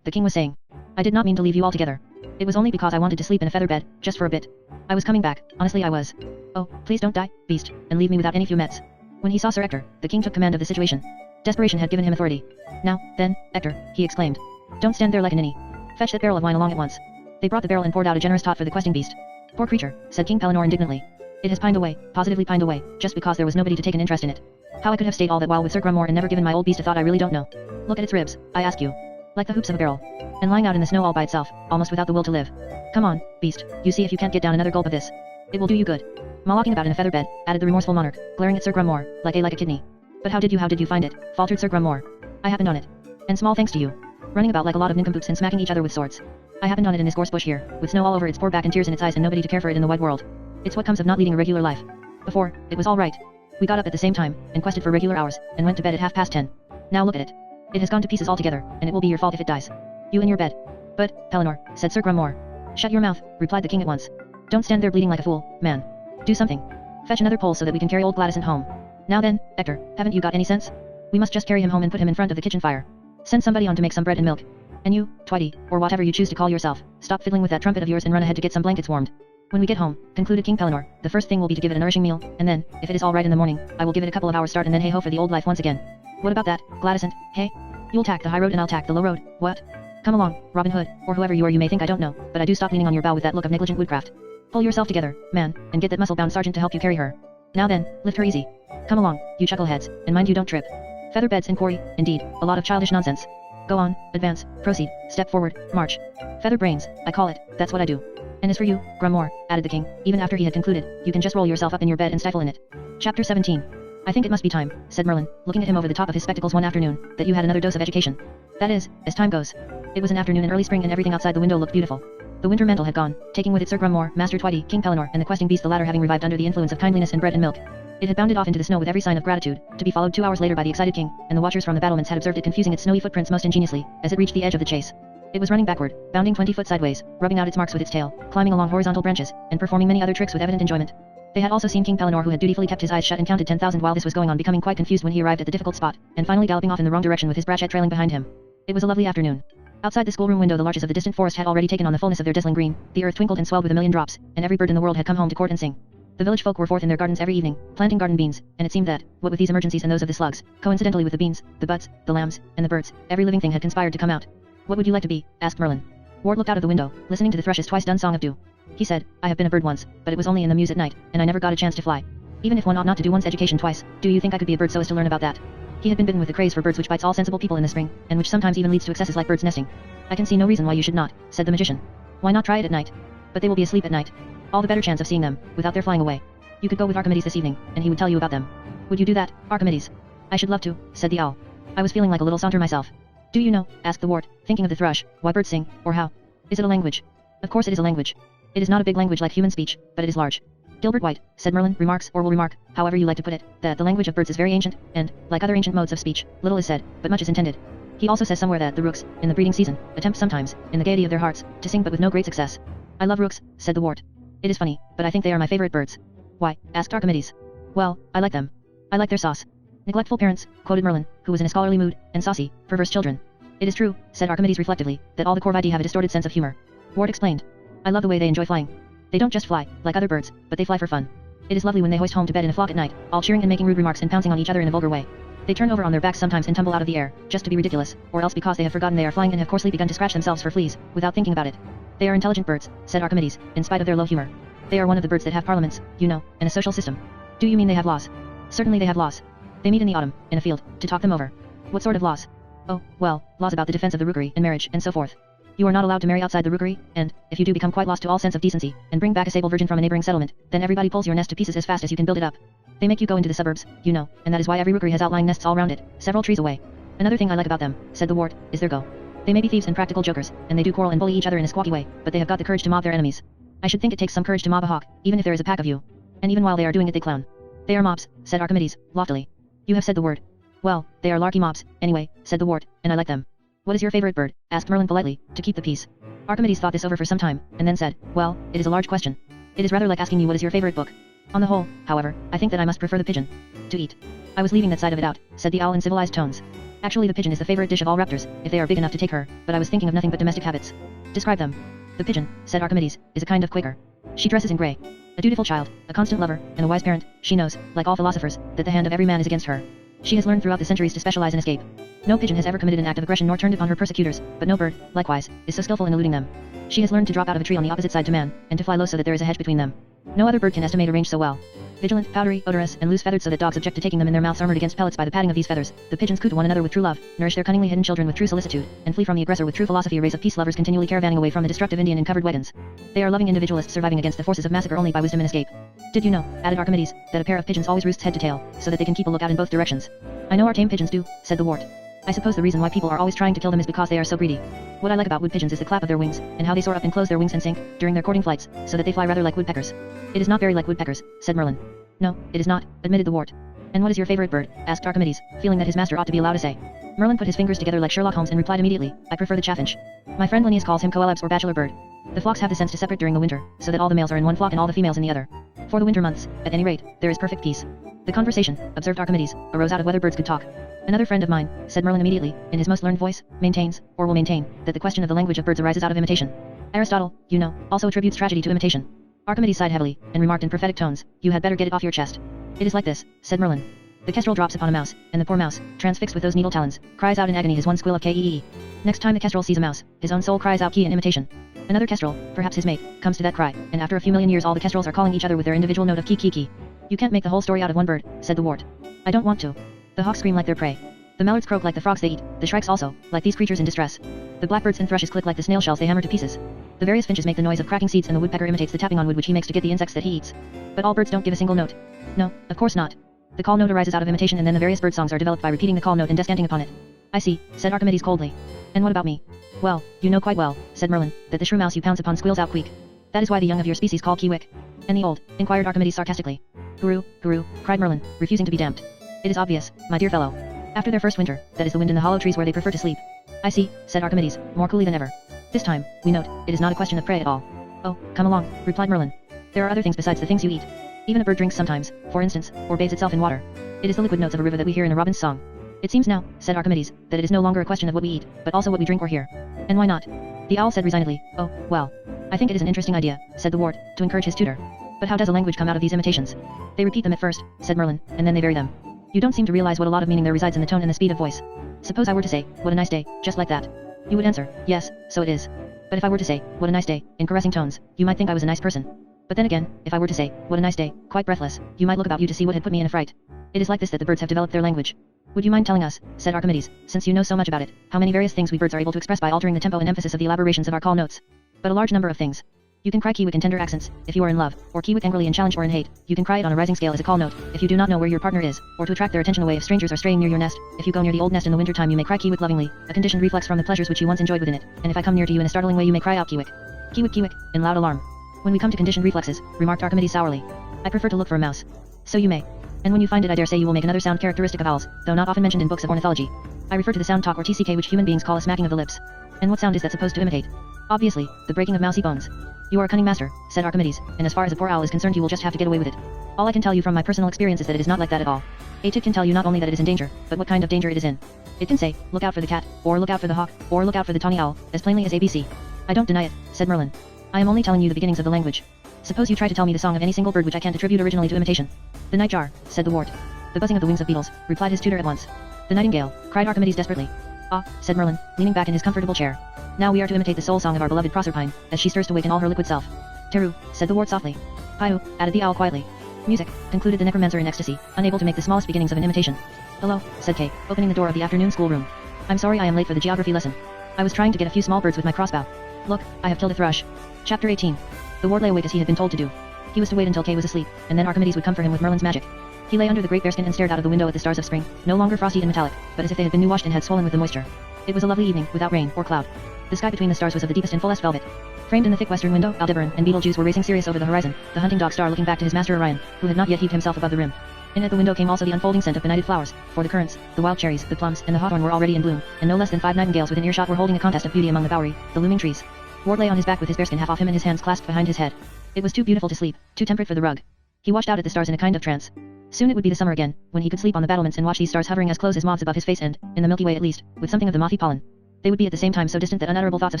the king was saying. "I did not mean to leave you altogether. It was only because I wanted to sleep in a feather bed, just for a bit. I was coming back, honestly I was. Oh, please don't die, beast, and leave me without any few mets." When he saw Sir Ector, the king took command of the situation. Desperation had given him authority. "Now, then, Ector," he exclaimed. "Don't stand there like a ninny. Fetch that barrel of wine along at once." They brought the barrel and poured out a generous tot for the questing beast. "Poor creature," said King Pellinore indignantly. "It has pined away, positively pined away, just because there was nobody to take an interest in it. How I could have stayed all that while with Sir Grummore and never given my old beast a thought I really don't know. Look at its ribs, I ask you. Like the hoops of a barrel. And lying out in the snow all by itself, almost without the will to live. Come on, beast, you see if you can't get down another gulp of this. It will do you good. Mollocking about in a feather bed," added the remorseful monarch, glaring at Sir Grummore, like a kidney. "But how did you find it?" faltered Sir Grummore. "I happened on it. And small thanks to you. Running about like a lot of nincompoops and smacking each other with swords. I happened on it in this gorse bush here, with snow all over its poor back and tears in its eyes and nobody to care for it in the wide world. It's what comes of not leading a regular life. Before, it was all right. We got up at the same time, and quested for regular hours, and went to bed at 10:30. Now look at it. It has gone to pieces altogether, and it will be your fault if it dies. You in your bed." "But, Pellinore," said Sir Grummore. "Shut your mouth," replied the king at once. "Don't stand there bleeding like a fool, man. Do something. Fetch another pole so that we can carry old Gladysant home. Now then, Ector, haven't you got any sense? We must just carry him home and put him in front of the kitchen fire. Send somebody on to make some bread and milk. And you, Twitty, or whatever you choose to call yourself, stop fiddling with that trumpet of yours and run ahead to get some blankets warmed. When we get home," concluded King Pellinore, "the first thing will be to give it a nourishing meal, and then, if it is all right in the morning, I will give it a couple of hours start and then hey-ho for the old life once again. What about that, Gladysant, hey? You'll tack the high road and I'll tack the low road, what? Come along, Robin Hood, or whoever you are. You may think I don't know, but I do stop leaning on your bow with that look of negligent woodcraft. Pull yourself together, man, and get that muscle-bound sergeant to help you carry her. Now then, lift her easy. Come along, you chuckleheads, and mind you don't trip. Feather beds and quarry, indeed, a lot of childish nonsense. Go on, advance, proceed, step forward, march. Feather brains, I call it, that's what I do. And as for you, Grummore," added the king, even after he had concluded, "you can just roll yourself up in your bed and stifle in it." Chapter 17. "I think it must be time," said Merlin, looking at him over the top of his spectacles one afternoon, "that you had another dose of education. That is, as time goes." It was an afternoon in early spring and everything outside the window looked beautiful. The winter mantle had gone, taking with it Sir Grummore, Master Twitty, King Pellinore, and the questing beast, the latter having revived under the influence of kindliness and bread and milk. It had bounded off into the snow with every sign of gratitude, to be followed 2 hours later by the excited king, and the watchers from the battlements had observed it confusing its snowy footprints most ingeniously, as it reached the edge of the chase. It was running backward, bounding 20 foot sideways, rubbing out its marks with its tail, climbing along horizontal branches, and performing many other tricks with evident enjoyment. They had also seen King Pellinore, who had dutifully kept his eyes shut and counted 10,000 while this was going on, becoming quite confused when he arrived at the difficult spot, and finally galloping off in the wrong direction with his brachet trailing behind him. It was a lovely afternoon. Outside the schoolroom window the larches of the distant forest had already taken on the fullness of their dazzling green, the earth twinkled and swelled with a million drops, and every bird in the world had come home to court and sing. The village folk were forth in their gardens every evening, planting garden beans, and it seemed that, what with these emergencies and those of the slugs, coincidentally with the beans, the buds, the lambs, and the birds, every living thing had conspired to come out. What would you like to be? Asked Merlin. Ward looked out of the window, listening to the thrush's twice-done song of dew. He said, I have been a bird once, but it was only in the mews at night, and I never got a chance to fly. Even if one ought not to do one's education twice, do you think I could be a bird so as to learn about that? He had been bitten with the craze for birds which bites all sensible people in the spring, and which sometimes even leads to excesses like birds nesting. I can see no reason why you should not, said the magician. Why not try it at night? But they will be asleep at night. All the better chance of seeing them, without their flying away. You could go with Archimedes this evening, and he would tell you about them. Would you do that, Archimedes? I should love to, said the owl. I was feeling like a little saunter myself. Do you know, asked the wart, thinking of the thrush, why birds sing, or how? Is it a language? Of course it is a language. It is not a big language like human speech, but it is large. Gilbert White, said Merlin, remarks, or will remark, however you like to put it, that the language of birds is very ancient, and, like other ancient modes of speech, little is said, but much is intended. He also says somewhere that the rooks, in the breeding season, attempt sometimes, in the gaiety of their hearts, to sing but with no great success. I love rooks, said the wart. It is funny, but I think they are my favorite birds. Why? Asked Archimedes. Well, I like them. I like their sauce. Neglectful parents, quoted Merlin, who was in a scholarly mood, and saucy, perverse children. It is true, said Archimedes reflectively, that all the Corvidae have a distorted sense of humor. Ward explained. I love the way they enjoy flying. They don't just fly, like other birds, but they fly for fun. It is lovely when they hoist home to bed in a flock at night, all cheering and making rude remarks and pouncing on each other in a vulgar way. They turn over on their backs sometimes and tumble out of the air, just to be ridiculous, or else because they have forgotten they are flying and have coarsely begun to scratch themselves for fleas, without thinking about it. They are intelligent birds, said Archimedes, in spite of their low humor. They are one of the birds that have parliaments, you know, and a social system. Do you mean they have laws? Certainly they have laws. They meet in the autumn, in a field, to talk them over. What sort of laws? Oh, well, laws about the defense of the rookery and marriage and so forth. You are not allowed to marry outside the rookery, and, if you do become quite lost to all sense of decency, and bring back a sable virgin from a neighboring settlement, then everybody pulls your nest to pieces as fast as you can build it up. They make you go into the suburbs, you know, and that is why every rookery has outlying nests all round it, several trees away. Another thing I like about them, said the wart, is their go. They may be thieves and practical jokers, and they do quarrel and bully each other in a squawky way, but they have got the courage to mob their enemies. I should think it takes some courage to mob a hawk, even if there is a pack of you. And even while they are doing it they clown. They are mobs, said Archimedes, loftily. You have said the word. Well, they are larky mobs, anyway, said the wart, and I like them. What is your favorite bird? Asked Merlin politely, to keep the peace. Archimedes thought this over for some time, and then said, well, it is a large question. It is rather like asking you what is your favorite book. On the whole, however, I think that I must prefer the pigeon. To eat. I was leaving that side of it out, said the owl in civilized tones. Actually the pigeon is the favorite dish of all raptors, if they are big enough to take her, but I was thinking of nothing but domestic habits. Describe them. The pigeon, said Archimedes, is a kind of Quaker. She dresses in grey. A dutiful child, a constant lover, and a wise parent. She knows, like all philosophers, that the hand of every man is against her. She has learned throughout the centuries to specialize in escape. No pigeon has ever committed an act of aggression nor turned upon her persecutors, but no bird, likewise, is so skillful in eluding them. She has learned to drop out of a tree on the opposite side to man, and to fly low so that there is a hedge between them. No other bird can estimate a range so well. Vigilant, powdery, odorous, and loose-feathered so that dogs object to taking them in their mouths armored against pellets by the padding of these feathers, the pigeons coo to one another with true love, nourish their cunningly hidden children with true solicitude, and flee from the aggressor with true philosophy, a race of peace lovers continually caravanning away from the destructive Indian in covered wagons. They are loving individualists surviving against the forces of massacre only by wisdom and escape. Did you know, added Archimedes, that a pair of pigeons always roosts head to tail, so that they can keep a lookout in both directions? I know our tame pigeons do, said the wart. I suppose the reason why people are always trying to kill them is because they are so greedy. What I like about wood pigeons is the clap of their wings, and how they soar up and close their wings and sink, during their courting flights, so that they fly rather like woodpeckers. It is not very like woodpeckers, said Merlin. No, it is not, admitted the wart. And what is your favorite bird? Asked Archimedes, feeling that his master ought to be allowed to say. Merlin put his fingers together like Sherlock Holmes and replied immediately, I prefer the chaffinch. My friend Linnaeus calls him coelebs or bachelor bird. The flocks have the sense to separate during the winter, so that all the males are in one flock and all the females in the other. For the winter months, at any rate, there is perfect peace. The conversation, observed Archimedes, arose out of whether birds could talk. Another friend of mine, said Merlin immediately, in his most learned voice, maintains, or will maintain, that the question of the language of birds arises out of imitation. Aristotle, you know, also attributes tragedy to imitation. Archimedes sighed heavily, and remarked in prophetic tones, you had better get it off your chest. It is like this, said Merlin. The kestrel drops upon a mouse, and the poor mouse, transfixed with those needle talons, cries out in agony his one squeal of K-E-E. Next time the kestrel sees a mouse, his own soul cries out key in imitation. Another kestrel, perhaps his mate, comes to that cry, and after a few million years all the kestrels are calling each other with their individual note of key. You can't make the whole story out of one bird, said the wart. I don't want to. The hawks scream like their prey. The mallards croak like the frogs they eat, the shrikes also, like these creatures in distress. The blackbirds and thrushes click like the snail shells they hammer to pieces. The various finches make the noise of cracking seeds and the woodpecker imitates the tapping on wood which he makes to get the insects that he eats. But all birds don't give a single note. No, of course not. The call note arises out of imitation and then the various bird songs are developed by repeating the call note and descanting upon it. I see, said Archimedes coldly. And what about me? Well, you know quite well, said Merlin, that the shrew mouse you pounce upon squeals out queek. That is why the young of your species call kiwick. And the old, inquired Archimedes sarcastically. Guru, cried Merlin, refusing to be damped. It is obvious, my dear fellow. After their first winter, that is the wind in the hollow trees where they prefer to sleep. I see, said Archimedes, more coolly than ever. This time, we note, it is not a question of prey at all. Oh, come along, replied Merlin. There are other things besides the things you eat. Even a bird drinks sometimes, for instance, or bathes itself in water. It is the liquid notes of a river that we hear in a robin's song. It seems now, said Archimedes, that it is no longer a question of what we eat, but also what we drink or hear. And why not? The owl said resignedly, oh, well. I think it is an interesting idea, said the wart, to encourage his tutor. But how does a language come out of these imitations? They repeat them at first, said Merlin, and then they vary them. You don't seem to realize what a lot of meaning there resides in the tone and the speed of voice. Suppose I were to say, what a nice day, just like that. You would answer, yes, so it is. But if I were to say, what a nice day, in caressing tones, you might think I was a nice person. But then again, if I were to say, what a nice day, quite breathless, you might look about you to see what had put me in a fright. It is like this that the birds have developed their language. Would you mind telling us, said Archimedes, since you know so much about it, how many various things we birds are able to express by altering the tempo and emphasis of the elaborations of our call notes? But a large number of things. You can cry kiwik in tender accents, if you are in love, or kiwik angrily in challenge or in hate. You can cry it on a rising scale as a call note, if you do not know where your partner is, or to attract their attention away if strangers are straying near your nest. If you go near the old nest in the winter time you may cry kiwik lovingly, a conditioned reflex from the pleasures which you once enjoyed within it, and if I come near to you in a startling way you may cry out kiwik. Kiwik kiwik, in loud alarm. When we come to conditioned reflexes, remarked Archimedes sourly, I prefer to look for a mouse. So you may. And when you find it I dare say you will make another sound characteristic of owls, though not often mentioned in books of ornithology. I refer to the sound talk or TCK which human beings call a smacking of the lips. And what sound is that supposed to imitate? Obviously, the breaking of mousy bones. You are a cunning master, said Archimedes, and as far as a poor owl is concerned you will just have to get away with it. All I can tell you from my personal experience is that it is not like that at all. A tit can tell you not only that it is in danger, but what kind of danger it is in. It can say, look out for the cat, or look out for the hawk, or look out for the tawny owl, as plainly as ABC. I don't deny it, said Merlin. I am only telling you the beginnings of the language. Suppose you try to tell me the song of any single bird which I can't attribute originally to imitation. The nightjar, said the wart. The buzzing of the wings of beetles, replied his tutor at once. The nightingale, cried Archimedes desperately. Ah, said Merlin, leaning back in his comfortable chair. Now we are to imitate the soul song of our beloved Proserpine, as she stirs to wake in all her liquid self. Teru, said the wart softly. Piu, added the owl quietly. Music, concluded the necromancer in ecstasy, unable to make the smallest beginnings of an imitation. Hello, said Kay, opening the door of the afternoon schoolroom. I'm sorry I am late for the geography lesson. I was trying to get a few small birds with my crossbow. Look, I have killed a thrush. Chapter 18. The wart lay awake as he had been told to do. He was to wait until Kay was asleep, and then Archimedes would come for him with Merlin's magic. He lay under the great bearskin and stared out of the window at the stars of spring, no longer frosty and metallic, but as if they had been new-washed and had swollen with the moisture. It was a lovely evening, without rain or cloud. The sky between the stars was of the deepest and fullest velvet. Framed in the thick western window, Aldebaran and Betelgeuse were racing Sirius over the horizon, the hunting dog Star looking back to his master Orion, who had not yet heaved himself above the rim. In at the window came also the unfolding scent of benighted flowers, for the currants, the wild cherries, the plums, and the hawthorn were already in bloom, and no less than 5 nightingales within earshot were holding a contest of beauty among the bowery, the looming trees. Ward lay on his back with his bearskin half off him and his hands clasped behind his head. It was too beautiful to sleep, too temperate for the rug. He watched out at the stars in a kind of trance. Soon it would be the summer again, when he could sleep on the battlements and watch these stars hovering as close as moths above his face and, in the Milky Way at least, with something of the mothy pollen. They would be at the same time so distant that unutterable thoughts of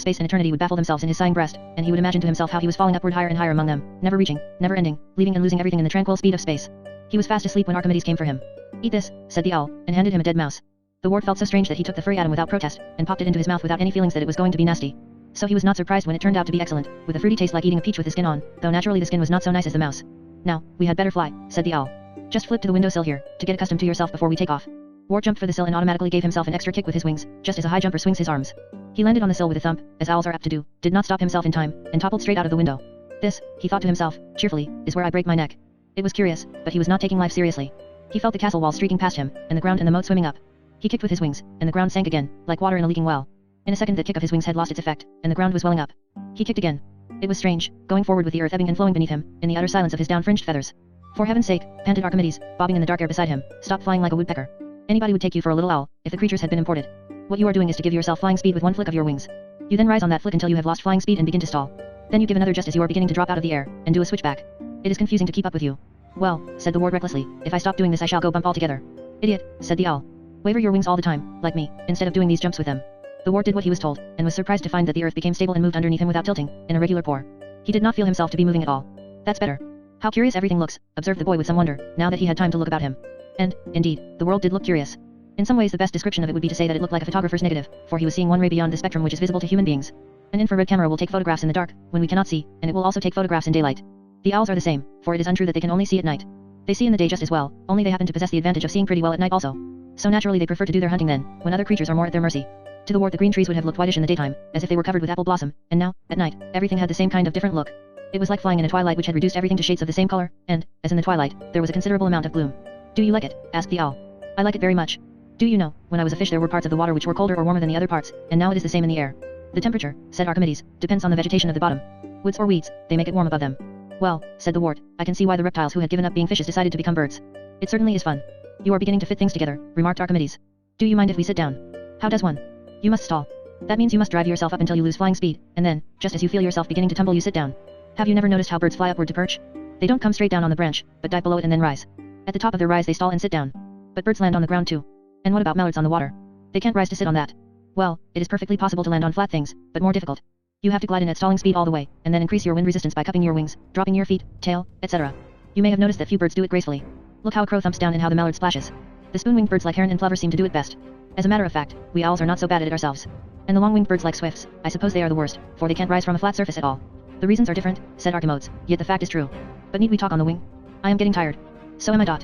space and eternity would baffle themselves in his sighing breast, and he would imagine to himself how he was falling upward higher and higher among them, never reaching, never ending, leaving and losing everything in the tranquil speed of space. He was fast asleep when Archimedes came for him. Eat this, said the owl, and handed him a dead mouse. The wart felt so strange that he took the furry atom without protest, and popped it into his mouth without any feelings that it was going to be nasty. So he was not surprised when it turned out to be excellent, with a fruity taste like eating a peach with the skin on, though naturally the skin was not so nice as the mouse. Now, we had better fly, said the owl. Just flip to the windowsill here, to get accustomed to yourself before we take off. Wart jumped for the sill and automatically gave himself an extra kick with his wings, just as a high jumper swings his arms. He landed on the sill with a thump, as owls are apt to do, did not stop himself in time, and toppled straight out of the window. This, he thought to himself, cheerfully, is where I break my neck. It was curious, but he was not taking life seriously. He felt the castle walls streaking past him, and the ground and the moat swimming up. He kicked with his wings, and the ground sank again, like water in a leaking well. In a second the kick of his wings had lost its effect, and the ground was welling up. He kicked again. It was strange, going forward with the earth ebbing and flowing beneath him, in the utter silence of his down-fringed feathers. For heaven's sake, panted Archimedes, bobbing in the dark air beside him, stop flying like a woodpecker. Anybody would take you for a little owl, if the creatures had been imported. What you are doing is to give yourself flying speed with one flick of your wings. You then rise on that flick until you have lost flying speed and begin to stall. Then you give another just as you are beginning to drop out of the air, and do a switchback. It is confusing to keep up with you. Well, said the wart recklessly, if I stop doing this I shall go bump altogether. Idiot, said the owl. Waver your wings all the time, like me, instead of doing these jumps with them. The wart did what he was told, and was surprised to find that the earth became stable and moved underneath him without tilting, in a regular pour. He did not feel himself to be moving at all. That's better. How curious everything looks, observed the boy with some wonder, now that he had time to look about him. And, indeed, the world did look curious. In some ways the best description of it would be to say that it looked like a photographer's negative, for he was seeing one ray beyond the spectrum which is visible to human beings. An infrared camera will take photographs in the dark, when we cannot see, and it will also take photographs in daylight. The owls are the same, for it is untrue that they can only see at night. They see in the day just as well, only they happen to possess the advantage of seeing pretty well at night also. So naturally they prefer to do their hunting then, when other creatures are more at their mercy. To the wart the green trees would have looked whitish in the daytime, as if they were covered with apple blossom, and now, at night, everything had the same kind of different look. It was like flying in a twilight which had reduced everything to shades of the same color, and, as in the twilight, there was a considerable amount of gloom. Do you like it? Asked the owl. I like it very much. Do you know, when I was a fish there were parts of the water which were colder or warmer than the other parts, and now it is the same in the air. The temperature, said Archimedes, depends on the vegetation of the bottom. Woods or weeds, they make it warm above them. Well, said the wart, I can see why the reptiles who had given up being fishes decided to become birds. It certainly is fun. You are beginning to fit things together, remarked Archimedes. Do you mind if we sit down? How does one? You must stall. That means you must drive yourself up until you lose flying speed, and then, just as you feel yourself beginning to tumble you sit down. Have you never noticed how birds fly upward to perch? They don't come straight down on the branch, but dive below it and then rise. At the top of their rise they stall and sit down. But birds land on the ground too. And what about mallards on the water? They can't rise to sit on that. Well, it is perfectly possible to land on flat things, but more difficult. You have to glide in at stalling speed all the way, and then increase your wind resistance by cupping your wings, dropping your feet, tail, etc. You may have noticed that few birds do it gracefully. Look how a crow thumps down and how the mallard splashes. The spoon-winged birds like heron and plover seem to do it best. As a matter of fact, we owls are not so bad at it ourselves. And the long-winged birds like swifts, I suppose they are the worst, for they can't rise from a flat surface at all. The reasons are different, said Archimedes, yet the fact is true. But need we talk on the wing? I am getting tired. So am I.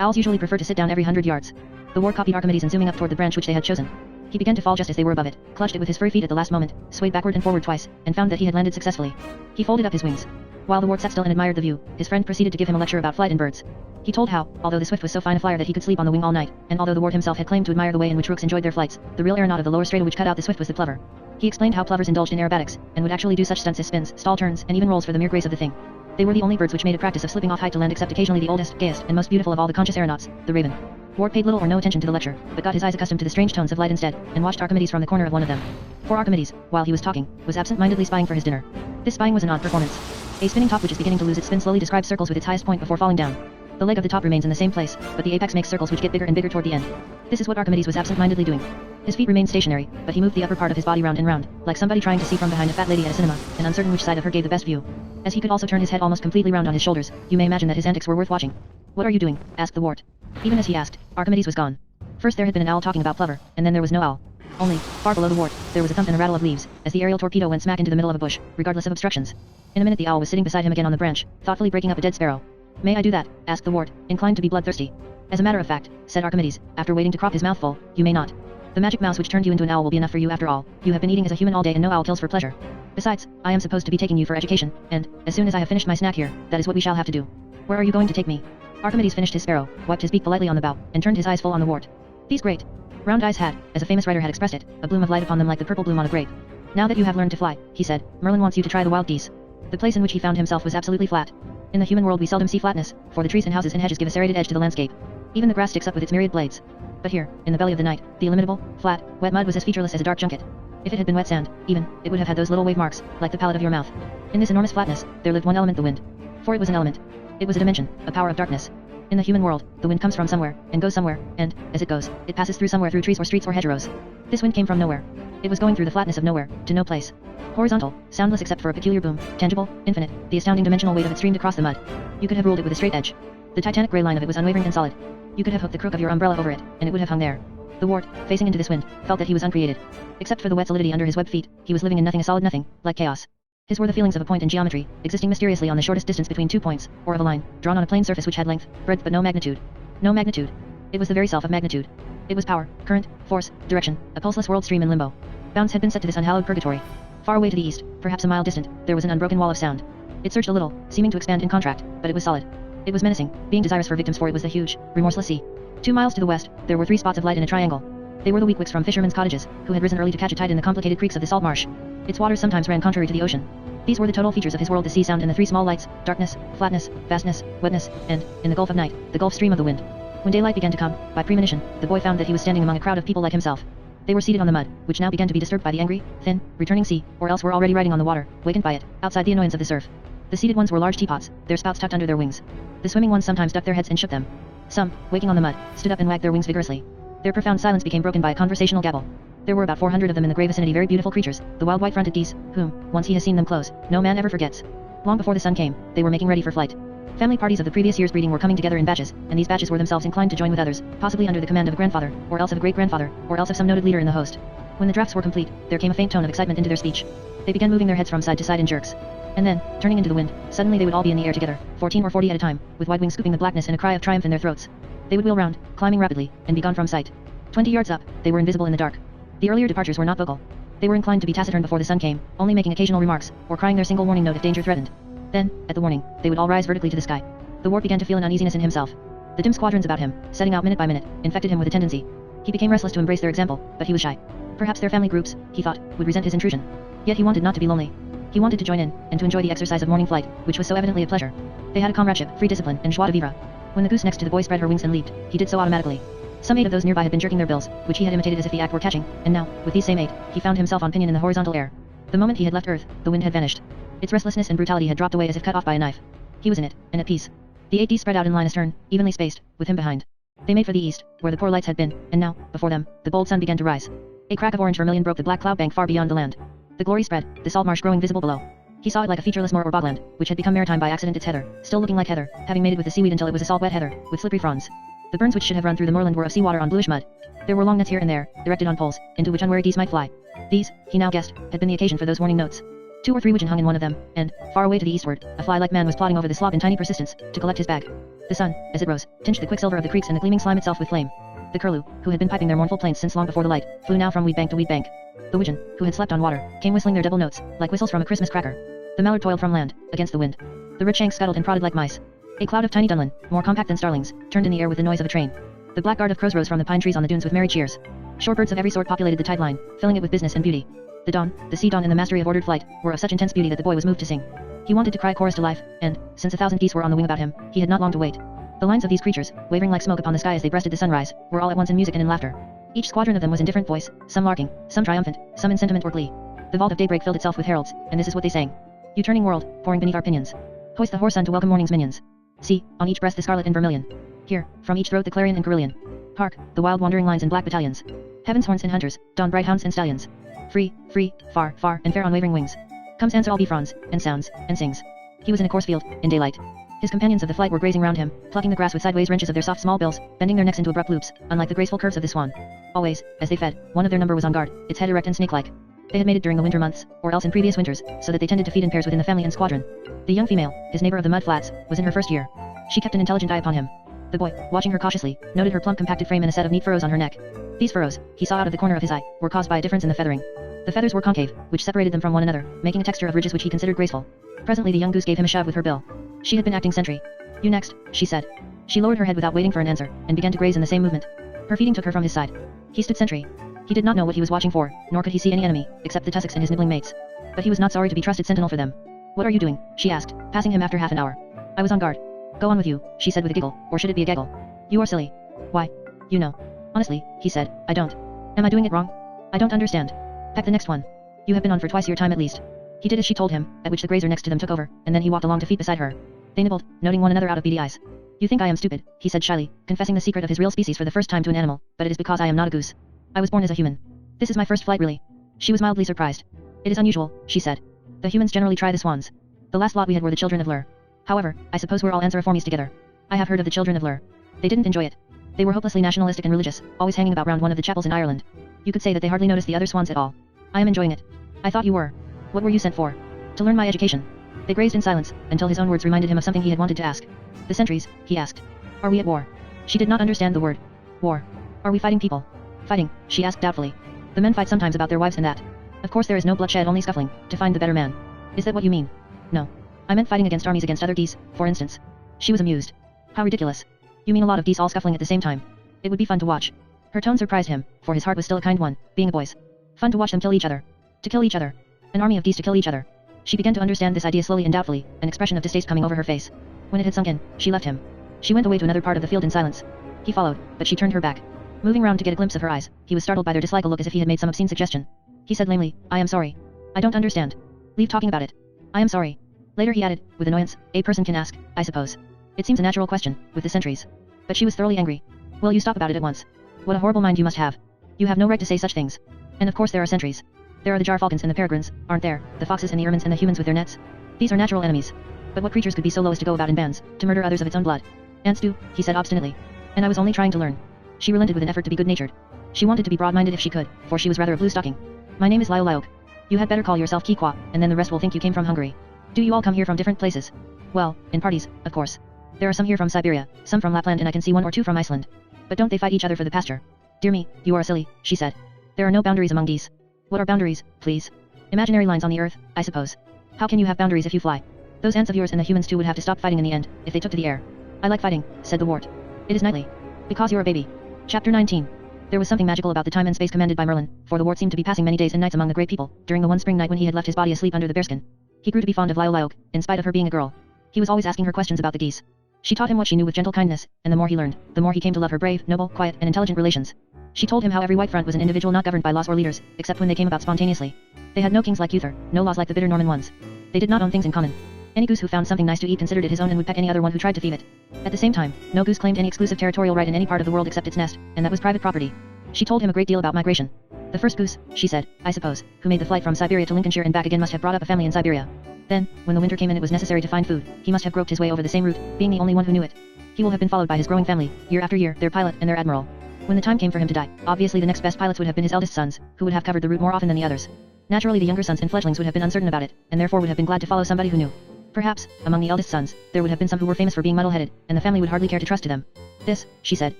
Owls usually prefer to sit down every 100 yards. The ward copied Archimedes and zooming up toward the branch which they had chosen. He began to fall just as they were above it, clutched it with his furry feet at the last moment, swayed backward and forward twice, and found that he had landed successfully. He folded up his wings. While the ward sat still and admired the view, his friend proceeded to give him a lecture about flight and birds. He told how, although the swift was so fine a flyer that he could sleep on the wing all night, and although the ward himself had claimed to admire the way in which rooks enjoyed their flights, the real aeronaut of the lower strata which cut out the swift was the plover. He explained how plovers indulged in aerobatics, and would actually do such stunts as spins, stall turns, and even rolls for the mere grace of the thing. They were the only birds which made a practice of slipping off height to land except occasionally the oldest, gayest, and most beautiful of all the conscious aeronauts, the raven. Ward paid little or no attention to the lecture, but got his eyes accustomed to the strange tones of light instead, and watched Archimedes from the corner of one of them. For Archimedes, while he was talking, was absent-mindedly spying for his dinner. This spying was an odd performance. A spinning top which is beginning to lose its spin slowly describes circles with its highest point before falling down. The leg of the top remains in the same place, but the apex makes circles which get bigger and bigger toward the end. This is what Archimedes was absent-mindedly doing. His feet remained stationary, but he moved the upper part of his body round and round, like somebody trying to see from behind a fat lady at a cinema, and uncertain which side of her gave the best view. As he could also turn his head almost completely round on his shoulders, you may imagine that his antics were worth watching. "What are you doing?" asked the wart. Even as he asked, Archimedes was gone. First there had been an owl talking about plover, and then there was no owl. Only, far below the wart, there was a thump and a rattle of leaves, as the aerial torpedo went smack into the middle of a bush, regardless of obstructions. In a minute the owl was sitting beside him again on the branch, thoughtfully breaking up a dead sparrow. "May I do that?" asked the wart, inclined to be bloodthirsty. "As a matter of fact," said Archimedes, after waiting to crop his mouth full, "you may not. The magic mouse which turned you into an owl will be enough for you after all. You have been eating as a human all day and no owl kills for pleasure. Besides, I am supposed to be taking you for education, and, as soon as I have finished my snack here, that is what we shall have to do. Where are you going to take me?" Archimedes finished his sparrow, wiped his beak politely on the bow, and turned his eyes full on the wart. These great round eyes had, as a famous writer had expressed it, a bloom of light upon them like the purple bloom on a grape. "Now that you have learned to fly," he said, "Merlin wants you to try the wild geese." The place in which he found himself was absolutely flat. In the human world we seldom see flatness, for the trees and houses and hedges give a serrated edge to the landscape. Even the grass sticks up with its myriad blades. But here, in the belly of the night, the illimitable, flat, wet mud was as featureless as a dark junket. If it had been wet sand, even, it would have had those little wave marks, like the palate of your mouth. In this enormous flatness, there lived one element, the wind. For it was an element. It was a dimension, a power of darkness. In the human world, the wind comes from somewhere, and goes somewhere, and, as it goes, it passes through somewhere through trees or streets or hedgerows. This wind came from nowhere. It was going through the flatness of nowhere, to no place. Horizontal, soundless except for a peculiar boom, tangible, infinite, the astounding dimensional weight of it streamed across the mud. You could have ruled it with a straight edge. The titanic grey line of it was unwavering and solid. You could have hooked the crook of your umbrella over it, and it would have hung there. The wart, facing into this wind, felt that he was uncreated. Except for the wet solidity under his webbed feet, he was living in nothing, a solid nothing, like chaos. His were the feelings of a point in geometry, existing mysteriously on the shortest distance between 2 points, or of a line, drawn on a plane surface which had length, breadth but no magnitude. No magnitude. It was the very self of magnitude. It was power, current, force, direction, a pulseless world stream in limbo. Bounds had been set to this unhallowed purgatory. Far away to the east, perhaps a mile distant, there was an unbroken wall of sound. It surged a little, seeming to expand in contract, but it was solid. It was menacing, being desirous for victims, for it was the huge, remorseless sea. 2 miles to the west, there were 3 spots of light in a triangle. They were the weak wicks from fishermen's cottages, who had risen early to catch a tide in the complicated creeks of the salt marsh. Its waters sometimes ran contrary to the ocean. These were the total features of his world: the sea sound and the 3 small lights, darkness, flatness, vastness, wetness, and, in the gulf of night, the gulf stream of the wind. When daylight began to come, by premonition, the boy found that he was standing among a crowd of people like himself. They were seated on the mud, which now began to be disturbed by the angry, thin, returning sea, or else were already riding on the water, wakened by it, outside the annoyance of the surf. The seated ones were large teapots, their spouts tucked under their wings. The swimming ones sometimes ducked their heads and shook them. Some, waking on the mud, stood up and wagged their wings vigorously. Their profound silence became broken by a conversational gabble. There were about 400 of them in the grey vicinity, very beautiful creatures, the wild white-fronted geese, whom, once he has seen them close, no man ever forgets. Long before the sun came, they were making ready for flight. Family parties of the previous year's breeding were coming together in batches, and these batches were themselves inclined to join with others, possibly under the command of a grandfather, or else of a great-grandfather, or else of some noted leader in the host. When the drafts were complete, there came a faint tone of excitement into their speech. They began moving their heads from side to side in jerks. And then, turning into the wind, suddenly they would all be in the air together, 14 or 40 at a time, with wide wings scooping the blackness and a cry of triumph in their throats. They would wheel round, climbing rapidly, and be gone from sight. 20 yards up, they were invisible in the dark. The earlier departures were not vocal. They were inclined to be taciturn before the sun came, only making occasional remarks, or crying their single warning note if danger threatened. Then, at the warning, they would all rise vertically to the sky. The wart began to feel an uneasiness in himself. The dim squadrons about him, setting out minute by minute, infected him with a tendency. He became restless to embrace their example, but he was shy. Perhaps their family groups, he thought, would resent his intrusion. Yet he wanted not to be lonely. He wanted to join in, and to enjoy the exercise of morning flight, which was so evidently a pleasure. They had a comradeship, free discipline, and joie de vivre. When the goose next to the boy spread her wings and leaped, he did so automatically. Some 8 of those nearby had been jerking their bills, which he had imitated as if the act were catching, and now, with these same 8, he found himself on pinion in the horizontal air. The moment he had left Earth, the wind had vanished. Its restlessness and brutality had dropped away as if cut off by a knife. He was in it, and at peace. The 8 Ds spread out in line astern, evenly spaced, with him behind. They made for the east, where the poor lights had been, and now, before them, the bold sun began to rise. A crack of orange vermilion broke the black cloud bank far beyond the land. The glory spread, the salt marsh growing visible below. He saw it like a featureless moor or bogland, which had become maritime by accident. Its heather, still looking like heather, having mated with the seaweed until it was a salt wet heather, with slippery fronds. The burns which should have run through the moorland were of seawater on bluish mud. There were long nets here and there, erected on poles, into which unwary geese might fly. These, he now guessed, had been the occasion for those warning notes. 2 or 3 widgeon hung in one of them, and, far away to the eastward, a fly-like man was plodding over the slope in tiny persistence, to collect his bag. The sun, as it rose, tinged the quicksilver of the creeks and the gleaming slime itself with flame. The curlew, who had been piping their mournful plaints since long before the light, flew now from weed bank to weed bank. The widgeon, who had slept on water, came whistling their double notes, like whistles from a Christmas cracker. The mallard toiled from land, against the wind. The redshanks scuttled and prodded like mice. A cloud of tiny dunlin, more compact than starlings, turned in the air with the noise of a train. The black guard of crows rose from the pine trees on the dunes with merry cheers. Shorebirds of every sort populated the tide line, filling it with business and beauty. The dawn, the sea dawn and the mastery of ordered flight, were of such intense beauty that the boy was moved to sing. He wanted to cry chorus to life, and, since 1,000 geese were on the wing about him, he had not long to wait. The lines of these creatures, wavering like smoke upon the sky as they breasted the sunrise, were all at once in music and in laughter. Each squadron of them was in different voice, some larking, some triumphant, some in sentiment or glee. The vault of daybreak filled itself with heralds, and this is what they sang. You turning world, pouring beneath our pinions. Hoist the hoar sun to welcome morning's minions. See, on each breast the scarlet and vermilion. Hear, from each throat the clarion and carillon. Hark, the wild wandering lines in black battalions. Heaven's horns and hunters, dawn bright hounds and stallions. Free, free, far, far, and fair on wavering wings. Comes answer all befronds, and sounds, and sings. He was in a coarse field, in daylight. His companions of the flight were grazing round him, plucking the grass with sideways wrenches of their soft small bills, bending their necks into abrupt loops, unlike the graceful curves of the swan. Always, as they fed, one of their number was on guard, its head erect and snake-like. They had mated during the winter months, or else in previous winters, so that they tended to feed in pairs within the family and squadron. The young female, his neighbor of the mud flats, was in her first year. She kept an intelligent eye upon him. The boy, watching her cautiously, noted her plump compacted frame and a set of neat furrows on her neck. These furrows, he saw out of the corner of his eye, were caused by a difference in the feathering. The feathers were concave, which separated them from one another, making a texture of ridges which he considered graceful. Presently the young goose gave him a shove with her bill. She had been acting sentry. You next, she said. She lowered her head without waiting for an answer, and began to graze in the same movement. Her feeding took her from his side. He stood sentry. He did not know what he was watching for, nor could he see any enemy, except the tussocks and his nibbling mates. But he was not sorry to be trusted sentinel for them. What are you doing? She asked, passing him after half an hour. I was on guard. Go on with you, she said with a giggle, or should it be a gaggle? You are silly. Why? You know. Honestly, he said, I don't. Am I doing it wrong? I don't understand. Pack the next one. You have been on for twice your time at least. He did as she told him, at which the grazer next to them took over, and then he walked along to feet beside her. They nibbled, noting one another out of beady eyes. You think I am stupid, he said shyly, confessing the secret of his real species for the first time to an animal, but it is because I am not a goose. I was born as a human. This is my first flight really. She was mildly surprised. It is unusual, she said. The humans generally try the swans. The last lot we had were the children of Lur. However, I suppose we're all anseriformes together. I have heard of the children of Lur. They didn't enjoy it. They were hopelessly nationalistic and religious, always hanging about round one of the chapels in Ireland. You could say that they hardly noticed the other swans at all. I am enjoying it. I thought you were. What were you sent for? To learn my education. They grazed in silence, until his own words reminded him of something he had wanted to ask. The sentries, he asked. Are we at war? She did not understand the word. War. Are we fighting people? Fighting, she asked doubtfully. The men fight sometimes about their wives and that. Of course there is no bloodshed, only scuffling, to find the better man. Is that what you mean? No. I meant fighting against armies against other geese, for instance. She was amused. How ridiculous. You mean a lot of geese all scuffling at the same time. It would be fun to watch. Her tone surprised him, for his heart was still a kind one, being a boy's. Fun to watch them kill each other. To kill each other. An army of geese to kill each other. She began to understand this idea slowly and doubtfully, an expression of distaste coming over her face. When it had sunk in, she left him. She went away to another part of the field in silence. He followed, but she turned her back. Moving round to get a glimpse of her eyes, he was startled by their dislike, a look as if he had made some obscene suggestion. He said lamely, I am sorry. I don't understand. Leave talking about it. I am sorry. Later he added, with annoyance, a person can ask, I suppose. It seems a natural question, with the sentries. But she was thoroughly angry. Will you stop about it at once? What a horrible mind you must have. You have no right to say such things. And of course there are sentries. There are the jar falcons and the peregrines, aren't there, the foxes and the ermines and the humans with their nets? These are natural enemies. But what creatures could be so low as to go about in bands, to murder others of its own blood? Ants do, he said obstinately. And I was only trying to learn. She relented with an effort to be good-natured. She wanted to be broad-minded if she could, for she was rather a blue stocking. My name is Lio Liok. You had better call yourself Kikwa, and then the rest will think you came from Hungary. Do you all come here from different places? Well, in parties, of course. There are some here from Siberia, some from Lapland, and I can see 1 or 2 from Iceland. But don't they fight each other for the pasture? Dear me, you are silly, she said. There are no boundaries among geese. What are boundaries, please? Imaginary lines on the earth, I suppose. How can you have boundaries if you fly? Those ants of yours and the humans too would have to stop fighting in the end, if they took to the air. I like fighting, said the wart. It is nightly. Because you're a baby. Chapter 19. There was something magical about the time and space commanded by Merlin, for the wart seemed to be passing many days and nights among the great people, during the one spring night when he had left his body asleep under the bearskin. He grew to be fond of Lio Liok, in spite of her being a girl. He was always asking her questions about the geese. She taught him what she knew with gentle kindness, and the more he learned, the more he came to love her brave, noble, quiet, and intelligent relations. She told him how every white front was an individual not governed by laws or leaders, except when they came about spontaneously. They had no kings like Uther, no laws like the bitter Norman ones. They did not own things in common. Any goose who found something nice to eat considered it his own and would peck any other one who tried to thieve it. At the same time, no goose claimed any exclusive territorial right in any part of the world except its nest, and that was private property. She told him a great deal about migration. The first goose, she said, I suppose, who made the flight from Siberia to Lincolnshire and back again must have brought up a family in Siberia. Then, when the winter came and it was necessary to find food, he must have groped his way over the same route, being the only one who knew it. He will have been followed by his growing family, year after year, their pilot and their admiral. When the time came for him to die, obviously the next best pilots would have been his eldest sons, who would have covered the route more often than the others. Naturally the younger sons and fledglings would have been uncertain about it, and therefore would have been glad to follow somebody who knew. Perhaps, among the eldest sons, there would have been some who were famous for being muddle-headed, and the family would hardly care to trust to them. This, she said,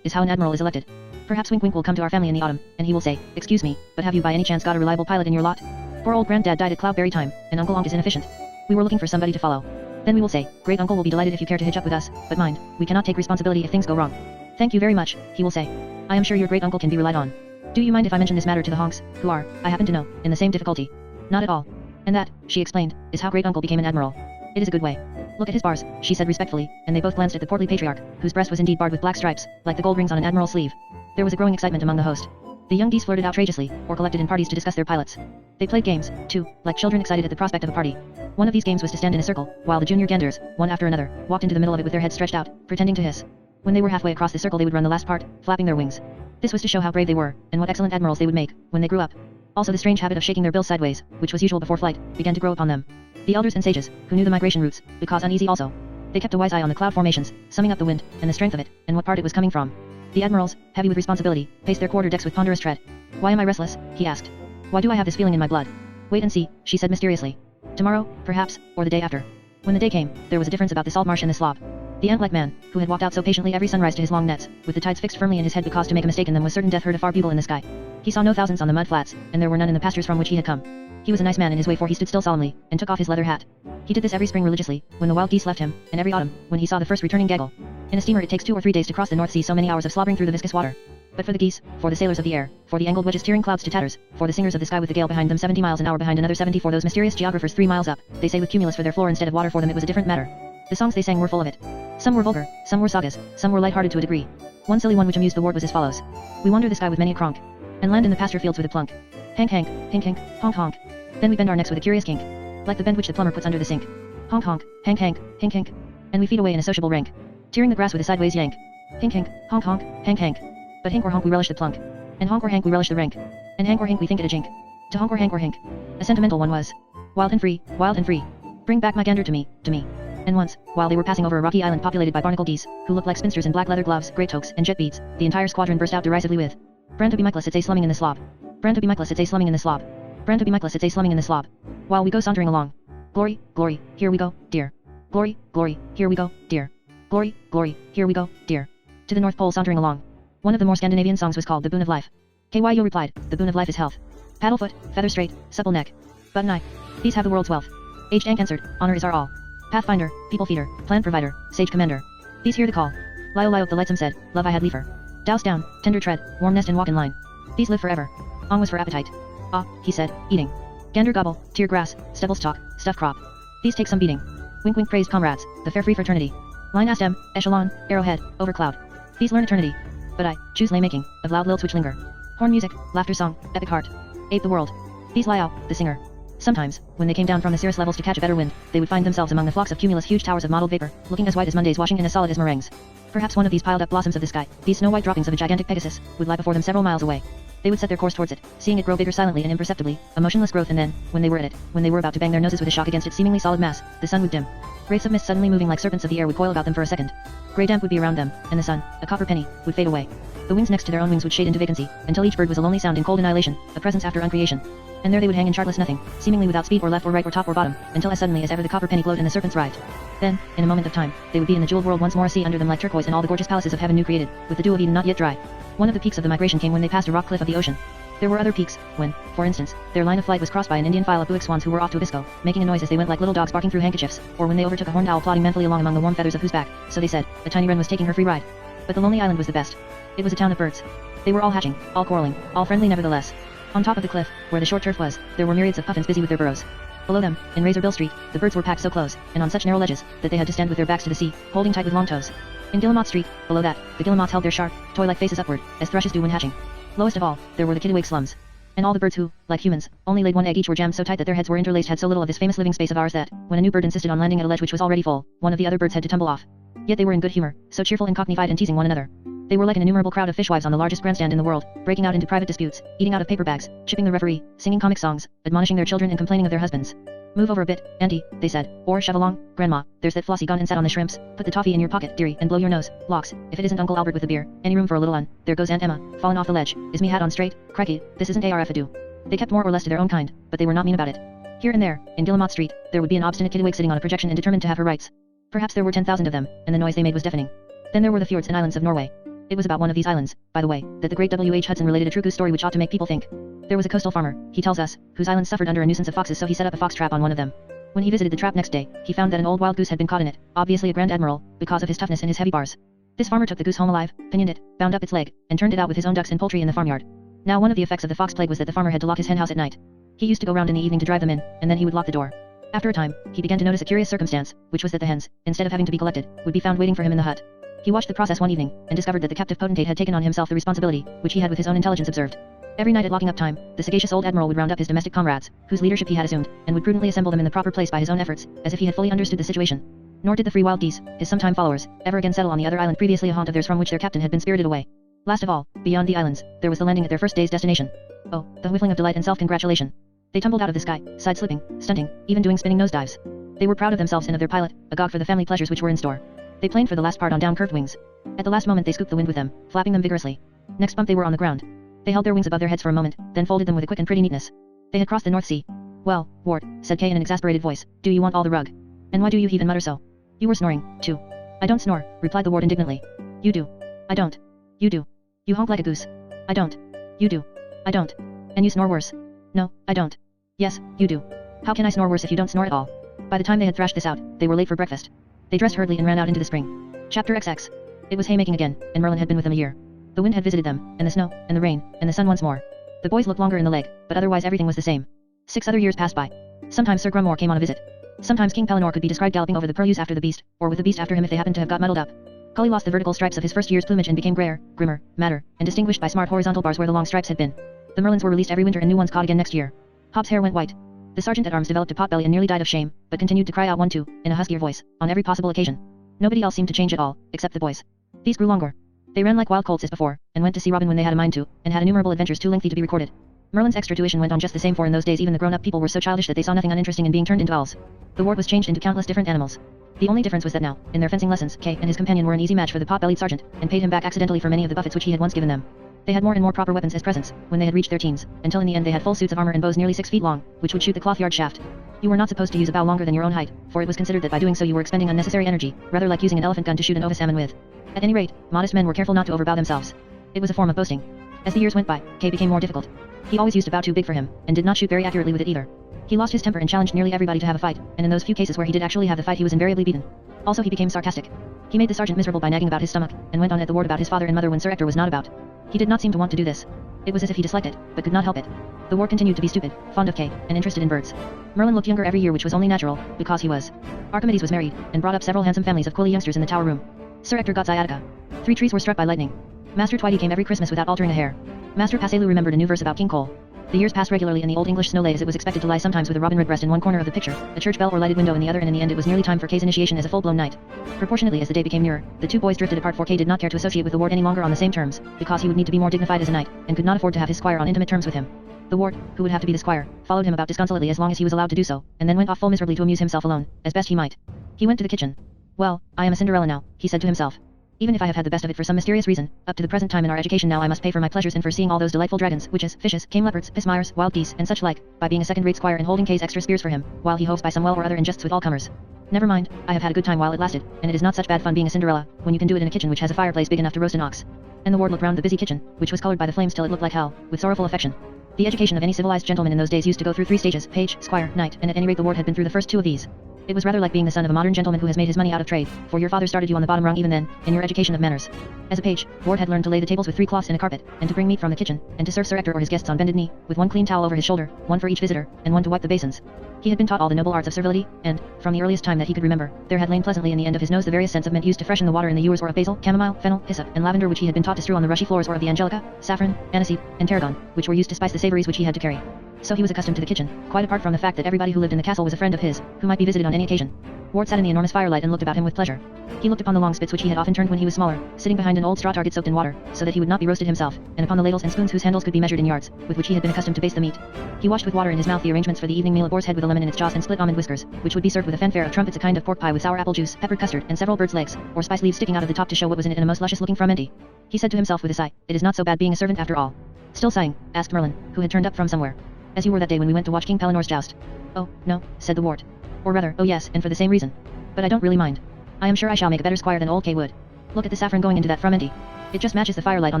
is how an admiral is elected. Perhaps Wink Wink will come to our family in the autumn, and he will say, excuse me, but have you by any chance got a reliable pilot in your lot? Poor old granddad died at Cloudberry time, and Uncle Onk is inefficient. We were looking for somebody to follow. Then we will say, great uncle will be delighted if you care to hitch up with us, but mind, we cannot take responsibility if things go wrong. Thank you very much, he will say. I am sure your great uncle can be relied on. Do you mind if I mention this matter to the honks, who are, I happen to know, in the same difficulty? Not at all. And that, she explained, is how great uncle became an admiral. It is a good way. Look at his bars, she said respectfully, and they both glanced at the portly patriarch, whose breast was indeed barred with black stripes, like the gold rings on an admiral's sleeve. There was a growing excitement among the host. The young geese flirted outrageously, or collected in parties to discuss their pilots. They played games, too, like children excited at the prospect of a party. One of these games was to stand in a circle, while the junior ganders, one after another, walked into the middle of it with their heads stretched out, pretending to hiss. When they were halfway across the circle they would run the last part, flapping their wings. This was to show how brave they were, and what excellent admirals they would make, when they grew up. Also the strange habit of shaking their bills sideways, which was usual before flight, began to grow upon them. The elders and sages, who knew the migration routes, would cause uneasy also. They kept a wise eye on the cloud formations, summing up the wind, and the strength of it, and what part it was coming from. The admirals, heavy with responsibility, paced their quarter decks with ponderous tread. Why am I restless? He asked. Why do I have this feeling in my blood? Wait and see, she said mysteriously. Tomorrow, perhaps, or the day after. When the day came, there was a difference about the salt marsh and the slob. The ant-like man, who had walked out so patiently every sunrise to his long nets, with the tides fixed firmly in his head because to make a mistake in them was certain death, heard a far bugle in the sky. He saw no thousands on the mud flats, and there were none in the pastures from which he had come. He was a nice man in his way, for he stood still solemnly, and took off his leather hat. He did this every spring religiously, when the wild geese left him, and every autumn, when he saw the first returning gaggle. In a steamer it takes 2 or 3 days to cross the North Sea, so many hours of slobbering through the viscous water. But for the geese, for the sailors of the air, for the angled wedges tearing clouds to tatters, for the singers of the sky with the gale behind them 70 miles an hour behind another 70, for those mysterious geographers 3 miles up, they say with cumulus for their floor instead of water, for them it was a different matter. The songs they sang were full of it. Some were vulgar, some were sagas, some were light-hearted to a degree. One silly one which amused the ward was as follows. We wander the sky with many a cronk, and land in the pasture fields with a plunk. Hank hank, hink hink, honk honk. Then we bend our necks with a curious kink, like the bend which the plumber puts under the sink. Honk honk, hank hank, hink hink. And we feed away in a sociable rank, tearing the grass with a sideways yank. Hink hink, honk honk, hank hank. But hink or honk we relish the plunk, and honk or hank we relish the rank, and hank or hink we think it a jink. To honk or hank or hink. A sentimental one was. Wild and free, wild and free. Bring back my gander to me, to me. And once, while they were passing over a rocky island populated by barnacle geese, who looked like spinsters in black leather gloves, great toques, and jet beads, the entire squadron burst out derisively with, Brand to be Michaelis, it's a slumming in the slob. Brand to be Michaelis, it's a slumming in the slob. Brand to be Michaelis, it's a slumming in the slob. While we go sauntering along. Glory, glory, here we go, dear. Glory, glory, here we go, dear. Glory, glory, here we go, dear. To the North Pole sauntering along. One of the more Scandinavian songs was called The Boon of Life. Kyo replied, the boon of life is health. Paddlefoot, feather straight, supple neck. Button eye. These have the world's wealth. Aged Ank answered, honor is our all. Pathfinder, people feeder, plant provider, sage commander. These hear the call. Lio the lightsome said, love I had liefer. Douse down, tender tread, warm nest and walk in line. These live forever. Ong was for appetite. Ah, he said, eating. Gander gobble, tear grass, stubbles talk, stuff crop. These take some beating. Wink wink praised comrades, the fair free fraternity. Line asked echelon, arrowhead, over cloud. These learn eternity. But I choose lay making, of loud lilts which linger. Horn music, laughter song, epic heart. Ape the world. These lie out, the singer. Sometimes, when they came down from the cirrus levels to catch a better wind, they would find themselves among the flocks of cumulus huge towers of mottled vapor, looking as white as Mondays washing and as solid as meringues. Perhaps one of these piled up blossoms of the sky, these snow white droppings of a gigantic Pegasus, would lie before them several miles away. They would set their course towards it, seeing it grow bigger silently and imperceptibly, a motionless growth, and then, when they were at it, when they were about to bang their noses with a shock against its seemingly solid mass, the sun would dim. Wraiths of mist suddenly moving like serpents of the air would coil about them for a second. Grey damp would be around them, and the sun, a copper penny, would fade away. The wings next to their own wings would shade into vacancy, until each bird was a lonely sound in cold annihilation, a presence after uncreation. And there they would hang in chartless nothing, seemingly without speed or left or right or top or bottom, until as suddenly as ever the copper penny glowed and the serpents writhed. Then, in a moment of time, they would be in the jeweled world once more, a sea under them like turquoise and all the gorgeous palaces of heaven new created, with the dew of Eden not yet dry. One of the peaks of the migration came when they passed a rock cliff of the ocean. There were other peaks, when, for instance, their line of flight was crossed by an Indian file of Buick swans who were off to Abisko, making a noise as they went like little dogs barking through handkerchiefs, or when they overtook a horned owl plodding manfully along among the warm feathers of whose back, so they said, a tiny wren was taking her free ride. But the lonely island was the best. It was a town of birds. They were all hatching, all quarreling, all friendly nevertheless. On top of the cliff, where the short turf was, there were myriads of puffins busy with their burrows. Below them, in Razorbill Street, the birds were packed so close, and on such narrow ledges, that they had to stand with their backs to the sea, holding tight with long toes. In Guillemot Street, below that, the guillemots held their sharp, toy-like faces upward, as thrushes do when hatching. Lowest of all, there were the kittiwake slums. And all the birds who, like humans, only laid one egg each were jammed so tight that their heads were interlaced had so little of this famous living space of ours that, when a new bird insisted on landing at a ledge which was already full, one of the other birds had to tumble off. Yet they were in good humor, so cheerful and cockneyfied and teasing one another. They were like an innumerable crowd of fishwives on the largest grandstand in the world, breaking out into private disputes, eating out of paper bags, chipping the referee, singing comic songs, admonishing their children and complaining of their husbands. Move over a bit, Auntie, they said, or shove along, Grandma, there's that Flossie gone and sat on the shrimps, put the toffee in your pocket, dearie, and blow your nose, Locks, if it isn't Uncle Albert with the beer, any room for a little there goes Aunt Emma, fallen off the ledge, is me hat on straight, crikey, this isn't ARF ado. They kept more or less to their own kind, but they were not mean about it. Here and there, in Guillemot Street, there would be an obstinate kittiwake sitting on a projection and determined to have her rights. Perhaps there were 10,000 of them, and the noise they made was deafening. Then there were the fjords and islands of Norway. It was about one of these islands, by the way, that the great W.H. Hudson related a true goose story which ought to make people think. There was a coastal farmer, he tells us, whose island suffered under a nuisance of foxes, so he set up a fox trap on one of them. When he visited the trap next day, he found that an old wild goose had been caught in it, obviously a grand admiral, because of his toughness and his heavy bars. This farmer took the goose home alive, pinioned it, bound up its leg, and turned it out with his own ducks and poultry in the farmyard. Now one of the effects of the fox plague was that the farmer had to lock his hen house at night. He used to go round in the evening to drive them in, and then he would lock the door. After a time, he began to notice a curious circumstance, which was that the hens, instead of having to be collected, would be found waiting for him in the hut. He watched the process one evening, and discovered that the captive potentate had taken on himself the responsibility, which he had with his own intelligence observed. Every night at locking up time, the sagacious old admiral would round up his domestic comrades, whose leadership he had assumed, and would prudently assemble them in the proper place by his own efforts, as if he had fully understood the situation. Nor did the free wild geese, his sometime followers, ever again settle on the other island previously a haunt of theirs from which their captain had been spirited away. Last of all, beyond the islands, there was the landing at their first day's destination. Oh, the whiffling of delight and self-congratulation. They tumbled out of the sky, side-slipping, stunting, even doing spinning nosedives. They were proud of themselves and of their pilot, agog for the family pleasures which were in store. They planed for the last part on down-curved wings. At the last moment they scooped the wind with them, flapping them vigorously. Next bump they were on the ground. They held their wings above their heads for a moment, then folded them with a quick and pretty neatness. They had crossed the North Sea. Well, Ward, said Kay in an exasperated voice, do you want all the rug? And why do you even mutter so? You were snoring, too. I don't snore, replied the Ward indignantly. You do. I don't. You do. You honk like a goose. I don't. You do. I don't. And you snore worse. No, I don't. Yes, you do. How can I snore worse if you don't snore at all? By the time they had thrashed this out, they were late for breakfast. They dressed hurriedly and ran out into the spring. Chapter XX. It was haymaking again, and Merlin had been with them a year. The wind had visited them, and the snow, and the rain, and the sun once more. The boys looked longer in the leg, but otherwise everything was the same. 6 other years passed by. Sometimes Sir Grummore came on a visit. Sometimes King Pellinore could be described galloping over the purlieus after the beast, or with the beast after him if they happened to have got muddled up. Cully lost the vertical stripes of his first year's plumage and became grayer, grimmer, madder, and distinguished by smart horizontal bars where the long stripes had been. The Merlins were released every winter and new ones caught again next year. Hobbs' hair went white. The sergeant-at-arms developed a potbelly and nearly died of shame, but continued to cry out 1-2, in a huskier voice, on every possible occasion. Nobody else seemed to change at all, except the boys. These grew longer. They ran like wild colts as before, and went to see Robin when they had a mind to, and had innumerable adventures too lengthy to be recorded. Merlin's extra tuition went on just the same, for in those days even the grown-up people were so childish that they saw nothing uninteresting in being turned into owls. The Ward was changed into countless different animals. The only difference was that now, in their fencing lessons, Kay and his companion were an easy match for the pot-bellied sergeant, and paid him back accidentally for many of the buffets which he had once given them. They had more and more proper weapons as presents, when they had reached their teens, until in the end they had full suits of armor and bows nearly 6 feet long, which would shoot the cloth-yard shaft. You were not supposed to use a bow longer than your own height, for it was considered that by doing so you were expending unnecessary energy, rather like using an elephant gun to shoot an ovis salmon with. At any rate, modest men were careful not to overbow themselves. It was a form of boasting. As the years went by, Kay became more difficult. He always used a bow too big for him, and did not shoot very accurately with it either. He lost his temper and challenged nearly everybody to have a fight, and in those few cases where he did actually have the fight he was invariably beaten. Also he became sarcastic. He made the sergeant miserable by nagging about his stomach, and went on at the Ward about his father and mother when Sir Ector was not about. He did not seem to want to do this. It was as if he disliked it, but could not help it. The Ward continued to be stupid, fond of Kay, and interested in birds. Merlin looked younger every year, which was only natural, because he was. Archimedes was married, and brought up several handsome families of quilly youngsters in the tower room. Sir Ector got sciatica. 3 trees were struck by lightning. Master Twitty came every Christmas without altering a hair. Master Passelu remembered a new verse about King Cole. The years passed regularly, and the Old English snow lay as it was expected to lie, sometimes with a robin redbreast in one corner of the picture, a church bell or lighted window in the other, and in the end it was nearly time for Kay's initiation as a full-blown knight. Proportionately as the day became nearer, the two boys drifted apart, for Kay did not care to associate with the Ward any longer on the same terms, because he would need to be more dignified as a knight, and could not afford to have his squire on intimate terms with him. The Ward, who would have to be the squire, followed him about disconsolately as long as he was allowed to do so, and then went off full miserably to amuse himself alone, as best he might. He went to the kitchen. Well, I am a Cinderella now, he said to himself. Even if I have had the best of it for some mysterious reason, up to the present time in our education now I must pay for my pleasures and for seeing all those delightful dragons, witches, fishes, cameleopards, pismires, wild geese, and such like, by being a second-rate squire and holding Kay's extra spears for him, while he hoves by some well or other and jests with all comers. Never mind, I have had a good time while it lasted, and it is not such bad fun being a Cinderella, when you can do it in a kitchen which has a fireplace big enough to roast an ox. And the Ward looked round the busy kitchen, which was colored by the flames till it looked like hell, with sorrowful affection. The education of any civilized gentleman in those days used to go through 3 stages: page, squire, knight, and at any rate the Ward had been through the first 2 of these. It was rather like being the son of a modern gentleman who has made his money out of trade, for your father started you on the bottom rung even then, in your education of manners. As a page, Ward had learned to lay the tables with 3 cloths and a carpet, and to bring meat from the kitchen, and to serve Sir Ector or his guests on bended knee, with 1 clean towel over his shoulder, 1 for each visitor, and 1 to wipe the basins. He had been taught all the noble arts of servility, and, from the earliest time that he could remember, there had lain pleasantly in the end of his nose the various scents of mint used to freshen the water in the ewers or of basil, chamomile, fennel, hyssop, and lavender which he had been taught to strew on the rushy floors or of the angelica, saffron, aniseed, and tarragon, which were used to spice the savories which he had to carry. So he was accustomed to the kitchen, quite apart from the fact that everybody who lived in the castle was a friend of his, who might be visited on any occasion. Ward sat in the enormous firelight and looked about him with pleasure. He looked upon the long spits which he had often turned when he was smaller, sitting behind an old straw target soaked in water, so that he would not be roasted himself, and upon the ladles and spoons whose handles could be measured in yards, with which he had been accustomed to baste the meat. He washed with water in his mouth the arrangements for the evening meal, a boar's head with a lemon in its jaws and split almond whiskers, which would be served with a fanfare of trumpets, a kind of pork pie with sour apple juice, peppered custard, and several birds' legs, or spice leaves sticking out of the top to show what was in it, and a most luscious-looking frumenty. He said to himself with a sigh, "It is not so bad being a servant after all." Still sighing, asked Merlin, who had turned up from somewhere, "As you were that day when we went to watch King Pelinor's joust?" "Oh, no," said the wart. "Or rather, oh yes, and for the same reason. But I don't really mind. I am sure I shall make a better squire than old Kay would. Look at the saffron going into that frumenty. It just matches the firelight on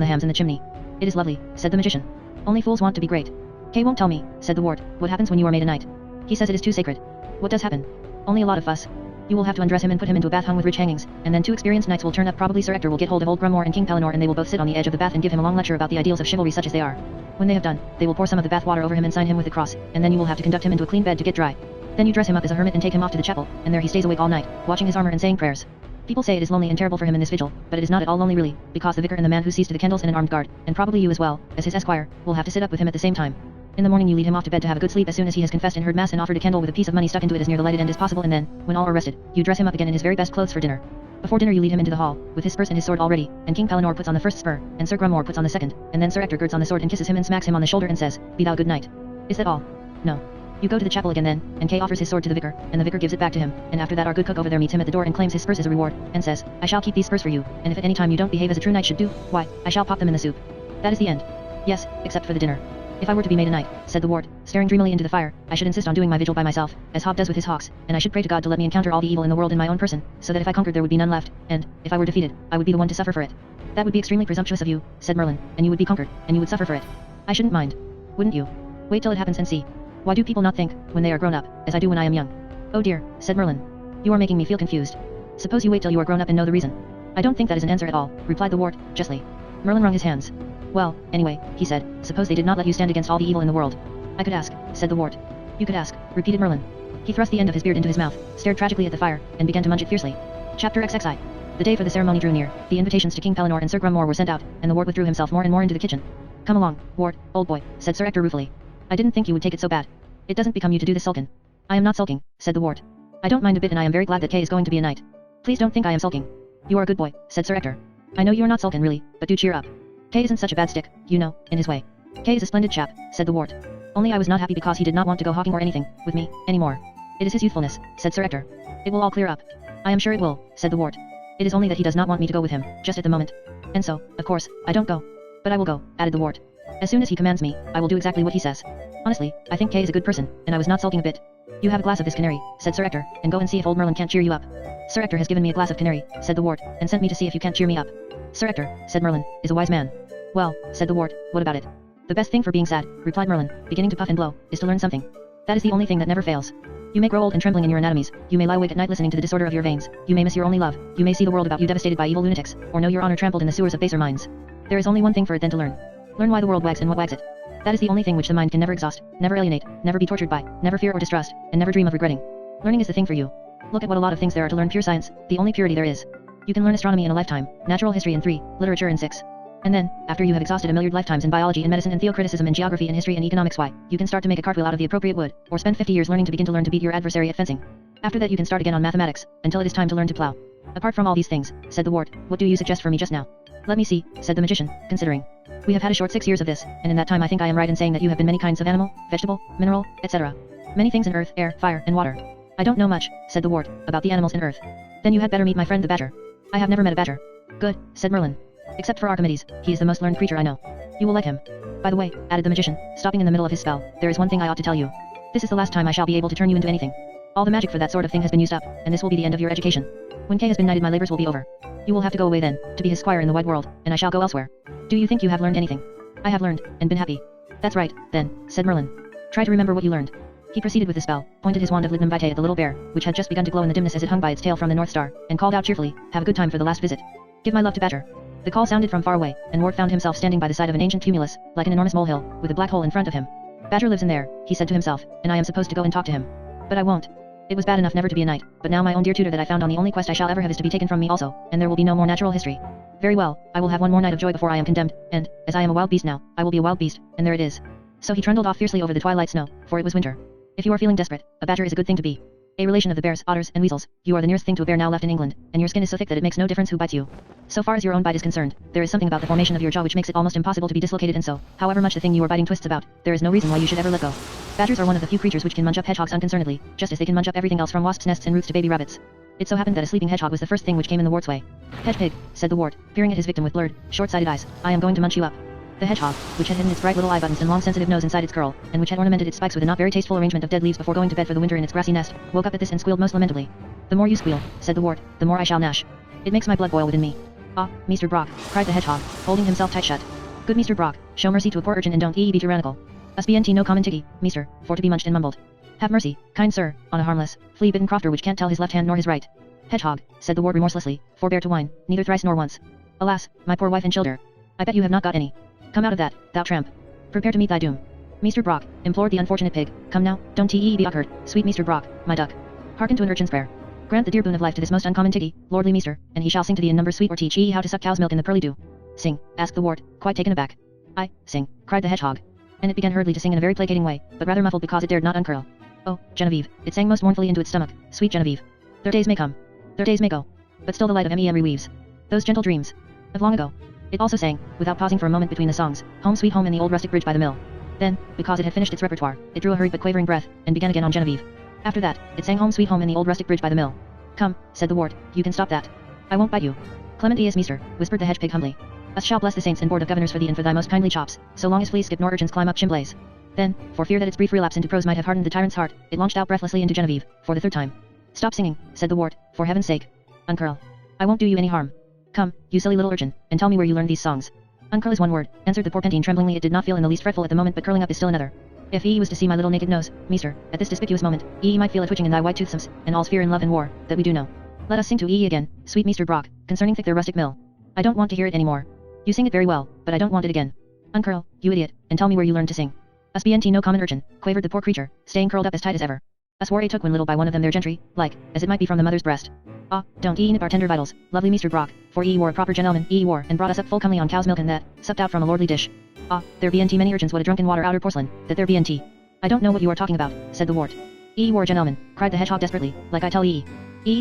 the hams in the chimney. It is lovely," said the magician. "Only fools want to be great." "Kay won't tell me," said the wart, "what happens when you are made a knight. He says it is too sacred." "What does happen?" "Only a lot of fuss. You will have to undress him and put him into a bath hung with rich hangings, and then 2 experienced knights will turn up. Probably Sir Ector will get hold of old Grumore and King Pellinore, and they will both sit on the edge of the bath and give him a long lecture about the ideals of chivalry such as they are. When they have done, they will pour some of the bath water over him and sign him with the cross, and then you will have to conduct him into a clean bed to get dry. Then you dress him up as a hermit and take him off to the chapel, and there he stays awake all night, watching his armor and saying prayers. People say it is lonely and terrible for him in this vigil, but it is not at all lonely really, because the vicar and the man who sees to the candles and an armed guard, and probably you as well, as his esquire, will have to sit up with him at the same time. In the morning you lead him off to bed to have a good sleep as soon as he has confessed and heard mass and offered a candle with a piece of money stuck into it as near the lighted end as possible, and then, when all are rested, you dress him up again in his very best clothes for dinner. Before dinner you lead him into the hall, with his spurs and his sword all ready, and King Pellinore puts on the first spur, and Sir Grumore puts on the second, and then Sir Ector girds on the sword and kisses him and smacks him on the shoulder and says, 'Be thou good knight.' Is that all?" "No. You go to the chapel again then, and Kay offers his sword to the vicar, and the vicar gives it back to him, and after that our good cook over there meets him at the door and claims his spurs as a reward, and says, 'I shall keep these spurs for you, and if at any time you don't behave as a true knight should do, why, I shall pop them in the soup.' That is the end." "Yes, except for the dinner. If I were to be made a knight," said the wart, staring dreamily into the fire, "I should insist on doing my vigil by myself, as Hob does with his hawks, and I should pray to God to let me encounter all the evil in the world in my own person, so that if I conquered there would be none left, and, if I were defeated, I would be the one to suffer for it." "That would be extremely presumptuous of you," said Merlin, "and you would be conquered, and you would suffer for it." "I shouldn't mind. Wouldn't you? Wait till it happens and see. Why do people not think, when they are grown up, as I do when I am young?" "Oh dear," said Merlin. "You are making me feel confused. Suppose you wait till you are grown up and know the reason." "I don't think that is an answer at all," replied the wart, justly. Merlin wrung his hands. "Well, anyway," he said, "suppose they did not let you stand against all the evil in the world." "I could ask," said the wart. "You could ask," repeated Merlin. He thrust the end of his beard into his mouth, stared tragically at the fire, and began to munch it fiercely. Chapter XXI. The day for the ceremony drew near, the invitations to King Pellinore and Sir Grumore were sent out, and the wart withdrew himself more and more into the kitchen. "Come along, wart, old boy," said Sir Ector ruefully. "I didn't think you would take it so bad. It doesn't become you to do this sulkin." "I am not sulking," said the wart. "I don't mind a bit, and I am very glad that Kay is going to be a knight. Please don't think I am sulking." "You are a good boy," said Sir Ector. "I know you are not sulkin really, but do cheer up. Kay isn't such a bad stick, you know, in his way." "Kay is a splendid chap," said the wart. "Only I was not happy because he did not want to go hawking or anything, with me, anymore." "It is his youthfulness," said Sir Ector. "It will all clear up." "I am sure it will," said the wart. "It is only that he does not want me to go with him, just at the moment. And so, of course, I don't go. But I will go," added the wart. "As soon as he commands me, I will do exactly what he says. Honestly, I think Kay is a good person, and I was not sulking a bit." "You have a glass of this canary," said Sir Ector, "and go and see if old Merlin can't cheer you up." "Sir Ector has given me a glass of canary," said the wart, "and sent me to see if you can't cheer me up." "Sir Ector," said Merlin, "is a wise man." "Well," said the wart, "what about it?" "The best thing for being sad," replied Merlin, beginning to puff and blow, "is to learn something. That is the only thing that never fails. You may grow old and trembling in your anatomies, you may lie awake at night listening to the disorder of your veins, you may miss your only love, you may see the world about you devastated by evil lunatics, or know your honor trampled in the sewers of baser minds. There is only one thing for it then to learn. Learn why the world wags and what wags it. That is the only thing which the mind can never exhaust, never alienate, never be tortured by, never fear or distrust, and never dream of regretting. Learning is the thing for you. Look at what a lot of things there are to learn. Pure science, the only purity there is. You can learn astronomy in a lifetime, natural history in 3, literature in 6. And then, after you have exhausted a milliard lifetimes in biology and medicine and theocriticism and geography and history and economics, why, you can start to make a cartwheel out of the appropriate wood, or spend 50 years learning to begin to learn to beat your adversary at fencing. After that you can start again on mathematics, until it is time to learn to plow. Apart from all these things, said the wart, what do you suggest for me just now? Let me see, said the magician, considering. We have had a short 6 years of this, and in that time I think I am right in saying that you have been many kinds of animal, vegetable, mineral, etc. Many things in earth, air, fire, and water. I don't know much, said the wart, about the animals in earth. Then you had better meet my friend the badger. I have never met a badger. Good, said Merlin. Except for Archimedes, he is the most learned creature I know. You will like him. By the way, added the magician, stopping in the middle of his spell, there is one thing I ought to tell you. This is the last time I shall be able to turn you into anything. All the magic for that sort of thing has been used up, and this will be the end of your education. When Kay has been knighted my labors will be over. You will have to go away then, to be his squire in the wide world, and I shall go elsewhere. Do you think you have learned anything? I have learned, and been happy. That's right, then, said Merlin. Try to remember what you learned. He proceeded with the spell, pointed his wand of lignum vitae at the little bear, which had just begun to glow in the dimness as it hung by its tail from the North Star, and called out cheerfully, "Have a good time for the last visit. Give my love to Badger." The call sounded from far away, and Ward found himself standing by the side of an ancient cumulus, like an enormous molehill, with a black hole in front of him. "Badger lives in there," he said to himself, "and I am supposed to go and talk to him. But I won't. It was bad enough never to be a knight, but now my own dear tutor that I found on the only quest I shall ever have is to be taken from me also, and there will be no more natural history. Very well, I will have one more night of joy before I am condemned, and, as I am a wild beast now, I will be a wild beast, and there it is." So he trundled off fiercely over the twilight snow, for it was winter. If you are feeling desperate, a badger is a good thing to be. A relation of the bears, otters, and weasels, you are the nearest thing to a bear now left in England, and your skin is so thick that it makes no difference who bites you. So far as your own bite is concerned, there is something about the formation of your jaw which makes it almost impossible to be dislocated, and so, however much the thing you are biting twists about, there is no reason why you should ever let go. Badgers are one of the few creatures which can munch up hedgehogs unconcernedly, just as they can munch up everything else from wasps' nests and roots to baby rabbits. It so happened that a sleeping hedgehog was the first thing which came in the wart's way. "Hedge pig," said the wart, peering at his victim with blurred, short-sighted eyes, "I am going to munch you up." The hedgehog, which had hidden its bright little eye buttons and long sensitive nose inside its curl, and which had ornamented its spikes with a not very tasteful arrangement of dead leaves before going to bed for the winter in its grassy nest, woke up at this and squealed most lamentably. "The more you squeal," said the wart, "the more I shall gnash. It makes my blood boil within me." "Ah, Mr. Brock," cried the hedgehog, holding himself tight shut. "Good Mr. Brock, show mercy to a poor urchin and don't be tyrannical. Us BNT no common tiggy, Mr., for to be munched and mumbled. Have mercy, kind sir, on a harmless, flea-bitten crofter which can't tell his left hand nor his right." "Hedgehog," said the wart remorselessly, "forbear to whine, neither thrice nor once. Alas, my poor wife and childer. I bet you have not got any. Come out of that, thou tramp. Prepare to meet thy doom." "Mr. Brock," implored the unfortunate pig, "come now, don't be awkward, sweet Mr. Brock, my duck. Hearken to an urchin's prayer. Grant the dear boon of life to this most uncommon tiggy, lordly Meester, and he shall sing to thee in number sweet or teach ye how to suck cow's milk in the pearly dew." "Sing," asked the wart, quite taken aback. "I sing," cried the hedgehog. And it began hurriedly to sing in a very placating way, but rather muffled because it dared not uncurl. "Oh, Genevieve," it sang most mournfully into its stomach, "sweet Genevieve. Their days may come. Their days may go. But still the light of me reweaves those gentle dreams of long ago." It also sang, without pausing for a moment between the songs, "Home Sweet Home" and the old rustic bridge by the mill. Then, because it had finished its repertoire, it drew a hurried but quavering breath, and began again on Genevieve. After that, it sang "Home Sweet Home" and the old rustic bridge by the mill. "Come," said the wart, "you can stop that. I won't bite you. Clement is Meester," whispered the hedge pig humbly. "Us shall bless the saints and board of governors for thee and for thy most kindly chops, so long as fleas skip nor urchins climb up chimblays." Then, for fear that its brief relapse into prose might have hardened the tyrant's heart, it launched out breathlessly into Genevieve, for the third time. "Stop singing," said the wart, "for heaven's sake. Uncurl. I won't do you any harm. Come, you silly little urchin, and tell me where you learned these songs." "Uncurl is one word," answered the poor Pentine tremblingly. It did not feel in the least fretful at the moment, but curling up is still another. "If he was to see my little naked nose, Meester, at this conspicuous moment, he might feel a twitching in thy white toothsomes, and all's fear in love and war, that we do know. Let us sing to again, sweet Meester Brock, concerning thick their rustic mill. I don't want to hear it any more. You sing it very well, but I don't want it again. Uncurl, you idiot, and tell me where you learned to sing." "Us BNT no common urchin," quavered the poor creature, staying curled up as tight as ever. "Us war took when little by one of them their gentry, like, as it might be from the mother's breast. Ah, don't nip our tender vitals, lovely Meester Brock, for wore a proper gentleman, wore, and brought us up full comely on cow's milk and that, supped out from a lordly dish. Ah, there BNT many urchins what a drunken water outer porcelain, that there BNT." "I don't know what you are talking about," said the wart. Wore gentleman," cried the hedgehog desperately, "like I tell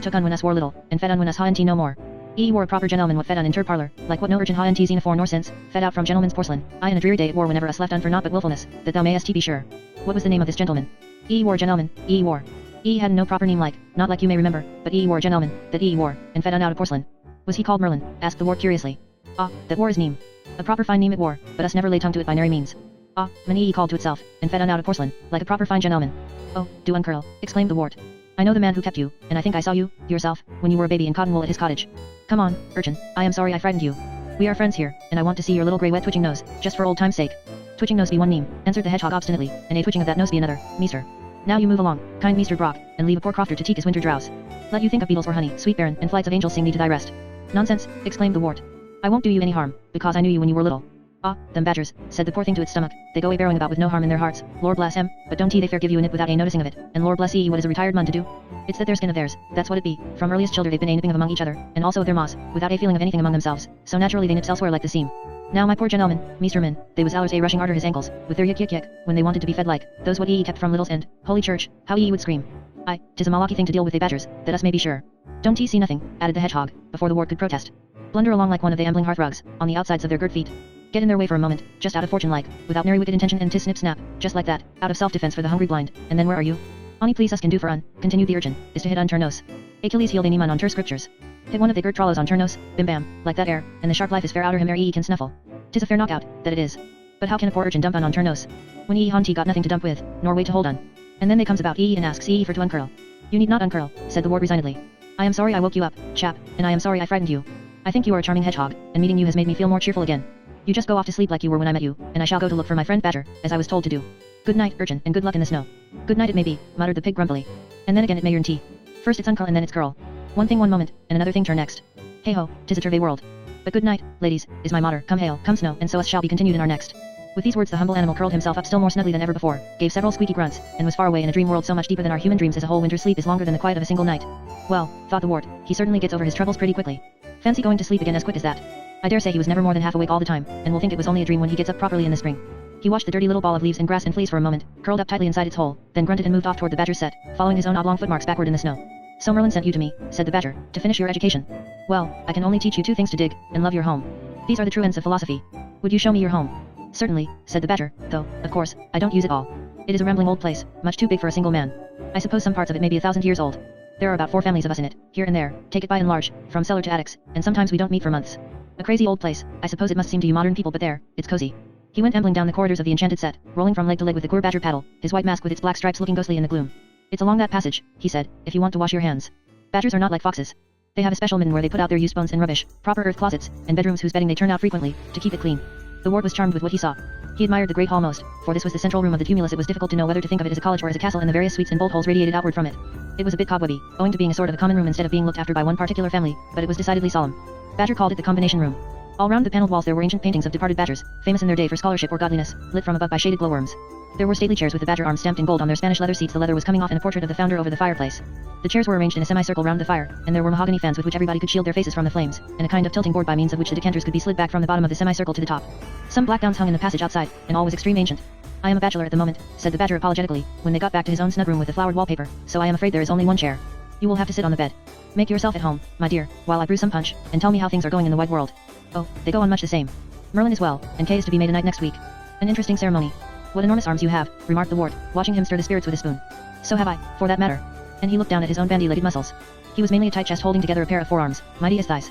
took un when us war little, and fed un when us ha no more. Wore a proper gentleman what fed un in tur parlor, like what no urchin ha xenophore nor since, fed out from gentleman's porcelain, I in a dreary day at war whenever us left un for naught but wilfulness, that thou mayest be sure." "What was the name of this gentleman?" Wore gentleman, wore. Had no proper name, like, not like you may remember, but wore gentleman, that wore, and fed un out of porcelain." "Was he called Merlin?" asked the wart curiously. "Ah, that wore his name. A proper fine name it wore, but us never lay tongue to it by nary means. Ah, man called to itself, and fed un out of porcelain, like a proper fine gentleman." "Oh, do uncurl," exclaimed the wart. "I know the man who kept you, and I think I saw you, yourself, when you were a baby in cotton wool at his cottage. Come on, urchin, I am sorry I frightened you. We are friends here, and I want to see your little grey wet twitching nose, just for old time's sake." "Twitching nose be one name," answered the hedgehog obstinately, "and a twitching of that nose be another, Meester. Now you move along, kind Meester Brock, and leave a poor crofter to take his winter drowse. Let you think of beetles or honey, sweet baron, and flights of angels sing thee to thy rest." "Nonsense," exclaimed the wart. "I won't do you any harm, because I knew you when you were little." "Ah, them badgers," said the poor thing to its stomach, "they go a-barrowing about with no harm in their hearts, Lord bless 'em, but don't they fair give you a nip without a noticing of it, and Lord bless what is a retired mun to do? It's that their skin of theirs, that's what it be, from earliest childer they've been a nipping of among each other, and also of their maws, without a feeling of anything among themselves, so naturally they nips elsewhere like the seam. Now my poor gentleman, Meester Min, they was allers a rushing arter his ankles, with their yik, when they wanted to be fed like, those what kept from littles and, holy church, how would scream. Aye, 'tis a malaki thing to deal with they badgers, that us may be sure. Don't see nothing," added the hedgehog, before the wart could protest. "Blunder along like one of the ambling hearth rugs, on the outsides of their girt feet. Get in their way for a moment, just out of fortune like, without nary wicked intention and 'tis snip snap, just like that, out of self-defense for the hungry blind, and then where are you? Ani please us can do for un," continued the urchin, "is to hit un turnos. Achilles healed any man on tur scriptures. Hit one of the girt trollos on turnos, bim bam, like that air, and the sharp life is fair outer him ere can snuffle. 'Tis a fair knockout, that it is. But how can a poor urchin dump un on turnos? When hanty got nothing to dump with, nor weight to hold un. And then they comes about and asks for to uncurl. You need not uncurl, said the wart resignedly. I am sorry I woke you up, chap, and I am sorry I frightened you. I think you are a charming hedgehog, and meeting you has made me feel more cheerful again. You just go off to sleep like you were when I met you, and I shall go to look for my friend Badger, as I was told to do. Good night, urchin, and good luck in the snow. Good night it may be, muttered the pig grumpily. And then again it may yearn tea. First it's uncurl and then it's curl. One thing one moment, and another thing turn next. Hey ho, 'tis a turvey world. But good night, ladies, is my motto. Come hail, come snow, and so us shall be continued in our next. With these words the humble animal curled himself up still more snugly than ever before, gave several squeaky grunts, and was far away in a dream world so much deeper than our human dreams as a whole winter's sleep is longer than the quiet of a single night. Well, thought the wart, he certainly gets over his troubles pretty quickly. Fancy going to sleep again as quick as that. I dare say he was never more than half awake all the time, and will think it was only a dream when he gets up properly in the spring. He watched the dirty little ball of leaves and grass and fleas for a moment, curled up tightly inside its hole, then grunted and moved off toward the badger's set, following his own oblong footmarks backward in the snow. So Merlin sent you to me, said the badger, to finish your education. Well, I can only teach you two things to dig, and love your home. These are the true ends of philosophy. Would you show me your home? Certainly, said the badger, though, of course, I don't use it all. It is a rambling old place, much too big for a single man. I suppose some parts of it may be 1,000 years old. There are about 4 families of us in it, here and there, take it by and large, from cellar to attics, and sometimes we don't meet for months. A crazy old place, I suppose it must seem to you modern people, but there, it's cozy. He went ambling down the corridors of the enchanted set, rolling from leg to leg with the queer badger paddle, his white mask with its black stripes looking ghostly in the gloom. It's along that passage, he said, if you want to wash your hands. Badgers are not like foxes. They have a special midden where they put out their used bones and rubbish, proper earth closets, and bedrooms whose bedding they turn out frequently, to keep it clean. The wart was charmed with what he saw. He admired the great hall most, for this was the central room of the tumulus. It was difficult to know whether to think of it as a college or as a castle, and the various suites and bolt holes radiated outward from it. It was a bit cobwebby, owing to being a sort of a common room instead of being looked after by one particular family, but it was decidedly solemn. Badger called it the combination room. All round the paneled walls there were ancient paintings of departed badgers, famous in their day for scholarship or godliness, lit from above by shaded glowworms. There were stately chairs with the badger arms stamped in gold on their Spanish leather seats. The leather was coming off in a portrait of the founder over the fireplace. The chairs were arranged in a semicircle round the fire, and there were mahogany fans with which everybody could shield their faces from the flames, and a kind of tilting board by means of which the decanters could be slid back from the bottom of the semicircle to the top. Some black gowns hung in the passage outside, and all was extreme ancient. I am a bachelor at the moment, said the badger apologetically, when they got back to his own snug room with the flowered wallpaper, so I am afraid there is only one chair. You will have to sit on the bed. Make yourself at home, my dear, while I brew some punch, and tell me how things are going in the wide world. Oh, they go on much the same. Merlin is well, and Kay is to be made a knight next week. An interesting ceremony. What enormous arms you have, remarked the wart, watching him stir the spirits with a spoon. So have I, for that matter. And he looked down at his own bandy-legged muscles. He was mainly a tight chest holding together a pair of forearms, mighty as thigh.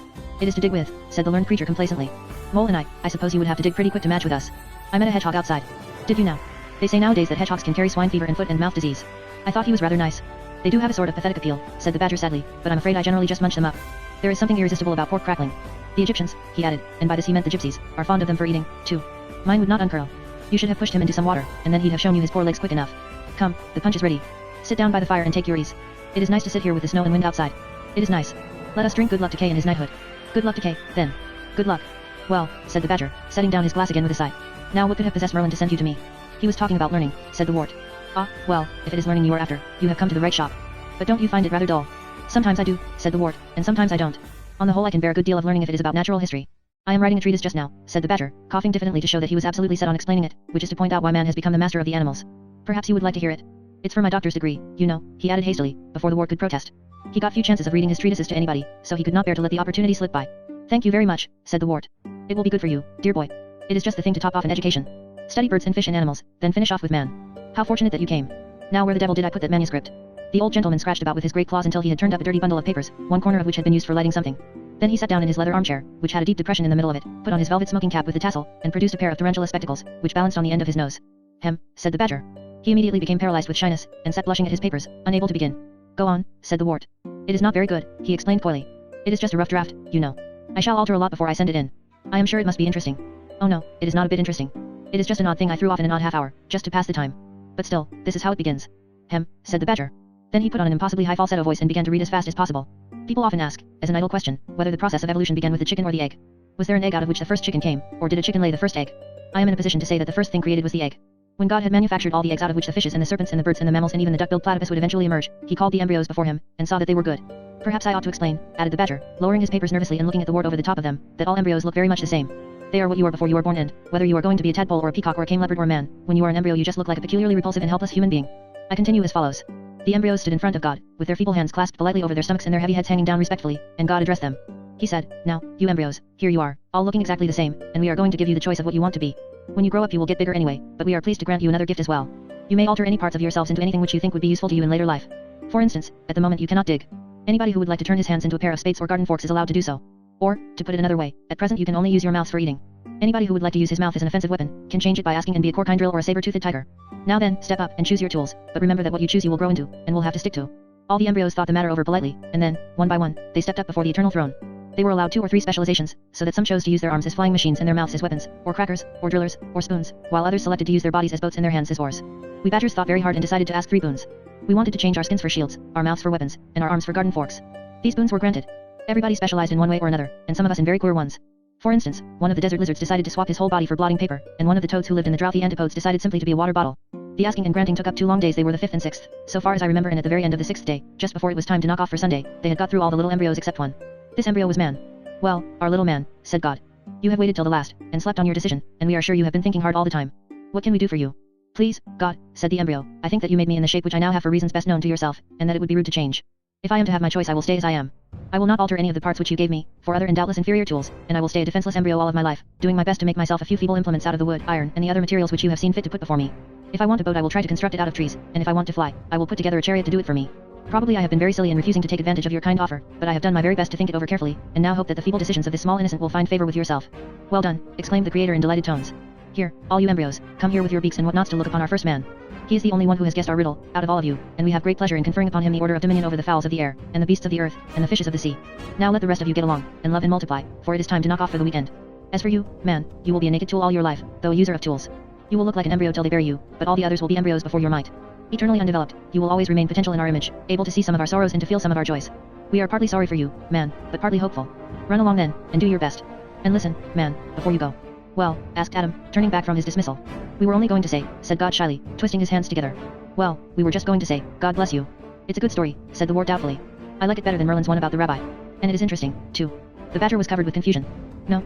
It is to dig with, said the learned creature complacently. Mole and I suppose you would have to dig pretty quick to match with us. I met a hedgehog outside. Did you now? They say nowadays that hedgehogs can carry swine fever and foot and mouth disease. I thought he was rather nice. They do have a sort of pathetic appeal, said the badger sadly, but I'm afraid I generally just munch them up. There is something irresistible about pork crackling. The Egyptians, he added, and by this he meant the gypsies, are fond of them for eating, too. Mine would not uncurl. You should have pushed him into some water, and then he'd have shown you his poor legs quick enough. Come, the punch is ready. Sit down by the fire and take your ease. It is nice to sit here with the snow and wind outside. It is nice. Let us drink good luck to Kay and his knighthood. Good luck to Kay, then. Good luck. Well, said the badger, setting down his glass again with a sigh. Now what could have possessed Merlin to send you to me? He was talking about learning, said the wart. Ah, well, if it is learning you are after, you have come to the right shop. But don't you find it rather dull? Sometimes I do, said the wart, and sometimes I don't. On the whole I can bear a good deal of learning if it is about natural history. I am writing a treatise just now, said the badger, coughing diffidently to show that he was absolutely set on explaining it, which is to point out why man has become the master of the animals. Perhaps you would like to hear it. It's for my doctor's degree, you know, he added hastily, before the wart could protest. He got few chances of reading his treatises to anybody, so he could not bear to let the opportunity slip by. Thank you very much, said the wart. It will be good for you, dear boy. It is just the thing to top off an education. Study birds and fish and animals, then finish off with man. How fortunate that you came. Now where the devil did I put that manuscript? The old gentleman scratched about with his great claws until he had turned up a dirty bundle of papers, one corner of which had been used for lighting something. Then he sat down in his leather armchair, which had a deep depression in the middle of it, put on his velvet smoking cap with the tassel, and produced a pair of tarantula spectacles, which balanced on the end of his nose. Hem, said the badger. He immediately became paralyzed with shyness, and sat blushing at his papers, unable to begin. Go on, said the wart. It is not very good, he explained coyly. It is just a rough draft, you know. I shall alter a lot before I send it in. I am sure it must be interesting. Oh no, it is not a bit interesting. It is just an odd thing I threw off in an odd half hour, just to pass the time. But still, this is how it begins. Hem, said the badger. Then he put on an impossibly high falsetto voice and began to read as fast as possible. People often ask, as an idle question, whether the process of evolution began with the chicken or the egg. Was there an egg out of which the first chicken came, or did a chicken lay the first egg? I am in a position to say that the first thing created was the egg. When God had manufactured all the eggs out of which the fishes and the serpents and the birds and the mammals and even the duck-billed platypus would eventually emerge, he called the embryos before him, and saw that they were good. Perhaps I ought to explain, added the badger, lowering his papers nervously and looking at the wart over the top of them, that all embryos look very much the same. They are what you are before you are born, and, whether you are going to be a tadpole or a peacock or a cane leopard or a man, when you are an embryo you just look like a peculiarly repulsive and helpless human being. I continue as follows. The embryos stood in front of God, with their feeble hands clasped politely over their stomachs and their heavy heads hanging down respectfully, and God addressed them. He said, Now, you embryos, here you are, all looking exactly the same, and we are going to give you the choice of what you want to be. When you grow up you will get bigger anyway, but we are pleased to grant you another gift as well. You may alter any parts of yourselves into anything which you think would be useful to you in later life. For instance, at the moment you cannot dig. Anybody who would like to turn his hands into a pair of spades or garden forks is allowed to do so. Or, to put it another way, at present you can only use your mouths for eating. Anybody who would like to use his mouth as an offensive weapon, can change it by asking and be a corkine drill or a saber-toothed tiger. Now then, step up and choose your tools, but remember that what you choose you will grow into, and will have to stick to. All the embryos thought the matter over politely, and then, one by one, they stepped up before the eternal throne. They were allowed 2 or 3 specializations, so that some chose to use their arms as flying machines and their mouths as weapons, or crackers, or drillers, or spoons, while others selected to use their bodies as boats and their hands as oars. We badgers thought very hard and decided to ask 3 boons. We wanted to change our skins for shields, our mouths for weapons, and our arms for garden forks. These boons were granted. Everybody specialized in one way or another, and some of us in very queer ones. For instance, one of the desert lizards decided to swap his whole body for blotting paper, and one of the toads who lived in the droughty antipodes decided simply to be a water bottle. The asking and granting took up 2 long days. They were the 5th and 6th, so far as I remember, and at the very end of the 6th day, just before it was time to knock off for Sunday, they had got through all the little embryos except one. This embryo was man. Well, our little man, said God. You have waited till the last, and slept on your decision, and we are sure you have been thinking hard all the time. What can we do for you? Please, God, said the embryo, I think that you made me in the shape which I now have for reasons best known to yourself, and that it would be rude to change. If I am to have my choice, I will stay as I am. I will not alter any of the parts which you gave me, for other and doubtless inferior tools, and I will stay a defenseless embryo all of my life, doing my best to make myself a few feeble implements out of the wood, iron, and the other materials which you have seen fit to put before me. If I want a boat, I will try to construct it out of trees, and if I want to fly, I will put together a chariot to do it for me. Probably I have been very silly in refusing to take advantage of your kind offer, but I have done my very best to think it over carefully, and now hope that the feeble decisions of this small innocent will find favor with yourself. Well done, exclaimed the Creator in delighted tones. Here, all you embryos, come here with your beaks and whatnots to look upon our first man. He is the only one who has guessed our riddle, out of all of you, and we have great pleasure in conferring upon him the order of dominion over the fowls of the air, and the beasts of the earth, and the fishes of the sea. Now let the rest of you get along, and love and multiply, for it is time to knock off for the weekend. As for you, man, you will be a naked tool all your life, though a user of tools. You will look like an embryo till they bury you, but all the others will be embryos before your might. Eternally undeveloped, you will always remain potential in our image, able to see some of our sorrows and to feel some of our joys. We are partly sorry for you, man, but partly hopeful. Run along then, and do your best. And listen, man, before you go. Well, asked Adam, turning back from his dismissal. We were only going to say, said God shyly, twisting his hands together. Well, we were just going to say, God bless you. It's a good story, said the wart doubtfully. I like it better than Merlin's one about the rabbi. And it is interesting, too. The badger was covered with confusion. No,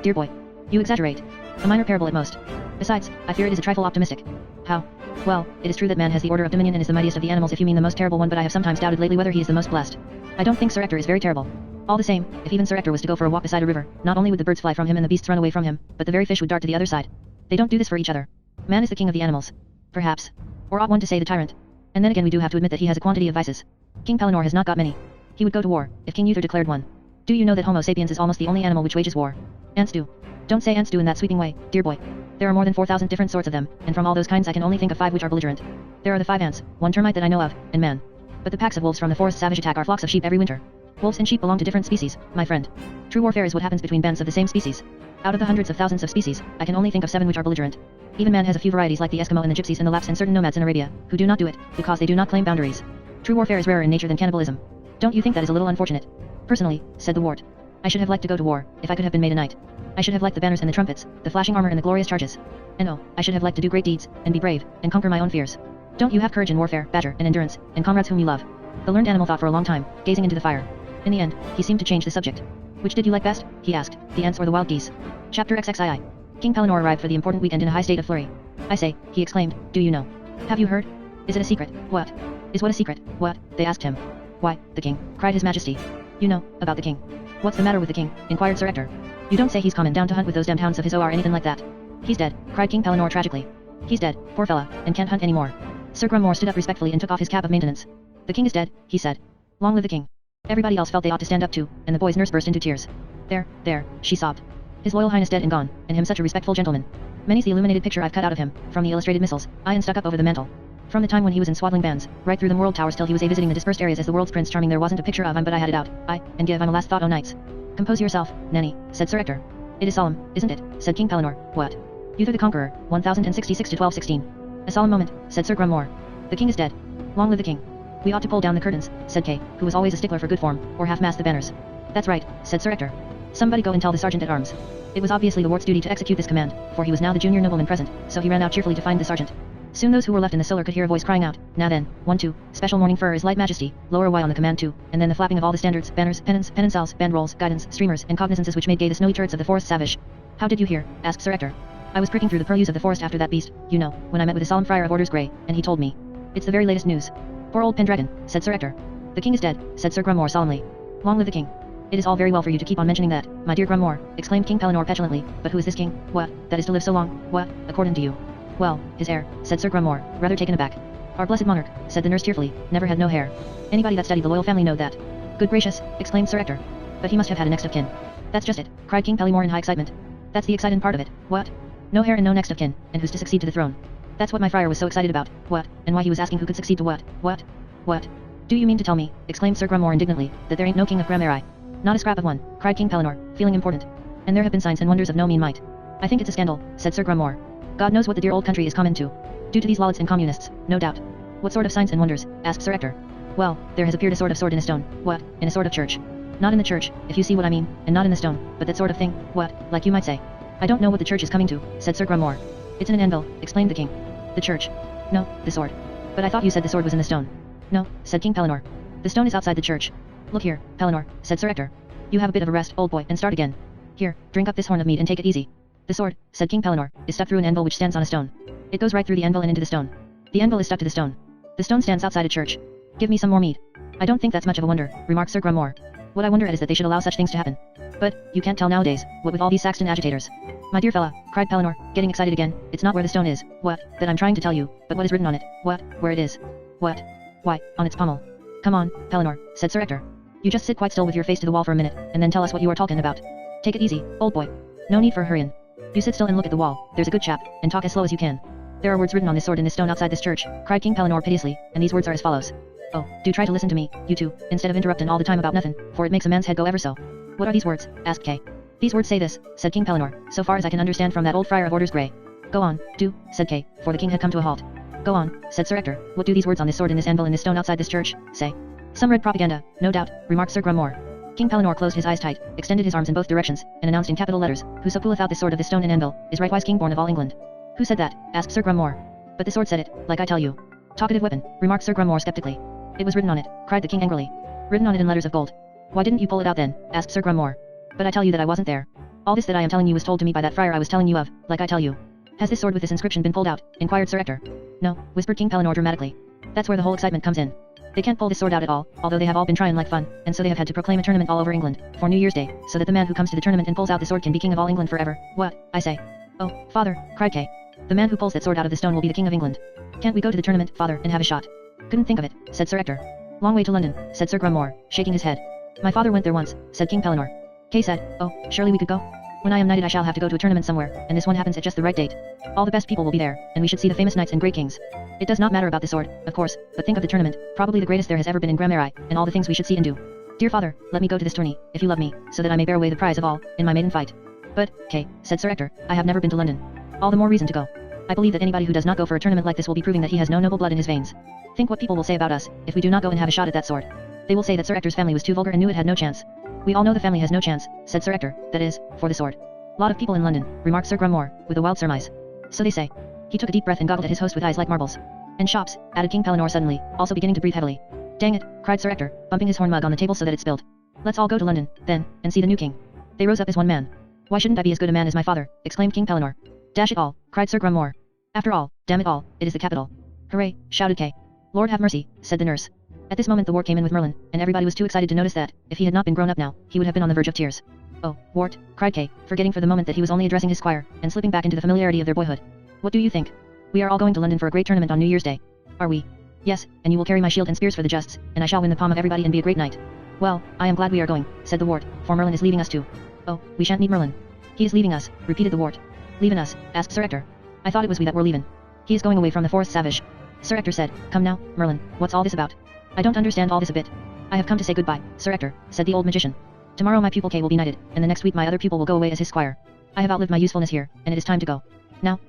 dear boy. You exaggerate. A minor parable at most. Besides, I fear it is a trifle optimistic. How? Well, it is true that man has the order of dominion and is the mightiest of the animals if you mean the most terrible one, but I have sometimes doubted lately whether he is the most blessed. I don't think Sir Ector is very terrible. All the same, if even Sir Ector was to go for a walk beside a river, not only would the birds fly from him and the beasts run away from him, but the very fish would dart to the other side. They don't do this for each other. Man is the king of the animals. Perhaps. Or ought one to say the tyrant. And then again we do have to admit that he has a quantity of vices. King Pellinore has not got many. He would go to war, if King Uther declared one. Do you know that Homo sapiens is almost the only animal which wages war? Ants do. Don't say ants do in that sweeping way, dear boy. There are more than 4,000 different sorts of them, and from all those kinds I can only think of 5 which are belligerent. There are the 5 ants, 1 termite that I know of, and man. But the packs of wolves from the forest savage attack our flocks of sheep every winter. Wolves and sheep belong to different species, my friend. True warfare is what happens between bands of the same species. Out of the hundreds of thousands of species, I can only think of 7 which are belligerent. Even man has a few varieties like the Eskimo and the Gypsies and the Lapps and certain nomads in Arabia, who do not do it, because they do not claim boundaries. True warfare is rarer in nature than cannibalism. Don't you think that is a little unfortunate? Personally, said the wart, I should have liked to go to war, if I could have been made a knight. I should have liked the banners and the trumpets, the flashing armor and the glorious charges. And oh, I should have liked to do great deeds, and be brave, and conquer my own fears. Don't you have courage in warfare, badger, and endurance, and comrades whom you love? The learned animal thought for a long time, gazing into the fire. In the end, he seemed to change the subject. Which did you like best? He asked, the ants or the wild geese? Chapter XXII. King Pellinore arrived for the important weekend in a high state of flurry. I say, he exclaimed, do you know? Have you heard? Is it a secret? What? Is what a secret? What? They asked him. Why, the king, cried his majesty. You know, about the king. What's the matter with the king? Inquired Sir Ector. You don't say he's coming down to hunt with those damned hounds of his or anything like that. He's dead, cried King Pellinore tragically. He's dead, poor fella, and can't hunt anymore. Sir Grummore stood up respectfully and took off his cap of maintenance. The king is dead, he said. Long live the king. Everybody else felt they ought to stand up too, and the boy's nurse burst into tears. There, she sobbed. His Loyal Highness dead and gone, and him such a respectful gentleman. Many's the illuminated picture I've cut out of him, from the illustrated missals, iron stuck up over the mantel. From the time when he was in swaddling bands, right through the world towers till he was visiting the dispersed areas as the world's Prince Charming, there wasn't a picture of him but I had it out, and give him a last thought o' nights. Compose yourself, Nanny, said Sir Ector. It is solemn, isn't it? Said King Pellinore. What? Uther the Conqueror, 1066 to 1216. A solemn moment, said Sir Grummore. The king is dead. Long live the king. We ought to pull down the curtains, said Kay, who was always a stickler for good form, or half-mast the banners. That's right, said Sir Ector. Somebody go and tell the sergeant at arms. It was obviously the wart's duty to execute this command, for he was now the junior nobleman present, so he ran out cheerfully to find the sergeant. Soon those who were left in the cellar could hear a voice crying out, now then, 1-2, special mourning for his light majesty, lower Y on the command 2, and then the flapping of all the standards, banners, pennons, pennoncelles, bandrolls, guidons, streamers, and cognizances which made gay the snowy turrets of the forest savage. How did you hear? Asked Sir Ector. I was pricking through the purlieus of the forest after that beast, you know, when I met with the solemn friar of Orders Grey, and he told me. It's the very latest news. Poor old Pendragon, said Sir Ector. The king is dead, said Sir Grummore solemnly. Long live the king. It is all very well for you to keep on mentioning that, my dear Grummore, exclaimed King Pellinore petulantly, but who is this king? What, that is to live so long? What, according to you? Well, his heir, said Sir Grummore, rather taken aback. Our blessed monarch, said the nurse tearfully, never had no hair. Anybody that studied the loyal family know that. Good gracious, exclaimed Sir Ector. But he must have had a next of kin. That's just it, cried King Pellinore in high excitement. That's the exciting part of it. What? No hair and no next of kin, and who's to succeed to the throne? That's what my friar was so excited about. What? And why he was asking who could succeed to what? What? Do you mean to tell me, exclaimed Sir Grummore indignantly, that there ain't no king of Grammari? Not a scrap of one, cried King Pellinore, feeling important. And there have been signs and wonders of no mean might. I think it's a scandal, said Sir Grumore. God knows what the dear old country is common to. Due to these lollards and communists, no doubt. What sort of signs and wonders? Asked Sir Ector. Well, there has appeared a sort of sword in a stone. What? In a sort of church. Not in the church, if you see what I mean, and not in the stone, but that sort of thing. What? Like you might say. I don't know what the church is coming to, said Sir Grumore. It's in an anvil, explained the king. The church. No, the sword. But I thought you said the sword was in the stone. No, said King Pellinore. The stone is outside the church. Look here, Pellinore, said Sir Ector. You have a bit of a rest, old boy, and start again. Here, drink up this horn of mead and take it easy. The sword, said King Pellinore, is stuck through an anvil which stands on a stone. It goes right through the anvil and into the stone. The anvil is stuck to the stone. The stone stands outside a church. Give me some more mead. I don't think that's much of a wonder, remarked Sir Grumore. What I wonder at is that they should allow such things to happen. But, you can't tell nowadays, what with all these Saxton agitators. My dear fella, cried Pellinore, getting excited again, it's not where the stone is, what, that I'm trying to tell you, but what is written on it, what, where it is. What? Why, on its pommel. Come on, Pellinore, said Sir Ector. You just sit quite still with your face to the wall for a minute, and then tell us what you are talking about. Take it easy, old boy. No need for hurrying. You sit still and look at the wall, there's a good chap, and talk as slow as you can. There are words written on this sword in this stone outside this church, cried King Pellinore piteously, and these words are as follows. Oh, do try to listen to me, you two, instead of interrupting all the time about nothing, for it makes a man's head go ever so. What are these words? Asked Kay. These words say this, said King Pellinore, so far as I can understand from that old friar of orders grey. Go on, do, said Kay, for the king had come to a halt. Go on, said Sir Ector, what do these words on this sword in this anvil in this stone outside this church, say? Some red propaganda, no doubt, remarked Sir Grumore. King Pellinore closed his eyes tight, extended his arms in both directions, and announced in capital letters, Whoso pulleth out this sword of this stone and anvil, is rightwise king born of all England. Who said that? Asked Sir Grumore. But the sword said it, like I tell you. Talkative weapon, remarked Sir Grumore skeptically. It was written on it, cried the king angrily. Written on it in letters of gold. Why didn't you pull it out then? Asked Sir Grumore. But I tell you that I wasn't there. All this that I am telling you was told to me by that friar I was telling you of, like I tell you. Has this sword with this inscription been pulled out? Inquired Sir Ector. No, whispered King Pellinore dramatically. That's where the whole excitement comes in. They can't pull this sword out at all, although they have all been trying like fun, and so they have had to proclaim a tournament all over England, for New Year's Day, so that the man who comes to the tournament and pulls out the sword can be king of all England forever. What? I say. Oh, father, cried Kay. The man who pulls that sword out of the stone will be the king of England. Can't we go to the tournament, father, and have a shot? Couldn't think of it, said Sir Ector. Long way to London, said Sir Grumore, shaking his head. My father went there once, said King Pellinore. Kay said, oh, surely we could go? When I am knighted I shall have to go to a tournament somewhere, and this one happens at just the right date. All the best people will be there, and we should see the famous knights and great kings. It does not matter about the sword, of course, but think of the tournament, probably the greatest there has ever been in Grammari, and all the things we should see and do. Dear father, let me go to this tourney, if you love me, so that I may bear away the prize of all, in my maiden fight. But, Kay, said Sir Ector, I have never been to London. All the more reason to go. I believe that anybody who does not go for a tournament like this will be proving that he has no noble blood in his veins. Think what people will say about us, if we do not go and have a shot at that sword. They will say that Sir Ector's family was too vulgar and knew it had no chance. We all know the family has no chance, said Sir Ector, that is, for the sword. Lot of people in London, remarked Sir Grumore, with a wild surmise. So they say. He took a deep breath and goggled at his host with eyes like marbles. And shops, added King Pellinore suddenly, also beginning to breathe heavily. Dang it, cried Sir Ector, bumping his horn mug on the table so that it spilled. Let's all go to London, then, and see the new king. They rose up as one man. Why shouldn't I be as good a man as my father, exclaimed King Pellinore. Dash it all, cried Sir Grumore. After all, damn it all, it is the capital. Hooray, shouted Kay. Lord have mercy, said the nurse. At this moment the wart came in with Merlin, and everybody was too excited to notice that, if he had not been grown up now, he would have been on the verge of tears. Oh, Wart, cried Kay, forgetting for the moment that he was only addressing his squire, and slipping back into the familiarity of their boyhood. What do you think? We are all going to London for a great tournament on New Year's Day. Are we? Yes, and you will carry my shield and spears for the justs, and I shall win the palm of everybody and be a great knight. Well, I am glad we are going, said the Wart, for Merlin is leaving us too. Oh, we shan't need Merlin. He is leaving us, repeated the Wart. Leaving us, asked Sir Ector. I thought it was we that were leaving. He is going away from the Forest Savage. Sir Ector said, come now, Merlin, what's all this about? I don't understand all this a bit. I have come to say goodbye, Sir Ector, said the old magician. Tomorrow my pupil Kay will be knighted, and the next week my other pupil will go away as his squire. I have outlived my usefulness here, and it is time to go. Now,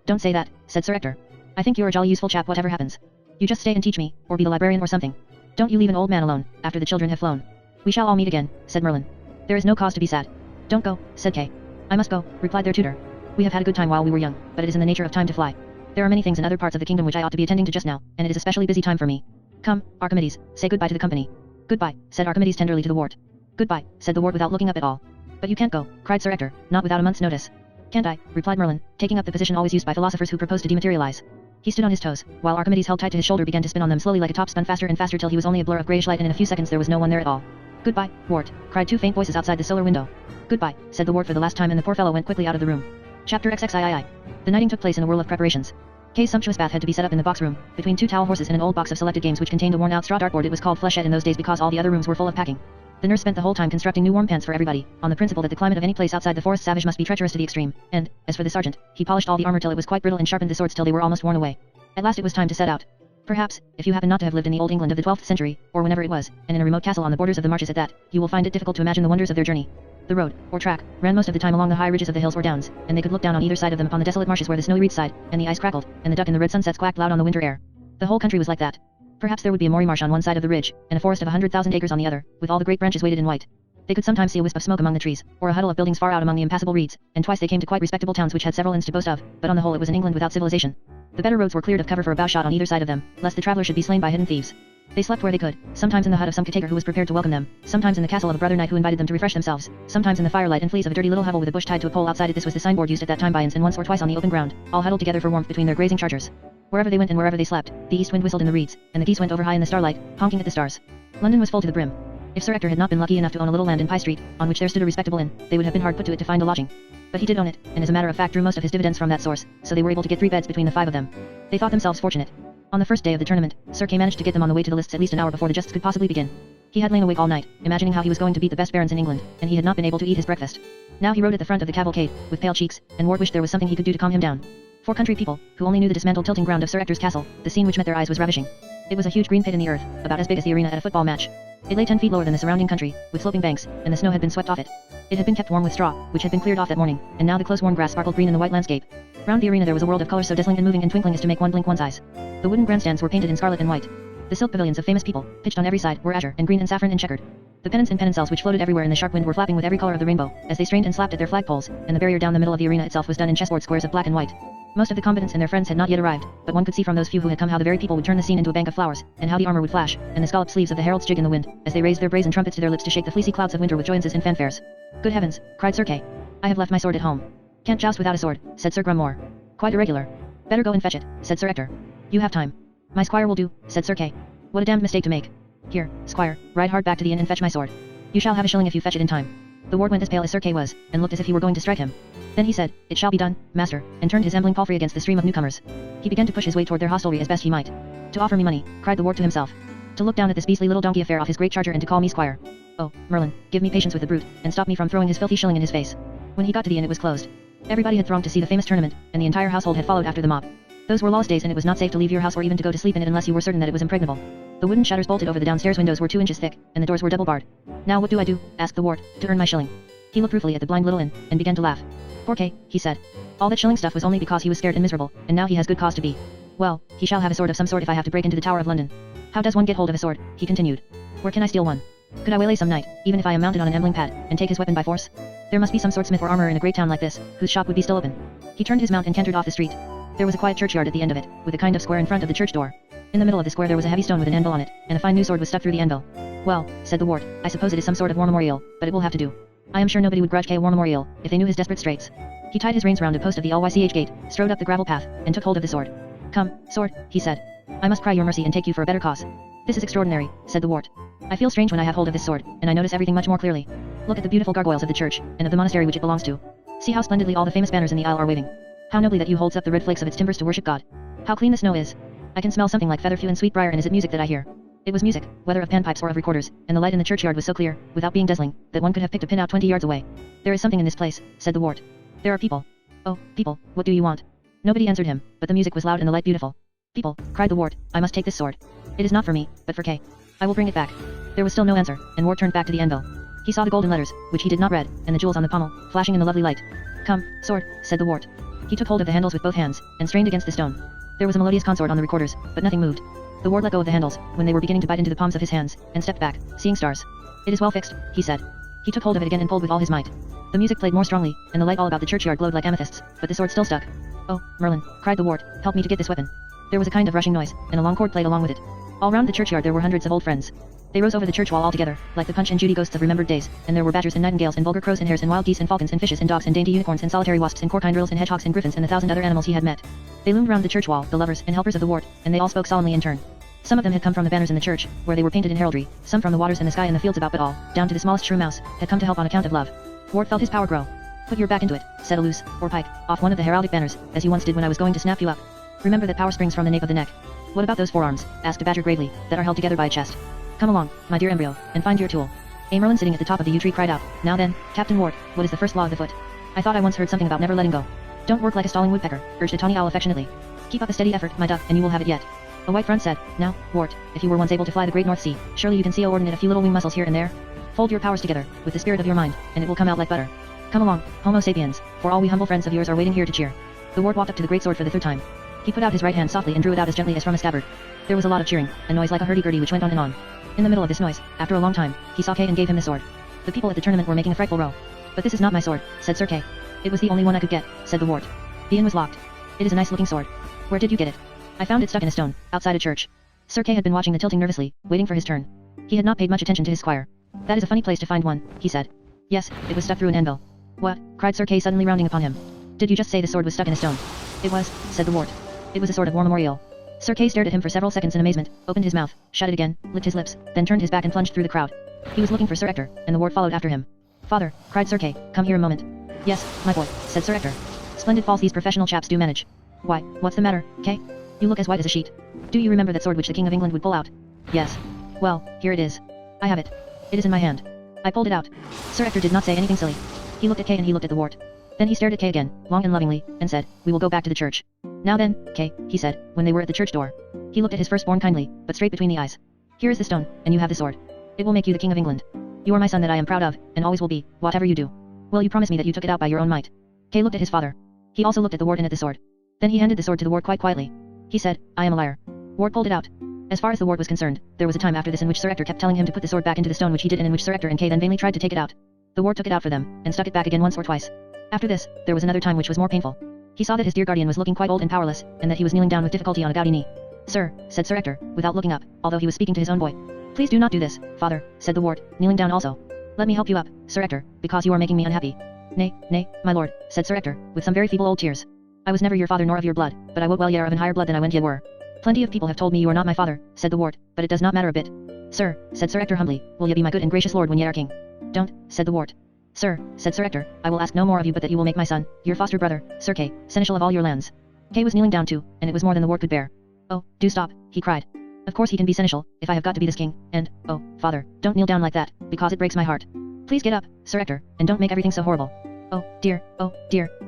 don't say that, said Sir Ector. I think you're a jolly useful chap whatever happens. You just stay and teach me, or be the librarian or something. Don't you leave an old man alone, after the children have flown. We shall all meet again, said Merlin. There is no cause to be sad. Don't go, said Kay. I must go, replied their tutor. We have had a good time while we were young, but it is in the nature of time to fly. There are many things in other parts of the kingdom which I ought to be attending to just now, and it is a specially busy time for me. Come, Archimedes, say goodbye to the company. Goodbye, said Archimedes tenderly to the Wart. Goodbye, said the Wart without looking up at all. But you can't go, cried Sir Ector, not without a month's notice. Can't I, replied Merlin, taking up the position always used by philosophers who propose to dematerialize. He stood on his toes, while Archimedes held tight to his shoulder began to spin on them slowly like a top spun faster and faster till he was only a blur of greyish light and in a few seconds there was no one there at all. Goodbye, Wart, cried two faint voices outside the solar window. Goodbye, said the Wart for the last time and the poor fellow went quickly out of the room. Chapter XXIII. The knighting took place in a whirl of preparations. Kay's sumptuous bath had to be set up in the box room, between two towel horses and an old box of selected games which contained a worn-out straw dartboard. It was called Flechette in those days because all the other rooms were full of packing. The nurse spent the whole time constructing new warm pants for everybody, on the principle that the climate of any place outside the Forest Savage must be treacherous to the extreme, and, as for the sergeant, he polished all the armor till it was quite brittle and sharpened the swords till they were almost worn away. At last it was time to set out. Perhaps, if you happen not to have lived in the old England of the 12th century, or whenever it was, and in a remote castle on the borders of the marshes at that, you will find it difficult to imagine the wonders of their journey. The road, or track, ran most of the time along the high ridges of the hills or downs, and they could look down on either side of them upon the desolate marshes where the snowy reeds sighed, and the ice crackled, and the duck in the red sunsets quacked loud on the winter air. The whole country was like that. Perhaps there would be a moory marsh on one side of the ridge, and a forest of 100,000 acres on the other, with all the great branches weighted in white. They could sometimes see a wisp of smoke among the trees, or a huddle of buildings far out among the impassable reeds, and twice they came to quite respectable towns which had several inns to boast of, but on the whole it was an England without civilization. The better roads were cleared of cover for a bowshot on either side of them, lest the traveller should be slain by hidden thieves. They slept where they could, sometimes in the hut of some caretaker who was prepared to welcome them, sometimes in the castle of a brother knight who invited them to refresh themselves, sometimes in the firelight and fleas of a dirty little hovel with a bush tied to a pole outside it. This was the signboard used at that time by inns, and once or twice on the open ground, all huddled together for warmth between their grazing chargers. Wherever they went and wherever they slept, the east wind whistled in the reeds, and the geese went over high in the starlight, honking at the stars. London was full to the brim. If Sir Ector had not been lucky enough to own a little land in Pye Street, on which there stood a respectable inn, they would have been hard put to it to find a lodging. But he did own it, and as a matter of fact drew most of his dividends from that source, so they were able to get 3 beds between the 5 of them. They thought themselves fortunate. On the first day of the tournament, Sir Kay managed to get them on the way to the lists at least an hour before the justs could possibly begin. He had lain awake all night, imagining how he was going to beat the best barons in England, and he had not been able to eat his breakfast. Now he rode at the front of the cavalcade, with pale cheeks, and Ward wished there was something he could do to calm him down. For country people, who only knew the dismantled tilting ground of Sir Ector's castle, the scene which met their eyes was ravishing. It was a huge green pit in the earth, about as big as the arena at a football match. It lay 10 feet lower than the surrounding country, with sloping banks, and the snow had been swept off it. It had been kept warm with straw, which had been cleared off that morning, and now the close-worn grass sparkled green in the white landscape. Round the arena there was a world of color so dazzling and moving and twinkling as to make one blink one's eyes. The wooden grandstands were painted in scarlet and white. The silk pavilions of famous people, pitched on every side, were azure and green and saffron and checkered. The pennants and pennoncelles which floated everywhere in the sharp wind were flapping with every color of the rainbow, as they strained and slapped at their flagpoles, and the barrier down the middle of the arena itself was done in chessboard squares of black and white. Most of the combatants and their friends had not yet arrived, but one could see from those few who had come how the very people would turn the scene into a bank of flowers, and how the armor would flash, and the scalloped sleeves of the heralds jig in the wind, as they raised their brazen trumpets to their lips to shake the fleecy clouds of winter with joyances and fanfares. "Good heavens," cried Sir Kay. "I have left my sword at home." "Can't joust without a sword," said Sir Grummore. "Quite irregular." "Better go and fetch it," said Sir Ector. "You have time." "My squire will do," said Sir Kay. "What a damned mistake to make. Here, squire, ride hard back to the inn and fetch my sword. You shall have a shilling if you fetch it in time." The ward went as pale as Sir Kay was, and looked as if he were going to strike him. Then he said, "It shall be done, master," and turned his ambling palfrey against the stream of newcomers. He began to push his way toward their hostelry as best he might. "To offer me money," cried the ward to himself. "To look down at this beastly little donkey affair off his great charger and to call me squire. Oh, Merlin, give me patience with the brute, and stop me from throwing his filthy shilling in his face." When he got to the inn it was closed. Everybody had thronged to see the famous tournament, and the entire household had followed after the mob. Those were lawless days, and it was not safe to leave your house or even to go to sleep in it unless you were certain that it was impregnable. The wooden shutters bolted over the downstairs windows were 2 inches thick, and the doors were double barred. "Now what do I do?" asked the ward, "to earn my shilling?" He looked ruefully at the blind little inn, and began to laugh. "Poor Kay," he said. "All that shilling stuff was only because he was scared and miserable, and now he has good cause to be. Well, he shall have a sword of some sort if I have to break into the Tower of London. How does one get hold of a sword?" he continued. "Where can I steal one? Could I waylay some knight, even if I am mounted on an ambling pad, and take his weapon by force? There must be some swordsmith or armorer in a great town like this, whose shop would be still open." He turned his mount and cantered off the street. There was a quiet churchyard at the end of it, with a kind of square in front of the church door. In the middle of the square there was a heavy stone with an anvil on it, and a fine new sword was stuck through the anvil. "Well," said the ward, "I suppose it is some sort of war memorial, but it will have to do. I am sure nobody would grudge Kay a war memorial, if they knew his desperate straits." He tied his reins round a post of the Lych gate, strode up the gravel path, and took hold of the sword. "Come, sword," he said. "I must cry your mercy and take you for a better cause." "This is extraordinary," said the ward. "I feel strange when I have hold of this sword, and I notice everything much more clearly. Look at the beautiful gargoyles of the church, and of the monastery which it belongs to. See how splendidly all the famous banners in the aisle are waving. How nobly that yew holds up the red flakes of its timbers to worship God. How clean the snow is. I can smell something like featherfew and sweetbriar, and is it music that I hear?" It was music, whether of panpipes or of recorders, and the light in the churchyard was so clear, without being dazzling, that one could have picked a pin out 20 yards away. "There is something in this place," said the ward. "There are people." "Oh, people, what do you want?" Nobody answered him, but the music was loud and the light beautiful. "People," cried the ward, "I must take this sword. It is not for me, but for Kay. I will bring it back." There was still no answer, and Ward turned back to the anvil. He saw the golden letters, which he did not read, and the jewels on the pommel, flashing in the lovely light. "Come, sword," said the ward. He took hold of the handles with both hands, and strained against the stone. There was a melodious consort on the recorders, but nothing moved. The ward let go of the handles, when they were beginning to bite into the palms of his hands, and stepped back, seeing stars. "It is well fixed," he said. He took hold of it again and pulled with all his might. The music played more strongly, and the light all about the churchyard glowed like amethysts, but the sword still stuck. "Oh, Merlin," cried the ward, "help me to get this weapon." There was a kind of rushing noise, and a long cord played along with it. All round the churchyard there were hundreds of old friends. They rose over the church wall all together, like the Punch and Judy ghosts of remembered days, and there were badgers and nightingales and vulgar crows and hares and wild geese and falcons and fishes and dogs and dainty unicorns and solitary wasps and corkindrills and hedgehogs and griffins and 1,000 other animals he had met. They loomed round the church wall, the lovers and helpers of the ward, and they all spoke solemnly in turn. Some of them had come from the banners in the church, where they were painted in heraldry, some from the waters and the sky and the fields about, but all, down to the smallest shrew mouse, had come to help on account of love. Ward felt his power grow. "Put your back into it," said a loose, or pike, off one of the heraldic banners, "as you once did when I was going to snap you up. Remember that power springs from the nape of the neck." "What about those forearms?" asked a badger gravely, "that are held together by a chest? Come along, my dear embryo, and find your tool." A Merlin sitting at the top of the yew tree cried out, "Now then, Captain Ward, what is the first law of the foot?" "I thought I once heard something about never letting go." "Don't work like a stalling woodpecker," urged a tawny owl affectionately. "Keep up a steady effort, my duck, and you will have it yet." A white front said, "Now, Wart, if you were once able to fly the great North Sea, surely you can coordinate a few little wing muscles here and there. Fold your powers together, with the spirit of your mind, and it will come out like butter. Come along, Homo sapiens, for all we humble friends of yours are waiting here to cheer." The Wart walked up to the great sword for the third time. He put out his right hand softly and drew it out as gently as from a scabbard. There was a lot of cheering, a noise like a hurdy-gurdy which went on and on. In the middle of this noise, after a long time, he saw Kay and gave him the sword. The people at the tournament were making a frightful row. "But this is not my sword," said Sir Kay. "It was the only one I could get," said the Wart. "The inn was locked. It is a nice-looking sword. Where did you get it?" "I found it stuck in a stone, outside a church." Sir Kay had been watching the tilting nervously, waiting for his turn. He had not paid much attention to his squire. "That is a funny place to find one," he said. "Yes, it was stuck through an anvil." "What?" cried Sir Kay suddenly rounding upon him. "Did you just say the sword was stuck in a stone?" "It was," said the Wart. "It was a sword of war memorial." Sir Kay stared at him for several seconds in amazement, opened his mouth, shut it again, licked his lips, then turned his back and plunged through the crowd. He was looking for Sir Ector, and the Wart followed after him. "Father," cried Sir Kay, "come here a moment." "Yes, my boy," said Sir Ector. "Splendid falls these professional chaps do manage." "Why, what's the matter, Kay? You look as white as a sheet. Do you remember that sword which the King of England would pull out?" "Yes." "Well, here it is. I have it. It is in my hand. I pulled it out." Sir Ector did not say anything silly. He looked at Kay and he looked at the Wart. Then he stared at Kay again, long and lovingly, and said, "We will go back to the church." "Now then, Kay," he said, when they were at the church door. He looked at his firstborn kindly, but straight between the eyes. "Here is the stone, and you have the sword. It will make you the King of England. You are my son that I am proud of, and always will be, whatever you do. Will you promise me that you took it out by your own might?" Kay looked at his father. He also looked at the Wart and at the sword. Then he handed the sword to the Wart quite quietly. He said, "I am a liar." Wart pulled it out. As far as the Wart was concerned, there was a time after this in which Sir Ector kept telling him to put the sword back into the stone, which he did, and in which Sir Ector and Kay then vainly tried to take it out. The Wart took it out for them, and stuck it back again once or twice. After this, there was another time which was more painful. He saw that his dear guardian was looking quite old and powerless, and that he was kneeling down with difficulty on a gouty knee. "Sir," said Sir Ector, without looking up, although he was speaking to his own boy. "Please do not do this, father," said the Wart, kneeling down also. "Let me help you up, Sir Ector, because you are making me unhappy." Nay, my lord," said Sir Ector, with some very feeble old tears. "I was never your father nor of your blood, but I wot well ye are of an higher blood than I went ye were." "Plenty of people have told me you are not my father," said the Wart, "but it does not matter a bit." "Sir," said Sir Ector humbly, "will ye be my good and gracious lord when ye are king?" "Don't," said the Wart. "Sir," said Sir Ector, "I will ask no more of you but that you will make my son, your foster brother, Sir Kay, seneschal of all your lands." Kay was kneeling down too, and it was more than the Wart could bear. "Oh, do stop," he cried. "Of course he can be seneschal, if I have got to be this king, and, oh, father, don't kneel down like that, because it breaks my heart. Please get up, Sir Ector, and don't make everything so horrible. Oh dear,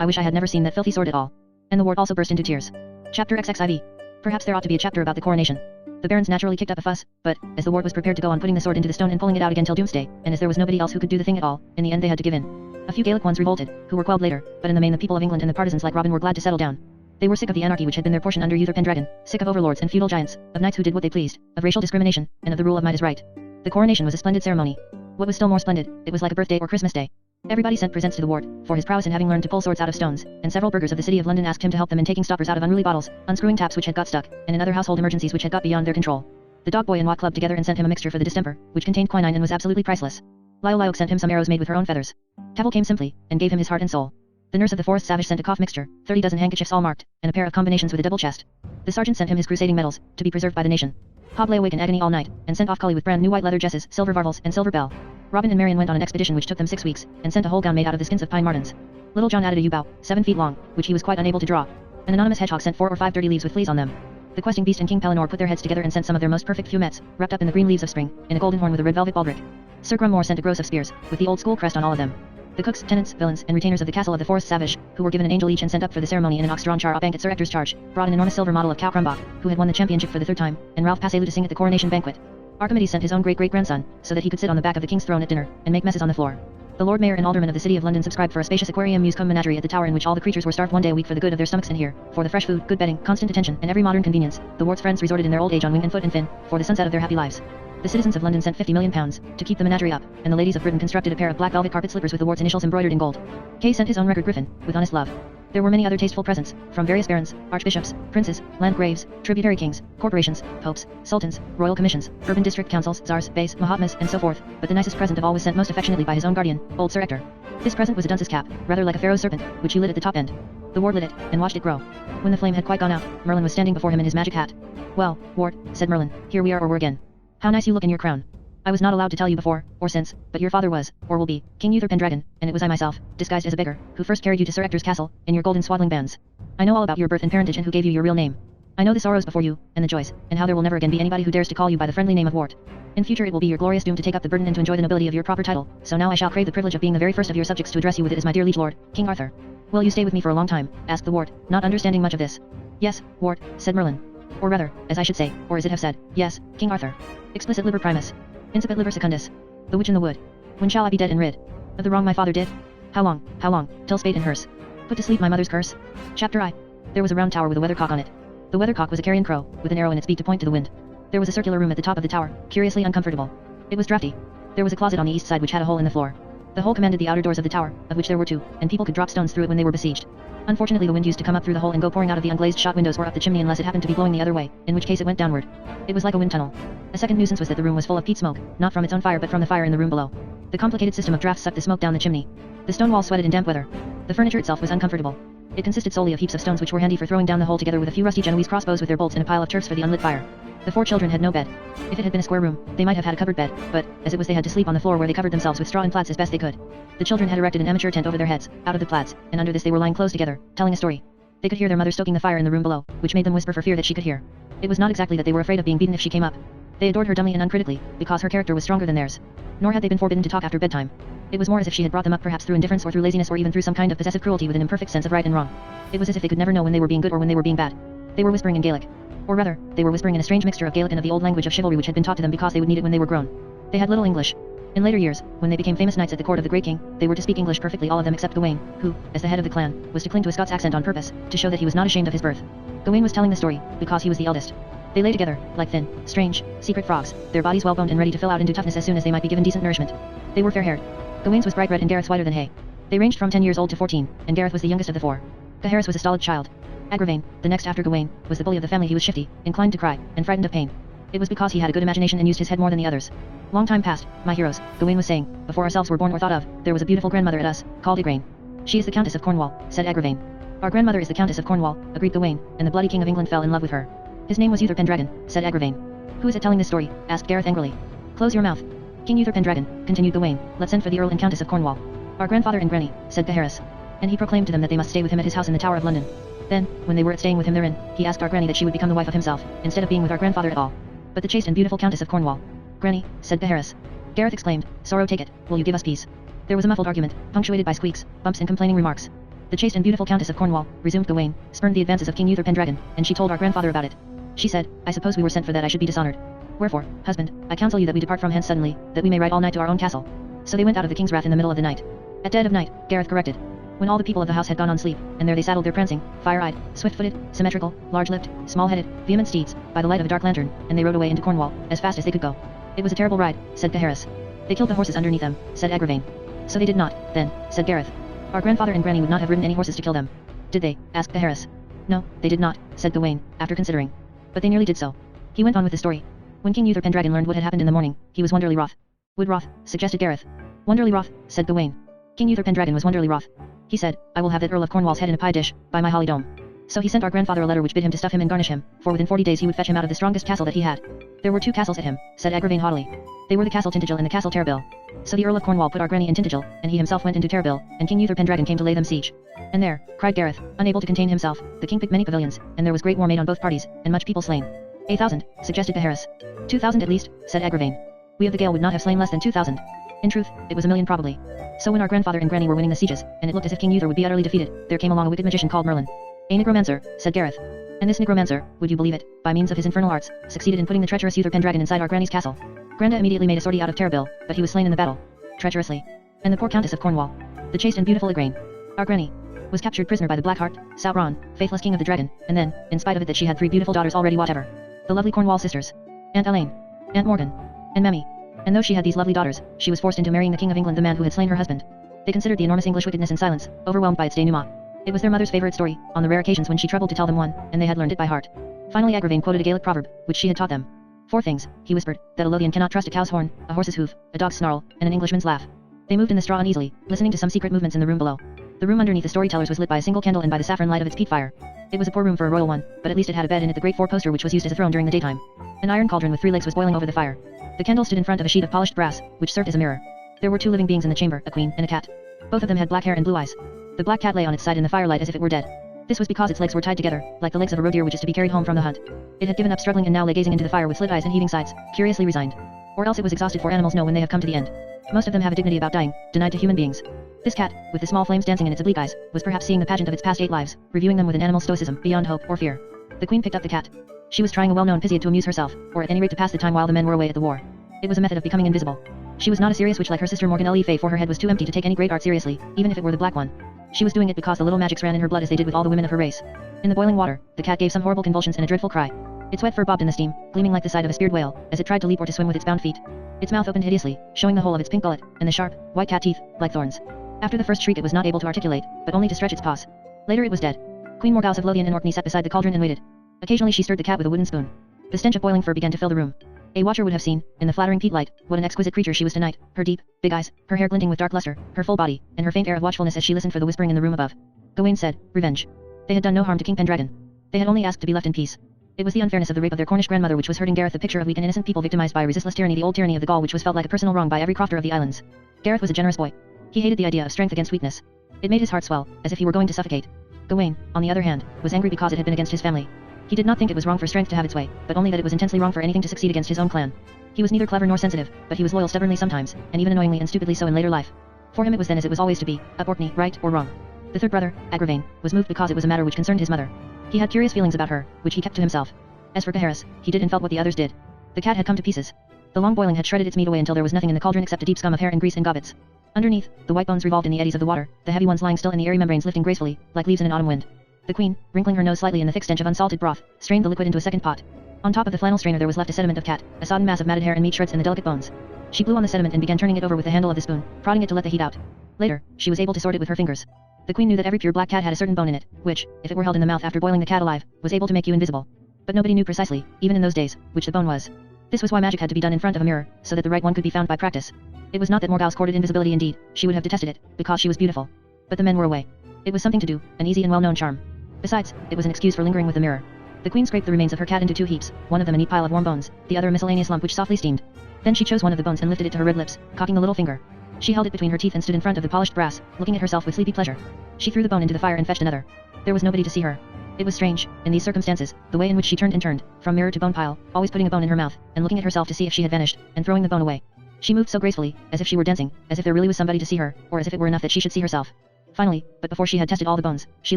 I wish I had never seen that filthy sword at all." And the Wart also burst into tears. Chapter XXIV. Perhaps there ought to be a chapter about the coronation. The barons naturally kicked up a fuss, but, as the Wart was prepared to go on putting the sword into the stone and pulling it out again till doomsday, and as there was nobody else who could do the thing at all, in the end they had to give in. A few Gaelic ones revolted, who were quelled later, but in the main the people of England and the partisans like Robin were glad to settle down. They were sick of the anarchy which had been their portion under Uther Pendragon, sick of overlords and feudal giants, of knights who did what they pleased, of racial discrimination, and of the rule of might is right. The coronation was a splendid ceremony. What was still more splendid, it was like a birthday or Christmas day. Everybody sent presents to the Wart, for his prowess in having learned to pull swords out of stones, and several burghers of the city of London asked him to help them in taking stoppers out of unruly bottles, unscrewing taps which had got stuck, and in other household emergencies which had got beyond their control. The dog boy and Wat clubbed together and sent him a mixture for the distemper, which contained quinine and was absolutely priceless. Lyle sent him some arrows made with her own feathers. Tavel came simply, and gave him his heart and soul. The nurse of the forest savage sent a cough mixture, 30 dozen handkerchiefs all marked, and a pair of combinations with a double chest. The sergeant sent him his crusading medals, to be preserved by the nation. Hob lay awake in agony all night, and sent off Cully with brand new white leather jesses, silver varvels, and silver bell. Robin and Marian went on an expedition which took them 6 weeks, and sent a whole gown made out of the skins of pine martens. Little John added a yew bow, 7 feet long, which he was quite unable to draw. An anonymous hedgehog sent 4 or 5 dirty leaves with fleas on them. The questing beast and King Pellinore put their heads together and sent some of their most perfect fumets, wrapped up in the green leaves of spring, in a golden horn with a red velvet baldric. Sir Grummore sent a gross of spears, with the old school crest on all of them. The cooks, tenants, villains, and retainers of the castle of the forest savage, who were given an angel each and sent up for the ceremony in an ox-drawn char bank at Sir Ector's charge, brought an enormous silver model of Cow Crumbach, who had won the championship for the 3rd time, and Ralph Passelu to sing at the coronation banquet. Archimedes sent his own great-great-grandson, so that he could sit on the back of the king's throne at dinner, and make messes on the floor. The Lord Mayor and Aldermen of the City of London subscribed for a spacious aquarium cum menagerie at the Tower in which all the creatures were starved one day a week for the good of their stomachs, and here, for the fresh food, good bedding, constant attention, and every modern convenience, the Wart's friends resorted in their old age on wing and foot and fin, for the sunset of their happy lives. The citizens of London sent £50 million to keep the menagerie up, and the ladies of Britain constructed a pair of black velvet carpet slippers with the Wart's initials embroidered in gold. Kay sent his own record griffin, with honest love. There were many other tasteful presents, from various barons, archbishops, princes, landgraves, tributary kings, corporations, popes, sultans, royal commissions, urban district councils, tsars, beys, mahatmas, and so forth, but the nicest present of all was sent most affectionately by his own guardian, old Sir Ector. This present was a dunce's cap, rather like a pharaoh's serpent, which he lit at the top end. The Wart lit it, and watched it grow. When the flame had quite gone out, Merlin was standing before him in his magic hat. "Well, Wart," said Merlin, "here we are or we're again. How nice you look in your crown. I was not allowed to tell you before, or since, but your father was, or will be, King Uther Pendragon, and it was I myself, disguised as a beggar, who first carried you to Sir Ector's castle, in your golden swaddling bands. I know all about your birth and parentage and who gave you your real name. I know the sorrows before you, and the joys, and how there will never again be anybody who dares to call you by the friendly name of Wart. In future it will be your glorious doom to take up the burden and to enjoy the nobility of your proper title, so now I shall crave the privilege of being the very first of your subjects to address you with it as my dear liege lord, King Arthur. Will you stay with me for a long time?" asked the Wart, not understanding much of this. "Yes, Wart," said Merlin. Or rather, as I should say, or as it have said, yes, King Arthur. Explicit liber primus. Incipit liber secundus. The witch in the wood. When shall I be dead and rid of the wrong my father did? How long, till spade and hearse put to sleep my mother's curse? Chapter I. There was a round tower with a weathercock on it. The weathercock was a carrion crow, with an arrow in its beak to point to the wind. There was a circular room at the top of the tower, curiously uncomfortable. It was draughty. There was a closet on the east side which had a hole in the floor. The hole commanded the outer doors of the tower, of which there were two, and people could drop stones through it when they were besieged. Unfortunately the wind used to come up through the hole and go pouring out of the unglazed shot windows or up the chimney unless it happened to be blowing the other way, in which case it went downward. It was like a wind tunnel. A second nuisance was that the room was full of peat smoke, not from its own fire but from the fire in the room below. The complicated system of drafts sucked the smoke down the chimney. The stone walls sweated in damp weather. The furniture itself was uncomfortable. It consisted solely of heaps of stones which were handy for throwing down the hole together with a few rusty Genoese crossbows with their bolts and a pile of turfs for the unlit fire. The four children had no bed. If it had been a square room, they might have had a covered bed, but, as it was they had to sleep on the floor where they covered themselves with straw and plaids as best they could. The children had erected an amateur tent over their heads, out of the plaids, and under this they were lying close together, telling a story. They could hear their mother stoking the fire in the room below, which made them whisper for fear that she could hear. It was not exactly that they were afraid of being beaten if she came up. They adored her dumbly and uncritically, because her character was stronger than theirs. Nor had they been forbidden to talk after bedtime. It was more as if she had brought them up perhaps through indifference or through laziness or even through some kind of possessive cruelty with an imperfect sense of right and wrong. It was as if they could never know when they were being good or when they were being bad. They were whispering in Gaelic. Or rather, they were whispering in a strange mixture of Gaelic and of the old language of chivalry which had been taught to them because they would need it when they were grown. They had little English. In later years, when they became famous knights at the court of the great king, they were to speak English perfectly, all of them except Gawain, who, as the head of the clan, was to cling to a Scots accent on purpose, to show that he was not ashamed of his birth. Gawain was telling the story, because he was the eldest. They lay together, like thin, strange, secret frogs, their bodies well boned and ready to fill out into toughness as soon as they might be given decent nourishment. They were fair-haired. Gawain's was bright red and Gareth's whiter than hay. They ranged from 10 years old to 14, and Gareth was the youngest of the four. Gaheris was a stolid child. Agravain, the next after Gawain, was the bully of the family. He was shifty, inclined to cry, and frightened of pain. It was because he had a good imagination and used his head more than the others. Long time past, my heroes, Gawain was saying, before ourselves were born or thought of, there was a beautiful grandmother at us, called Igraine. She is the Countess of Cornwall, said Agravain. Our grandmother is the Countess of Cornwall, agreed Gawain, and the bloody King of England fell in love with her. His name was Uther Pendragon, said Agravain. Who is it telling this story? Asked Gareth angrily. Close your mouth. King Uther Pendragon, continued Gawain, let's send for the Earl and Countess of Cornwall. Our grandfather and granny, said Gaheris. And he proclaimed to them that they must stay with him at his house in the Tower of London. Then, when they were at staying with him therein, he asked our granny that she would become the wife of himself, instead of being with our grandfather at all. But the chaste and beautiful Countess of Cornwall. Granny, said Gaheris. Gareth exclaimed, sorrow take it, will you give us peace? There was a muffled argument, punctuated by squeaks, bumps and complaining remarks. The chaste and beautiful Countess of Cornwall, resumed Gawain, spurned the advances of King Uther Pendragon, and she told our grandfather about it. She said, I suppose we were sent for that I should be dishonored. Wherefore, husband, I counsel you that we depart from hence suddenly, that we may ride all night to our own castle. So they went out of the king's wrath in the middle of the night. At dead of night, Gareth corrected. When all the people of the house had gone on sleep, and there they saddled their prancing, fire-eyed, swift-footed, symmetrical, large-lipped, small-headed, vehement steeds, by the light of a dark lantern, and they rode away into Cornwall, as fast as they could go. It was a terrible ride, said Gaheris. They killed the horses underneath them, said Agravain. So they did not, then, said Gareth. Our grandfather and granny would not have ridden any horses to kill them. Did they? Asked Gaheris. No, they did not, said Gawain, after considering. But they nearly did so. He went on with the story. When King Uther Pendragon learned what had happened in the morning, he was wonderly wroth. Wood wroth, suggested Gareth. Wonderly wroth, said Gawain. King Uther Pendragon was wonderly wroth. He said, I will have that Earl of Cornwall's head in a pie dish, by my holly dome. So he sent our grandfather a letter which bid him to stuff him and garnish him, for within 40 days he would fetch him out of the strongest castle that he had. There were 2 castles at him, said Agravain haughtily. They were the castle Tintagel and the castle Terrabil. So the Earl of Cornwall put our granny in Tintagel, and he himself went into Terrabil, and King Uther Pendragon came to lay them siege. And there, cried Gareth, unable to contain himself, the king picked many pavilions, and there was great war made on both parties, and much people slain. 8,000, suggested Gaheris. 2,000 at least, said Agravain. We of the Gale would not have slain less than 2,000. In truth, it was 1,000,000 probably. So when our grandfather and granny were winning the sieges, and it looked as if King Uther would be utterly defeated, there came along a wicked magician called Merlin. A necromancer, said Gareth. And this necromancer, would you believe it, by means of his infernal arts, succeeded in putting the treacherous Uther Pendragon inside our granny's castle. Granda immediately made a sortie out of Terrabil, but he was slain in the battle. Treacherously. And the poor Countess of Cornwall, the chaste and beautiful Igraine, our granny, was captured prisoner by the Blackheart, Sauron, faithless king of the dragon, and then, in spite of it that she had 3 beautiful daughters already whatever. The lovely Cornwall sisters. Aunt Elaine. Aunt Morgan. And Mammy. And though she had these lovely daughters, she was forced into marrying the King of England, the man who had slain her husband. They considered the enormous English wickedness in silence, overwhelmed by its denouement. It was their mother's favorite story, on the rare occasions when she troubled to tell them one, and they had learned it by heart. Finally Agravain quoted a Gaelic proverb, which she had taught them. 4 things, he whispered, that a Lothian cannot trust: a cow's horn, a horse's hoof, a dog's snarl, and an Englishman's laugh. They moved in the straw uneasily, listening to some secret movements in the room below. The room underneath the storytellers was lit by a single candle and by the saffron light of its peat fire. It was a poor room for a royal one, but at least it had a bed in it, the great 4-poster which was used as a throne during the daytime. An iron cauldron with 3 legs was boiling over the fire. The candle stood in front of a sheet of polished brass, which served as a mirror. There were 2 living beings in the chamber, a queen and a cat. Both of them had black hair and blue eyes. The black cat lay on its side in the firelight as if it were dead. This was because its legs were tied together, like the legs of a roe deer which is to be carried home from the hunt. It had given up struggling and now lay gazing into the fire with slit eyes and heaving sides, curiously resigned. Or else it was exhausted, for animals know when they have come to the end. Most of them have a dignity about dying, denied to human beings. This cat, with the small flames dancing in its oblique eyes, was perhaps seeing the pageant of its past 8 lives, reviewing them with an animal stoicism, beyond hope or fear. The queen picked up the cat. She was trying a well-known Pisiad to amuse herself, or at any rate to pass the time while the men were away at the war. It was a method of becoming invisible. She was not a serious witch like her sister Morgan Le Fay, for her head was too empty to take any great art seriously, even if it were the black one. She was doing it because the little magics ran in her blood as they did with all the women of her race. In the boiling water, the cat gave some horrible convulsions and a dreadful cry. Its wet fur bobbed in the steam, gleaming like the side of a speared whale, as it tried to leap or to swim with its bound feet. Its mouth opened hideously, showing the whole of its pink gullet, and the sharp, white cat teeth, like thorns. After the first shriek it was not able to articulate, but only to stretch its paws. Later it was dead. Queen Morgause of Lothian and Orkney sat beside the cauldron and waited. Occasionally she stirred the cat with a wooden spoon. The stench of boiling fur began to fill the room. A watcher would have seen, in the flattering peat light, what an exquisite creature she was tonight, her deep, big eyes, her hair glinting with dark luster, her full body, and her faint air of watchfulness as she listened for the whispering in the room above. Gawain said, "Revenge." They had done no harm to King Pendragon. They had only asked to be left in peace. It was the unfairness of the rape of their Cornish grandmother which was hurting Gareth, the picture of weak and innocent people victimized by a resistless tyranny, the old tyranny of the Gaul, which was felt like a personal wrong by every crofter of the islands. Gareth was a generous boy. He hated the idea of strength against weakness. It made his heart swell, as if he were going to suffocate. Gawain, on the other hand, was angry because it had been against his family. He did not think it was wrong for strength to have its way, but only that it was intensely wrong for anything to succeed against his own clan. He was neither clever nor sensitive, but he was loyal stubbornly sometimes, and even annoyingly and stupidly so in later life. For him it was then as it was always to be, up Orkney, right or wrong. The third brother, Agravain, was moved because it was a matter which concerned his mother. He had curious feelings about her, which he kept to himself. As for Gaheris, he did and felt what the others did. The cat had come to pieces. The long boiling had shredded its meat away until there was nothing in the cauldron except a deep scum of hair and grease and gobbets. Underneath, the white bones revolved in the eddies of the water, the heavy ones lying still and the airy membranes lifting gracefully, like leaves in an autumn wind. The queen, wrinkling her nose slightly in the thick stench of unsalted broth, strained the liquid into a second pot. On top of the flannel strainer there was left a sediment of cat, a sodden mass of matted hair and meat shreds and the delicate bones. She blew on the sediment and began turning it over with the handle of the spoon, prodding it to let the heat out. Later, she was able to sort it with her fingers. The queen knew that every pure black cat had a certain bone in it, which, if it were held in the mouth after boiling the cat alive, was able to make you invisible. But nobody knew precisely, even in those days, which the bone was. This was why magic had to be done in front of a mirror, so that the right one could be found by practice. It was not that Morgause courted invisibility indeed, she would have detested it, because she was beautiful. But the men were away. It was something to do, an easy and well-known charm. Besides, it was an excuse for lingering with the mirror. The queen scraped the remains of her cat into two heaps, one of them a neat pile of warm bones, the other a miscellaneous lump which softly steamed. Then she chose one of the bones and lifted it to her red lips, cocking the little finger. She held it between her teeth and stood in front of the polished brass, looking at herself with sleepy pleasure. She threw the bone into the fire and fetched another. There was nobody to see her. It was strange, in these circumstances, the way in which she turned and turned, from mirror to bone pile, always putting a bone in her mouth, and looking at herself to see if she had vanished, and throwing the bone away. She moved so gracefully, as if she were dancing, as if there really was somebody to see her, or as if it were enough that she should see herself. Finally, but before she had tested all the bones, she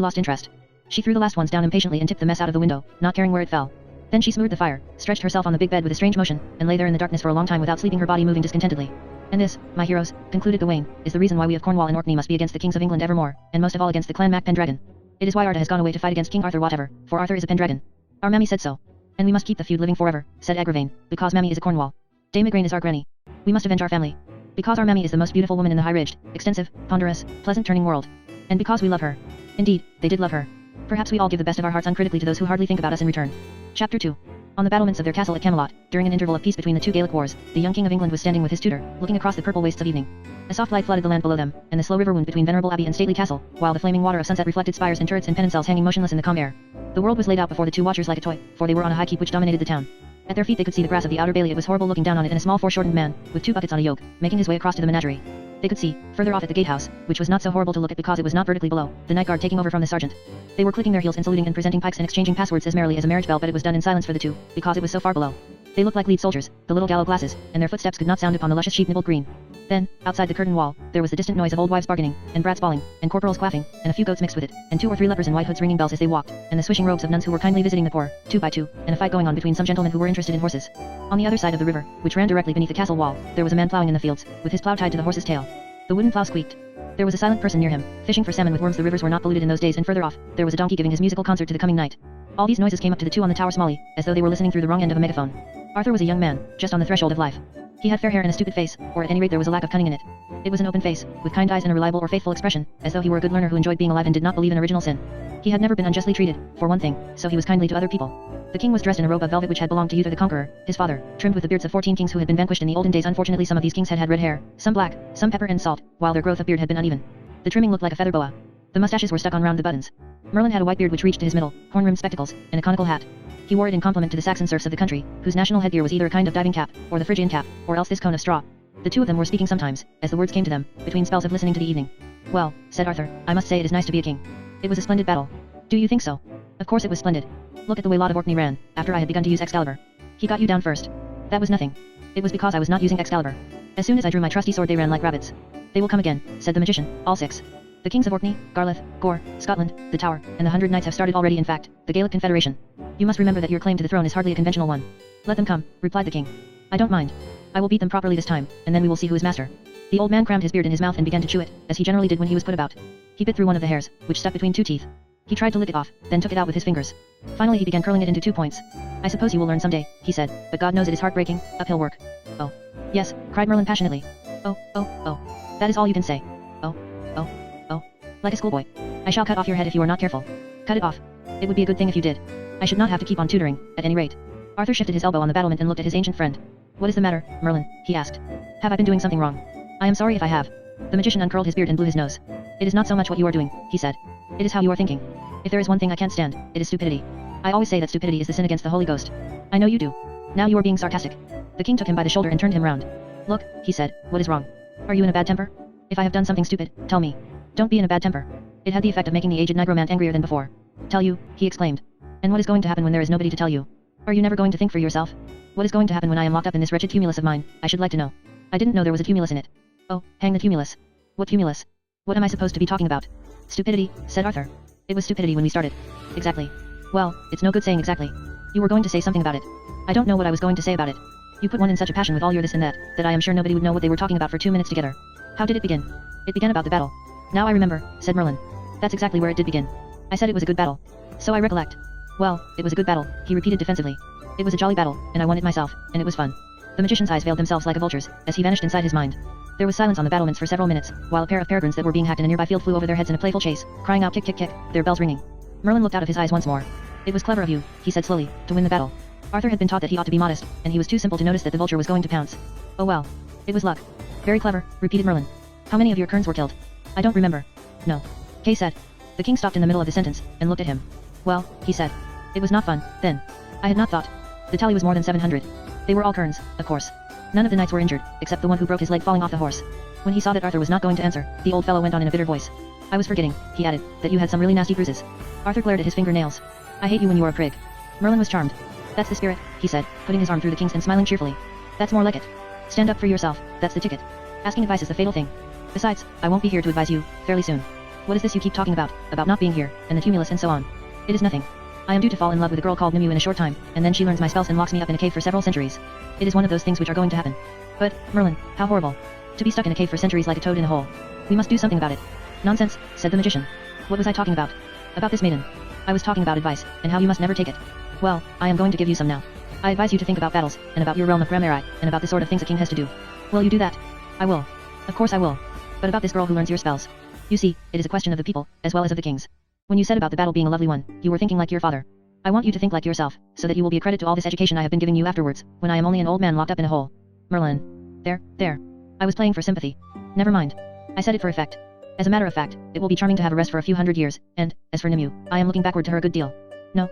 lost interest. She threw the last ones down impatiently and tipped the mess out of the window, not caring where it fell. Then she smoothed the fire, stretched herself on the big bed with a strange motion, and lay there in the darkness for a long time without sleeping, her body moving discontentedly. And this, my heroes, concluded Gawain, is the reason why we of Cornwall and Orkney must be against the kings of England evermore, and most of all against the clan Mac Pendragon. It is why Arda has gone away to fight against King Arthur whatever, for Arthur is a Pendragon. Our mammy said so. And we must keep the feud living forever, said Agravain, because mammy is a Cornwall. Dame Igraine is our granny. We must avenge our family. Because our mammy is the most beautiful woman in the high-ridged, extensive, ponderous, pleasant-turning world. And because we love her. Indeed, they did love her. Perhaps we all give the best of our hearts uncritically to those who hardly think about us in return. Chapter 2. On the battlements of their castle at Camelot, during an interval of peace between the two Gaelic wars, the young king of England was standing with his tutor, looking across the purple wastes of evening. A soft light flooded the land below them, and the slow river wound between venerable abbey and stately castle, while the flaming water of sunset reflected spires and turrets and pennoncells hanging motionless in the calm air. The world was laid out before the two watchers like a toy, for they were on a high keep which dominated the town. At their feet they could see the grass of the outer bailey. It was horrible looking down on it, and a small foreshortened man, with two buckets on a yoke, making his way across to the menagerie. They could see, further off at the gatehouse, which was not so horrible to look at because it was not vertically below, the night guard taking over from the sergeant. They were clicking their heels and saluting and presenting pikes and exchanging passwords as merrily as a marriage bell, but it was done in silence for the two, because it was so far below. They looked like lead soldiers, the little gallows glasses, and their footsteps could not sound upon the luscious sheep-nibbled green. Then, outside the curtain wall, there was the distant noise of old wives bargaining, and brats bawling, and corporals quaffing, and a few goats mixed with it, and 2 or 3 lepers in white hoods ringing bells as they walked, and the swishing robes of nuns who were kindly visiting the poor, 2 by 2, and a fight going on between some gentlemen who were interested in horses. On the other side of the river, which ran directly beneath the castle wall, there was a man plowing in the fields, with his plow tied to the horse's tail. The wooden plow squeaked. There was a silent person near him, fishing for salmon with worms. The rivers were not polluted in those days, and further off, there was a donkey giving his musical concert to the coming night. All these noises came up to the two on the tower smallly, as though they were listening through the wrong end of a megaphone. Arthur was a young man, just on the threshold of life. He had fair hair and a stupid face, or at any rate there was a lack of cunning in it. It was an open face, with kind eyes and a reliable or faithful expression, as though he were a good learner who enjoyed being alive and did not believe in original sin. He had never been unjustly treated, for one thing, so he was kindly to other people. The king was dressed in a robe of velvet which had belonged to Uther the Conqueror, his father, trimmed with the beards of 14 kings who had been vanquished in the olden days. Unfortunately, some of these kings had had red hair, some black, some pepper and salt, while their growth of beard had been uneven. The trimming looked like a feather boa. The mustaches were stuck on round the buttons. Merlin had a white beard which reached to his middle, horn-rimmed spectacles, and a conical hat. He wore it in compliment to the Saxon serfs of the country, whose national headgear was either a kind of diving cap, or the Phrygian cap, or else this cone of straw. The two of them were speaking sometimes, as the words came to them, between spells of listening to the evening. "Well," said Arthur, "I must say it is nice to be a king. It was a splendid battle." "Do you think so?" "Of course it was splendid. Look at the way Lot of Orkney ran, after I had begun to use Excalibur. He got you down first." "That was nothing. It was because I was not using Excalibur. As soon as I drew my trusty sword they ran like rabbits." "They will come again," said the magician, "all 6. The kings of Orkney, Garleth, Gore, Scotland, the Tower, and the 100 Knights have started already. In fact, the Gaelic Confederation." You must remember that your claim to the throne is hardly a conventional one. Let them come, replied the king. I don't mind. I will beat them properly this time, and then we will see who is master. The old man crammed his beard in his mouth and began to chew it, as he generally did when he was put about. He bit through one of the hairs, which stuck between two teeth. He tried to lick it off, then took it out with his fingers. Finally he began curling it into 2 points. I suppose you will learn someday, he said, but God knows it is heartbreaking, uphill work. Oh. Yes, cried Merlin passionately. Oh, oh, oh. That is all you can say. Oh, oh, oh. Like a schoolboy. I shall cut off your head if you are not careful. Cut it off. It would be a good thing if you did. I should not have to keep on tutoring, at any rate. Arthur shifted his elbow on the battlement and looked at his ancient friend. What is the matter, Merlin? He asked. Have I been doing something wrong? I am sorry if I have. The magician uncurled his beard and blew his nose. It is not so much what you are doing, he said. It is how you are thinking. If there is one thing I can't stand, it is stupidity. I always say that stupidity is the sin against the Holy Ghost. I know you do. Now you are being sarcastic. The king took him by the shoulder and turned him round. Look, he said, what is wrong? Are you in a bad temper? If I have done something stupid, tell me. Don't be in a bad temper. It had the effect of making the aged nigromant angrier than before. Tell you, he exclaimed. And what is going to happen when there is nobody to tell you? Are you never going to think for yourself? What is going to happen when I am locked up in this wretched cumulus of mine? I should like to know. I didn't know there was a cumulus in it. Oh, hang the cumulus. What cumulus? What am I supposed to be talking about? Stupidity, said Arthur. It was stupidity when we started. Exactly. Well, it's no good saying exactly. You were going to say something about it. I don't know what I was going to say about it. You put one in such a passion with all your this and that I am sure nobody would know what they were talking about for 2 minutes together. How did it begin? It began about the battle. Now I remember, said Merlin. That's exactly where it did begin. I said it was a good battle. So I recollect. Well, it was a good battle, he repeated defensively. It was a jolly battle, and I won it myself, and it was fun. The magician's eyes veiled themselves like a vulture's, as he vanished inside his mind. There was silence on the battlements for several minutes, while a pair of peregrines that were being hacked in a nearby field flew over their heads in a playful chase, crying out kick kick kick, their bells ringing. Merlin looked out of his eyes once more. It was clever of you, he said slowly, to win the battle. Arthur had been taught that he ought to be modest, and he was too simple to notice that the vulture was going to pounce. Oh well. It was luck. Very clever, repeated Merlin. How many of your kerns were killed? I don't remember. No. Kay said. The king stopped in the middle of the sentence, and looked at him. Well, he said. It was not fun, then. I had not thought. The tally was more than 700. They were all kerns, of course. None of the knights were injured, except the one who broke his leg falling off the horse. When he saw that Arthur was not going to answer, the old fellow went on in a bitter voice. I was forgetting, he added, that you had some really nasty bruises. Arthur glared at his fingernails. I hate you when you are a prig. Merlin was charmed. That's the spirit, he said, putting his arm through the king's and smiling cheerfully. That's more like it. Stand up for yourself, that's the ticket. Asking advice is the fatal thing. Besides, I won't be here to advise you, fairly soon. What is this you keep talking about not being here, and the cumulus and so on? It is nothing. I am due to fall in love with a girl called Nimue in a short time, and then she learns my spells and locks me up in a cave for several centuries. It is one of those things which are going to happen. But, Merlin, how horrible. To be stuck in a cave for centuries like a toad in a hole. We must do something about it. Nonsense, said the magician. What was I talking about? About this maiden. I was talking about advice, and how you must never take it. Well, I am going to give you some now. I advise you to think about battles, and about your realm of Gramarye, and about the sort of things a king has to do. Will you do that? I will. Of course I will. But about this girl who learns your spells. You see, it is a question of the people, as well as of the kings. When you said about the battle being a lovely one, you were thinking like your father. I want you to think like yourself, so that you will be a credit to all this education I have been giving you afterwards, when I am only an old man locked up in a hole. Merlin. There. I was playing for sympathy. Never mind. I said it for effect. As a matter of fact, it will be charming to have a rest for a few hundred years, and, as for Nimue, I am looking backward to her a good deal. No,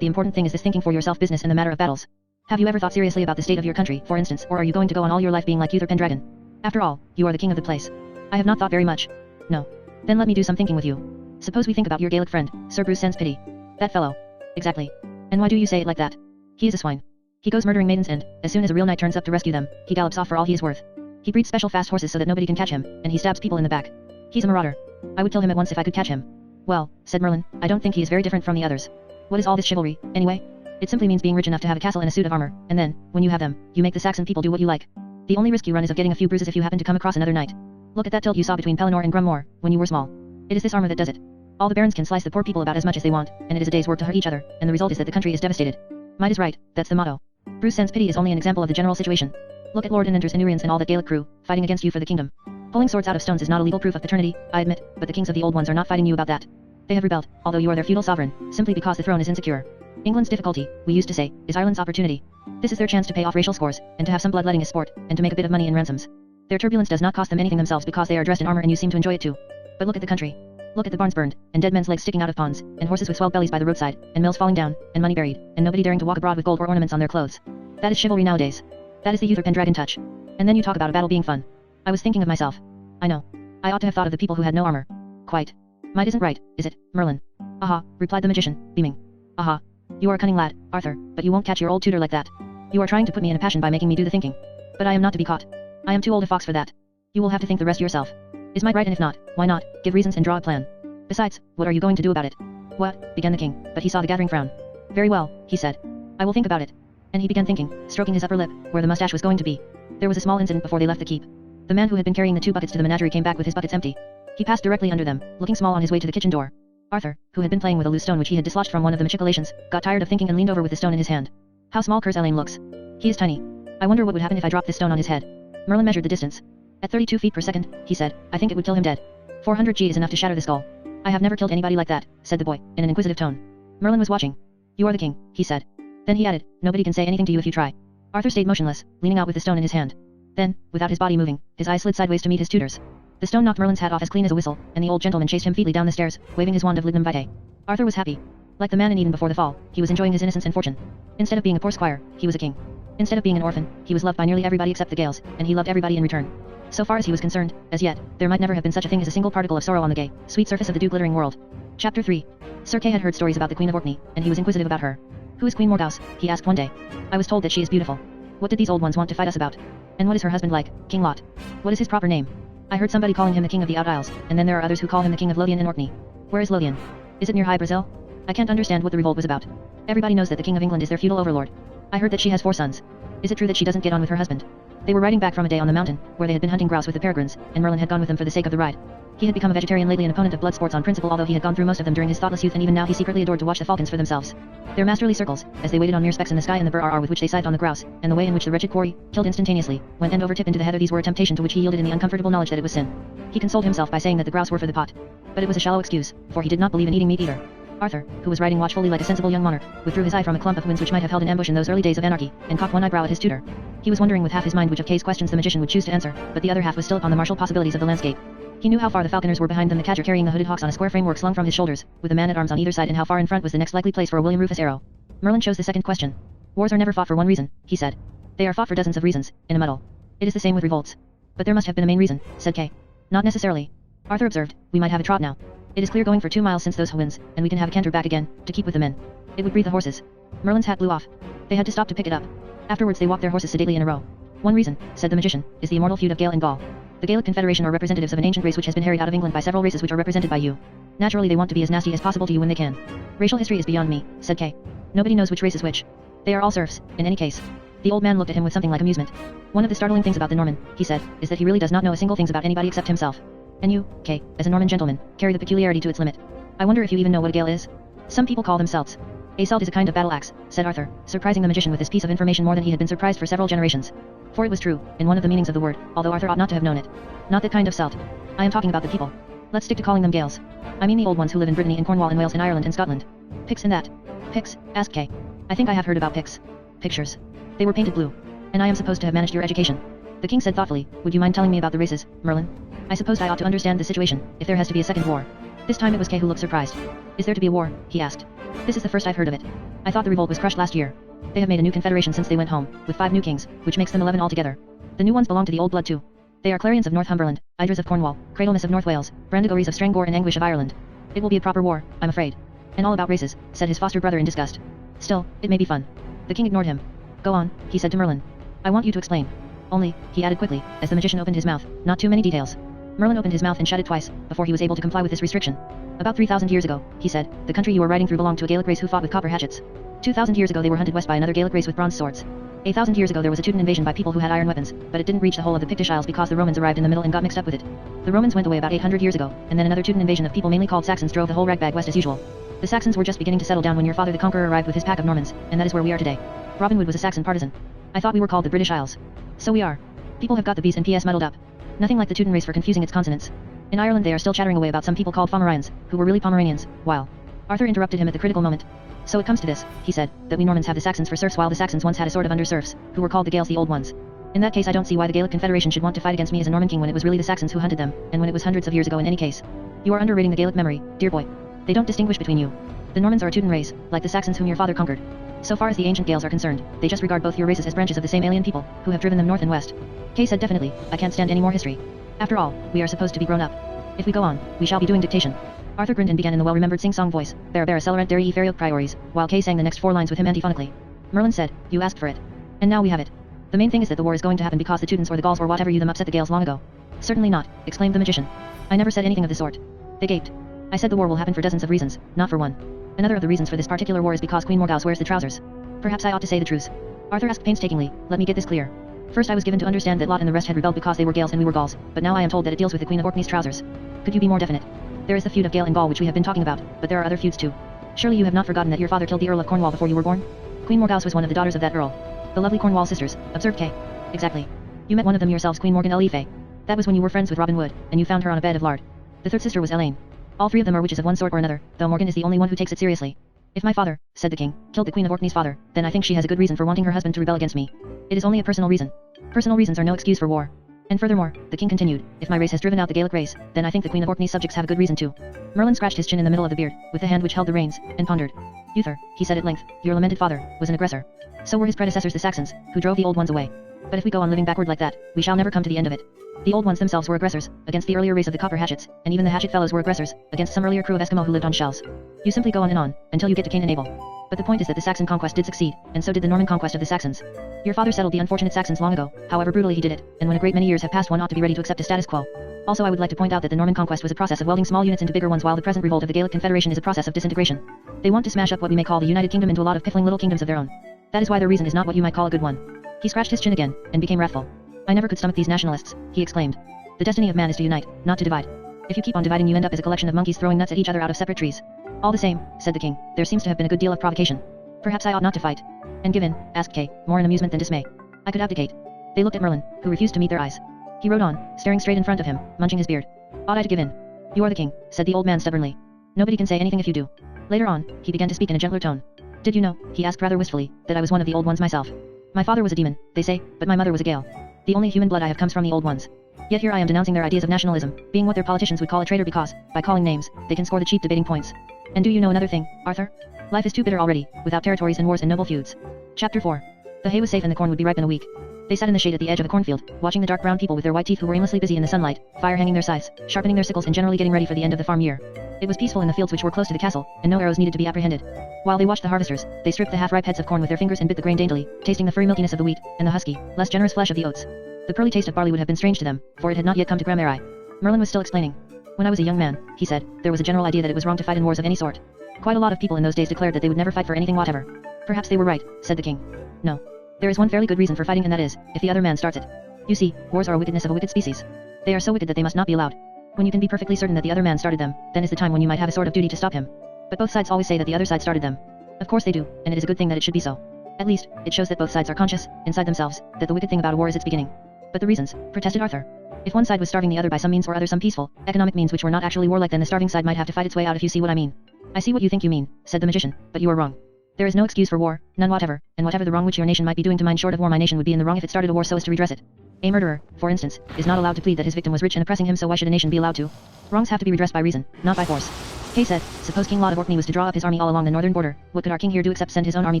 the important thing is this thinking for yourself business in the matter of battles. Have you ever thought seriously about the state of your country, for instance, or are you going to go on all your life being like Uther Pendragon? After all, you are the king of the place. I have not thought very much. No. Then let me do some thinking with you. Suppose we think about your Gaelic friend, Sir Bruce Sensepity. That fellow. Exactly. And why do you say it like that? He is a swine. He goes murdering maidens and, as soon as a real knight turns up to rescue them, he gallops off for all he is worth. He breeds special fast horses so that nobody can catch him, and he stabs people in the back. He's a marauder. I would kill him at once if I could catch him. Well, said Merlin, I don't think he is very different from the others. What is all this chivalry, anyway? It simply means being rich enough to have a castle and a suit of armor, and then, when you have them, you make the Saxon people do what you like. The only risk you run is of getting a few bruises if you happen to come across another knight. Look at that tilt you saw between Pellinore and Grummoor, when you were small. It is this armor that does it. All the barons can slice the poor people about as much as they want, and it is a day's work to hurt each other, and the result is that the country is devastated. Might is right, that's the motto. Bruce Sensepity is only an example of the general situation. Look at Lord Inander's Inurians and all that Gaelic crew, fighting against you for the kingdom. Pulling swords out of stones is not a legal proof of paternity, I admit, but the kings of the old ones are not fighting you about that. They have rebelled, although you are their feudal sovereign, simply because the throne is insecure. England's difficulty, we used to say, is Ireland's opportunity. This is their chance to pay off racial scores, and to have some bloodletting as sport, and to make a bit of money in ransoms. Their turbulence does not cost them anything themselves because they are dressed in armor and you seem to enjoy it too. But look at the country. Look at the barns burned, and dead men's legs sticking out of ponds, and horses with swelled bellies by the roadside, and mills falling down, and money buried, and nobody daring to walk abroad with gold or ornaments on their clothes. That is chivalry nowadays. That is the Uther Pendragon touch. And then you talk about a battle being fun. I was thinking of myself. I know. I ought to have thought of the people who had no armor. Quite. Might isn't right, is it, Merlin? Aha, replied the magician, beaming. Aha. You are a cunning lad, Arthur, but you won't catch your old tutor like that. You are trying to put me in a passion by making me do the thinking. But I am not to be caught. I am too old a fox for that. You will have to think the rest yourself. Is might right, and if not, why not, give reasons and draw a plan. Besides, what are you going to do about it? What, began the king, but he saw the gathering frown. Very well, he said. I will think about it. And he began thinking, stroking his upper lip, where the mustache was going to be. There was a small incident before they left the keep. The man who had been carrying the 2 buckets to the menagerie came back with his buckets empty. He passed directly under them, looking small on his way to the kitchen door. Arthur, who had been playing with a loose stone which he had dislodged from one of the machicolations, got tired of thinking and leaned over with the stone in his hand. How small Coeur Elaine looks. He is tiny. I wonder what would happen if I dropped this stone on his head. Merlin measured the distance. At 32 feet per second, he said, I think it would kill him dead. 400 G is enough to shatter the skull. I have never killed anybody like that, said the boy, in an inquisitive tone. Merlin was watching. You are the king, he said. Then he added, nobody can say anything to you if you try. Arthur stayed motionless, leaning out with the stone in his hand. Then, without his body moving, his eyes slid sideways to meet his tutor's. The stone knocked Merlin's hat off as clean as a whistle, and the old gentleman chased him feebly down the stairs, waving his wand of lignum vitae. Arthur was happy. Like the man in Eden before the fall, he was enjoying his innocence and fortune. Instead of being a poor squire, he was a king. Instead of being an orphan, he was loved by nearly everybody except the Gales, and he loved everybody in return. So far as he was concerned, as yet, there might never have been such a thing as a single particle of sorrow on the gay, sweet surface of the dew-glittering world. Chapter 3. Sir Kay had heard stories about the Queen of Orkney, and he was inquisitive about her. Who is Queen Morgause? He asked one day. I was told that she is beautiful. What did these old ones want to fight us about? And what is her husband like, King Lot? What is his proper name? I heard somebody calling him the King of the Out Isles, and then there are others who call him the King of Lothian and Orkney. Where is Lothian? Is it near High Brazil? I can't understand what the revolt was about. Everybody knows that the King of England is their feudal overlord. I heard that she has 4 sons. Is it true that she doesn't get on with her husband? They were riding back from a day on the mountain, where they had been hunting grouse with the peregrines, and Merlin had gone with them for the sake of the ride. He had become a vegetarian lately, an opponent of blood sports on principle, although he had gone through most of them during his thoughtless youth, and even now he secretly adored to watch the falcons for themselves. Their masterly circles, as they waited on mere specks in the sky, and the burr with which they scythed on the grouse, and the way in which the wretched quarry, killed instantaneously, went end over tip into the heather, these were a temptation to which he yielded in the uncomfortable knowledge that it was sin. He consoled himself by saying that the grouse were for the pot. But it was a shallow excuse, for he did not believe in eating meat either. Arthur, who was riding watchfully like a sensible young monarch, withdrew his eye from a clump of winds which might have held an ambush in those early days of anarchy, and cocked one eyebrow at his tutor. He was wondering with half his mind which of Kay's questions the magician would choose to answer, but the other half was still upon the martial possibilities of the landscape. He knew how far the falconers were behind them, the cadger carrying the hooded hawks on a square framework slung from his shoulders, with a man-at-arms on either side, and how far in front was the next likely place for a William Rufus arrow. Merlin chose the second question. Wars are never fought for one reason, he said. They are fought for dozens of reasons, in a muddle. It is the same with revolts. But there must have been a main reason, said Kay. Not necessarily. Arthur observed, we might have a trot now. It is clear going for 2 miles since those winds, and we can have a canter back again, to keep with the men. It would breathe the horses. Merlin's hat blew off. They had to stop to pick it up. Afterwards they walked their horses sedately in a row. One reason, said the magician, is the immortal feud of Gael and Gaul. The Gaelic Confederation are representatives of an ancient race which has been harried out of England by several races which are represented by you. Naturally they want to be as nasty as possible to you when they can. Racial history is beyond me, said Kay. Nobody knows which race is which. They are all serfs, in any case. The old man looked at him with something like amusement. One of the startling things about the Norman, he said, is that he really does not know a single thing about anybody except himself. And you, Kay, as a Norman gentleman, carry the peculiarity to its limit. I wonder if you even know what a Gael is? Some people call them celts. A celt is a kind of battle axe, said Arthur, surprising the magician with this piece of information more than he had been surprised for several generations. For it was true, in one of the meanings of the word, although Arthur ought not to have known it. Not that kind of celt. I am talking about the people. Let's stick to calling them Gaels. I mean the old ones who live in Brittany and Cornwall and Wales and Ireland and Scotland. Picts and that. Picts? Asked Kay. I think I have heard about Picts. Pictures. They were painted blue. And I am supposed to have managed your education. The king said thoughtfully, would you mind telling me about the races, Merlin? I suppose I ought to understand the situation, if there has to be a second war. This time it was Kay who looked surprised. Is there to be a war? He asked. This is the first I've heard of it. I thought the revolt was crushed last year. They have made a new confederation since they went home, with 5 new kings, which makes them 11 altogether. The new ones belong to the old blood too. They are Clarions of Northumberland, Idras of Cornwall, Cradlemas of North Wales, Brandegories of Strangor and Anguish of Ireland. It will be a proper war, I'm afraid. And all about races, said his foster brother in disgust. Still, it may be fun. The king ignored him. Go on, he said to Merlin. I want you to explain. Only, he added quickly, as the magician opened his mouth, not too many details. Merlin opened his mouth and shut it twice, before he was able to comply with this restriction. About 3,000 years ago, he said, the country you are riding through belonged to a Gaelic race who fought with copper hatchets. 2,000 years ago they were hunted west by another Gaelic race with bronze swords. 1,000 years ago there was a Teuton invasion by people who had iron weapons, but it didn't reach the whole of the Pictish Isles because the Romans arrived in the middle and got mixed up with it. The Romans went away about 800 years ago, and then another Teuton invasion of people mainly called Saxons drove the whole ragbag west as usual. The Saxons were just beginning to settle down when your father the Conqueror arrived with his pack of Normans, and that is where we are today. Robin Hood was a Saxon partisan. I thought we were called the British Isles. So we are. People have got the B's and PS muddled up. Nothing like the Teuton race for confusing its consonants. In Ireland they are still chattering away about some people called Pomerians, who were really Pomeranians, while Arthur interrupted him at the critical moment. So it comes to this, he said, that we Normans have the Saxons for serfs while the Saxons once had a sort of under-serfs, who were called the Gaels the old ones. In that case I don't see why the Gaelic Confederation should want to fight against me as a Norman king when it was really the Saxons who hunted them, and when it was hundreds of years ago in any case. You are underrating the Gaelic memory, dear boy. They don't distinguish between you. The Normans are a Teuton race, like the Saxons whom your father conquered. So far as the ancient Gaels are concerned, they just regard both your races as branches of the same alien people, who have driven them north and west. Kay said definitely, I can't stand any more history. After all, we are supposed to be grown up. If we go on, we shall be doing dictation. Arthur grinned and began in the well-remembered sing-song voice, Bara bara celerant deri feriok priores, while Kay sang the next 4 lines with him antiphonically. Merlin said, you asked for it. And now we have it. The main thing is that the war is going to happen because the Teutons or the Gauls or whatever you them upset the Gaels long ago. Certainly not, exclaimed the magician. I never said anything of the sort. They gaped. I said the war will happen for dozens of reasons, not for one. Another of the reasons for this particular war is because Queen Morgause wears the trousers. Perhaps I ought to say the truce. Arthur asked painstakingly, let me get this clear. First I was given to understand that Lot and the rest had rebelled because they were Gales and we were Gauls, but now I am told that it deals with the Queen of Orkney's trousers. Could you be more definite? There is the feud of Gale and Gaul which we have been talking about, but there are other feuds too. Surely you have not forgotten that your father killed the Earl of Cornwall before you were born? Queen Morgause was one of the daughters of that earl. The lovely Cornwall sisters, observed Kay. Exactly. You met one of them yourselves, Queen Morgan le Fay. That was when you were friends with Robin Wood, and you found her on a bed of lard. The third sister was Elaine. All three of them are witches of one sort or another, though Morgan is the only one who takes it seriously. If my father, said the king, killed the Queen of Orkney's father, then I think she has a good reason for wanting her husband to rebel against me. It is only a personal reason. Personal reasons are no excuse for war. And furthermore, the king continued, if my race has driven out the Gaelic race, then I think the Queen of Orkney's subjects have a good reason too. Merlin scratched his chin in the middle of the beard, with the hand which held the reins, and pondered. Uther, he said at length, your lamented father, was an aggressor. So were his predecessors the Saxons, who drove the old ones away. But if we go on living backward like that, we shall never come to the end of it. The old ones themselves were aggressors, against the earlier race of the Copper Hatchets, and even the Hatchet fellows were aggressors, against some earlier crew of Eskimo who lived on shells. You simply go on and on, until you get to Cain and Abel. But the point is that the Saxon conquest did succeed, and so did the Norman conquest of the Saxons. Your father settled the unfortunate Saxons long ago, however brutally he did it, and when a great many years have passed one ought to be ready to accept a status quo. Also I would like to point out that the Norman conquest was a process of welding small units into bigger ones while the present revolt of the Gaelic Confederation is a process of disintegration. They want to smash up what we may call the United Kingdom into a lot of piffling little kingdoms of their own. That is why their reason is not what you might call a good one. He scratched his chin again, and became wrathful. I never could stomach these nationalists, he exclaimed. The destiny of man is to unite, not to divide. If you keep on dividing you end up as a collection of monkeys throwing nuts at each other out of separate trees. All the same, said the king, there seems to have been a good deal of provocation. Perhaps I ought not to fight. And give in, asked Kay, more in amusement than dismay. I could abdicate. They looked at Merlin, who refused to meet their eyes. He rode on, staring straight in front of him, munching his beard. Ought I to give in? You are the king, said the old man stubbornly. Nobody can say anything if you do. Later on, he began to speak in a gentler tone. Did you know, he asked rather wistfully, that I was one of the old ones myself? My father was a demon, they say, but my mother was a Gale. The only human blood I have comes from the old ones. Yet here I am denouncing their ideas of nationalism, being what their politicians would call a traitor because, by calling names, they can score the cheap debating points. And do you know another thing, Arthur? Life is too bitter already, without territories and wars and noble feuds. Chapter 4. The hay was safe and the corn would be ripe in a week. They sat in the shade at the edge of a cornfield, watching the dark brown people with their white teeth who were aimlessly busy in the sunlight, fire hanging their scythes, sharpening their sickles and generally getting ready for the end of the farm year. It was peaceful in the fields which were close to the castle, and no arrows needed to be apprehended. While they watched the harvesters, they stripped the half-ripe heads of corn with their fingers and bit the grain daintily, tasting the furry milkiness of the wheat, and the husky, less generous flesh of the oats. The pearly taste of barley would have been strange to them, for it had not yet come to Grammari. Merlin was still explaining. When I was a young man, he said, there was a general idea that it was wrong to fight in wars of any sort. Quite a lot of people in those days declared that they would never fight for anything whatever. Perhaps they were right, said the king. No. There is one fairly good reason for fighting and that is, if the other man starts it. You see, wars are a wickedness of a wicked species. They are so wicked that they must not be allowed. When you can be perfectly certain that the other man started them, then is the time when you might have a sort of duty to stop him. But both sides always say that the other side started them. Of course they do, and it is a good thing that it should be so. At least, it shows that both sides are conscious, inside themselves, that the wicked thing about a war is its beginning. But the reasons, protested Arthur. If one side was starving the other by some means or other, some peaceful, economic means which were not actually warlike, then the starving side might have to fight its way out, if you see what I mean. I see what you think you mean, said the magician, but you are wrong. There is no excuse for war, none whatever, and whatever the wrong which your nation might be doing to mine short of war, my nation would be in the wrong if it started a war so as to redress it. A murderer, for instance, is not allowed to plead that his victim was rich and oppressing him, so why should a nation be allowed to? Wrongs have to be redressed by reason, not by force. Kay said, suppose King Lot of Orkney was to draw up his army all along the northern border, what could our king here do except send his own army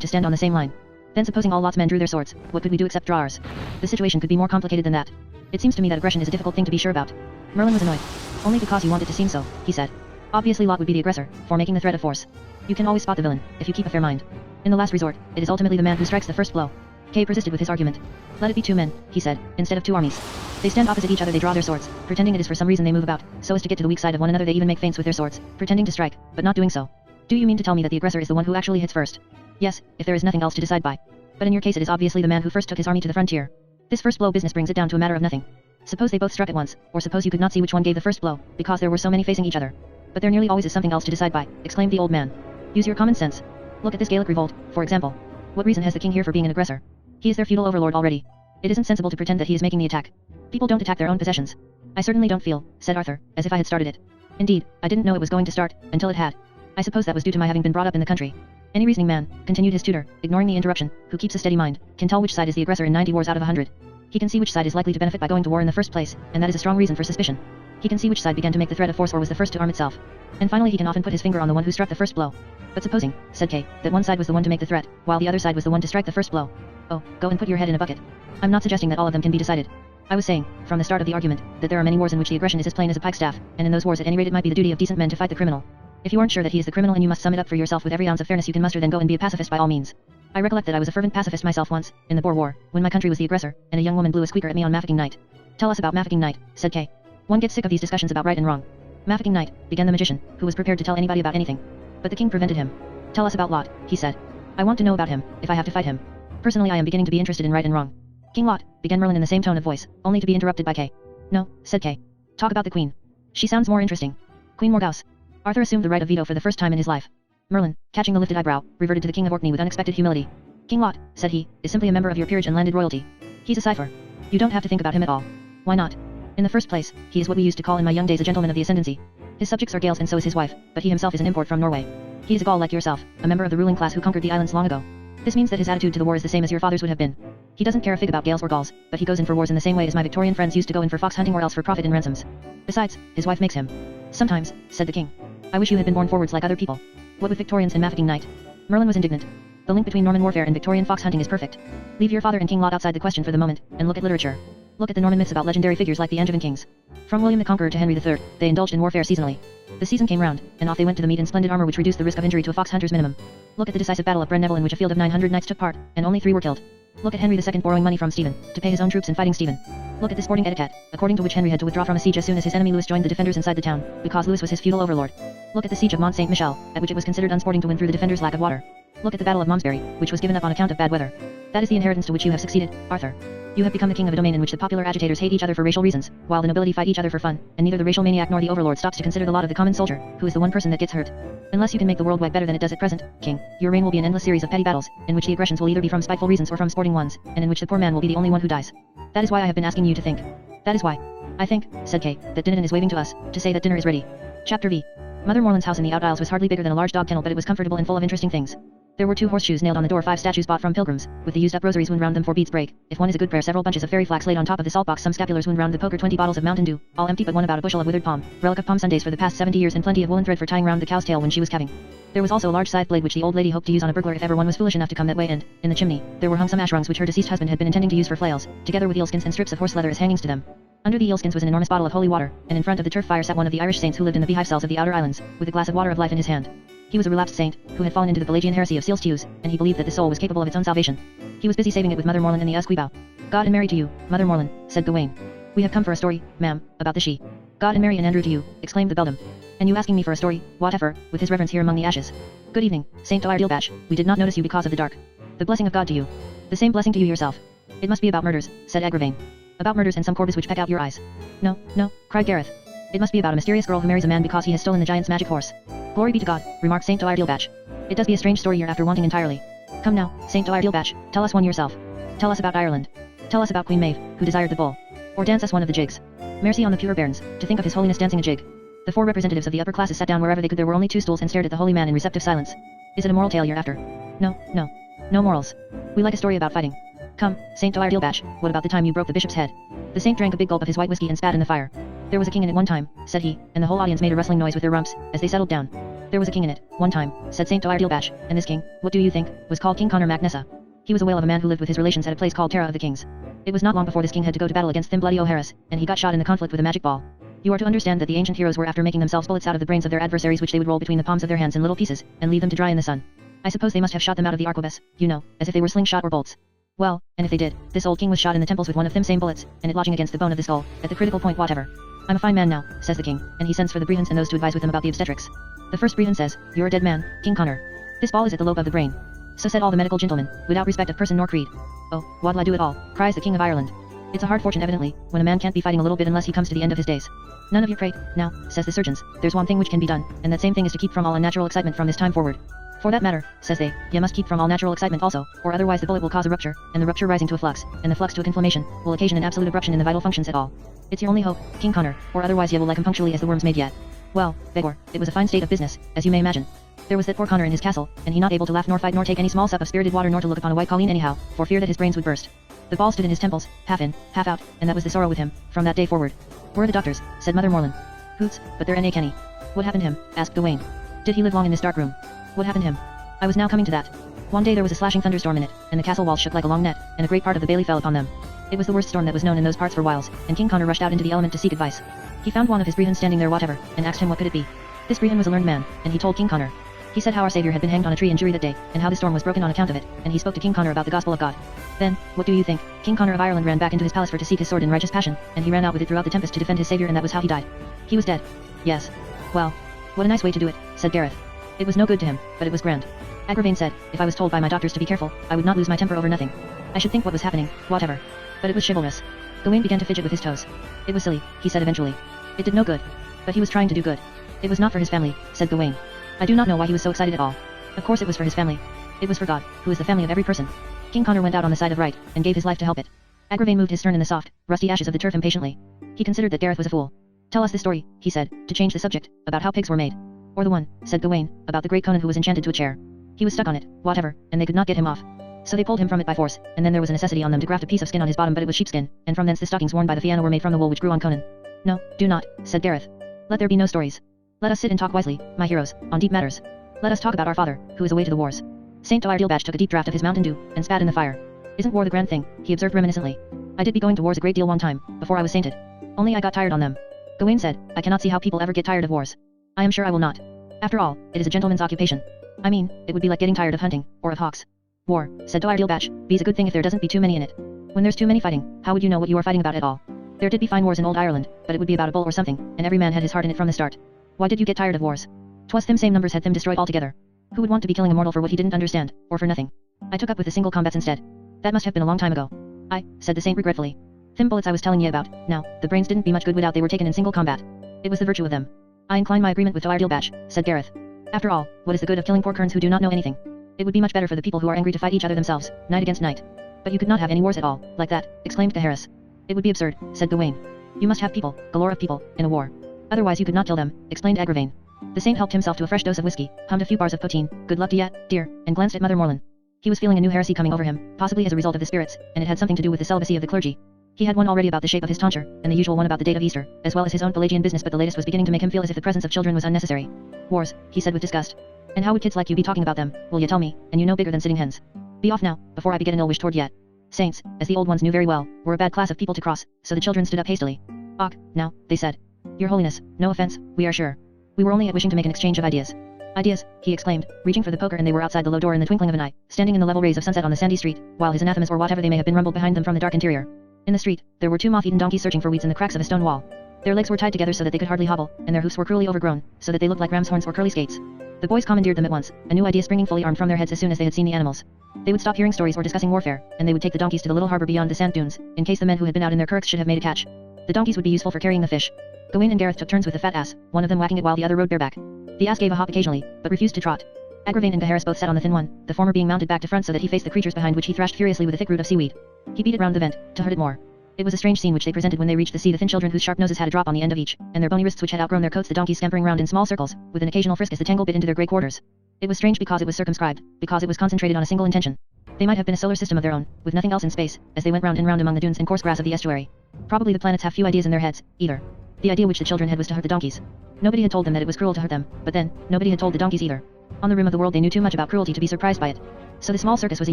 to stand on the same line? Then supposing all Lot's men drew their swords, what could we do except draw ours? The situation could be more complicated than that. It seems to me that aggression is a difficult thing to be sure about. Merlin was annoyed. Only because you want it to seem so, he said. Obviously Lot would be the aggressor, for making the threat of force. You can always spot the villain, if you keep a fair mind. In the last resort, it is ultimately the man who strikes the first blow. Kay persisted with his argument. Let it be two men, he said, instead of two armies. They stand opposite each other, they draw their swords, pretending it is for some reason they move about, so as to get to the weak side of one another. They even make feints with their swords, pretending to strike, but not doing so. Do you mean to tell me that the aggressor is the one who actually hits first? Yes, if there is nothing else to decide by. But in your case it is obviously the man who first took his army to the frontier. This first blow business brings it down to a matter of nothing. Suppose they both struck at once, or suppose you could not see which one gave the first blow, because there were so many facing each other. But there nearly always is something else to decide by, exclaimed the old man. Use your common sense. Look at this Gaelic revolt, for example. What reason has the king here for being an aggressor? He is their feudal overlord already. It isn't sensible to pretend that he is making the attack. People don't attack their own possessions. I certainly don't feel, said Arthur, as if I had started it. Indeed, I didn't know it was going to start, until it had. I suppose that was due to my having been brought up in the country. Any reasoning man, continued his tutor, ignoring the interruption, who keeps a steady mind, can tell which side is the aggressor in 90 wars out of 100. He can see which side is likely to benefit by going to war in the first place, and that is a strong reason for suspicion. He can see which side began to make the threat of force or was the first to arm itself. And finally he can often put his finger on the one who struck the first blow. But supposing, said Kay, that one side was the one to make the threat, while the other side was the one to strike the first blow. Oh, go and put your head in a bucket. I'm not suggesting that all of them can be decided. I was saying, from the start of the argument, that there are many wars in which the aggression is as plain as a pikestaff, and in those wars at any rate it might be the duty of decent men to fight the criminal. If you aren't sure that he is the criminal and you must sum it up for yourself with every ounce of fairness you can muster, then go and be a pacifist by all means. I recollect that I was a fervent pacifist myself once, in the Boer War, when my country was the aggressor, and a young woman blew a squeaker at me on Mafeking night. Tell us about Mafeking night, said Kay. One gets sick of these discussions about right and wrong. Mafeking night, began the magician, who was prepared to tell anybody about anything. But the king prevented him. Tell us about Lot, he said. I want to know about him, if I have to fight him. Personally, I am beginning to be interested in right and wrong. King Lot, began Merlin in the same tone of voice, only to be interrupted by Kay. No, said Kay. Talk about the queen. She sounds more interesting. Queen Morgause. Arthur assumed the right of veto for the first time in his life. Merlin, catching the lifted eyebrow, reverted to the King of Orkney with unexpected humility. King Lot, said he, is simply a member of your peerage and landed royalty. He's a cipher. You don't have to think about him at all. Why not? In the first place, he is what we used to call in my young days a gentleman of the ascendancy. His subjects are Gales and so is his wife, but he himself is an import from Norway. He is a Gaul like yourself, a member of the ruling class who conquered the islands long ago. This means that his attitude to the war is the same as your father's would have been. He doesn't care a fig about Gales or Gauls, but he goes in for wars in the same way as my Victorian friends used to go in for fox hunting or else for profit in ransoms. Besides, his wife makes him. Sometimes, said the king. I wish you had been born forwards like other people. What with Victorians and Mafeking Knight? Merlin was indignant. The link between Norman warfare and Victorian fox hunting is perfect. Leave your father and King Lot outside the question for the moment, and look at literature. Look at the Norman myths about legendary figures like the Angevin kings. From William the Conqueror to Henry III, they indulged in warfare seasonally. The season came round, and off they went to the meet in splendid armor which reduced the risk of injury to a fox hunter's minimum. Look at the decisive battle of Bryn Neville in which a field of 900 knights took part, and only 3 were killed. Look at Henry II borrowing money from Stephen, to pay his own troops and fighting Stephen. Look at the sporting etiquette, according to which Henry had to withdraw from a siege as soon as his enemy Louis joined the defenders inside the town, because Louis was his feudal overlord. Look at the siege of Mont Saint-Michel, at which it was considered unsporting to win through the defenders' lack of water. Look at the battle of Malmesbury, which was given up on account of bad weather. That is the inheritance to which you have succeeded, Arthur. You have become the king of a domain in which the popular agitators hate each other for racial reasons, while the nobility fight each other for fun, and neither the racial maniac nor the overlord stops to consider the lot of the common soldier, who is the one person that gets hurt. Unless you can make the world better than it does at present, king, your reign will be an endless series of petty battles, in which the aggressions will either be from spiteful reasons or from sporting ones, and in which the poor man will be the only one who dies. That is why I have been asking you to think. That is why. I think, said Kay, that Dinadan is waving to us, to say that dinner is ready. Chapter V. Mother Morland's house in the Out-Isles was hardly bigger than a large dog kennel, but it was comfortable and full of interesting things. There were 2 horseshoes nailed on the door, 5 statues bought from pilgrims, with the used-up rosaries wound round them for beads break. If one is a good prayer, several bunches of fairy flax laid on top of the salt box, some scapulars wound round the poker, 20 bottles of Mountain Dew, all empty but one about a bushel of withered palm, relic of palm Sundays for the past 70 years, and plenty of woolen thread for tying round the cow's tail when she was calving. There was also a large scythe blade which the old lady hoped to use on a burglar if ever one was foolish enough to come that way, and, in the chimney, there were hung some ash rungs which her deceased husband had been intending to use for flails, together with eelskins and strips of horse leather as hangings to them. Under the eelskins was an enormous bottle of holy water, and in front of the turf fire sat one of the Irish saints who lived in the beehive cells of the outer islands, with a glass of water of life in his hand. He was a relapsed saint, who had fallen into the Pelagian heresy of seal stews, and he believed that the soul was capable of its own salvation. He was busy saving it with Mother Morland and the Usquebaugh. God and Mary to you, Mother Morland, said Gawain. We have come for a story, ma'am, about the she. God and Mary and Andrew to you, exclaimed the beldam. And you asking me for a story, whatever, with his reverence here among the ashes. Good evening, Saint Doirdilbach, we did not notice you because of the dark. The blessing of God to you. The same blessing to you yourself. It must be about murders, said Agravain. About murders and some corpus which peck out your eyes. No, no, cried Gareth. It must be about a mysterious girl who marries a man because he has stolen the giant's magic horse. Glory be to God, remarked Saint Doirdilbach. It does be a strange story you're after wanting entirely. Come now, Saint Doirdilbach, tell us one yourself. Tell us about Ireland. Tell us about Queen Maeve, who desired the bull. Or dance us one of the jigs. Mercy on the pure bairns, to think of His Holiness dancing a jig. The 4 representatives of the upper classes sat down wherever they could. There were only 2 stools and stared at the holy man in receptive silence. Is it a moral tale you're after? No, no. No morals. We like a story about fighting. Come, Saint Doirdilbach, what about the time you broke the bishop's head? The saint drank a big gulp of his white whiskey and spat in the fire. There was a king in it one time, said he, and the whole audience made a rustling noise with their rumps, as they settled down. There was a king in it, one time, said Saint Doirdilbach, and this king, what do you think, was called King Conor MacNessa. He was a whale of a man who lived with his relations at a place called Tara of the Kings. It was not long before this king had to go to battle against Thin Bloody O'Harris, and he got shot in the conflict with a magic ball. You are to understand that the ancient heroes were after making themselves bullets out of the brains of their adversaries which they would roll between the palms of their hands in little pieces, and leave them to dry in the sun. I suppose they must have shot them out of the arquebus, you know, as if they were slingshot or bolts. Well, and if they did, this old king was shot in the temples with one of them same bullets, and it lodging against the bone of the skull, at the critical point whatever. I'm a fine man now, says the king, and he sends for the Brehons and those to advise with them about the obstetrics. The first Brehon says, you're a dead man, King Conor. This ball is at the lobe of the brain. So said all the medical gentlemen, without respect of person nor creed. Oh, what'll I do at all, cries the King of Ireland. It's a hard fortune evidently, when a man can't be fighting a little bit unless he comes to the end of his days. None of you prate, now, says the surgeons, there's one thing which can be done, and that same thing is to keep from all unnatural excitement from this time forward. For that matter, says they, ye must keep from all natural excitement also, or otherwise the bullet will cause a rupture, and the rupture rising to a flux, and the flux to a conflammation, will occasion an absolute abruption in the vital functions at all. It's your only hope, King Conor, or otherwise ye will like him punctually as the worms made yet. Well, begor, it was a fine state of business, as you may imagine. There was that poor Conor in his castle, and he not able to laugh nor fight nor take any small sup of spirited water nor to look upon a white colleen anyhow, for fear that his brains would burst. The ball stood in his temples, half in, half out, and that was the sorrow with him, from that day forward. Where are the doctors, said Mother Morland. Hoots, but they're N.A. Kenny. What happened him, asked Gawain. Did he live long in this dark room? What happened him? I was now coming to that. One day there was a slashing thunderstorm in it, and the castle walls shook like a long net, and a great part of the bailey fell upon them. It was the worst storm that was known in those parts for whiles, and King Conor rushed out into the element to seek advice. He found one of his Brehons standing there whatever, and asked him what could it be. This Brehon was a learned man, and he told King Conor. He said how our Saviour had been hanged on a tree in Jewry that day, and how the storm was broken on account of it, and he spoke to King Conor about the gospel of God. Then, what do you think? King Conor of Ireland ran back into his palace for to seek his sword in righteous passion, and he ran out with it throughout the tempest to defend his Saviour, and that was how he died. He was dead. Yes. Well, what a nice way to do it, said Gareth. It was no good to him, but it was grand. Agravain said, if I was told by my doctors to be careful, I would not lose my temper over nothing. I should think what was happening, whatever. But it was chivalrous. Gawain began to fidget with his toes. It was silly, he said eventually. It did no good. But he was trying to do good. It was not for his family, said Gawain. I do not know why he was so excited at all. Of course it was for his family. It was for God, who is the family of every person. King Connor went out on the side of right, and gave his life to help it. Agravain moved his stern in the soft, rusty ashes of the turf impatiently. He considered that Gareth was a fool. Tell us the story, he said, to change the subject, about how pigs were made. Or the one, said Gawain, about the great Conan who was enchanted to a chair. He was stuck on it, whatever, and they could not get him off. So they pulled him from it by force, and then there was a necessity on them to graft a piece of skin on his bottom, but it was sheepskin, and from thence the stockings worn by the Fianna were made from the wool which grew on Conan. No, do not, said Gareth. Let there be no stories. Let us sit and talk wisely, my heroes, on deep matters. Let us talk about our father, who is away to the wars. Saint Toirdilbach took a deep draught of his Mountain Dew, and spat in the fire. Isn't war the grand thing, he observed reminiscently. I did be going to wars a great deal long time, before I was sainted. Only I got tired on them. Gawain said, I cannot see how people ever get tired of wars. I am sure I will not. After all, it is a gentleman's occupation. I mean, it would be like getting tired of hunting, or of hawks. War, said Toirdilbach, be's a good thing if there doesn't be too many in it. When there's too many fighting, how would you know what you are fighting about at all? There did be fine wars in old Ireland, but it would be about a bull or something, and every man had his heart in it from the start. Why did you get tired of wars? 'Twas them same numbers had them destroyed altogether. Who would want to be killing a mortal for what he didn't understand, or for nothing? I took up with the single combats instead. That must have been a long time ago. I, said the saint regretfully. Them bullets I was telling ye about, now, the brains didn't be much good without they were taken in single combat. It was the virtue of them. I incline my agreement with Toirdilbach, said Gareth. After all, what is the good of killing poor kerns who do not know anything? It would be much better for the people who are angry to fight each other themselves, night against night. But you could not have any wars at all, like that, exclaimed Gaheris. It would be absurd, said Gawain. You must have people, galore of people, in a war. Otherwise you could not kill them, explained Agravain. The saint helped himself to a fresh dose of whiskey, hummed a few bars of poteen, good luck to ya, dear, and glanced at Mother Morland. He was feeling a new heresy coming over him, possibly as a result of the spirits, and it had something to do with the celibacy of the clergy. He had one already about the shape of his tonsure, and the usual one about the date of Easter, as well as his own Pelagian business, but the latest was beginning to make him feel as if the presence of children was unnecessary. Wars, he said with disgust. And how would kids like you be talking about them, will you tell me, and you no bigger than sitting hens? Be off now, before I begin an ill wish toward yet. Saints, as the old ones knew very well, were a bad class of people to cross, so the children stood up hastily. Och, now, they said. Your Holiness, no offense, we are sure. We were only wishing to make an exchange of ideas. Ideas, he exclaimed, reaching for the poker, and they were outside the low door in the twinkling of an eye, standing in the level rays of sunset on the sandy street, while his anathemas or whatever they may have been rumbled behind them from the dark interior. In the street, there were two moth-eaten donkeys searching for weeds in the cracks of a stone wall. Their legs were tied together so that they could hardly hobble, and their hoofs were cruelly overgrown, so that they looked like ram's horns or curly skates. The boys commandeered them at once, a new idea springing fully armed from their heads as soon as they had seen the animals. They would stop hearing stories or discussing warfare, and they would take the donkeys to the little harbor beyond the sand dunes, in case the men who had been out in their currachs should have made a catch. The donkeys would be useful for carrying the fish. Gawain and Gareth took turns with the fat ass, one of them whacking it while the other rode bareback. The ass gave a hop occasionally, but refused to trot. Agravain and Gaheris both sat on the thin one, the former being mounted back to front so that he faced the creatures behind which he thrashed furiously with a thick root of seaweed. He beat it round the vent, to hurt it more. It was a strange scene which they presented when they reached the sea, the thin children whose sharp noses had a drop on the end of each, and their bony wrists which had outgrown their coats, the donkeys scampering round in small circles, with an occasional frisk as the tangle bit into their grey quarters. It was strange because it was circumscribed, because it was concentrated on a single intention. They might have been a solar system of their own, with nothing else in space, as they went round and round among the dunes and coarse grass of the estuary. Probably the planets have few ideas in their heads, either. The idea which the children had was to hurt the donkeys. Nobody had told them that it was cruel to hurt them, but then, nobody had told the donkeys either. On the rim of the world they knew too much about cruelty to be surprised by it. So the small circus was a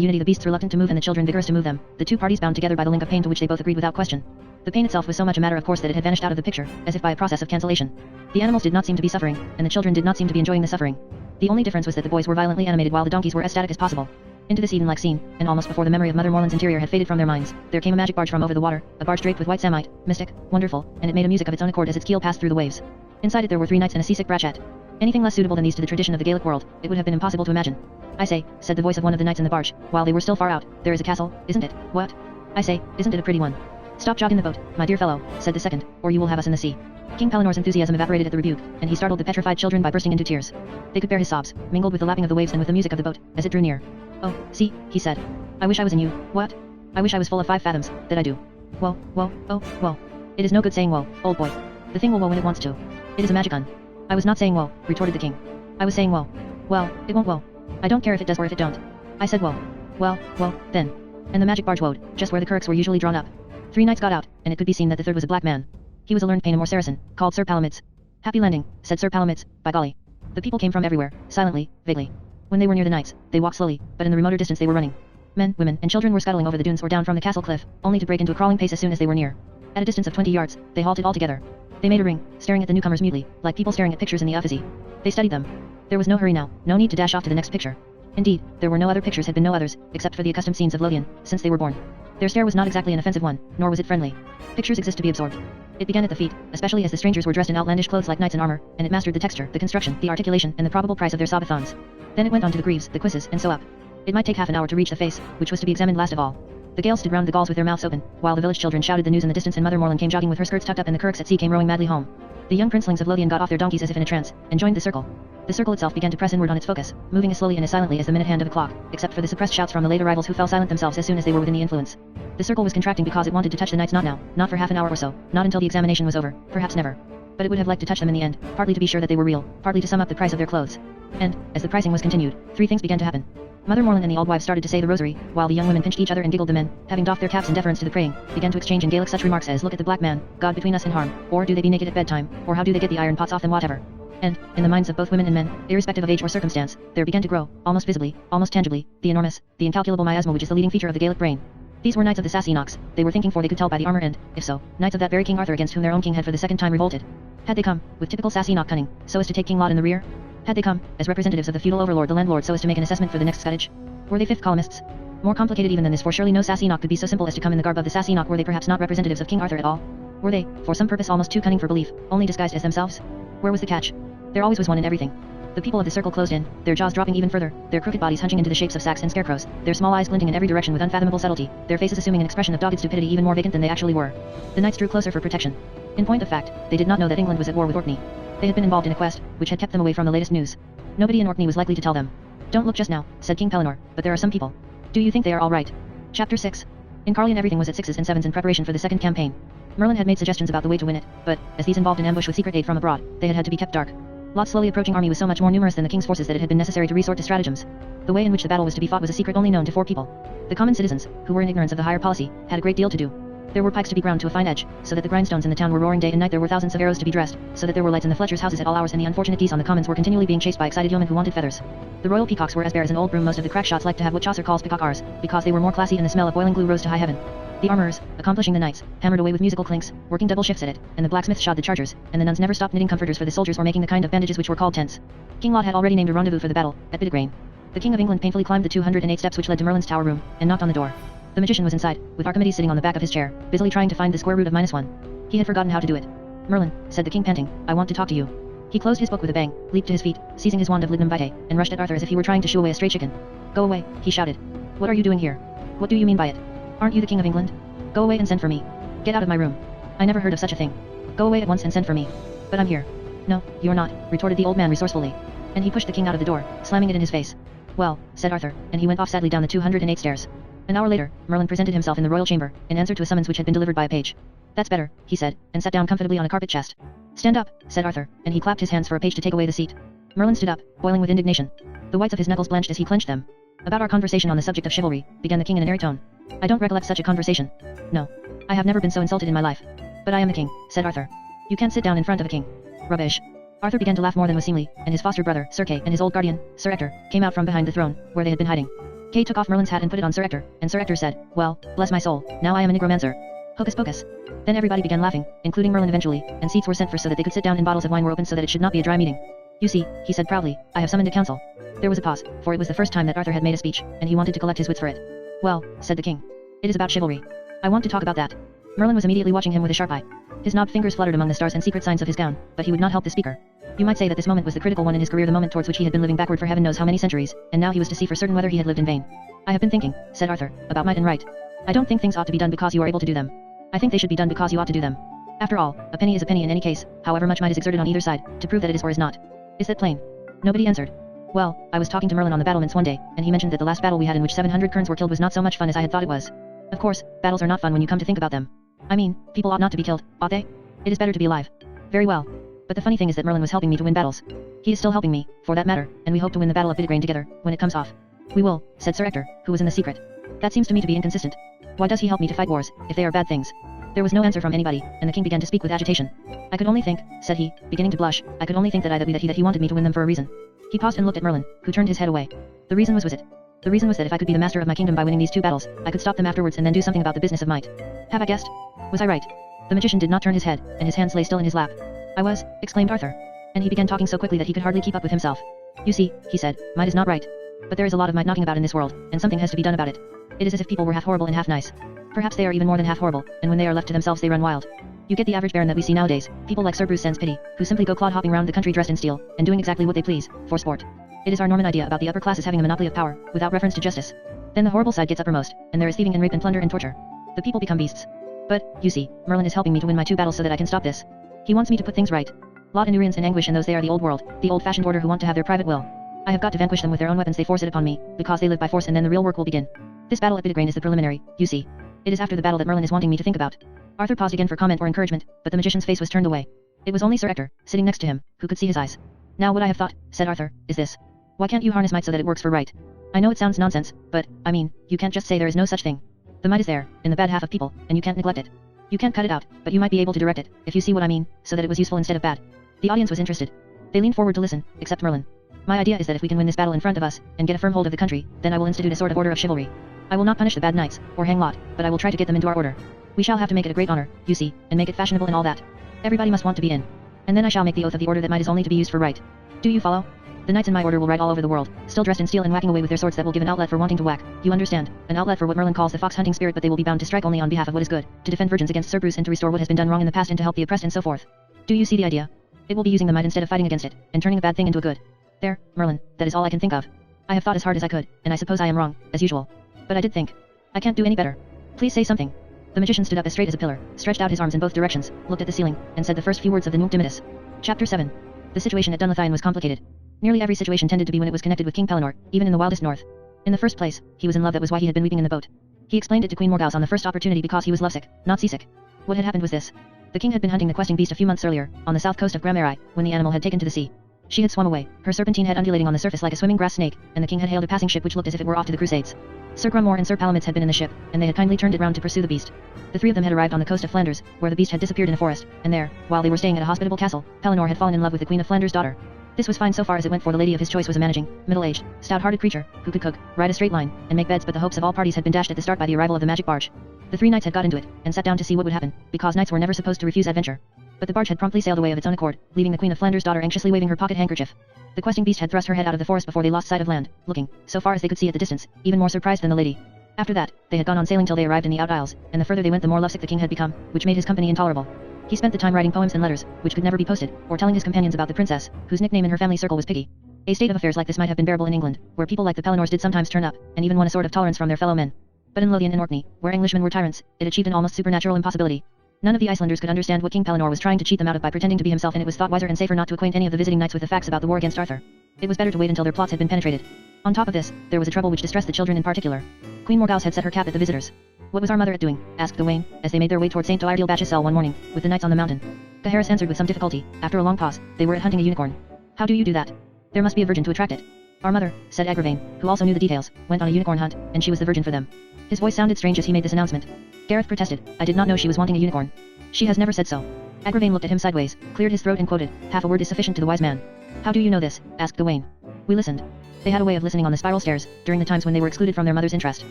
unity, the beasts reluctant to move and the children vigorous to move them, the two parties bound together by the link of pain to which they both agreed without question. The pain itself was so much a matter of course that it had vanished out of the picture, as if by a process of cancellation. The animals did not seem to be suffering, and the children did not seem to be enjoying the suffering. The only difference was that the boys were violently animated while the donkeys were as static as possible. Into this Eden-like scene, and almost before the memory of Mother Morland's interior had faded from their minds, there came a magic barge from over the water, a barge draped with white samite, mystic, wonderful, and it made a music of its own accord as its keel passed through the waves. Inside it there were 3 knights and a seasick brachet. Anything less suitable than these to the tradition of the Gaelic world, it would have been impossible to imagine. I say, said the voice of one of the knights in the barge, while they were still far out, there is a castle, isn't it? What? I say, isn't it a pretty one? Stop jogging the boat, my dear fellow, said the second, or you will have us in the sea. King Pelinor's enthusiasm evaporated at the rebuke, and he startled the petrified children by bursting into tears. They could bear his sobs, mingled with the lapping of the waves and with the music of the boat, as it drew near. Oh, see, he said. I wish I was in you. What? I wish I was full of 5 fathoms, that I do. Whoa, whoa, oh, whoa. It is no good saying whoa, old boy. The thing will whoa when it wants to. It is a magic gun. I was not saying whoa, retorted the king. I was saying whoa. Well, it won't whoa. I don't care if it does or if it don't. I said whoa. Well, whoa, then. And the magic barge whoa, just where the currachs were usually drawn up. 3 knights got out, and it could be seen that the third was a black man. He was a learned Paynamore Saracen, called Sir Palomides. Happy landing, said Sir Palomides, by golly. The people came from everywhere, silently, vaguely. When they were near the knights, they walked slowly, but in the remoter distance they were running. Men, women, and children were scuttling over the dunes or down from the castle cliff, only to break into a crawling pace as soon as they were near. At a distance of 20 yards, they halted altogether. They made a ring, staring at the newcomers mutely, like people staring at pictures in the Uffizi. They studied them. There was no hurry now, no need to dash off to the next picture. Indeed, there were no other pictures, had been no others, except for the accustomed scenes of Lothian, since they were born. Their stare was not exactly an offensive one, nor was it friendly. Pictures exist to be absorbed. It began at the feet, especially as the strangers were dressed in outlandish clothes like knights in armor, and it mastered the texture, the construction, the articulation, and the probable price of their sabathons. Then it went on to the greaves, the cuisses, and so up. It might take half an hour to reach the face, which was to be examined last of all. The Gales stood round the galls with their mouths open, while the village children shouted the news in the distance, and Mother Morland came jogging with her skirts tucked up, and the Kirks at sea came rowing madly home. The young princelings of Lothian got off their donkeys as if in a trance, and joined the circle. The circle itself began to press inward on its focus, moving as slowly and as silently as the minute hand of a clock, except for the suppressed shouts from the late arrivals who fell silent themselves as soon as they were within the influence. The circle was contracting because it wanted to touch the knights, not now, not for half an hour or so, not until the examination was over, perhaps never. But it would have liked to touch them in the end, partly to be sure that they were real, partly to sum up the price of their clothes. And, as the pricing was continued, three things began to happen. Mother Morland and the old wives started to say the rosary, while the young women pinched each other and giggled. The men, having doffed their caps in deference to the praying, began to exchange in Gaelic such remarks as "Look at the black man, God between us and harm," or "Do they be naked at bedtime," or "How do they get the iron pots off them," whatever. And, in the minds of both women and men, irrespective of age or circumstance, there began to grow, almost visibly, almost tangibly, the enormous, the incalculable miasma which is the leading feature of the Gaelic brain. These were knights of the Sassenachs, they were thinking, for they could tell by the armor and, if so, knights of that very King Arthur against whom their own king had for the second time revolted. Had they come, with typical Sassenach cunning, so as to take King Lot in the rear? Had they come, as representatives of the feudal overlord the landlord, so as to make an assessment for the next scutage? Were they fifth columnists? More complicated even than this, for surely no Sassenach could be so simple as to come in the garb of the Sassenach. Were they perhaps not representatives of King Arthur at all? Were they, for some purpose almost too cunning for belief, only disguised as themselves? Where was the catch? There always was one in everything. The people of the circle closed in, their jaws dropping even further, their crooked bodies hunching into the shapes of sacks and scarecrows, their small eyes glinting in every direction with unfathomable subtlety, their faces assuming an expression of dogged stupidity even more vacant than they actually were. The knights drew closer for protection. In point of fact, they did not know that England was at war with Orkney. They had been involved in a quest, which had kept them away from the latest news. Nobody in Orkney was likely to tell them. "Don't look just now," said King Pellinore, "but there are some people. Do you think they are all right?" Chapter 6. In Carlion everything was at sixes and sevens in preparation for the second campaign. Merlin had made suggestions about the way to win it, but, as these involved an ambush with secret aid from abroad, they had had to be kept dark. Lot's slowly approaching army was so much more numerous than the king's forces that it had been necessary to resort to stratagems. The way in which the battle was to be fought was a secret only known to 4 people. The common citizens, who were in ignorance of the higher policy, had a great deal to do. There were pikes to be ground to a fine edge, so that the grindstones in the town were roaring day and night. There were thousands of arrows to be dressed, so that there were lights in the Fletchers' houses at all hours, and the unfortunate geese on the commons were continually being chased by excited yeomen who wanted feathers. The royal peacocks were as bare as an old broom. Most of the crack shots liked to have what Chaucer calls peacock R's, because they were more classy and the smell of boiling glue rose to high heaven. The armorers, accomplishing the knights, hammered away with musical clinks, working double shifts at it, and the blacksmiths shod the chargers, and the nuns never stopped knitting comforters for the soldiers or making the kind of bandages which were called tents. King Lot had already named a rendezvous for the battle, at Bidigrain. The King of England painfully climbed the 208 steps which led to Merlin's tower room, and knocked on the door. The magician was inside, with Archimedes sitting on the back of his chair, busily trying to find the square root of -1. He had forgotten how to do it. "Merlin," said the king, panting, "I want to talk to you." He closed his book with a bang, leaped to his feet, seizing his wand of lignum vitae, and rushed at Arthur as if he were trying to shoo away a stray chicken. "Go away," he shouted. "What are you doing here? What do you mean by it? Aren't you the King of England? Go away and send for me. Get out of my room. I never heard of such a thing. Go away at once and send for me." "But I'm here." "No, you're not," retorted the old man resourcefully. And he pushed the king out of the door, slamming it in his face. "Well," said Arthur, and he went off sadly down the 208 stairs. An hour later, Merlin presented himself in the royal chamber, in answer to a summons which had been delivered by a page. "That's better," he said, and sat down comfortably on a carpet chest. "Stand up," said Arthur, and he clapped his hands for a page to take away the seat. Merlin stood up, boiling with indignation. The whites of his knuckles blanched as he clenched them. "About our conversation on the subject of chivalry," began the king in an airy tone. "I don't recollect such a conversation. No. I have never been so insulted in my life. But I am the king," said Arthur. "You can't sit down in front of a king." "Rubbish." Arthur began to laugh more than was seemly, and his foster brother, Sir Kay, and his old guardian, Sir Ector, came out from behind the throne, where they had been hiding. Kay took off Merlin's hat and put it on Sir Ector, and Sir Ector said, "Well, bless my soul, now I am a nigromancer. Hocus pocus." Then everybody began laughing, including Merlin eventually, and seats were sent for so that they could sit down, and bottles of wine were opened so that it should not be a dry meeting. "You see," he said proudly, "I have summoned a council." There was a pause, for it was the first time that Arthur had made a speech, and he wanted to collect his wits for it. "Well," said the king. "It is about chivalry. I want to talk about that." Merlin was immediately watching him with a sharp eye. His knobbed fingers fluttered among the stars and secret signs of his gown, but he would not help the speaker. You might say that this moment was the critical one in his career, the moment towards which he had been living backward for heaven knows how many centuries, and now he was to see for certain whether he had lived in vain. "I have been thinking," said Arthur, "about might and right. I don't think things ought to be done because you are able to do them. I think they should be done because you ought to do them. After all, a penny is a penny in any case, however much might is exerted on either side, to prove that it is or is not. Is that plain?" Nobody answered. "Well, I was talking to Merlin on the battlements one day, and he mentioned that the last battle we had in which 700 kerns were killed was not so much fun as I had thought it was. Of course, battles are not fun when you come to think about them. I mean, people ought not to be killed, ought they? It is better to be alive. Very well. But the funny thing is that Merlin was helping me to win battles. He is still helping me, for that matter, and we hope to win the Battle of Bidigrain together, when it comes off." "We will," said Sir Ector, who was in the secret. "That seems to me to be inconsistent. Why does he help me to fight wars, if they are bad things?" There was no answer from anybody, and the king began to speak with agitation. "I could only think," said he, beginning to blush, "I could only think that he wanted me to win them for a reason." He paused and looked at Merlin, who turned his head away. "The reason was it? The reason was that if I could be the master of my kingdom by winning these 2 battles, I could stop them afterwards and then do something about the business of might. Have I guessed? Was I right?" The magician did not turn his head, and his hands lay still in his lap. "I was," exclaimed Arthur. And he began talking so quickly that he could hardly keep up with himself. "You see," he said, "might is not right. But there is a lot of might knocking about in this world, and something has to be done about it. It is as if people were half horrible and half nice. Perhaps they are even more than half horrible, and when they are left to themselves they run wild. You get the average baron that we see nowadays, people like Sir Bruce Sands-Pity, who simply go clod-hopping around the country dressed in steel, and doing exactly what they please, for sport. It is our Norman idea about the upper classes having a monopoly of power, without reference to justice. Then the horrible side gets uppermost, and there is thieving and rape and plunder and torture. The people become beasts. But, you see, Merlin is helping me to win my 2 battles so that I can stop this. He wants me to put things right. Lot and Urians in anguish, and those they are the old world, the old-fashioned order who want to have their private will. I have got to vanquish them with their own weapons. They force it upon me, because they live by force, and then the real work will begin. This battle at Bidigrain is the preliminary, you see. It is after the battle that Merlin is wanting me to think about. Arthur paused again for comment or encouragement, but the magician's face was turned away. It was only Sir Ector, sitting next to him, who could see his eyes. Now what I have thought, said Arthur, is this. Why can't you harness might so that it works for right? I know it sounds nonsense, but, I mean, you can't just say there is no such thing. The might is there, in the bad half of people, and you can't neglect it. You can't cut it out, but you might be able to direct it, if you see what I mean, so that it was useful instead of bad. The audience was interested. They leaned forward to listen, except Merlin. My idea is that if we can win this battle in front of us, and get a firm hold of the country, then I will institute a sort of order of chivalry. I will not punish the bad knights, or hang Lot, but I will try to get them into our order. We shall have to make it a great honor, you see, and make it fashionable and all that. Everybody must want to be in. And then I shall make the oath of the order that might is only to be used for right. Do you follow? The knights in my order will ride all over the world, still dressed in steel and whacking away with their swords that will give an outlet for wanting to whack, you understand, an outlet for what Merlin calls the fox hunting spirit, but they will be bound to strike only on behalf of what is good, to defend virgins against Sir Bruce and to restore what has been done wrong in the past and to help the oppressed and so forth. Do you see the idea? It will be using the might instead of fighting against it, and turning a bad thing into a good. There, Merlin, that is all I can think of. I have thought as hard as I could, and I suppose I am wrong, as usual. But I did think. I can't do any better. Please say something. The magician stood up as straight as a pillar, stretched out his arms in both directions, looked at the ceiling, and said the first few words of the Nunc Dimittis. Chapter 7. The situation at Dunlathine was complicated. Nearly every situation tended to be when it was connected with King Pellinore, even in the wildest north. In the first place, he was in love, that was why he had been weeping in the boat. He explained it to Queen Morgause on the first opportunity because he was lovesick, not seasick. What had happened was this. The king had been hunting the questing beast a few months earlier, on the south coast of Gramarye, when the animal had taken to the sea. She had swum away, her serpentine head undulating on the surface like a swimming grass snake, and the king had hailed a passing ship which looked as if it were off to the Crusades. Sir Grummore and Sir Palomides had been in the ship, and they had kindly turned it round to pursue the beast. The 3 of them had arrived on the coast of Flanders, where the beast had disappeared in a forest, and there, while they were staying at a hospitable castle, Pellinore had fallen in love with the Queen of Flanders' daughter. This was fine so far as it went, for the lady of his choice was a managing, middle-aged, stout-hearted creature, who could cook, ride a straight line, and make beds, but the hopes of all parties had been dashed at the start by the arrival of the magic barge. The 3 knights had got into it, and sat down to see what would happen, because knights were never supposed to refuse adventure. But the barge had promptly sailed away of its own accord, leaving the Queen of Flanders' daughter anxiously waving her pocket handkerchief. The questing beast had thrust her head out of the forest before they lost sight of land, looking, so far as they could see at the distance, even more surprised than the lady. After that, they had gone on sailing till they arrived in the Out Isles, and the further they went the more lovesick the king had become, which made his company intolerable. He spent the time writing poems and letters, which could never be posted, or telling his companions about the princess, whose nickname in her family circle was Piggy. A state of affairs like this might have been bearable in England, where people like the Pellinores did sometimes turn up, and even won a sort of tolerance from their fellow men. But in Lothian and Orkney, where Englishmen were tyrants, it achieved an almost supernatural impossibility. None of the Icelanders could understand what King Pellinore was trying to cheat them out of by pretending to be himself, and it was thought wiser and safer not to acquaint any of the visiting knights with the facts about the war against Arthur. It was better to wait until their plots had been penetrated. On top of this, there was a trouble which distressed the children in particular. Queen Morgause had set her cap at the visitors. What was our mother at doing? Asked Gawain, as they made their way toward St. Doirdil cell one morning, with the knights on the mountain. Gaheris answered with some difficulty, after a long pause, they were at hunting a unicorn. How do you do that? There must be a virgin to attract it. Our mother, said Agravain, who also knew the details, went on a unicorn hunt, and she was the virgin for them. His voice sounded strange as he made this announcement. Gareth protested, I did not know she was wanting a unicorn. She has never said so. Agravain looked at him sideways, cleared his throat and quoted, half a word is sufficient to the wise man. How do you know this? Asked Gawain. We listened. They had a way of listening on the spiral stairs, during the times when they were excluded from their mother's interest.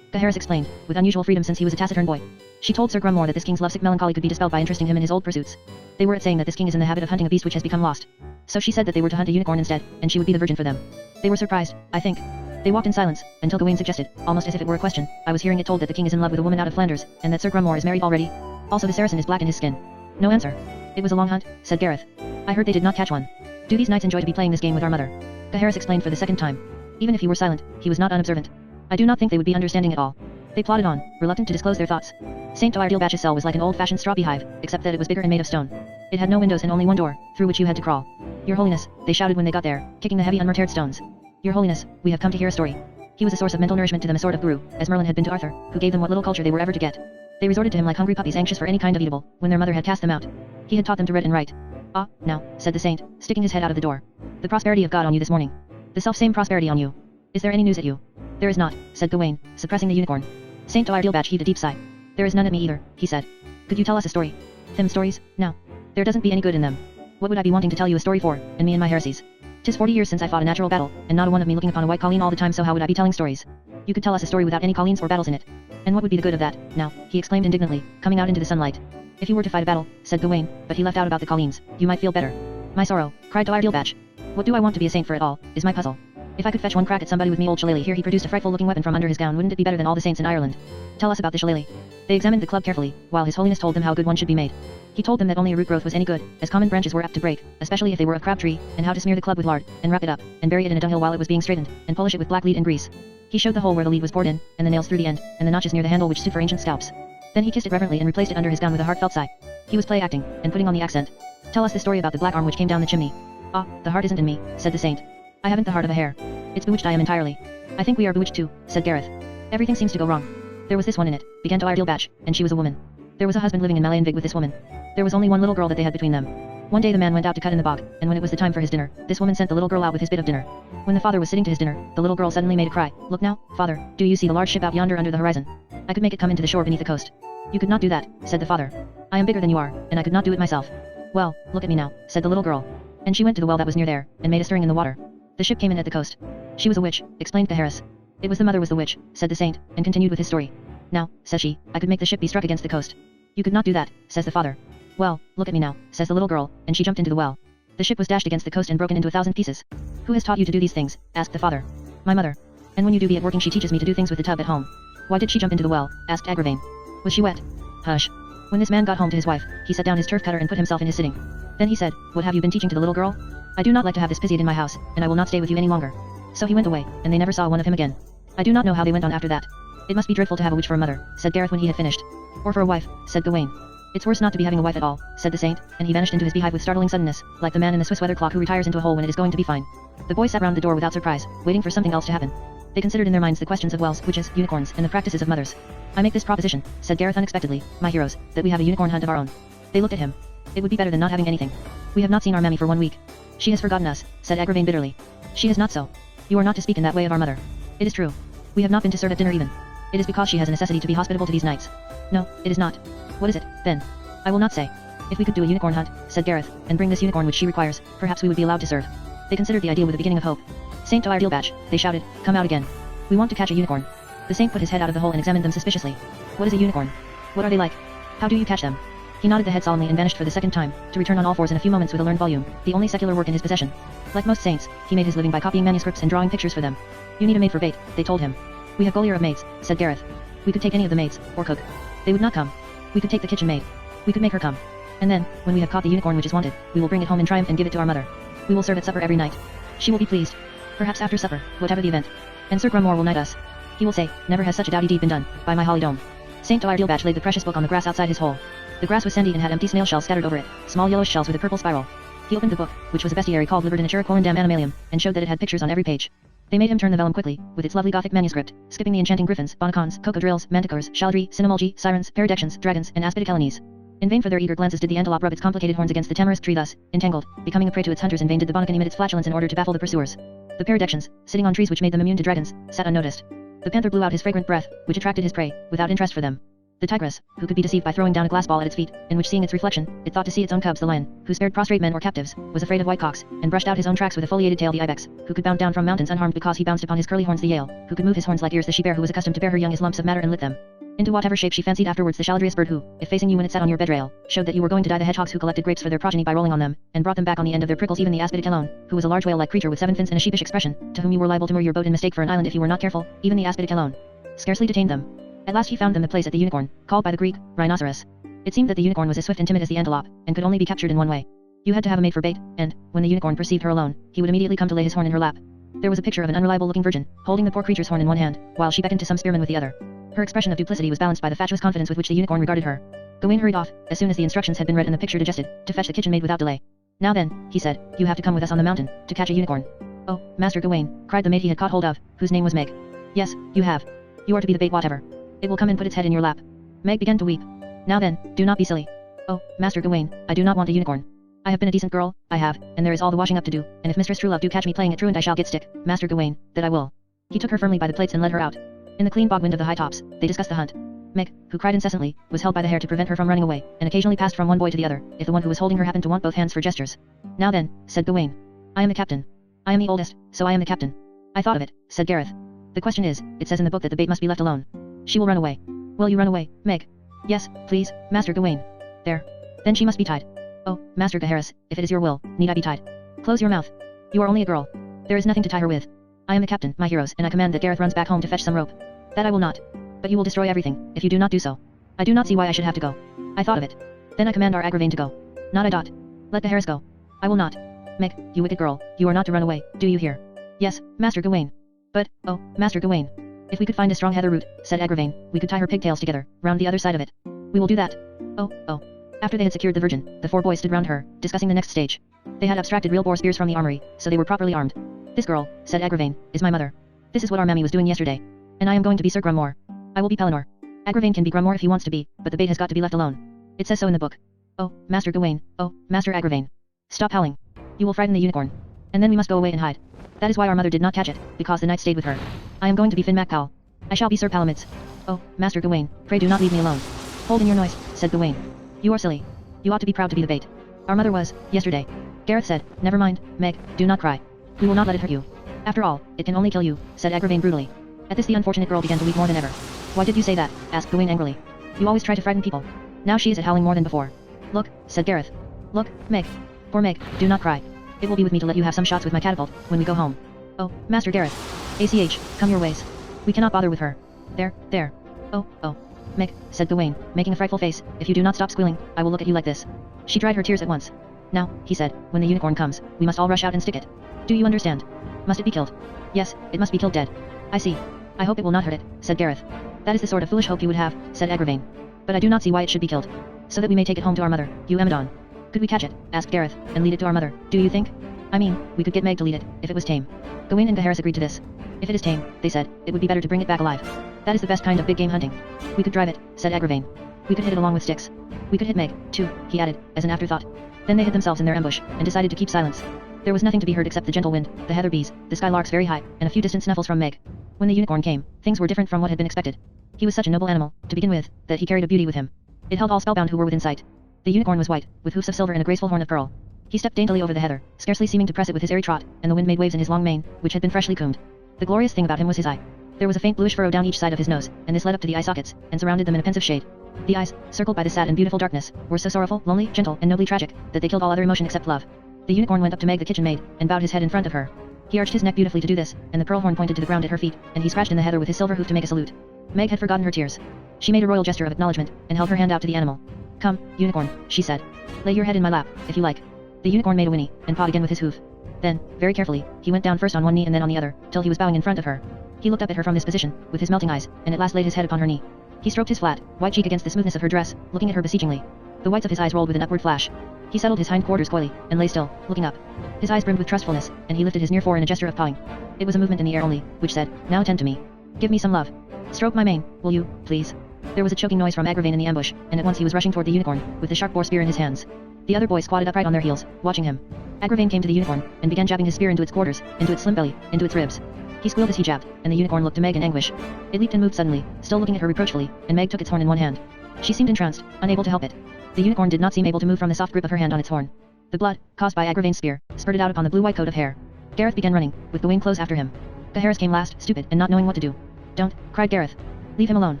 Gaheris explained, with unusual freedom since he was a taciturn boy. She told Sir Grummore that this king's lovesick melancholy could be dispelled by interesting him in his old pursuits. They were at saying that this king is in the habit of hunting a beast which has become lost. So she said that they were to hunt a unicorn instead, and she would be the virgin for them. They were surprised, I think. They walked in silence, until Gawain suggested, almost as if it were a question, I was hearing it told that the king is in love with a woman out of Flanders, and that Sir Grummore is married already. Also the Saracen is black in his skin. No answer. It was a long hunt, said Gareth. I heard they did not catch one. Do these knights enjoy to be playing this game with our mother? Gaheris explained for the second time. Even if he were silent, he was not unobservant. I do not think they would be understanding at all. They plodded on, reluctant to disclose their thoughts. St. Doirdil cell was like an old-fashioned straw beehive, except that it was bigger and made of stone. It had no windows and only one door, through which you had to crawl. Your Holiness, they shouted when they got there, kicking the heavy unmortared stones. Your Holiness, we have come to hear a story. He was a source of mental nourishment to them, a sort of guru, as Merlin had been to Arthur, who gave them what little culture they were ever to get. They resorted to him like hungry puppies anxious for any kind of eatable, when their mother had cast them out. He had taught them to read and write. Ah, now, said the saint, sticking his head out of the door. The prosperity of God on you this morning. The self-same prosperity on you. Is there any news at you? There is not, said Gawain, suppressing the unicorn. St. Doirdil heaved a deep sigh. There is none at me either, he said. Could you tell us a story? Them stories? No. There doesn't be any good in them. What would I be wanting to tell you a story for, and me and my heresies? 'Tis 40 years since I fought a natural battle, and not a one of me looking upon a white colleen all the time, so how would I be telling stories? You could tell us a story without any colleens or battles in it. And what would be the good of that, now, he exclaimed indignantly, coming out into the sunlight. If you were to fight a battle, said Gawain, but he left out about the colleens, you might feel better. My sorrow, cried Doirdil. What do I want to be a saint for at all, is my puzzle. If I could fetch one crack at somebody with me old shillelagh here, he produced a frightful looking weapon from under his gown, wouldn't it be better than all the saints in Ireland? Tell us about the shillelagh. They examined the club carefully, while His Holiness told them how good one should be made. He told them that only a root growth was any good, as common branches were apt to break, especially if they were of crab tree, and how to smear the club with lard, and wrap it up, and bury it in a dunghill while it was being straightened, and polish it with black lead and grease. He showed the hole where the lead was poured in, and the nails through the end, and the notches near the handle which stood for ancient scalps. Then he kissed it reverently and replaced it under his gun with a heartfelt sigh. He was play acting, and putting on the accent. Tell us the story about the black arm which came down the chimney. Ah, the heart isn't in me, said the saint. I haven't the heart of a hare. It's bewitched I am entirely. I think we are bewitched too, said Gareth. Everything seems to go wrong. There was this one in it, began Tyler Dilbatch, and she was a woman. There was a husband living in Malayanvig with this woman. There was only one little girl that they had between them. One day the man went out to cut in the bog, and when it was the time for his dinner, this woman sent the little girl out with his bit of dinner. When the father was sitting to his dinner, the little girl suddenly made a cry. Look now, father, do you see the large ship out yonder under the horizon? I could make it come into the shore beneath the coast. You could not do that, said the father. I am bigger than you are, and I could not do it myself. Well, look at me now, said the little girl. And she went to the well that was near there, and made a stirring in the water. The ship came in at the coast. She was a witch, explained Gaheris. It was the mother was the witch, said the saint, and continued with his story. Now, says she, I could make the ship be struck against the coast. You could not do that, says the father. Well, look at me now, says the little girl, and she jumped into the well. The ship was dashed against the coast and broken into 1,000 pieces. Who has taught you to do these things? Asked the father. My mother. And when you do be at working she teaches me to do things with the tub at home. Why did she jump into the well? Asked Agravain. Was she wet? Hush. When this man got home to his wife, he set down his turf cutter and put himself in his sitting. Then he said, What have you been teaching to the little girl? I do not like to have this pisiad in my house, and I will not stay with you any longer. So he went away, and they never saw one of him again. I do not know how they went on after that. It must be dreadful to have a witch for a mother, said Gareth when he had finished. Or for a wife, said Gawain. It's worse not to be having a wife at all, said the saint, and he vanished into his beehive with startling suddenness, like the man in the Swiss weather clock who retires into a hole when it is going to be fine. The boys sat round the door without surprise, waiting for something else to happen. They considered in their minds the questions of wells, witches, unicorns, and the practices of mothers. I make this proposition, said Gareth unexpectedly, my heroes, that we have a unicorn hunt of our own. They looked at him. It would be better than not having anything. We have not seen our mammy for 1 week. She has forgotten us, said Agravain bitterly. She has not so. You are not to speak in that way of our mother. It is true. We have not been to serve at dinner even. It is because she has a necessity to be hospitable to these knights. No, it is not. What is it, then? I will not say. If we could do a unicorn hunt, said Gareth, and bring this unicorn which she requires, perhaps we would be allowed to serve. They considered the idea with a beginning of hope. Saint Tyler Dilbatch, they shouted, come out again. We want to catch a unicorn. The saint put his head out of the hole and examined them suspiciously. What is a unicorn? What are they like? How do you catch them? He nodded the head solemnly and vanished for the second time, to return on all fours in a few moments with a learned volume, the only secular work in his possession. Like most saints, he made his living by copying manuscripts and drawing pictures for them. You need a maid for bait, they told him. We have Golier of maids, said Gareth. We could take any of the maids, or cook. They would not come. We could take the kitchen maid. We could make her come. And then, when we have caught the unicorn which is wanted, we will bring it home in triumph and give it to our mother. We will serve at supper every night. She will be pleased. Perhaps after supper, whatever the event. And Sir Grumore will knight us. He will say, never has such a doughty deed been done, by my holly dome. Saint Tyler Dilbatch laid the precious book on the grass outside his hole. The grass was sandy and had empty snail shells scattered over it, small yellowish shells with a purple spiral. He opened the book, which was a bestiary called Liberdinacura Quarundam Animalium, and showed that it had pictures on every page. They made him turn the vellum quickly, with its lovely Gothic manuscript, skipping the enchanting griffins, bonacons, cocodrills, manticores, chaldry, cinnamalgi, sirens, paradections, dragons, and aspidicalanes. In vain for their eager glances did the antelope rub its complicated horns against the tamarisk tree thus, entangled, becoming a prey to its hunters. In vain did the bonacan emit its flatulence in order to baffle the pursuers. The paradections, sitting on trees which made them immune to dragons, sat unnoticed. The panther blew out his fragrant breath, which attracted his prey, without interest for them. The tigress, who could be deceived by throwing down a glass ball at its feet, in which seeing its reflection, it thought to see its own cubs. The lion, who spared prostrate men or captives, was afraid of whitecocks, and brushed out his own tracks with a foliated tail. The ibex, who could bound down from mountains unharmed because he bounced upon his curly horns. The yale, who could move his horns like ears. The she bear, who was accustomed to bear her young as lumps of matter and lick them into whatever shape she fancied afterwards. The chaladrius bird, who, if facing you when it sat on your bedrail, showed that you were going to die. The hedgehogs, who collected grapes for their progeny by rolling on them, and brought them back on the end of their prickles. Even the aspidicalone, who was a large whale-like creature with 7 fins and a sheepish expression, to whom you were liable to moor your boat in mistake for an island if you were not careful, even the aspidicalone scarcely detained them. At last he found them the place at the unicorn, called by the Greek, rhinoceros. It seemed that the unicorn was as swift and timid as the antelope, and could only be captured in one way. You had to have a maid for bait, and, when the unicorn perceived her alone, he would immediately come to lay his horn in her lap. There was a picture of an unreliable-looking virgin, holding the poor creature's horn in one hand, while she beckoned to some spearman with the other. Her expression of duplicity was balanced by the fatuous confidence with which the unicorn regarded her. Gawain hurried off, as soon as the instructions had been read and the picture digested, to fetch the kitchen maid without delay. Now then, he said, you have to come with us on the mountain, to catch a unicorn. Oh, Master Gawain, cried the maid he had caught hold of, whose name was Meg. Yes, you have. You are to be the bait whatever. It will come and put its head in your lap. Meg began to weep. Now then, do not be silly. Oh, Master Gawain, I do not want a unicorn. I have been a decent girl, I have, and there is all the washing up to do, and if Mistress Truelove do catch me playing at truant I shall get stick, Master Gawain, that I will. He took her firmly by the plaits and led her out. In the clean bogwind of the high tops, they discussed the hunt. Meg, who cried incessantly, was held by the hair to prevent her from running away, and occasionally passed from one boy to the other, if the one who was holding her happened to want both hands for gestures. Now then, said Gawain. I am the captain. I am the oldest, so I am the captain. I thought of it, said Gareth. The question is, it says in the book that the bait must be left alone. She will run away. Will you run away, Meg? Yes, please, Master Gawain. There. Then she must be tied. Oh, Master Gaheris, if it is your will, need I be tied? Close your mouth. You are only a girl. There is nothing to tie her with. I am the captain, my heroes, and I command that Gareth runs back home to fetch some rope. That I will not. But you will destroy everything, if you do not do so. I do not see why I should have to go. I thought of it. Then I command our Agravain to go. Not I. Let Gaheris go. I will not. Meg, you wicked girl, you are not to run away, do you hear? Yes, Master Gawain. But, oh, Master Gawain. If we could find a strong heather root, said Agravain, we could tie her pigtails together, round the other side of it. We will do that. Oh. After they had secured the virgin, the 4 boys stood round her, discussing the next stage. They had abstracted real boar spears from the armory, so they were properly armed. This girl, said Agravain, is my mother. This is what our mammy was doing yesterday. And I am going to be Sir Grummore. I will be Pellinore. Agravain can be Grummore if he wants to be, but the bait has got to be left alone. It says so in the book. Oh, Master Gawain, oh, Master Agravain. Stop howling. You will frighten the unicorn. And then we must go away and hide. That is why our mother did not catch it, because the knight stayed with her. I am going to be Finn MacPowell. I shall be Sir Palamides. Oh, Master Gawain, pray do not leave me alone. Hold in your noise, said Gawain. You are silly. You ought to be proud to be the bait. Our mother was, yesterday. Gareth said, never mind, Meg, do not cry. We will not let it hurt you. After all, it can only kill you, said Agravain brutally. At this the unfortunate girl began to weep more than ever. Why did you say that? Asked Gawain angrily. You always try to frighten people. Now she is at howling more than before. Look, said Gareth. Look, Meg. Poor Meg, do not cry. It will be with me to let you have some shots with my catapult, when we go home. Oh, Master Gareth. ACH, come your ways. We cannot bother with her. There. Oh. Meg, said Gawain, making a frightful face, if you do not stop squealing, I will look at you like this. She dried her tears at once. Now, he said, when the unicorn comes, we must all rush out and stick it. Do you understand? Must it be killed? Yes, it must be killed dead. I see. I hope it will not hurt it, said Gareth. That is the sort of foolish hope you would have, said Agravain. But I do not see why it should be killed. So that we may take it home to our mother, you Amadon. Could we catch it, asked Gareth, and lead it to our mother, do you think? I mean, we could get Meg to lead it, if it was tame. Gawain and Gaheris agreed to this. If it is tame, they said, it would be better to bring it back alive. That is the best kind of big game hunting. We could drive it, said Agravain. We could hit it along with sticks. We could hit Meg, too, he added, as an afterthought. Then they hid themselves in their ambush, and decided to keep silence. There was nothing to be heard except the gentle wind, the heather bees, the skylarks very high, and a few distant snuffles from Meg. When the unicorn came, things were different from what had been expected. He was such a noble animal, to begin with, that he carried a beauty with him. It held all spellbound who were within sight. The unicorn was white, with hoofs of silver and a graceful horn of pearl. He stepped daintily over the heather, scarcely seeming to press it with his airy trot, and the wind made waves in his long mane, which had been freshly combed. The glorious thing about him was his eye. There was a faint bluish furrow down each side of his nose, and this led up to the eye sockets, and surrounded them in a pensive shade. The eyes, circled by the sad and beautiful darkness, were so sorrowful, lonely, gentle, and nobly tragic, that they killed all other emotion except love. The unicorn went up to Meg the kitchen maid, and bowed his head in front of her. He arched his neck beautifully to do this, and the pearl horn pointed to the ground at her feet, and he scratched in the heather with his silver hoof to make a salute. Meg had forgotten her tears. She made a royal gesture of acknowledgement, and held her hand out to the animal. Come, unicorn, she said. Lay your head in my lap, if you like. The unicorn made a whinny, and pawed again with his hoof. Then, very carefully, he went down first on one knee and then on the other, till he was bowing in front of her. He looked up at her from this position, with his melting eyes, and at last laid his head upon her knee. He stroked his flat, white cheek against the smoothness of her dress, looking at her beseechingly. The whites of his eyes rolled with an upward flash. He settled his hind quarters coyly, and lay still, looking up. His eyes brimmed with trustfulness, and he lifted his near fore in a gesture of pawing. It was a movement in the air only, which said, now attend to me. Give me some love. Stroke my mane, will you, please? There was a choking noise from Agravain in the ambush, and at once he was rushing toward the unicorn, with the sharp boar spear in his hands. The other boys squatted upright on their heels, watching him. Agravain came to the unicorn, and began jabbing his spear into its quarters, into its slim belly, into its ribs. He squealed as he jabbed, and the unicorn looked to Meg in anguish. It leaped and moved suddenly, still looking at her reproachfully, and Meg took its horn in one hand. She seemed entranced, unable to help it. The unicorn did not seem able to move from the soft grip of her hand on its horn. The blood, caused by Agravain's spear, spurted out upon the blue-white coat of hair. Gareth began running, with Gawain close after him. Gaheris came last, stupid and not knowing what to do. Don't, cried Gareth. Leave him alone.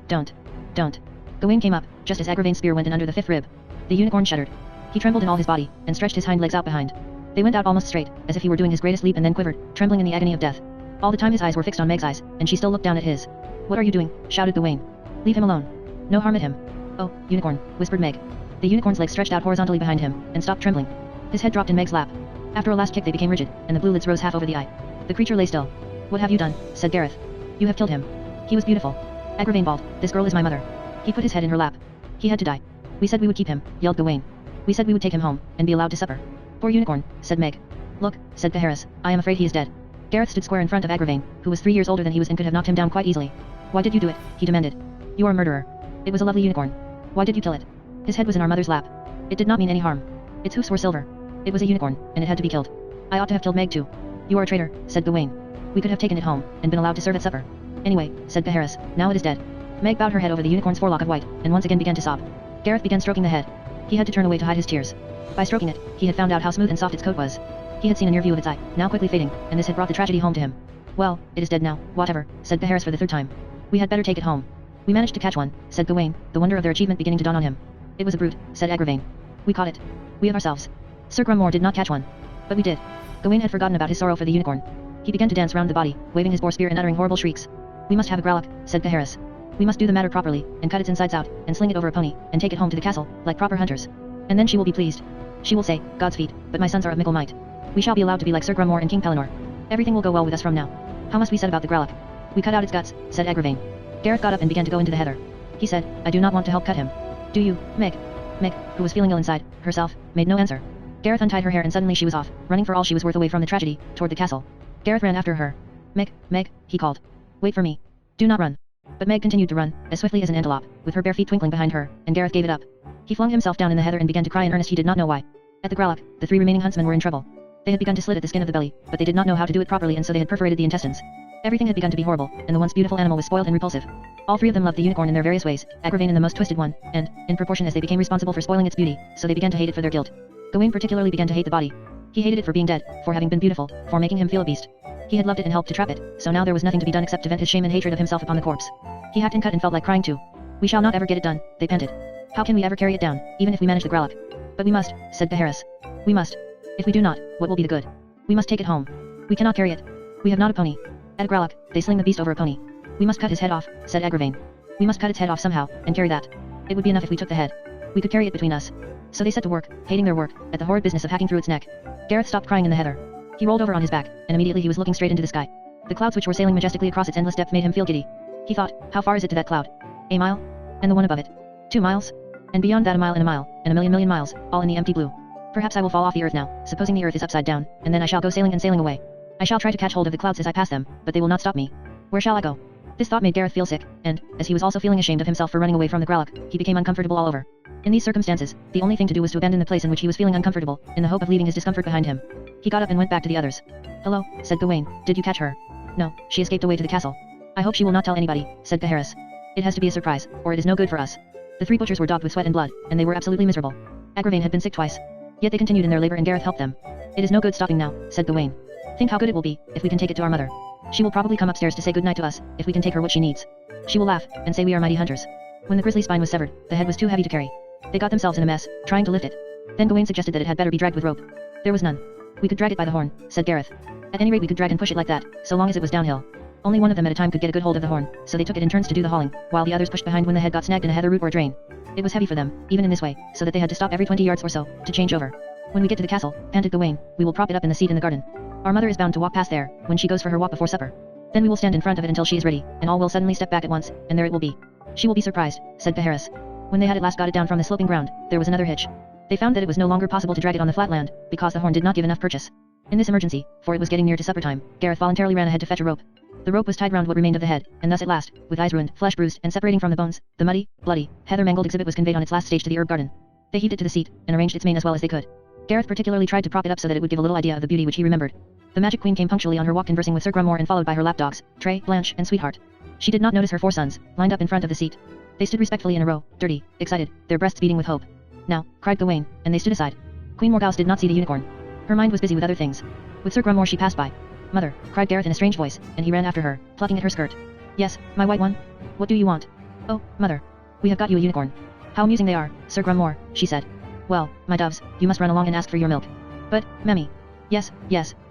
Don't. Gawain came up, just as Agravain's spear went in under the fifth rib. The unicorn shuddered. He trembled in all his body, and stretched his hind legs out behind. They went out almost straight, as if he were doing his greatest leap, and then quivered, trembling in the agony of death. All the time his eyes were fixed on Meg's eyes, and she still looked down at his. What are you doing? Shouted Gawain. Leave him alone. No harm at him. Oh, unicorn, whispered Meg. The unicorn's legs stretched out horizontally behind him, and stopped trembling. His head dropped in Meg's lap. After a last kick they became rigid, and the blue lids rose half over the eye. The creature lay still. What have you done? Said Gareth. You have killed him. He was beautiful. Agravain bawled, this girl is my mother. He put his head in her lap. He had to die. We said we would keep him, yelled Gawain. We said we would take him home, and be allowed to supper. Poor unicorn, said Meg. Look, said Gaheris, I am afraid he is dead. Gareth stood square in front of Agravain, who was 3 years older than he was and could have knocked him down quite easily. Why did you do it? He demanded. You are a murderer. It was a lovely unicorn. Why did you kill it? His head was in our mother's lap. It did not mean any harm. Its hoofs were silver. It was a unicorn, and it had to be killed. I ought to have killed Meg too. You are a traitor, said Gawain. We could have taken it home, and been allowed to serve at supper. Anyway, said Gaheris, now it is dead. Meg bowed her head over the unicorn's forelock of white, and once again began to sob. Gareth began stroking the head. He had to turn away to hide his tears. By stroking it, he had found out how smooth and soft its coat was. He had seen a near view of its eye, now quickly fading, and this had brought the tragedy home to him. Well, it is dead now, whatever, said Gaheris for the third time. We had better take it home. We managed to catch one, said Gawain, the wonder of their achievement beginning to dawn on him. It was a brute, said Agravain. We caught it. We of ourselves. Sir Grummore did not catch one. But we did. Gawain had forgotten about his sorrow for the unicorn. He began to dance round the body, waving his boar spear and uttering horrible shrieks. We must have a gralloch, said Gaheris. We must do the matter properly, and cut its insides out, and sling it over a pony, and take it home to the castle, like proper hunters. And then she will be pleased. She will say, Godspeed, but my sons are of mickle might. We shall be allowed to be like Sir Grumore and King Pellinore. Everything will go well with us from now. How must we set about the Gralloch? We cut out its guts, said Agravain. Gareth got up and began to go into the heather. He said, I do not want to help cut him. Do you, Meg? Meg, who was feeling ill inside, herself, made no answer. Gareth untied her hair and suddenly she was off, running for all she was worth away from the tragedy, toward the castle. Gareth ran after her. Meg, he called. Wait for me. Do not run. But Meg continued to run, as swiftly as an antelope, with her bare feet twinkling behind her, and Gareth gave it up. He flung himself down in the heather and began to cry in earnest he did not know why. At the Gralloch, the 3 remaining huntsmen were in trouble. They had begun to slit at the skin of the belly, but they did not know how to do it properly and so they had perforated the intestines. Everything had begun to be horrible, and the once beautiful animal was spoiled and repulsive. All 3 of them loved the unicorn in their various ways, Agravain in the most twisted one, and, in proportion as they became responsible for spoiling its beauty, so they began to hate it for their guilt. Gawain particularly began to hate the body. He hated it for being dead, for having been beautiful, for making him feel a beast. He had loved it and helped to trap it, so now there was nothing to be done except to vent his shame and hatred of himself upon the corpse. He hacked and cut and felt like crying too. We shall not ever get it done, they panted. How can we ever carry it down, even if we manage the Gralloch? But we must, said Gaheris. We must. If we do not, what will be the good? We must take it home. We cannot carry it. We have not a pony. At a Gralloch, they sling the beast over a pony. We must cut his head off, said Agravain. We must cut its head off somehow, and carry that. It would be enough if we took the head. We could carry it between us. So they set to work, hating their work, at the horrid business of hacking through its neck. Gareth stopped crying in the heather. He rolled over on his back, and immediately he was looking straight into the sky. The clouds which were sailing majestically across its endless depth made him feel giddy. He thought, how far is it to that cloud? A mile? And the one above it? 2 miles? And beyond that a mile, and a million miles, all in the empty blue. Perhaps I will fall off the earth now, supposing the earth is upside down, and then I shall go sailing and sailing away. I shall try to catch hold of the clouds as I pass them, but they will not stop me. Where shall I go? This thought made Gareth feel sick, and, as he was also feeling ashamed of himself for running away from the Gralloch, he became uncomfortable all over. In these circumstances, the only thing to do was to abandon the place in which he was feeling uncomfortable, in the hope of leaving his discomfort behind him. He got up and went back to the others. Hello, said Gawain, did you catch her? No, she escaped away to the castle. I hope she will not tell anybody, said Gaheris. It has to be a surprise, or it is no good for us. The 3 butchers were daubed with sweat and blood, and they were absolutely miserable. Agravain had been sick twice. Yet they continued in their labor and Gareth helped them. It is no good stopping now, said Gawain. Think how good it will be, if we can take it to our mother. She will probably come upstairs to say good night to us, if we can take her what she needs. She will laugh, and say we are mighty hunters. When the grisly spine was severed, the head was too heavy to carry. They got themselves in a mess, trying to lift it. Then Gawain suggested that it had better be dragged with rope. There was none. We could drag it by the horn, said Gareth. At any rate we could drag and push it like that, so long as it was downhill. Only one of them at a time could get a good hold of the horn, so they took it in turns to do the hauling, while the others pushed behind when the head got snagged in a heather root or a drain. It was heavy for them, even in this way, so that they had to stop every 20 yards or so, to change over. When we get to the castle, panted Gawain, we will prop it up in the seat in the garden. Our mother is bound to walk past there, when she goes for her walk before supper. Then we will stand in front of it until she is ready, and all will suddenly step back at once, and there it will be. She will be surprised, said Gaheris. When they had at last got it down from the sloping ground, there was another hitch. They found that it was no longer possible to drag it on the flat land, because the horn did not give enough purchase. In this emergency, for it was getting near to supper time, Gareth voluntarily ran ahead to fetch a rope. The rope was tied round what remained of the head, and thus at last, with eyes ruined, flesh bruised, and separating from the bones, the muddy, bloody, heather-mangled exhibit was conveyed on its last stage to the herb garden. They heaved it to the seat, and arranged its mane as well as they could. Gareth particularly tried to prop it up so that it would give a little idea of the beauty which he remembered. The Magic Queen came punctually on her walk conversing with Sir Grumore and followed by her lapdogs, Tray, Blanche, and Sweetheart. She did not notice her 4 sons, lined up in front of the seat. They stood respectfully in a row, dirty, excited, their breasts beating with hope. Now, cried Gawain, and they stood aside. Queen Morgause did not see the unicorn. Her mind was busy with other things. With Sir Grumore she passed by. Mother, cried Gareth in a strange voice, and he ran after her, plucking at her skirt. Yes, my white one? What do you want? Oh, mother. We have got you a unicorn. How amusing they are, Sir Grumore, she said. Well, my doves, you must run along and ask for your milk. But, Memmy. Yes,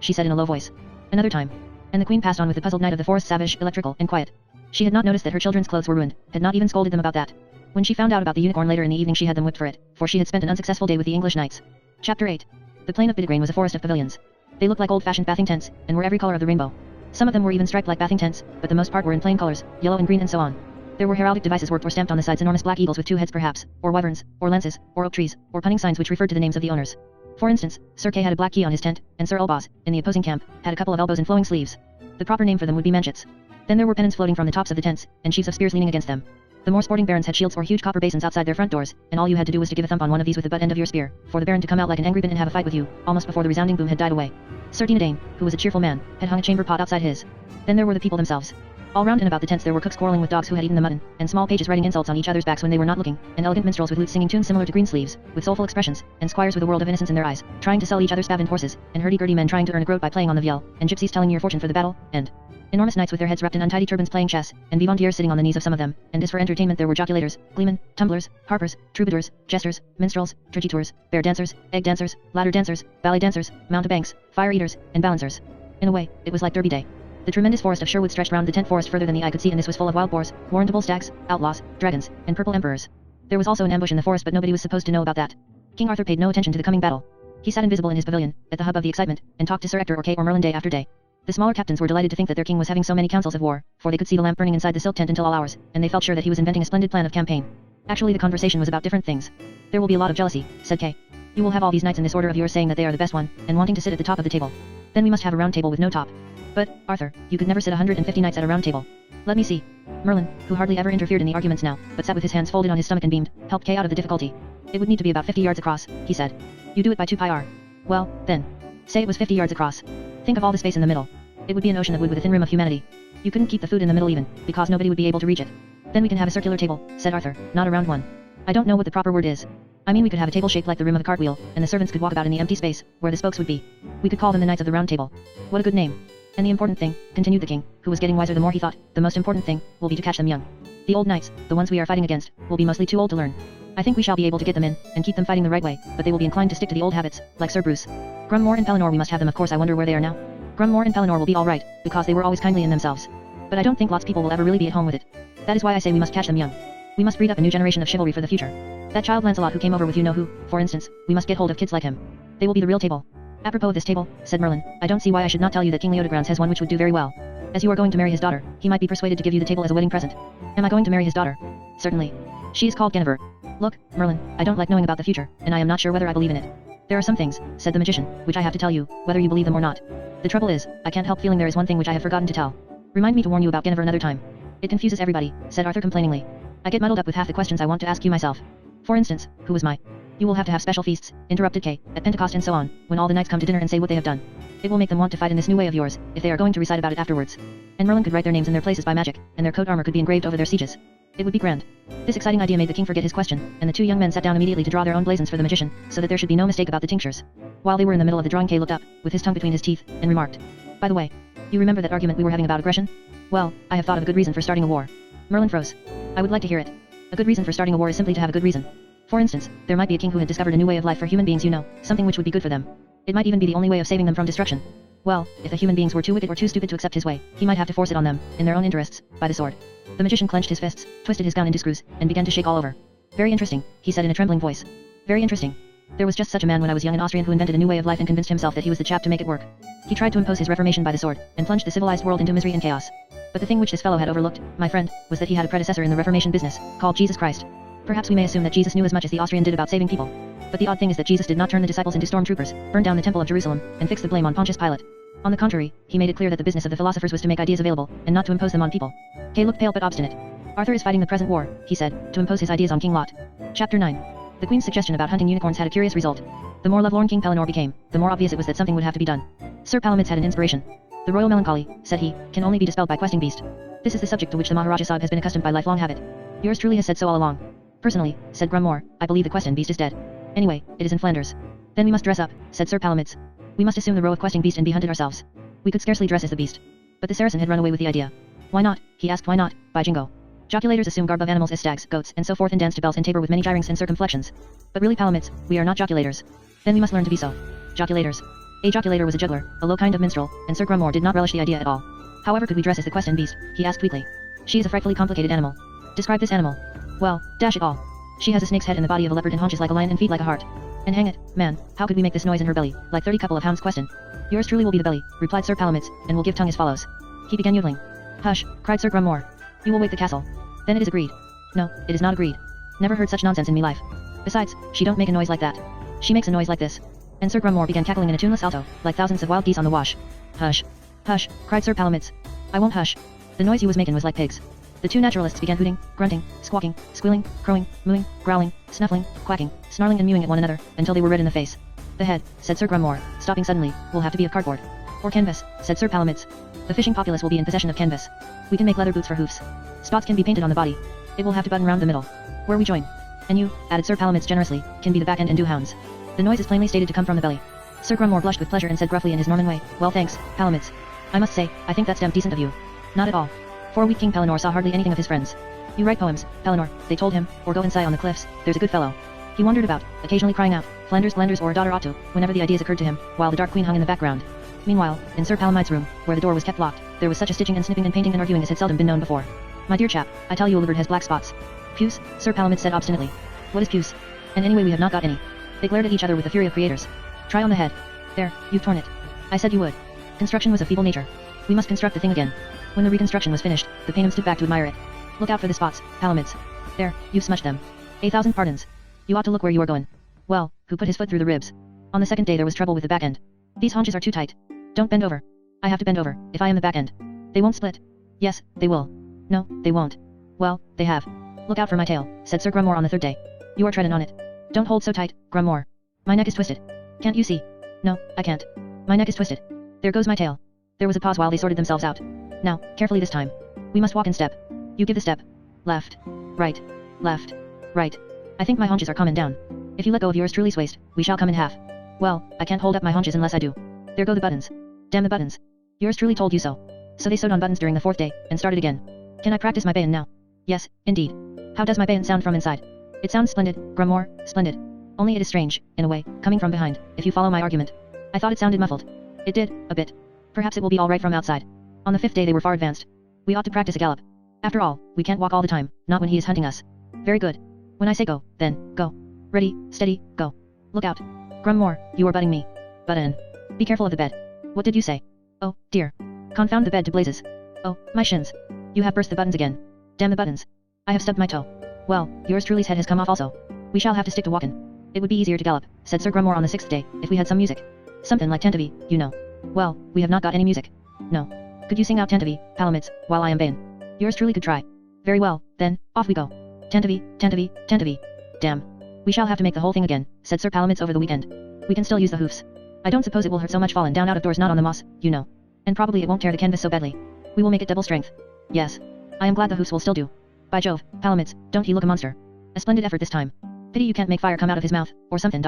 she said in a low voice. Another time. And the queen passed on with the puzzled knight of the forest savage, electrical, and quiet. She had not noticed that her children's clothes were ruined, had not even scolded them about that. When she found out about the unicorn later in the evening she had them whipped for it, for she had spent an unsuccessful day with the English knights. Chapter 8. The plain of Bidigrain was a forest of pavilions. They looked like old-fashioned bathing tents, and were every color of the rainbow. Some of them were even striped like bathing tents, but the most part were in plain colors, yellow and green and so on. There were heraldic devices worked or stamped on the sides, enormous black eagles with 2 heads perhaps, or wyverns, or lances, or oak trees, or punning signs which referred to the names of the owners. For instance, Sir Kay had a black key on his tent, and Sir Ulbaz, in the opposing camp, had a couple of elbows in flowing sleeves. The proper name for them would be manchets. Then there were pennons floating from the tops of the tents, and sheaves of spears leaning against them. The more sporting barons had shields or huge copper basins outside their front doors, and all you had to do was to give a thump on one of these with the butt end of your spear, for the baron to come out like an angry bin and have a fight with you, almost before the resounding boom had died away. Sir Dinadan, who was a cheerful man, had hung a chamber pot outside his. Then there were the people themselves. All round and about the tents there were cooks quarreling with dogs who had eaten the mutton, and small pages writing insults on each other's backs when they were not looking, and elegant minstrels with lutes singing tunes similar to Greensleeves, with soulful expressions, and squires with a world of innocence in their eyes, trying to sell each other spavined horses, and hurdy-gurdy men trying to earn a groat by playing on the viol, and gypsies telling your fortune for the battle, and enormous knights with their heads wrapped in untidy turbans playing chess, and vivandiers sitting on the knees of some of them, and as for entertainment there were joculators, gleemen, tumblers, harpers, troubadours, jesters, minstrels, tregetours, bear dancers, egg dancers, ladder dancers, ballet dancers, mountebanks, fire eaters, and balancers. In a way, it was like Derby Day. The tremendous forest of Sherwood stretched round the tent forest further than the eye could see, and this was full of wild boars, warrantable stags, outlaws, dragons, and purple emperors. There was also an ambush in the forest, but nobody was supposed to know about that. King Arthur paid no attention to the coming battle. He sat invisible in his pavilion, at the hub of the excitement, and talked to Sir Ector or Kay or Merlin day after day. The smaller captains were delighted to think that their king was having so many councils of war, for they could see the lamp burning inside the silk tent until all hours, and they felt sure that he was inventing a splendid plan of campaign. Actually, the conversation was about different things. There will be a lot of jealousy, said Kay. You will have all these knights in this order of yours saying that they are the best one, and wanting to sit at the top of the table. Then we must have a round table with no top. But, Arthur, you could never sit 150 knights at a round table. Let me see. Merlin, who hardly ever interfered in the arguments now, but sat with his hands folded on his stomach and beamed, helped Kay out of the difficulty. It would need to be about 50 yards across, he said. You do it by 2 pi r. Well, then. Say it was 50 yards across. Think of all the space in the middle. It would be an ocean of wood with a thin rim of humanity. You couldn't keep the food in the middle even, because nobody would be able to reach it. Then we can have a circular table, said Arthur, not a round one. I don't know what the proper word is. I mean, we could have a table shaped like the rim of a cartwheel, and the servants could walk about in the empty space, where the spokes would be. We could call them the Knights of the Round Table. What a good name. And the important thing, continued the king, who was getting wiser the more he thought, the most important thing, will be to catch them young. The old knights, the ones we are fighting against, will be mostly too old to learn. I think we shall be able to get them in, and keep them fighting the right way, but they will be inclined to stick to the old habits, like Sir Bruce. Grummore and Pellinore we must have them, of course. I wonder where they are now. Grummore and Pellinore will be alright, because they were always kindly in themselves. But I don't think lots of people will ever really be at home with it. That is why I say we must catch them young. We must breed up a new generation of chivalry for the future. That child Lancelot who came over with you know who, for instance, we must get hold of kids like him. They will be the real table. Apropos of this table, said Merlin, I don't see why I should not tell you that King Leodegrance has one which would do very well. As you are going to marry his daughter, he might be persuaded to give you the table as a wedding present. Am I going to marry his daughter? Certainly. She is called Guinevere. Look, Merlin, I don't like knowing about the future, and I am not sure whether I believe in it. There are some things, said the magician, which I have to tell you, whether you believe them or not. The trouble is, I can't help feeling there is one thing which I have forgotten to tell. Remind me to warn you about Guinevere another time. It confuses everybody, said Arthur complainingly. I get muddled up with half the questions I want to ask you myself. For instance, who was my? You will have to have special feasts, interrupted Kay, at Pentecost and so on, when all the knights come to dinner and say what they have done. It will make them want to fight in this new way of yours, if they are going to recite about it afterwards. And Merlin could write their names in their places by magic, and their coat armor could be engraved over their sieges. It would be grand. This exciting idea made the king forget his question, and the two young men sat down immediately to draw their own blazons for the magician, so that there should be no mistake about the tinctures. While they were in the middle of the drawing, Kay looked up, with his tongue between his teeth, and remarked, By the way, you remember that argument we were having about aggression? Well, I have thought of a good reason for starting a war. Merlin froze. I would like to hear it. A good reason for starting a war is simply to have a good reason. For instance, there might be a king who had discovered a new way of life for human beings, you know, something which would be good for them. It might even be the only way of saving them from destruction. Well, if the human beings were too wicked or too stupid to accept his way, he might have to force it on them, in their own interests, by the sword. The magician clenched his fists, twisted his gown into screws, and began to shake all over. Very interesting, he said in a trembling voice. Very interesting. There was just such a man when I was young in Austrian who invented a new way of life and convinced himself that he was the chap to make it work. He tried to impose his reformation by the sword, and plunged the civilized world into misery and chaos. But the thing which this fellow had overlooked, my friend, was that he had a predecessor in the Reformation business, called Jesus Christ. Perhaps we may assume that Jesus knew as much as the Austrian did about saving people. But the odd thing is that Jesus did not turn the disciples into stormtroopers, burn down the temple of Jerusalem, and fix the blame on Pontius Pilate. On the contrary, he made it clear that the business of the philosophers was to make ideas available, and not to impose them on people. Kay looked pale but obstinate. Arthur is fighting the present war, he said, to impose his ideas on King Lot. Chapter 9. The Queen's suggestion about hunting unicorns had a curious result. The more lovelorn King Pellinore became, the more obvious it was that something would have to be done. Sir Palomides had an inspiration. The royal melancholy, said he, can only be dispelled by questing beast. This is the subject to which the Maharaja Sahib has been accustomed by lifelong habit. Yours truly has said so all along. Personally, said Grummore, I believe the questing beast is dead. Anyway, it is in Flanders. Then we must dress up, said Sir Palomides. We must assume the row of questing beast and be hunted ourselves. We could scarcely dress as the beast. But the Saracen had run away with the idea. Why not? He asked. Why not? By Jingo. Joculators assume garb of animals as stags, goats, and so forth and dance to bells and tabor with many gyrings and circumflections. But really, Palomides, we are not joculators. Then we must learn to be so. Joculators. A joculator was a juggler, a low kind of minstrel, and Sir Grummore did not relish the idea at all. However could we dress as the questing beast? He asked weakly. She is a frightfully complicated animal. Describe this animal. Well, dash it all. She has a snake's head and the body of a leopard and haunches like a lion and feet like a hart. And hang it, man, how could we make this noise in her belly, like 30 couple of hounds question? Yours truly will be the belly, replied Sir Palomides, and will give tongue as follows. He began yodeling. Hush, cried Sir Grummore. You will wake the castle. Then it is agreed. No, it is not agreed. Never heard such nonsense in me life. Besides, she don't make a noise like that. She makes a noise like this. And Sir Grummore began cackling in a tuneless alto, like thousands of wild geese on the wash. Hush. Hush, cried Sir Palomides. I won't hush. The noise you was making was like pigs. The two naturalists began hooting, grunting, squawking, squealing, crowing, mooing, growling, snuffling, quacking, snarling and mewing at one another, until they were red in the face. The head, said Sir Grummore, stopping suddenly, will have to be of cardboard. Or canvas, said Sir Palomides. The fishing populace will be in possession of canvas. We can make leather boots for hoofs. Spots can be painted on the body. It will have to button round the middle. Where we join. And you, added Sir Palomides generously, can be the back end and do hounds. The noise is plainly stated to come from the belly. Sir Grummore blushed with pleasure and said gruffly in his Norman way, Well thanks, Palomides. I must say, I think that's damned decent of you. Not at all. For weak King Pellinore saw hardly anything of his friends. You write poems, Pellinore, they told him, or go and sigh on the cliffs, there's a good fellow. He wandered about, occasionally crying out, Flanders, Flanders, or a daughter ought to, whenever the ideas occurred to him, while the Dark Queen hung in the background. Meanwhile, in Sir Palomides' room, where the door was kept locked, there was such a stitching and snipping and painting and arguing as had seldom been known before. My dear chap, I tell you a lizard has black spots. Puce, Sir Palamute said obstinately. What is puce? And anyway we have not got any. They glared at each other with the fury of creators. Try on the head. There, you've torn it. I said you would. Construction was of feeble nature. We must construct the thing again. When the reconstruction was finished, the Panem stood back to admire it. Look out for the spots, Palamutes. There, you've smudged them. 1,000 pardons. You ought to look where you are going. Well, who put his foot through the ribs? On the second day there was trouble with the back end. These haunches are too tight. Don't bend over. I have to bend over, if I am the back end. They won't split. Yes, they will. No, they won't. Well, they have. Look out for my tail, said Sir Grummore on the third day. You are treading on it. Don't hold so tight, Grummore. My neck is twisted. Can't you see? No, I can't. My neck is twisted. There goes my tail. There was a pause while they sorted themselves out. Now, carefully this time. We must walk in step. You give the step. Left. Right. Left. Right. I think my haunches are coming down. If you let go of yours truly's waist, we shall come in half. Well, I can't hold up my haunches unless I do. There go the buttons. Damn the buttons. Yours truly told you so. So they sewed on buttons during the 4th day, and started again. Can I practice my bayan now? Yes, indeed. How does my bayan sound from inside? It sounds splendid, Grummore, splendid. Only it is strange, in a way, coming from behind, if you follow my argument. I thought it sounded muffled. It did, a bit. Perhaps it will be all right from outside. On the 5th day they were far advanced. We ought to practice a gallop. After all, we can't walk all the time, not when he is hunting us. Very good. When I say go, then, go. Ready, steady, go. Look out. Grummore, you are butting me. Butt in. Be careful of the bed. What did you say? Oh, dear. Confound the bed to blazes. Oh, my shins. You have burst the buttons again. Damn the buttons. I have stubbed my toe. Well, yours truly's head has come off also. We shall have to stick to walkin'. It would be easier to gallop, said Sir Grummore on the 6th day, if we had some music. Something like Tantivy, you know. Well, we have not got any music. No. Could you sing out Tantivy, Palamutes, while I am baying? Yours truly could try. Very well, then, off we go. Tantivy, Tantivy, Tantivy. Damn. We shall have to make the whole thing again, said Sir Palamutes over the weekend. We can still use the hoofs. I don't suppose it will hurt so much falling down out of doors not on the moss, you know. And probably it won't tear the canvas so badly. We will make it double strength. Yes. I am glad the hoofs will still do. By Jove, Palamutes, don't he look a monster? A splendid effort this time. Pity you can't make fire come out of his mouth, or something.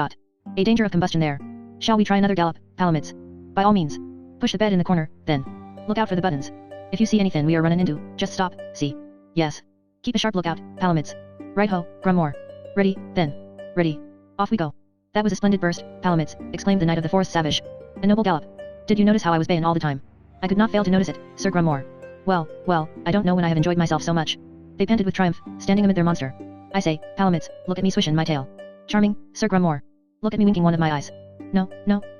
A danger of combustion there. Shall we try another gallop, Palamutes? By all means. Push the bed in the corner, then. Look out for the buttons. If you see anything we are running into, just stop, see. Yes. Keep a sharp lookout, Palamutes. Right ho, Grummore. Ready, then. Ready. Off we go. That was a splendid burst, Palamutes, exclaimed the Knight of the Forest Savage. A noble gallop. Did you notice how I was baying all the time? I could not fail to notice it, Sir Grummore. Well, I don't know when I have enjoyed myself so much. They panted with triumph, standing amid their monster. I say, Palamutes, look at me swishing my tail. Charming, Sir Grummore. Look at me winking one of my eyes. No,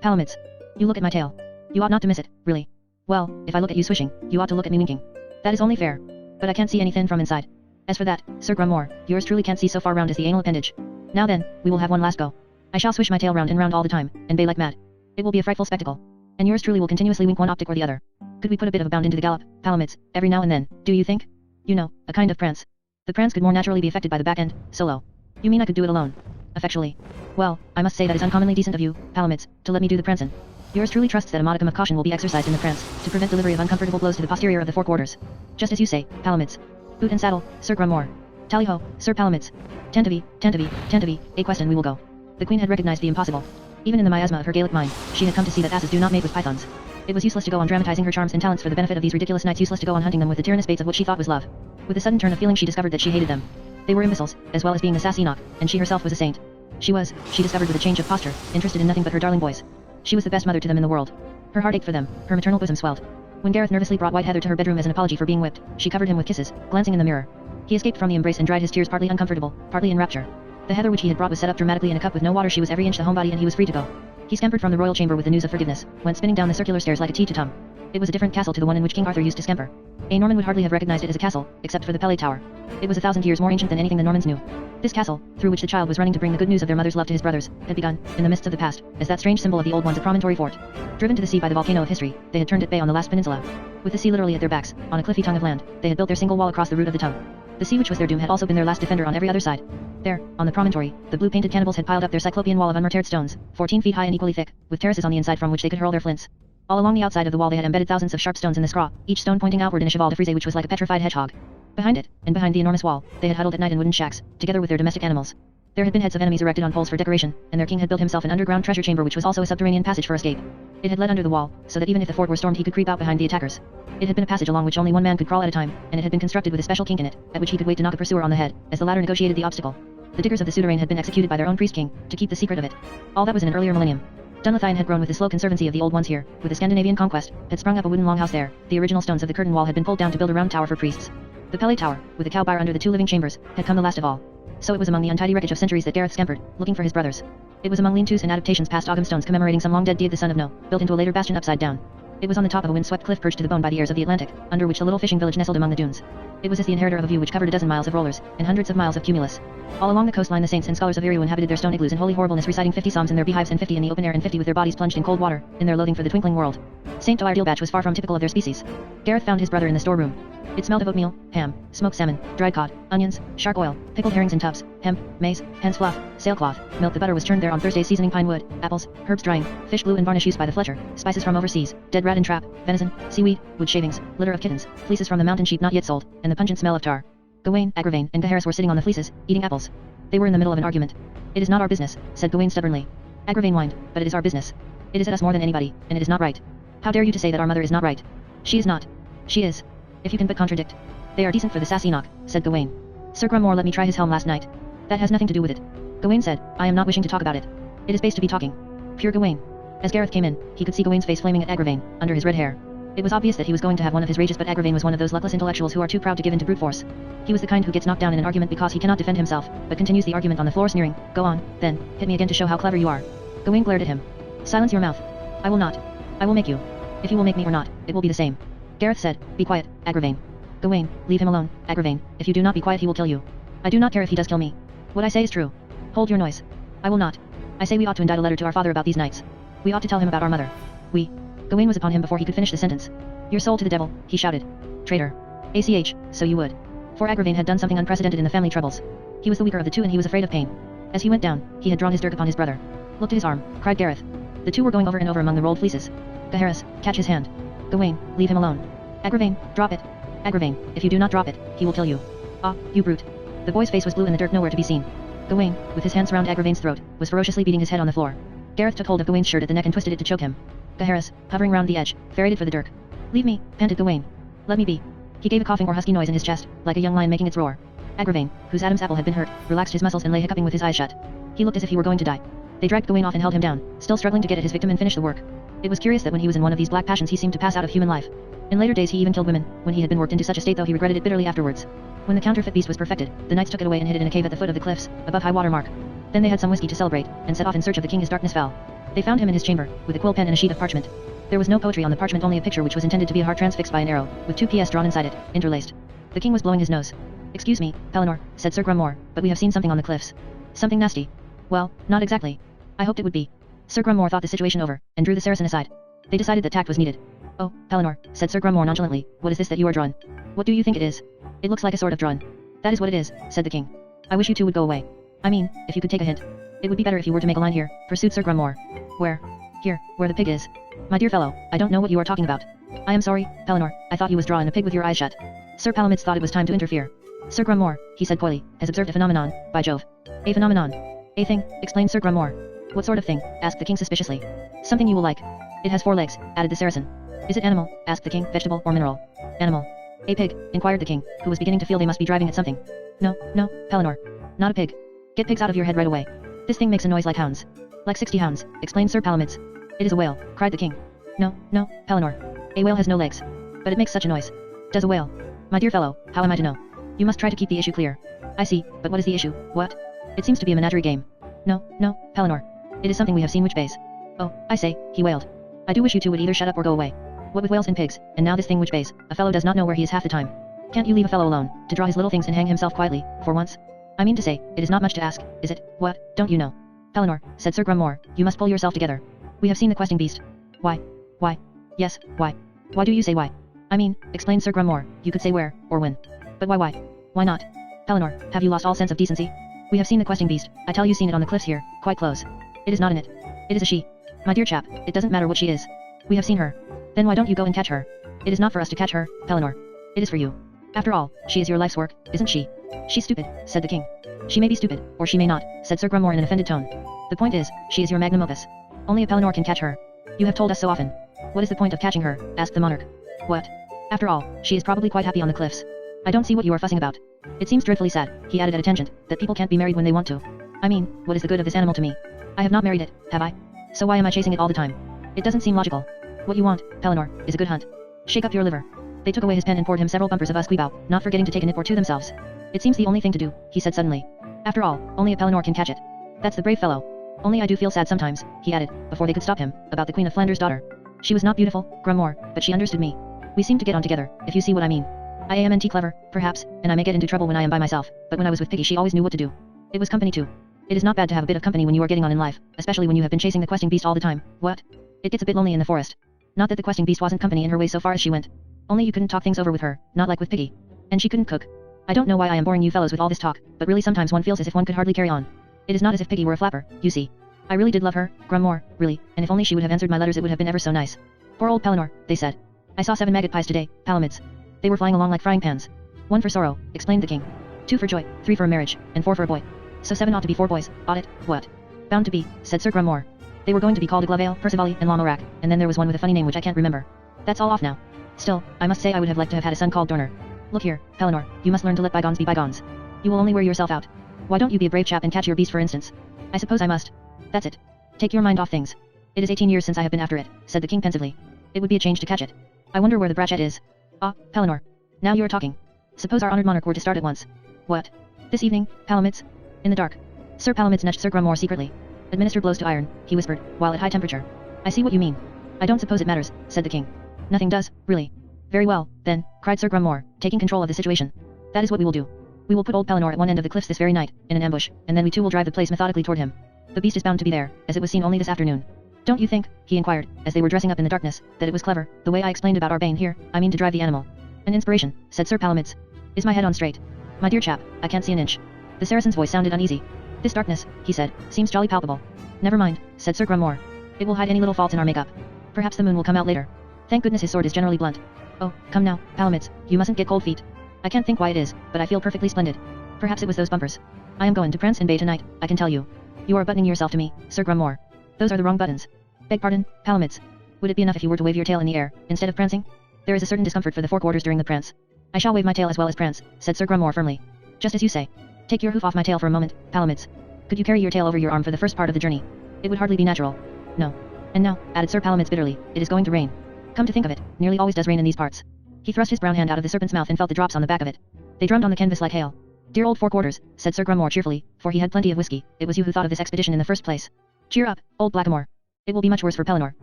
Palamutes. You look at my tail. You ought not to miss it, really. Well, if I look at you swishing, you ought to look at me winking. That is only fair. But I can't see anything from inside. As for that, Sir Grummore, yours truly can't see so far round as the anal appendage. Now then, we will have one last go. I shall swish my tail round and round all the time, and bay like mad. It will be a frightful spectacle. And yours truly will continuously wink one optic or the other. Could we put a bit of a bound into the gallop, Palamutes, every now and then, do you think? You know, a kind of prance. The prance could more naturally be affected by the back end, solo. You mean I could do it alone? Effectually. Well, I must say that is uncommonly decent of you, Palamutes, to let me do the prancing. Yours truly trusts that a modicum of caution will be exercised in the prance, to prevent delivery of uncomfortable blows to the posterior of the forequarters. Just as you say, Palamutes. Boot and saddle, Sir Grummore. Tally-ho, Sir Palamutes. Tantivy, Tantivy, Tantivy, a question we will go. The Queen had recognized the impossible. Even in the miasma of her Gaelic mind, she had come to see that asses do not mate with pythons. It was useless to go on dramatizing her charms and talents for the benefit of these ridiculous knights, useless to go on hunting them with the tyrannous baits of what she thought was love. With a sudden turn of feeling she discovered that she hated them. They were imbeciles, as well as being the sass Enoch, and she herself was a saint. She discovered with a change of posture, interested in nothing but her darling boys. She was the best mother to them in the world. Her heart ached for them, her maternal bosom swelled. When Gareth nervously brought White Heather to her bedroom as an apology for being whipped, she covered him with kisses, glancing in the mirror. He escaped from the embrace and dried his tears, partly uncomfortable, partly in rapture. The heather which he had brought was set up dramatically in a cup with no water. She was every inch the homebody, and he was free to go. He scampered from the royal chamber with the news of forgiveness, went spinning down the circular stairs like a tea to tum. It was a different castle to the one in which King Arthur used to scamper. A Norman would hardly have recognized it as a castle, except for the Pelée Tower. It was 1,000 years more ancient than anything the Normans knew. This castle, through which the child was running to bring the good news of their mother's love to his brothers, had begun, in the mists of the past, as that strange symbol of the old ones, a promontory fort. Driven to the sea by the volcano of history, they had turned at bay on the last peninsula. With the sea literally at their backs, on a cliffy tongue of land, they had built their single wall across the root of the tongue. The sea, which was their doom, had also been their last defender on every other side. There, on the promontory, the blue-painted cannibals had piled up their cyclopean wall of unrepaired stones, 14 feet high and equally thick, with terraces on the inside from which they could hurl their flints. All along the outside of the wall they had embedded thousands of sharp stones in the scraw, each stone pointing outward in a cheval de frise which was like a petrified hedgehog. Behind it, and behind the enormous wall, they had huddled at night in wooden shacks, together with their domestic animals. There had been heads of enemies erected on poles for decoration, and their king had built himself an underground treasure chamber which was also a subterranean passage for escape. It had led under the wall, so that even if the fort were stormed he could creep out behind the attackers. It had been a passage along which only one man could crawl at a time, and it had been constructed with a special kink in it, at which he could wait to knock a pursuer on the head, as the latter negotiated the obstacle. The diggers of the souterrain had been executed by their own priest king, to keep the secret of it. All that was in an earlier millennium. Dunlathine had grown with the slow conservancy of the old ones here. With the Scandinavian conquest, had sprung up a wooden longhouse there. The original stones of the curtain wall had been pulled down to build a round tower for priests. The Pele Tower, with the cow byre under the two living chambers, had come the last of all. So it was among the untidy wreckage of centuries that Gareth scampered, looking for his brothers. It was among lean-tos and adaptations past Ogham stones commemorating some long-dead deed the son of No, built into a later bastion upside down. It was on the top of a wind-swept cliff perched to the bone by the airs of the Atlantic, under which the little fishing village nestled among the dunes. It was as the inheritor of a view which covered a dozen miles of rollers, and hundreds of miles of cumulus. All along the coastline the saints and scholars of Eriu inhabited their stone igloos in holy horribleness, reciting 50 psalms in their beehives and 50 in the open air and 50 with their bodies plunged in cold water, in their loathing for the twinkling world. St. Doir Dealbach was far from typical of their species. Gareth found his brother in the storeroom. It smelled of oatmeal, ham, smoked salmon, dried cod, onions, shark oil, pickled herrings in tubs, hemp, maize, hen's fluff, sailcloth, milk. The butter was churned there on Thursdays, seasoning pine wood, apples, herbs drying, fish glue and varnish used by the Fletcher, spices from overseas, dead rat and trap, venison, seaweed, wood shavings, litter of kittens, fleeces from the mountain sheep not yet sold, and the pungent smell of tar. Gawain, Agravain, and Gaheris were sitting on the fleeces, eating apples. They were in the middle of an argument. "It is not our business," said Gawain stubbornly. Agravain whined, "But it is our business. It is at us more than anybody, and it is not right. How dare you to say that our mother is not right? She is not. She is. If you can but contradict." "They are decent for the sass Enoch," said Gawain. "Sir Grumore let me try his helm last night." "That has nothing to do with it." Gawain said, "I am not wishing to talk about it. It is base to be talking." Pure Gawain. As Gareth came in, he could see Gawain's face flaming at Agravain, under his red hair. It was obvious that he was going to have one of his rages, but Agravain was one of those luckless intellectuals who are too proud to give in to brute force. He was the kind who gets knocked down in an argument because he cannot defend himself, but continues the argument on the floor sneering, "Go on, then, hit me again to show how clever you are." Gawain glared at him. "Silence your mouth." "I will not. I will make you. If you will make me or not, it will be the same." Gareth said, "Be quiet, Agravain." "Gawain, leave him alone, Agravain. If you do not be quiet he will kill you." "I do not care if he does kill me. What I say is true." "Hold your noise." "I will not. I say we ought to indite a letter to our father about these knights. We ought to tell him about our mother. We..." Gawain was upon him before he could finish the sentence. "Your soul to the devil," he shouted. "Traitor. ACH, so you would." For Agravain had done something unprecedented in the family troubles. He was the weaker of the two and he was afraid of pain. As he went down, he had drawn his dirk upon his brother. "Look to his arm," cried Gareth. The two were going over and over among the rolled fleeces. "Gaheris, catch his hand." "Gawain, leave him alone." "Agravain, drop it." "Agravain, if you do not drop it, he will kill you." "Ah, you brute." The boy's face was blue and the dirk nowhere to be seen. Gawain, with his hands round Agravain's throat, was ferociously beating his head on the floor. Gareth took hold of Gawain's shirt at the neck and twisted it to choke him. Gaheris, hovering round the edge, ferreted for the dirk. "Leave me," panted Gawain. "Let me be." He gave a coughing or husky noise in his chest, like a young lion making its roar. Agravain, whose Adam's apple had been hurt, relaxed his muscles and lay hiccuping with his eyes shut. He looked as if he were going to die. They dragged Gawain off and held him down, still struggling to get at his victim and finish the work. It was curious that when he was in one of these black passions he seemed to pass out of human life. In later days he even killed women, when he had been worked into such a state, though he regretted it bitterly afterwards. When the counterfeit beast was perfected, the knights took it away and hid it in a cave at the foot of the cliffs, above high water mark. Then they had some whiskey to celebrate, and set off in search of the king as darkness fell. They found him in his chamber, with a quill pen and a sheet of parchment. There was no poetry on the parchment, only a picture which was intended to be a heart transfixed by an arrow, with two PS drawn inside it, interlaced. The king was blowing his nose. "Excuse me, Pellinore," said Sir Grumore, "but we have seen something on the cliffs." "Something nasty?" "Well, not exactly. I hoped it would be." Sir Grumore thought the situation over, and drew the Saracen aside. They decided that tact was needed. "Oh, Pellinore," said Sir Grumore nonchalantly, "what is this that you are drawing? What do you think it is?" "It looks like a sort of drawing." "That is what it is," said the king. "I wish you two would go away. I mean, if you could take a hint. It would be better if you were to make a line here," pursued Sir Grumore. "Where?" "Here, where the pig is." "My dear fellow, I don't know what you are talking about." "I am sorry, Pellinore, I thought you was drawing a pig with your eyes shut." Sir Palomides thought it was time to interfere. "Sir Grumore," he said coyly, "has observed a phenomenon, by Jove." "A phenomenon?" "A thing," explained Sir Grumore. "What sort of thing?" asked the king suspiciously. "Something you will like." "It has 4 legs," added the Saracen. "Is it animal?" asked the king, "vegetable or mineral?" "Animal." "A pig?" inquired the king, who was beginning to feel they must be driving at something. "No, no, Pellinore. Not a pig. Get pigs out of your head right away. This thing makes a noise like hounds." "Like 60 hounds," explained Sir Palomides. "It is a whale," cried the king. "No, no, Pellinore. A whale has no legs. But it makes such a noise." "Does a whale?" "My dear fellow, how am I to know? You must try to keep the issue clear." "I see, but what is the issue? What?" "It seems to be a menagerie game." "No, no, Pellinore. It is something we have seen which bays." "Oh, I say," he wailed. "I do wish you two would either shut up or go away. What with whales and pigs, and now this thing which bays, a fellow does not know where he is half the time. Can't you leave a fellow alone, to draw his little things and hang himself quietly, for once? I mean to say, it is not much to ask, is it? What, don't you know?" "Pellinore," said Sir Grumore, "you must pull yourself together. We have seen the questing beast." "Why? Why? Yes, why? Why do you say why?" "I mean," explained Sir Grumore, "you could say where, or when. But why? Why not? Pellinore, have you lost all sense of decency? We have seen the questing beast, I tell you seen it on the cliffs here, quite close. It is not in it. It is a she. My dear chap, it doesn't matter what she is. We have seen her. Then why don't you go and catch her? It is not for us to catch her, Pellinore. It is for you. After all, she is your life's work, isn't she?" "She's stupid," said the king. "She may be stupid, or she may not," said Sir Grumore in an offended tone. "The point is, she is your magnum opus. Only a Pellinore can catch her. You have told us so often. What is the point of catching her?" asked the monarch. "What? After all, she is probably quite happy on the cliffs. I don't see what you are fussing about. It seems dreadfully sad," he added at a tangent, "that people can't be married when they want to. I mean, what is the good of this animal to me? I have not married it, have I?" So why am I chasing it all the time? It doesn't seem logical. What you want, Pellinor, is a good hunt. Shake up your liver. They took away his pen and poured him several bumpers of usquebaugh, not forgetting to take a nip or two themselves. It seems the only thing to do, he said suddenly. After all, only a Pellinor can catch it. That's the brave fellow. Only I do feel sad sometimes, he added, before they could stop him, about the Queen of Flanders' daughter. She was not beautiful, Grumore, but she understood me. We seemed to get on together, if you see what I mean. I am clever, perhaps, and I may get into trouble when I am by myself, but when I was with Piggy she always knew what to do. It was company too. It is not bad to have a bit of company when you are getting on in life, especially when you have been chasing the questing beast all the time. What? It gets a bit lonely in the forest. Not that the questing beast wasn't company in her way so far as she went. Only you couldn't talk things over with her, not like with Piggy. And she couldn't cook. I don't know why I am boring you fellows with all this talk, but really sometimes one feels as if one could hardly carry on. It is not as if Piggy were a flapper, you see. I really did love her, Grumore, really, and if only she would have answered my letters it would have been ever so nice. Poor old Pellinor, they said. I saw 7 maggot pies today, Palamids. They were flying along like frying pans. 1 for sorrow, explained the king. 2 for joy, 3 for a marriage, and 4 for a boy. So 7 ought to be 4 boys, ought it? What? Bound to be, said Sir Grumore. They were going to be called Aglavale, Percivali, and Lamorak, and then there was one with a funny name which I can't remember. That's all off now. Still, I must say I would have liked to have had a son called Dorner. Look here, Pellinor, you must learn to let bygones be bygones. You will only wear yourself out. Why don't you be a brave chap and catch your beast for instance? I suppose I must. That's it. Take your mind off things. It is 18 years since I have been after it, said the king pensively. It would be a change to catch it. I wonder where the Brachet is. Ah, Pellinor. Now you are talking. Suppose our honored monarch were to start at once. What? This evening, Palamids? In the dark. Sir Palamids nudged Sir Grumore secretly. Administer blows to iron, he whispered, while at high temperature. I see what you mean. I don't suppose it matters, said the king. Nothing does, really. Very well, then, cried Sir Grumore, taking control of the situation. That is what we will do. We will put old Pellinor at one end of the cliffs this very night, in an ambush, and then we two will drive the place methodically toward him. The beast is bound to be there, as it was seen only this afternoon. Don't you think, he inquired, as they were dressing up in the darkness, that it was clever, the way I explained about our bane here, I mean to drive the animal. An inspiration, said Sir Palamids. Is my head on straight? My dear chap, I can't see an inch. The Saracen's voice sounded uneasy. This darkness, he said, seems jolly palpable. Never mind, said Sir Grumore. It will hide any little faults in our makeup. Perhaps the moon will come out later. Thank goodness his sword is generally blunt. Oh, come now, Palamids, you mustn't get cold feet. I can't think why it is, but I feel perfectly splendid. Perhaps it was those bumpers. I am going to prance and bay tonight, I can tell you. You are buttoning yourself to me, Sir Grumore. Those are the wrong buttons. Beg pardon, Palamids. Would it be enough if you were to wave your tail in the air, instead of prancing? There is a certain discomfort for the forequarters during the prance. I shall wave my tail as well as prance, said Sir Grumore firmly. Just as you say. Take your hoof off my tail for a moment, Palamids. Could you carry your tail over your arm for the first part of the journey? It would hardly be natural. No. And now, added Sir Palamids bitterly, it is going to rain. Come to think of it, nearly always does rain in these parts. He thrust his brown hand out of the serpent's mouth and felt the drops on the back of it. They drummed on the canvas like hail. Dear old forequarters, said Sir Grumore cheerfully, for he had plenty of whiskey, it was you who thought of this expedition in the first place. Cheer up, old blackamoor. It will be much worse for Pellinor,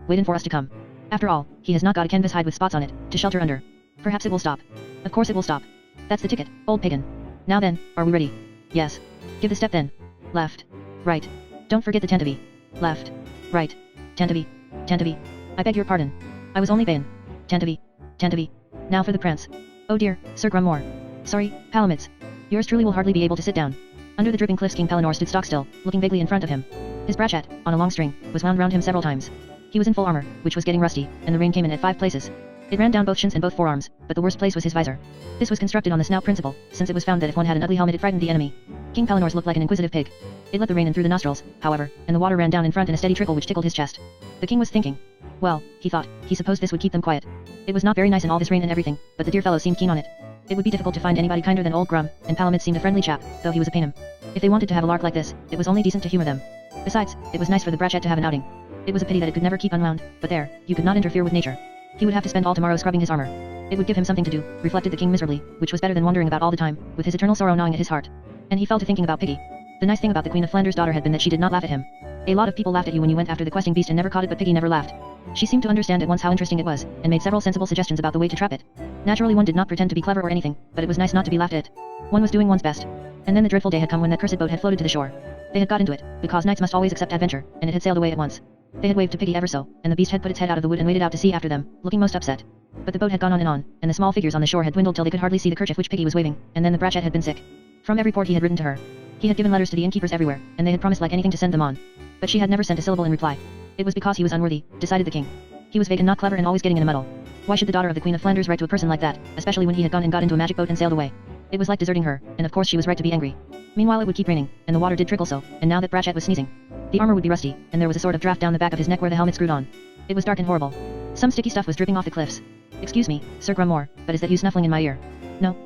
waiting for us to come. After all, he has not got a canvas hide with spots on it, to shelter under. Perhaps it will stop. Of course it will stop. That's the ticket, old pagan. Now then, are we ready? Yes. Give the step then. Left. Right. Don't forget the Tantivy. Left. Right. Tantivy. Tantivy. I beg your pardon. I was only baying. Tantivy. Tantivy. Now for the prance. Oh dear, Sir Grumore. Sorry, Palamids. Yours truly will hardly be able to sit down. Under the dripping cliffs King Pellinor stood stock still, looking vaguely in front of him. His brachet, on a long string, was wound round him several times. He was in full armor, which was getting rusty, and the rain came in at 5 places. It ran down both shins and both forearms, but the worst place was his visor. This was constructed on the snout principle, since it was found that if one had an ugly helmet it frightened the enemy. King Pellinor's looked like an inquisitive pig. It let the rain in through the nostrils, however, and the water ran down in front in a steady trickle which tickled his chest. The king was thinking. Well, he thought, he supposed this would keep them quiet. It was not very nice in all this rain and everything, but the dear fellow seemed keen on it. It would be difficult to find anybody kinder than old Grum, and Palamids seemed a friendly chap, though he was a paynim. If they wanted to have a lark like this, it was only decent to humor them. Besides, it was nice for the brachet to have an outing. It was a pity that it could never keep unwound, but there, you could not interfere with nature. He would have to spend all tomorrow scrubbing his armor. It would give him something to do, reflected the king miserably, which was better than wondering about all the time, with his eternal sorrow gnawing at his heart. And he fell to thinking about Piggy. The nice thing about the Queen of Flanders' daughter had been that she did not laugh at him. A lot of people laughed at you when you went after the questing beast and never caught it, but Piggy never laughed. She seemed to understand at once how interesting it was, and made several sensible suggestions about the way to trap it. Naturally one did not pretend to be clever or anything, but it was nice not to be laughed at. One was doing one's best. And then the dreadful day had come when that cursed boat had floated to the shore. They had got into it, because knights must always accept adventure, and it had sailed away at once. They had waved to Piggy ever so, and the beast had put its head out of the wood and waded out to sea after them, looking most upset. But the boat had gone on, and the small figures on the shore had dwindled till they could hardly see the kerchief which Piggy was waving, and then the brachet had been sick. From every port he had written to her. He had given letters to the innkeepers everywhere, and they had promised like anything to send them on. But she had never sent a syllable in reply. It was because he was unworthy, decided the king. He was vague and not clever and always getting in a muddle. Why should the daughter of the Queen of Flanders write to a person like that, especially when he had gone and got into a magic boat and sailed away? It was like deserting her, and of course she was right to be angry. Meanwhile it would keep raining, and the water did trickle so, and now that brachet was sneezing. The armor would be rusty, and there was a sort of draft down the back of his neck where the helmet screwed on. It was dark and horrible. Some sticky stuff was dripping off the cliffs. Excuse me, Sir Grumore, but is that you snuffling in my ear? No,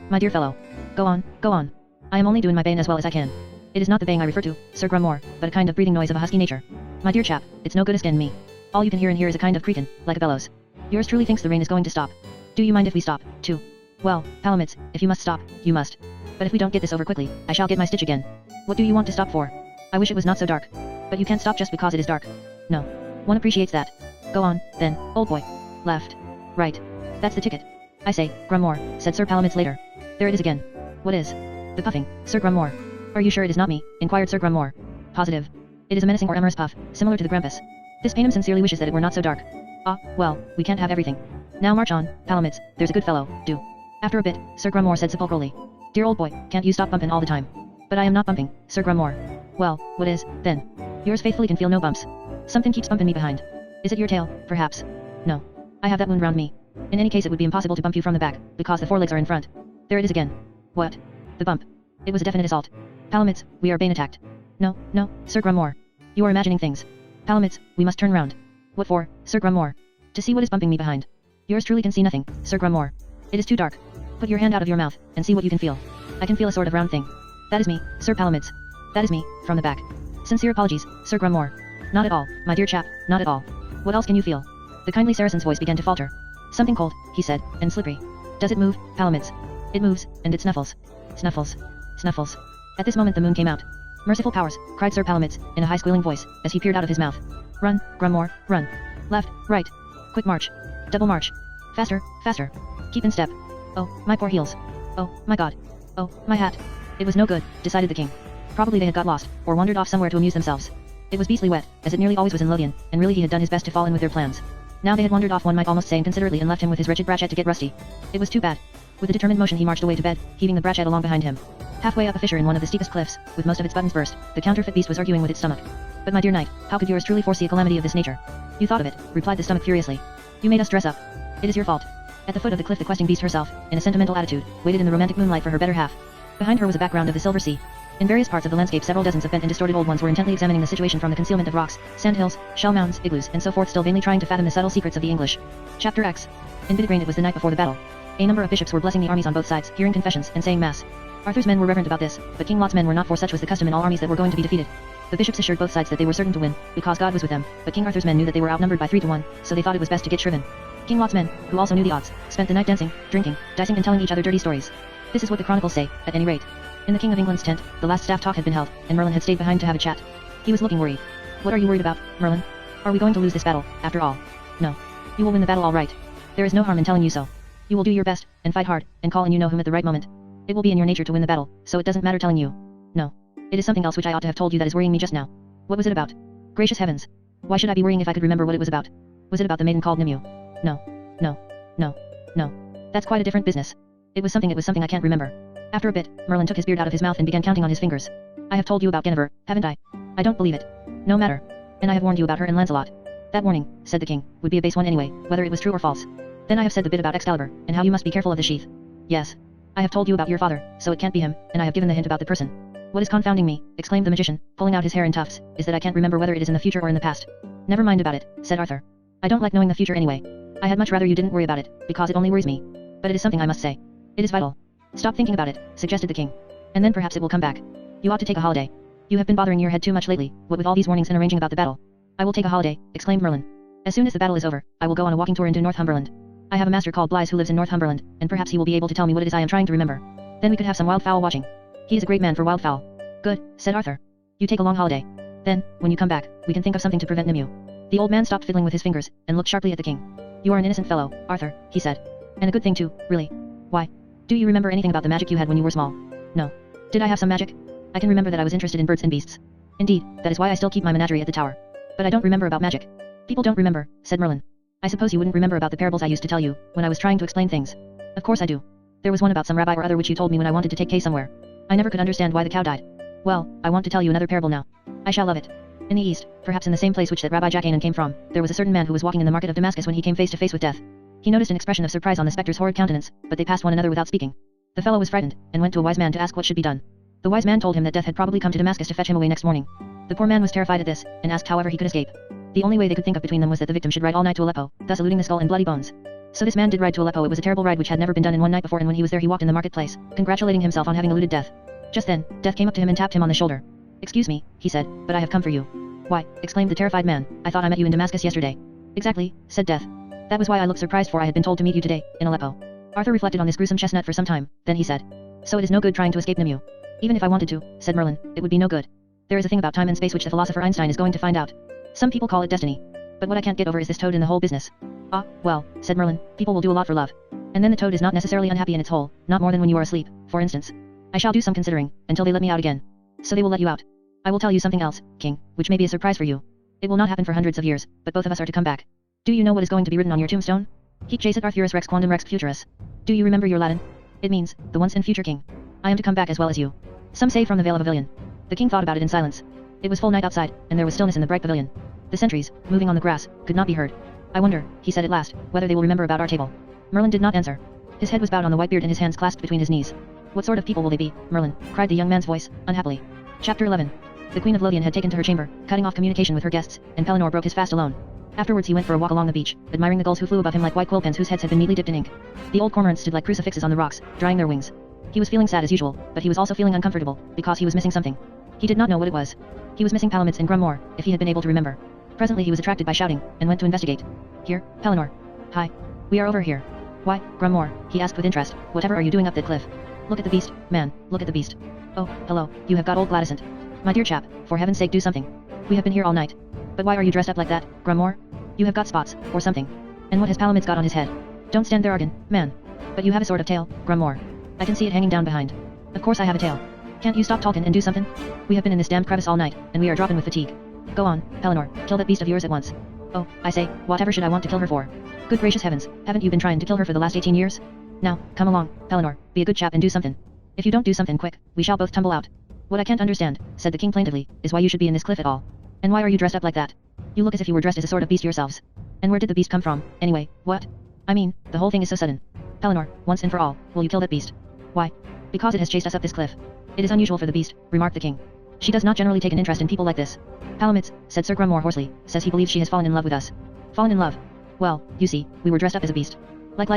my dear fellow. Go on, go on. I am only doing my bane as well as I can. It is not the baying I refer to, Sir Grumore, but a kind of breathing noise of a husky nature. My dear chap, it's no good askin me. All you can hear in here is a kind of creakin', like a bellows. Yours truly thinks the rain is going to stop. Do you mind if we stop, too? Well, Palamutes, if you must stop, you must. But if we don't get this over quickly, I shall get my stitch again. What do you want to stop for? I wish it was not so dark. But you can't stop just because it is dark. No. One appreciates that. Go on, then, old boy. Left. Right. That's the ticket. I say, Grummore, said Sir Palamutes later. There it is again. What is? The puffing, Sir Grummore. Are you sure it is not me? Inquired Sir Grummore. Positive. It is a menacing or amorous puff, similar to the Grampus. This Panem sincerely wishes that it were not so dark. Ah, well, we can't have everything. Now march on, Palamutes, there's a good fellow, do. After a bit, Sir Grummore said sepulchrally. Dear old boy, can't you stop bumping all the time? But I am not bumping, Sir Grummore. Well, what is, then? Yours faithfully can feel no bumps. Something keeps bumping me behind. Is it your tail, perhaps? No. I have that wound round me. In any case it would be impossible to bump you from the back, because the forelegs are in front. There it is again. What? The bump. It was a definite assault. Palamutes, we are bane attacked. No, no, Sir Grummore. You are imagining things. Palamutes, we must turn round. What for, Sir Grummore? To see what is bumping me behind. Yours truly can see nothing, Sir Grummore. It is too dark. Put your hand out of your mouth, and see what you can feel. I can feel a sort of round thing. That is me, Sir Palamutes. That is me, from the back. Sincere apologies, Sir Grummore. Not at all, my dear chap, not at all. What else can you feel? The kindly Saracen's voice began to falter. Something cold, he said, and slippery. Does it move, Palamutes? It moves, and it snuffles. Snuffles. Snuffles. At this moment the moon came out. Merciful powers, cried Sir Palamutes, in a high squealing voice, as he peered out of his mouth. Run, Grummore, run. Left, right. Quick march. Double march. Faster, faster. Keep in step. Oh, my poor heels. Oh, my god. Oh, my hat. It was no good, decided the king. Probably they had got lost, or wandered off somewhere to amuse themselves. It was beastly wet, as it nearly always was in Lothian, and really he had done his best to fall in with their plans. Now they had wandered off, one might almost say inconsiderately, and left him with his wretched brachet to get rusty. It was too bad. With a determined motion he marched away to bed, heaving the brachet along behind him. Halfway up a fissure in one of the steepest cliffs, with most of its buttons burst, the counterfeit beast was arguing with its stomach. But my dear knight, how could yours truly foresee a calamity of this nature? You thought of it, replied the stomach furiously. You made us dress up. It is your fault. At the foot of the cliff the questing beast herself, in a sentimental attitude, waited in the romantic moonlight for her better half. Behind her was a background of the silver sea. In various parts of the landscape several dozens of bent and distorted old ones were intently examining the situation from the concealment of rocks, sand hills, shell mounds, igloos, and so forth, still vainly trying to fathom the subtle secrets of the English. Chapter X. In Bidigrain it was the night before the battle. A number of bishops were blessing the armies on both sides, hearing confessions, and saying mass. Arthur's men were reverent about this, but King Lot's men were not, for such was the custom in all armies that were going to be defeated. The bishops assured both sides that they were certain to win, because God was with them, but King Arthur's men knew that they were outnumbered by 3 to 1, so they thought it was best to get shriven. King Lot's men, who also knew the odds, spent the night dancing, drinking, dicing and telling each other dirty stories. This is what the chronicles say, at any rate. In the King of England's tent, the last staff talk had been held, and Merlin had stayed behind to have a chat. He was looking worried. What are you worried about, Merlin? Are we going to lose this battle, after all? No. You will win the battle all right. There is no harm in telling you so. You will do your best, and fight hard, and call in you know whom at the right moment. It will be in your nature to win the battle, so it doesn't matter telling you. No. It is something else which I ought to have told you that is worrying me just now. What was it about? Gracious heavens. Why should I be worrying if I could remember what it was about? Was it about the maiden called Nimue? No. No. No. No. That's quite a different business. It was something I can't remember. After a bit, Merlin took his beard out of his mouth and began counting on his fingers. I have told you about Guinevere, haven't I? I don't believe it. No matter. And I have warned you about her and Lancelot. That warning, said the king, would be a base one anyway, whether it was true or false. Then I have said the bit about Excalibur, and how you must be careful of the sheath. Yes. I have told you about your father, so it can't be him, and I have given the hint about the person. What is confounding me, exclaimed the magician, pulling out his hair in tufts, is that I can't remember whether it is in the future or in the past. Never mind about it, said Arthur. I don't like knowing the future anyway. I had much rather you didn't worry about it, because it only worries me. But it is something I must say. It is vital. Stop thinking about it, suggested the king. And then perhaps it will come back. You ought to take a holiday. You have been bothering your head too much lately, what with all these warnings and arranging about the battle. I will take a holiday, exclaimed Merlin. As soon as the battle is over, I will go on a walking tour into Northumberland. I have a master called Blythe who lives in Northumberland, and perhaps he will be able to tell me what it is I am trying to remember. Then we could have some wildfowl watching. He is a great man for wildfowl. Good, said Arthur. You take a long holiday. Then, when you come back, we can think of something to prevent Nimue. The old man stopped fiddling with his fingers, and looked sharply at the king. You are an innocent fellow, Arthur, he said. And a good thing too, really. Why? Do you remember anything about the magic you had when you were small? No. Did I have some magic? I can remember that I was interested in birds and beasts. Indeed, that is why I still keep my menagerie at the tower. But I don't remember about magic. People don't remember, said Merlin. I suppose you wouldn't remember about the parables I used to tell you, when I was trying to explain things. Of course I do. There was one about some rabbi or other which you told me when I wanted to take Kay somewhere. I never could understand why the cow died. Well, I want to tell you another parable now. I shall love it. In the east, perhaps in the same place which that Rabbi Jackanan came from, there was a certain man who was walking in the market of Damascus when he came face to face with death. He noticed an expression of surprise on the spectre's horrid countenance, but they passed one another without speaking. The fellow was frightened, and went to a wise man to ask what should be done. The wise man told him that death had probably come to Damascus to fetch him away next morning. The poor man was terrified at this, and asked however he could escape. The only way they could think of between them was that the victim should ride all night to Aleppo, thus eluding the skull and bloody bones. So this man did ride to Aleppo. It was a terrible ride which had never been done in one night before, and when he was there he walked in the marketplace, congratulating himself on having eluded death. Just then, Death came up to him and tapped him on the shoulder. Excuse me, he said, but I have come for you. Why, exclaimed the terrified man, I thought I met you in Damascus yesterday. Exactly, said Death. That was why I looked surprised, for I had been told to meet you today, in Aleppo. Arthur reflected on this gruesome chestnut for some time, then he said. So it is no good trying to escape Nimue. Even if I wanted to, said Merlin, it would be no good. There is a thing about time and space which the philosopher Einstein is going to find out. Some people call it destiny. But what I can't get over is this toad in the whole business. Ah, well, said Merlin, people will do a lot for love. And then the toad is not necessarily unhappy in its hole, not more than when you are asleep, for instance. I shall do some considering, until they let me out again. So they will let you out. I will tell you something else, King, which may be a surprise for you. It will not happen for hundreds of years, but both of us are to come back. Do you know what is going to be written on your tombstone? Hic jacet Arthurus Rex Quondam Rex Futurus. Do you remember your Latin? It means, the once and future king. I am to come back as well as you. Some say from the Vale of Avilion. The king thought about it in silence. It was full night outside, and there was stillness in the bright pavilion. The sentries, moving on the grass, could not be heard. I wonder, he said at last, whether they will remember about our table. Merlin did not answer. His head was bowed on the white beard and his hands clasped between his knees. What sort of people will they be, Merlin? Cried the young man's voice, unhappily. Chapter 11. The Queen of Lothian had taken to her chamber, cutting off communication with her guests, and Pellinore broke his fast alone. Afterwards he went for a walk along the beach, admiring the gulls who flew above him like white quill pens whose heads had been neatly dipped in ink. The old cormorants stood like crucifixes on the rocks, drying their wings. He was feeling sad as usual, but he was also feeling uncomfortable, because he was missing something. He did not know what it was. He was missing Palamides and Grummoor, if he had been able to remember. Presently he was attracted by shouting, and went to investigate. Here, Pellinore. Hi. We are over here. Why, Grummoor, he asked with interest, whatever are you doing up that cliff? Look at the beast, man, look at the beast. Oh, hello, you have got old Gladysant. My dear chap, for heaven's sake do something. We have been here all night. But why are you dressed up like that, Grummoor? You have got spots, or something. And what has Palamides got on his head? Don't stand there again, man. But you have a sort of tail, Grummoor. I can see it hanging down behind. Of course I have a tail. Can't you stop talking and do something? We have been in this damned crevice all night, and we are dropping with fatigue. Go on, Pellinore, kill that beast of yours at once. Oh, I say, whatever should I want to kill her for? Good gracious heavens, haven't you been trying to kill her for the last 18 years? Now, come along, Pellinore, be a good chap and do something. If you don't do something quick, we shall both tumble out. What I can't understand, said the king plaintively, is why you should be in this cliff at all. And why are you dressed up like that? You look as if you were dressed as a sort of beast yourselves. And where did the beast come from, anyway, what? I mean, the whole thing is so sudden. Pellinore, once and for all, will you kill that beast? Why? Because it has chased us up this cliff. It is unusual for the beast, remarked the king. She does not generally take an interest in people like this. Palamides, said Sir Grummoor hoarsely, says he believes she has fallen in love with us. Fallen in love? Well, you see, we were dressed up as a beast. Like,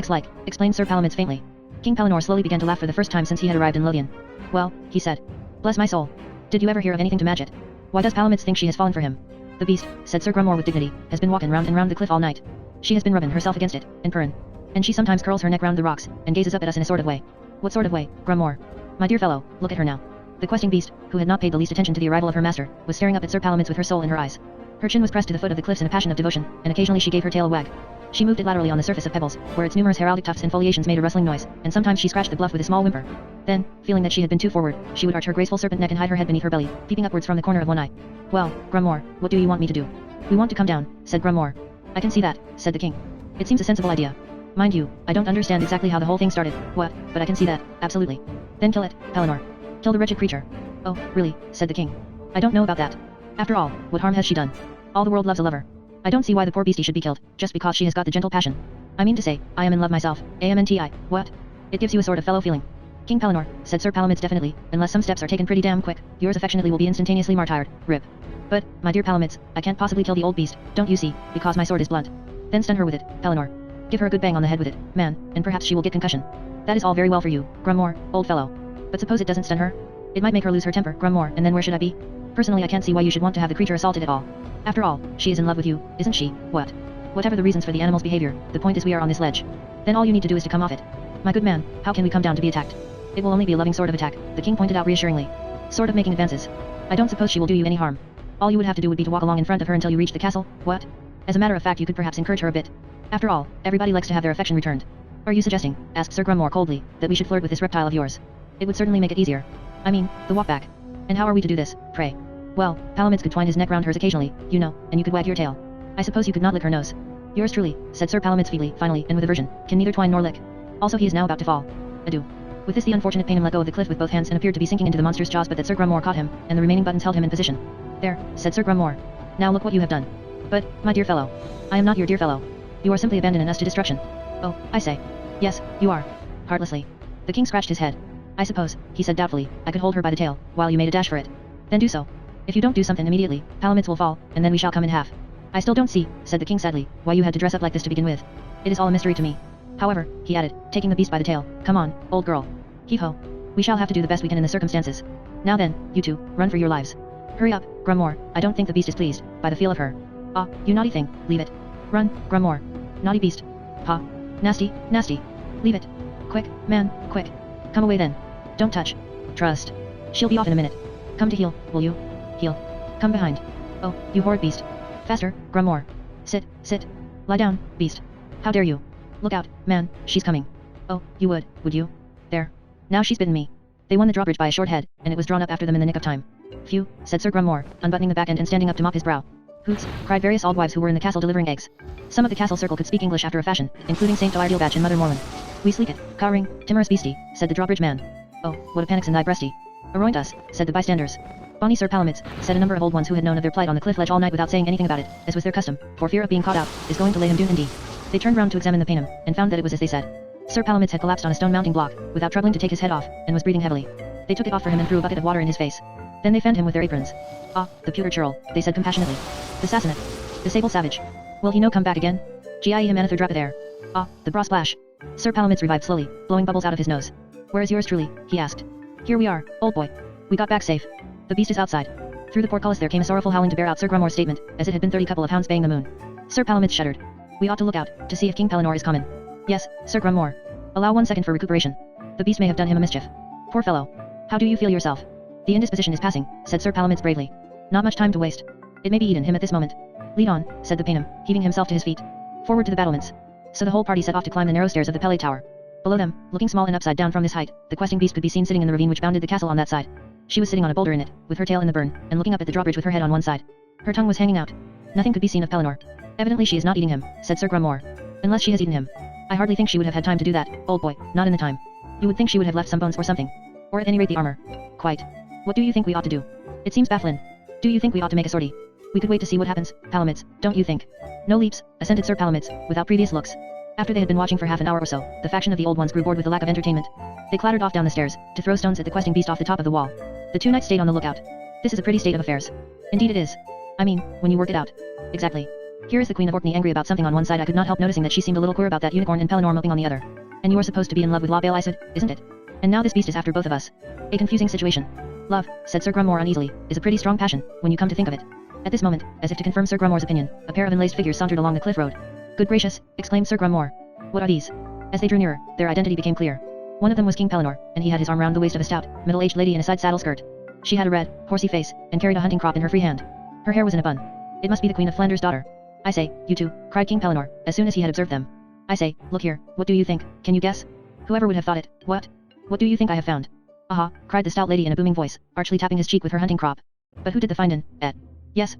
explained Sir Palamides faintly. King Pellinore slowly began to laugh for the first time since he had arrived in Lothian. Well, he said. Bless my soul. Did you ever hear of anything to match it? Why does Palamides think she has fallen for him? The beast, said Sir Grummoor with dignity, has been walking round and round the cliff all night. She has been rubbing herself against it, and purring. And she sometimes curls her neck round the rocks, and gazes up at us in a sort of way. What sort of way, Grummoor? My dear fellow, look at her now. The questing beast, who had not paid the least attention to the arrival of her master, was staring up at Sir Palamides with her soul in her eyes. Her chin was pressed to the foot of the cliffs in a passion of devotion, and occasionally she gave her tail a wag. She moved it laterally on the surface of pebbles, where its numerous heraldic tufts and foliations made a rustling noise, and sometimes she scratched the bluff with a small whimper. Then, feeling that she had been too forward, she would arch her graceful serpent neck and hide her head beneath her belly, peeping upwards from the corner of one eye. Well, Grummoor, what do you want me to do? We want to come down, said Grummoor. I can see that, said the king. It seems a sensible idea. Mind you, I don't understand exactly how the whole thing started, what, but I can see that, absolutely. Then kill it, Pellinore. Kill the wretched creature. Oh, really, said the king. I don't know about that. After all, what harm has she done? All the world loves a lover. I don't see why the poor beastie should be killed, just because she has got the gentle passion. I mean to say, I am in love myself, AMNTI, what? It gives you a sort of fellow feeling. King Pellinore, said Sir Palamides definitely, unless some steps are taken pretty damn quick, yours affectionately will be instantaneously martyred, rip. But, my dear Palamides, I can't possibly kill the old beast, don't you see, because my sword is blunt. Then stun her with it, Pellinore. Give her a good bang on the head with it, man, and perhaps she will get concussion. That is all very well for you, Grummoor, old fellow. But suppose it doesn't stun her? It might make her lose her temper, Grummoor, and then where should I be? Personally I can't see why you should want to have the creature assaulted at all. After all, she is in love with you, isn't she, what? Whatever the reasons for the animal's behavior, the point is we are on this ledge. Then all you need to do is to come off it. My good man, how can we come down to be attacked? It will only be a loving sort of attack, the king pointed out reassuringly. Sort of making advances. I don't suppose she will do you any harm. All you would have to do would be to walk along in front of her until you reach the castle, what? As a matter of fact you could perhaps encourage her a bit. After all, everybody likes to have their affection returned. Are you suggesting, asked Sir Grummoor coldly, that we should flirt with this reptile of yours? It would certainly make it easier. I mean, the walk back. And how are we to do this, pray? Well, Palamides could twine his neck round hers occasionally, you know, and you could wag your tail. I suppose you could not lick her nose. Yours truly, said Sir Palamides feebly, finally, and with aversion, can neither twine nor lick. Also he is now about to fall. Adieu. With this the unfortunate Paynim let go of the cliff with both hands and appeared to be sinking into the monster's jaws, but that Sir Grummoor caught him, and the remaining buttons held him in position. There, said Sir Grummoor. Now look what you have done. But, my dear fellow. I am not your dear fellow. You are simply abandoning us to destruction. Oh, I say. Yes, you are. Heartlessly. The king scratched his head. I suppose, he said doubtfully, I could hold her by the tail, while you made a dash for it. Then do so. If you don't do something immediately, Palamides will fall, and then we shall come in half. I still don't see, said the king sadly, why you had to dress up like this to begin with. It is all a mystery to me. However, he added, taking the beast by the tail, come on, old girl. Heave-ho. We shall have to do the best we can in the circumstances. Now then, you two, run for your lives. Hurry up, Grummore, I don't think the beast is pleased, by the feel of her. Ah, you naughty thing, leave it. Run, Grummore. Naughty beast. Ha. Nasty, nasty. Leave it. Quick, man, quick. Come away then. Don't touch. Trust. She'll be off in a minute. Come to heel, will you? Heel. Come behind. Oh, you horrid beast. Faster, Grummore. Sit, sit. Lie down, beast. How dare you? Look out, man, she's coming. Oh, you would you? There. Now she's bitten me. They won the drawbridge by a short head, and it was drawn up after them in the nick of time. Phew, said Sir Grummore, unbuttoning the back end and standing up to mop his brow. Hoots, cried various old wives who were in the castle delivering eggs. Some of the castle circle could speak English after a fashion, including Saint Ardealbach and Mother Morland. We sleek it, cowering, timorous beastie, said the drawbridge man. Oh, what a panic's in thy breasty. Aroint us, said the bystanders. Bonny Sir Palamitz, said a number of old ones who had known of their plight on the cliff ledge all night without saying anything about it, as was their custom, for fear of being caught out, is going to lay him doon indeed. They turned round to examine the Paynim, and found that it was as they said. Sir Palamitz had collapsed on a stone mounting block, without troubling to take his head off, and was breathing heavily. They took it off for him and threw a bucket of water in his face. Then they fanned him with their aprons. Ah, the pewter churl, they said compassionately. The Sassenach. The sable savage. Will he no come back again? Gie him another drap there. Ah, the bra splash. Sir Palamitz revived slowly, blowing bubbles out of his nose. Where is yours truly? He asked. Here we are, old boy. We got back safe. The beast is outside. Through the portcullis there came a sorrowful howling to bear out Sir Grummore's statement, as it had been 30 couple of hounds baying the moon. Sir Palamitz shuddered. We ought to look out, to see if King Pellinore is common. Yes, Sir Grummore. Allow 1 second for recuperation. The beast may have done him a mischief. Poor fellow. How do you feel yourself? The indisposition is passing, said Sir Palamitz bravely. Not much time to waste. It may be eaten him at this moment. Lead on, said the Paynim, heaving himself to his feet. Forward to the battlements. So the whole party set off to climb the narrow stairs of the Pellet Tower. Below them, looking small and upside down from this height, the questing beast could be seen sitting in the ravine which bounded the castle on that side. She was sitting on a boulder in it, with her tail in the burn, and looking up at the drawbridge with her head on one side. Her tongue was hanging out. Nothing could be seen of Pellinore. Evidently she is not eating him, said Sir Grummore. Unless she has eaten him. I hardly think she would have had time to do that, old boy, not in the time. You would think she would have left some bones or something. Or at any rate the armor. Quite. What do you think we ought to do? It seems baffling. Do you think we ought to make a sortie? We could wait to see what happens, Palamitz, don't you think? No leaps, assented Sir Palamitz, without previous looks. After they had been watching for half an hour or so, the faction of the old ones grew bored with the lack of entertainment. They clattered off down the stairs, to throw stones at the questing beast off the top of the wall. The two knights stayed on the lookout. This is a pretty state of affairs. Indeed it is. I mean, when you work it out. Exactly. Here is the Queen of Orkney angry about something on one side. I could not help noticing that she seemed a little queer about that unicorn and Pellinore milking on the other. And you are supposed to be in love with La Belle Isoude, isn't it? And now this beast is after both of us. A confusing situation. Love, said Sir Grummore uneasily, is a pretty strong passion, when you come to think of it. At this moment, as if to confirm Sir Grummore's opinion, a pair of enlaced figures sauntered along the cliff road. Good gracious, exclaimed Sir Grummore. What are these? As they drew nearer, their identity became clear. One of them was King Pellinore, and he had his arm round the waist of a stout, middle-aged lady in a side saddle skirt. She had a red, horsey face, and carried a hunting crop in her free hand. Her hair was in a bun. It must be the Queen of Flanders' daughter. I say, you two, cried King Pellinore, as soon as he had observed them. I say, look here, what do you think, can you guess? Whoever would have thought it, what? What do you think I have found? Aha, cried the stout lady in a booming voice, archly tapping his cheek with her hunting crop. But who did the findin', at? Yes,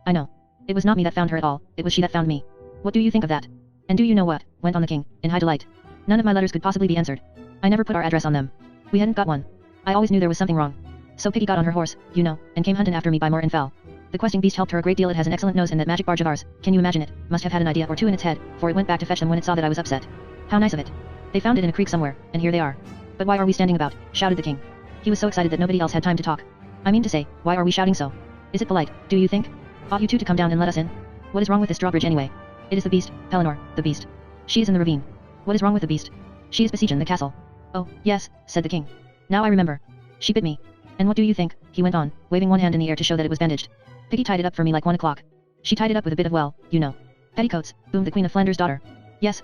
I know. It was not me that found her at all, it was she that found me. What do you think of that? And do you know what, went on the king, in high delight. None of my letters could possibly be answered. I never put our address on them. We hadn't got one. I always knew there was something wrong. So Piggy got on her horse, you know, and came huntin' after me by moor and fell. The questing beast helped her a great deal. It has an excellent nose, and that magic barge of ours, can you imagine it, must have had an idea or two in its head, for it went back to fetch them when it saw that I was upset. How nice of it. They found it in a creek somewhere, and here they are. But why are we standing about, shouted the king. He was so excited that nobody else had time to talk. I mean to say, why are we shouting so? Is it polite, do you think? Ought you two to come down and let us in? What is wrong with this drawbridge anyway? It is the beast, Pellinore, the beast. She is in the ravine. What is wrong with the beast? She is besieging the castle. Oh, yes, said the king. Now I remember. She bit me. And what do you think, he went on, waving one hand in the air to show that it was bandaged. Piggy tied it up for me like 1 o'clock. She tied it up with a bit of, well, you know. Petticoats, boomed the Queen of Flanders' daughter. Yes,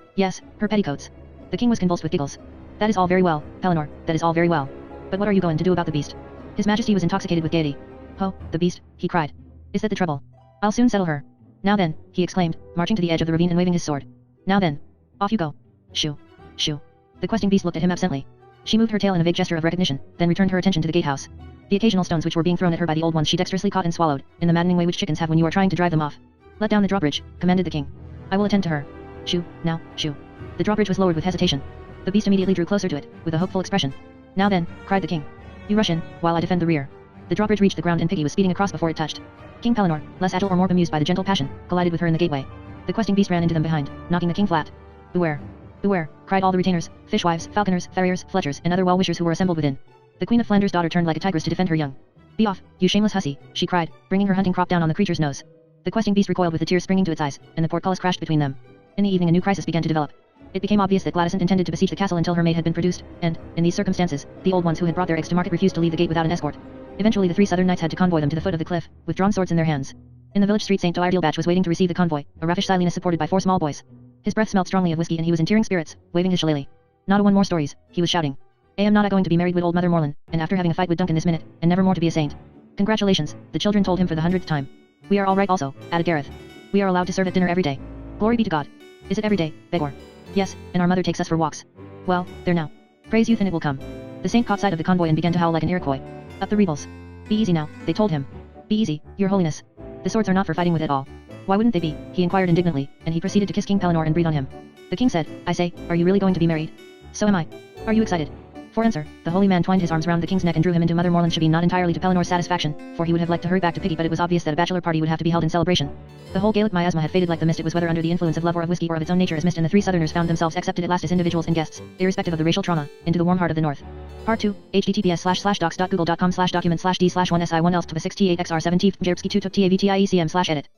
her petticoats. The king was convulsed with giggles. That is all very well, Pellinore, that is all very well. But what are you going to do about the beast? His Majesty was intoxicated with gaiety. Ho, the beast, he cried. Is that the trouble? I'll soon settle her. Now then, he exclaimed, marching to the edge of the ravine and waving his sword. Now then. Off you go. Shoo. Shoo. The questing beast looked at him absently. She moved her tail in a vague gesture of recognition, then returned her attention to the gatehouse. The occasional stones which were being thrown at her by the old ones she dexterously caught and swallowed, in the maddening way which chickens have when you are trying to drive them off. Let down the drawbridge, commanded the king. I will attend to her. Shoo, now, shoo. The drawbridge was lowered with hesitation. The beast immediately drew closer to it, with a hopeful expression. Now then, cried the king. You rush in, while I defend the rear. The drawbridge reached the ground and Piggy was speeding across before it touched. King Pellinore, less agile or more bemused by the gentle passion, collided with her in the gateway. The questing beast ran into them behind, knocking the king flat. Beware. Beware, cried all the retainers, fishwives, falconers, farriers, fletchers, and other well-wishers who were assembled within. The Queen of Flanders' daughter turned like a tigress to defend her young. Be off, you shameless hussy, she cried, bringing her hunting crop down on the creature's nose. The questing beast recoiled with the tears springing to its eyes, and the portcullis crashed between them. In the evening a new crisis began to develop. It became obvious that Gladysant intended to besiege the castle until her maid had been produced, and, in these circumstances, the old ones who had brought their eggs to market refused to leave the gate without an escort. Eventually the three southern knights had to convoy them to the foot of the cliff, with drawn swords in their hands. In the village street St. Toirdilbach was waiting to receive the convoy, a raffish Silenus supported by 4 small boys. His breath smelled strongly of whiskey and he was in tearing spirits, waving his shillelagh. Not a one more stories, he was shouting. I am not going to be married with old Mother Morland, and after having a fight with Duncan this minute, and never more to be a saint. Congratulations, the children told him for the 100th time. We are all right also, added Gareth. We are allowed to serve at dinner every day. Glory be to God. Is it every day, Begor? Yes, and our mother takes us for walks. Well, there now. Praise youth and it will come. The saint caught sight of the convoy and began to howl like an Iroquois. Up the rebels. Be easy now, they told him. Be easy, your holiness. The swords are not for fighting with at all. Why wouldn't they be? He inquired indignantly, and he proceeded to kiss King Pellinore and breathe on him. The king said, I say, are you really going to be married? So am I. Are you excited? For answer, the holy man twined his arms round the king's neck and drew him into Mother Morland's shabine, not entirely to Pellinore's satisfaction, for he would have liked to hurry back to Piggy, but it was obvious that a bachelor party would have to be held in celebration. The whole Gaelic miasma had faded like the mist. It was whether under the influence of love or of whiskey or of its own nature as mist, and the 3 southerners found themselves accepted at last as individuals and guests, irrespective of the racial trauma, into the warm heart of the north. Part 2, https://docs.google.com/document/d/1si1else to the 6t8xr17 jerbsky 2 took tavtiecm/edit.